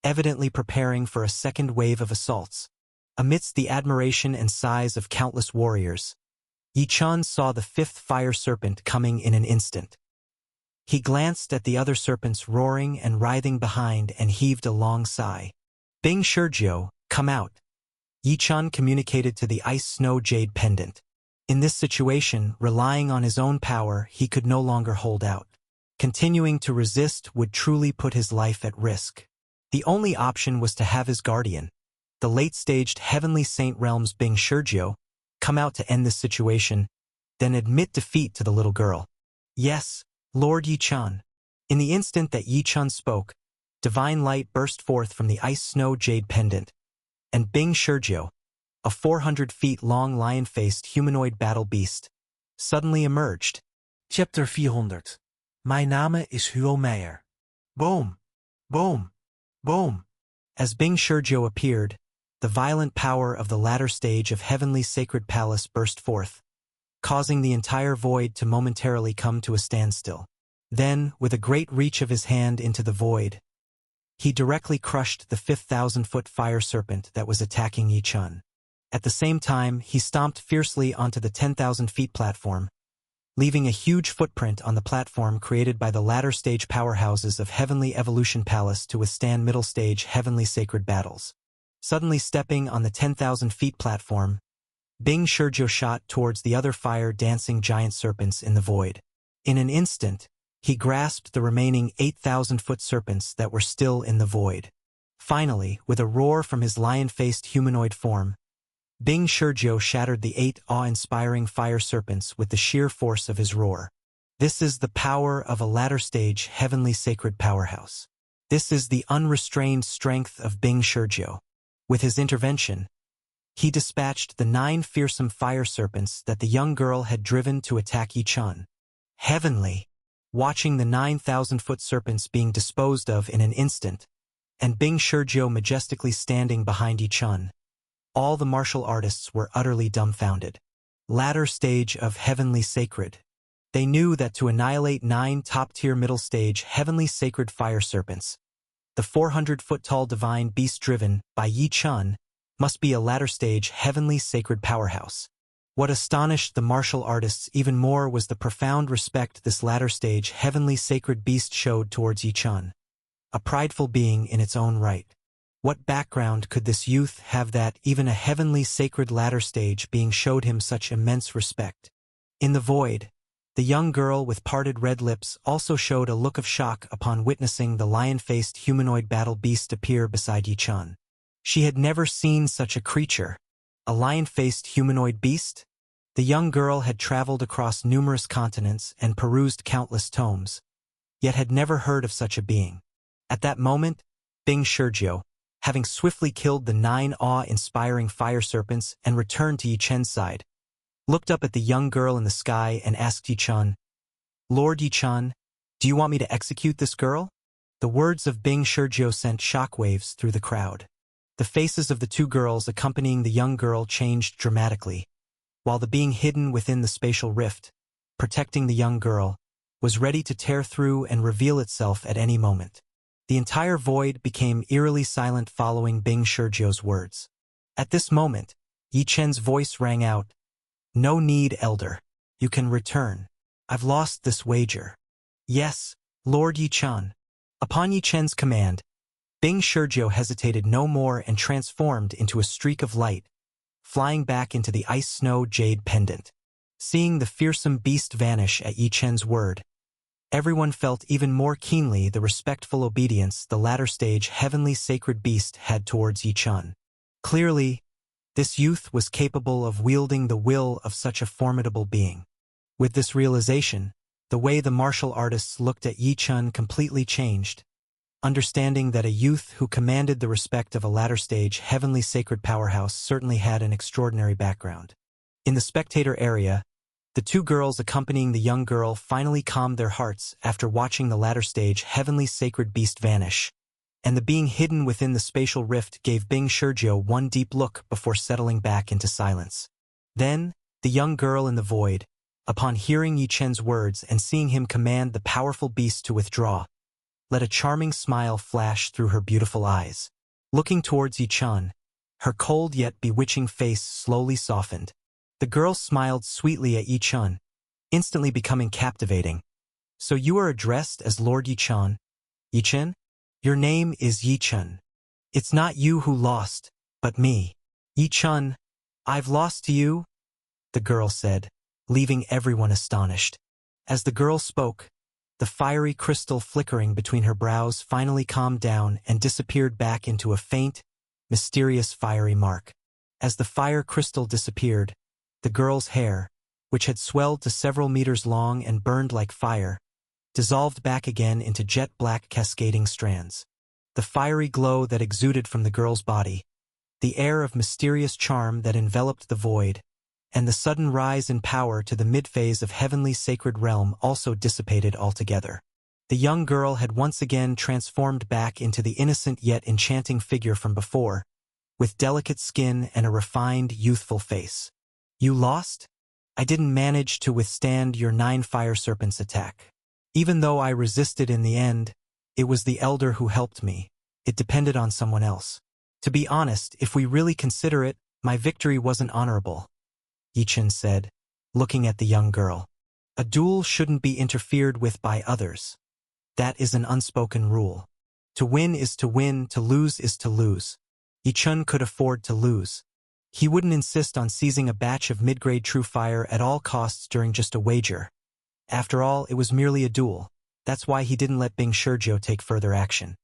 evidently preparing for a second wave of assaults. Amidst the admiration and sighs of countless warriors, Yi-chun saw the 5th fire serpent coming in an instant. He glanced at the other serpents roaring and writhing behind and heaved a long sigh. Bing Shurjiu, come out. Yi-chun communicated to the ice-snow jade pendant. In this situation, relying on his own power, he could no longer hold out. Continuing to resist would truly put his life at risk. The only option was to have his guardian, the late-staged Heavenly Saint Realm's Bing Shurjiu, come out to end this situation, then admit defeat to the little girl. Yes, Lord Yi-chun. In the instant that Yi-chun spoke, divine light burst forth from the ice-snow jade pendant, and Bing Shurjiu, a 400 feet long lion-faced humanoid battle beast, suddenly emerged. Chapter 400. Mijn name is Huo Meijer. Boom, boom, boom. As Bing Shurjiu appeared, the violent power of the latter stage of Heavenly Sacred Palace burst forth, causing the entire void to momentarily come to a standstill. Then, with a great reach of his hand into the void, he directly crushed the 5,000-foot fire serpent that was attacking Yi Chun. At the same time, he stomped fiercely onto the 10,000-feet platform, leaving a huge footprint on the platform created by the latter-stage powerhouses of Heavenly Evolution Palace to withstand middle-stage Heavenly Sacred battles. Suddenly stepping on the 10,000-feet platform, Bing Shurjo shot towards the other fire-dancing giant serpents in the void. In an instant, he grasped the remaining 8,000-foot serpents that were still in the void. Finally, with a roar from his lion-faced humanoid form, Bing Shurjo shattered the 8 awe-inspiring fire serpents with the sheer force of his roar. This is the power of a latter-stage Heavenly Sacred powerhouse. This is the unrestrained strength of Bing Shurjo. With his intervention, he dispatched the 9 fearsome fire serpents that the young girl had driven to attack Yi Chun. Heavenly! Watching the 9,000-foot serpents being disposed of in an instant, and Bing Shurjo majestically standing behind Yi Chun, all the martial artists were utterly dumbfounded. Latter stage of Heavenly Sacred. They knew that to annihilate 9 top-tier middle-stage Heavenly Sacred fire serpents, the 400-foot-tall divine beast driven by Yi Chun must be a latter-stage Heavenly Sacred powerhouse. What astonished the martial artists even more was the profound respect this latter-stage Heavenly Sacred beast showed towards Yi Chun, a prideful being in its own right. What background could this youth have that even a Heavenly Sacred latter stage being showed him such immense respect? In the void, the young girl with parted red lips also showed a look of shock upon witnessing the lion-faced humanoid battle beast appear beside Yi Chun. She had never seen such a creature. A lion-faced humanoid beast? The young girl had traveled across numerous continents and perused countless tomes, yet had never heard of such a being. At that moment, Bing Shurjo, having swiftly killed the 9 awe-inspiring fire serpents and returned to Yi Chun's side, looked up at the young girl in the sky and asked Yi Chun, "Lord Yi Chun, do you want me to execute this girl?" The words of Bing Shurjo sent shockwaves through the crowd. The faces of the 2 girls accompanying the young girl changed dramatically, while the being hidden within the spatial rift, protecting the young girl, was ready to tear through and reveal itself at any moment. The entire void became eerily silent following Bing Shurjo's words. At this moment, Yi Chun's voice rang out, "No need, Elder. You can return. I've lost this wager." "Yes, Lord Yi Chun." Upon Yi Chun's command, Bing Shurjo hesitated no more and transformed into a streak of light, flying back into the ice-snow jade pendant. Seeing the fearsome beast vanish at Yi Chun's word, everyone felt even more keenly the respectful obedience the latter-stage Heavenly Sacred beast had towards Yi Chun. Clearly, this youth was capable of wielding the will of such a formidable being. With this realization, the way the martial artists looked at Yi Chun completely changed, understanding that a youth who commanded the respect of a latter-stage Heavenly Sacred powerhouse certainly had an extraordinary background. In the spectator area, the 2 girls accompanying the young girl finally calmed their hearts after watching the latter-stage Heavenly Sacred beast vanish, and the being hidden within the spatial rift gave Bing Shurjo one deep look before settling back into silence. Then, the young girl in the void, upon hearing Yi Chun's words and seeing him command the powerful beast to withdraw, let a charming smile flash through her beautiful eyes. Looking towards Yi Chun, her cold yet bewitching face slowly softened. The girl smiled sweetly at Yi Chun, instantly becoming captivating. "So you are addressed as Lord Yi Chun? Yi Chun? Your name is Yi Chun. It's not you who lost, but me." "Yi Chun, I've lost to you?" the girl said, leaving everyone astonished. As the girl spoke, the fiery crystal flickering between her brows finally calmed down and disappeared back into a faint, mysterious fiery mark. As the fire crystal disappeared, the girl's hair, which had swelled to several meters long and burned like fire, dissolved back again into jet-black cascading strands. The fiery glow that exuded from the girl's body, the air of mysterious charm that enveloped the void, and the sudden rise in power to the mid-phase of Heavenly Sacred realm also dissipated altogether. The young girl had once again transformed back into the innocent yet enchanting figure from before, with delicate skin and a refined, youthful face. "You lost? I didn't manage to withstand your 9 fire serpents' attack. Even though I resisted in the end, it was the Elder who helped me. it depended on someone else. To be honest, if we really consider it, my victory wasn't honorable, Yichen said, looking at the young girl. A duel shouldn't be interfered with by others. That is an unspoken rule. To win is to win, to lose is to lose. Yichen could afford to lose. He wouldn't insist on seizing a batch of mid-grade true fire at all costs during just a wager. After all, it was merely a duel. That's why he didn't let Bing Shurjo take further action.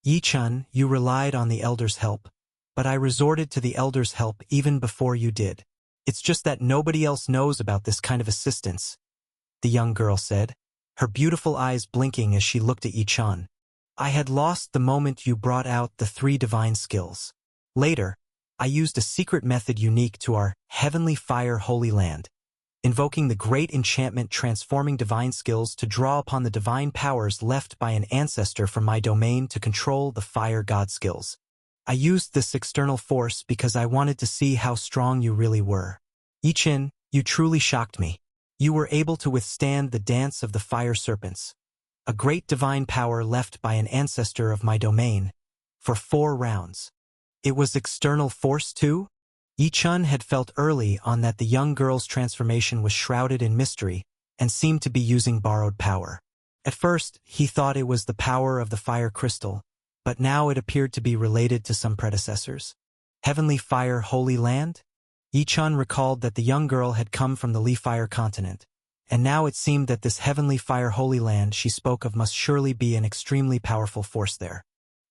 Yichen, you relied on the Elder's help, but I resorted to the Elder's help even before you did. It's just that nobody else knows about this kind of assistance, the young girl said, her beautiful eyes blinking as she looked at Yichen. I had lost the moment you brought out the 3 divine skills. Later, I used a secret method unique to our Heavenly Fire Holy Land, invoking the great enchantment transforming divine skills to draw upon the divine powers left by an ancestor from my domain to control the fire god skills. I used this external force because I wanted to see how strong you really were. Yichen, you truly shocked me. You were able to withstand the dance of the fire serpents, a great divine power left by an ancestor of my domain, for 4 rounds. It was external force too? Yichen had felt early on that the young girl's transformation was shrouded in mystery and seemed to be using borrowed power. At first, he thought it was the power of the fire crystal, but now it appeared to be related to some predecessors. Heavenly Fire Holy Land? Yichen recalled that the young girl had come from the Fire continent, and now it seemed that this Heavenly Fire Holy Land she spoke of must surely be an extremely powerful force there.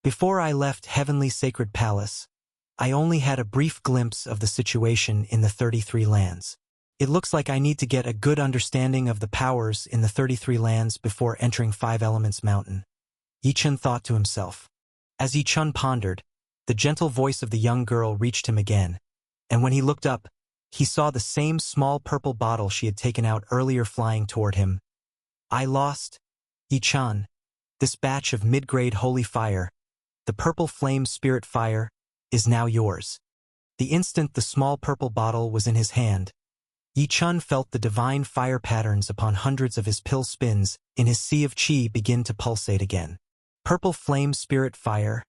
Before I left Heavenly Sacred Palace, I only had a brief glimpse of the situation in the 33 lands. It looks like I need to get a good understanding of the powers in the 33 lands before entering 5 Elements Mountain, Yichen thought to himself. As Yichen pondered, the gentle voice of the young girl reached him again, and when he looked up, he saw the same small purple bottle she had taken out earlier flying toward him. I lost, Yichen, this batch of mid-grade holy fire, the purple flame spirit fire, is now yours. The instant the small purple bottle was in his hand, Yichen felt the divine fire patterns upon hundreds of his pill spins in his sea of chi begin to pulsate again. Purple flame spirit fire,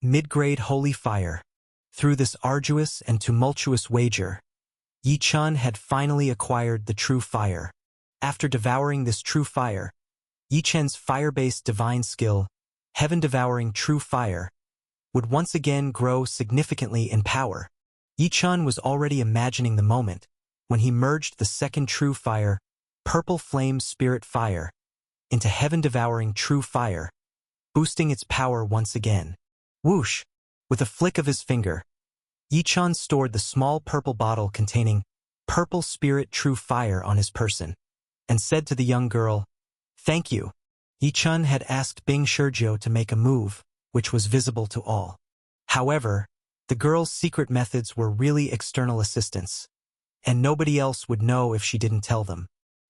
mid-grade holy fire. Through this arduous and tumultuous wager, Yichen had finally acquired the true fire. After devouring this true fire, Yichen's fire-based divine skill, heaven-devouring true fire, would once again grow significantly in power. Yichen was already imagining the moment when he merged the second true fire, purple flame spirit fire, into heaven-devouring true fire, boosting its power once again. Whoosh! With a flick of his finger, Yichen stored the small purple bottle containing purple spirit true fire on his person, and said to the young girl, "Thank you." Yichen had asked Bing Shurjo to make a move, which was visible to all. However, the girl's secret methods were really external assistance, and nobody else would know if she didn't tell them.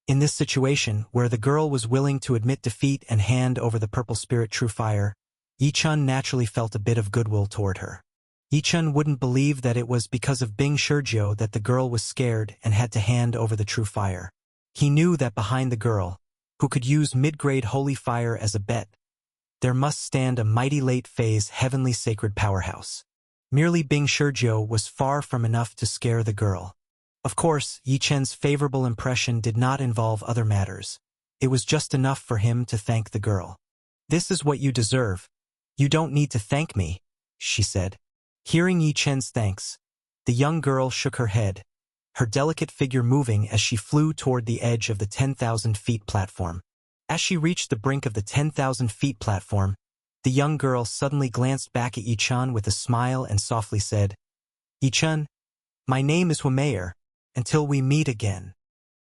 In this situation, where the girl was willing to admit defeat and hand over the purple spirit true fire, Yichen naturally felt a bit of goodwill toward her. Yichen wouldn't believe that it was because of Bing Shurjo that the girl was scared and had to hand over the true fire. He knew that behind the girl, who could use mid-grade holy fire as a bet, there must stand a mighty late-phase heavenly sacred powerhouse. Merely Bing Shurjo was far from enough to scare the girl. Of course, Yichen's favorable impression did not involve other matters. It was just enough for him to thank the girl. "This is what you deserve. You don't need to thank me," she said. Hearing Yichen's thanks, the young girl shook her head, her delicate figure moving as she flew toward the edge of the 10,000 feet platform. As she reached the brink of the 10,000 feet platform, the young girl suddenly glanced back at Yichen with a smile and softly said, "Yichen, my name is Humeyer. Until we meet again."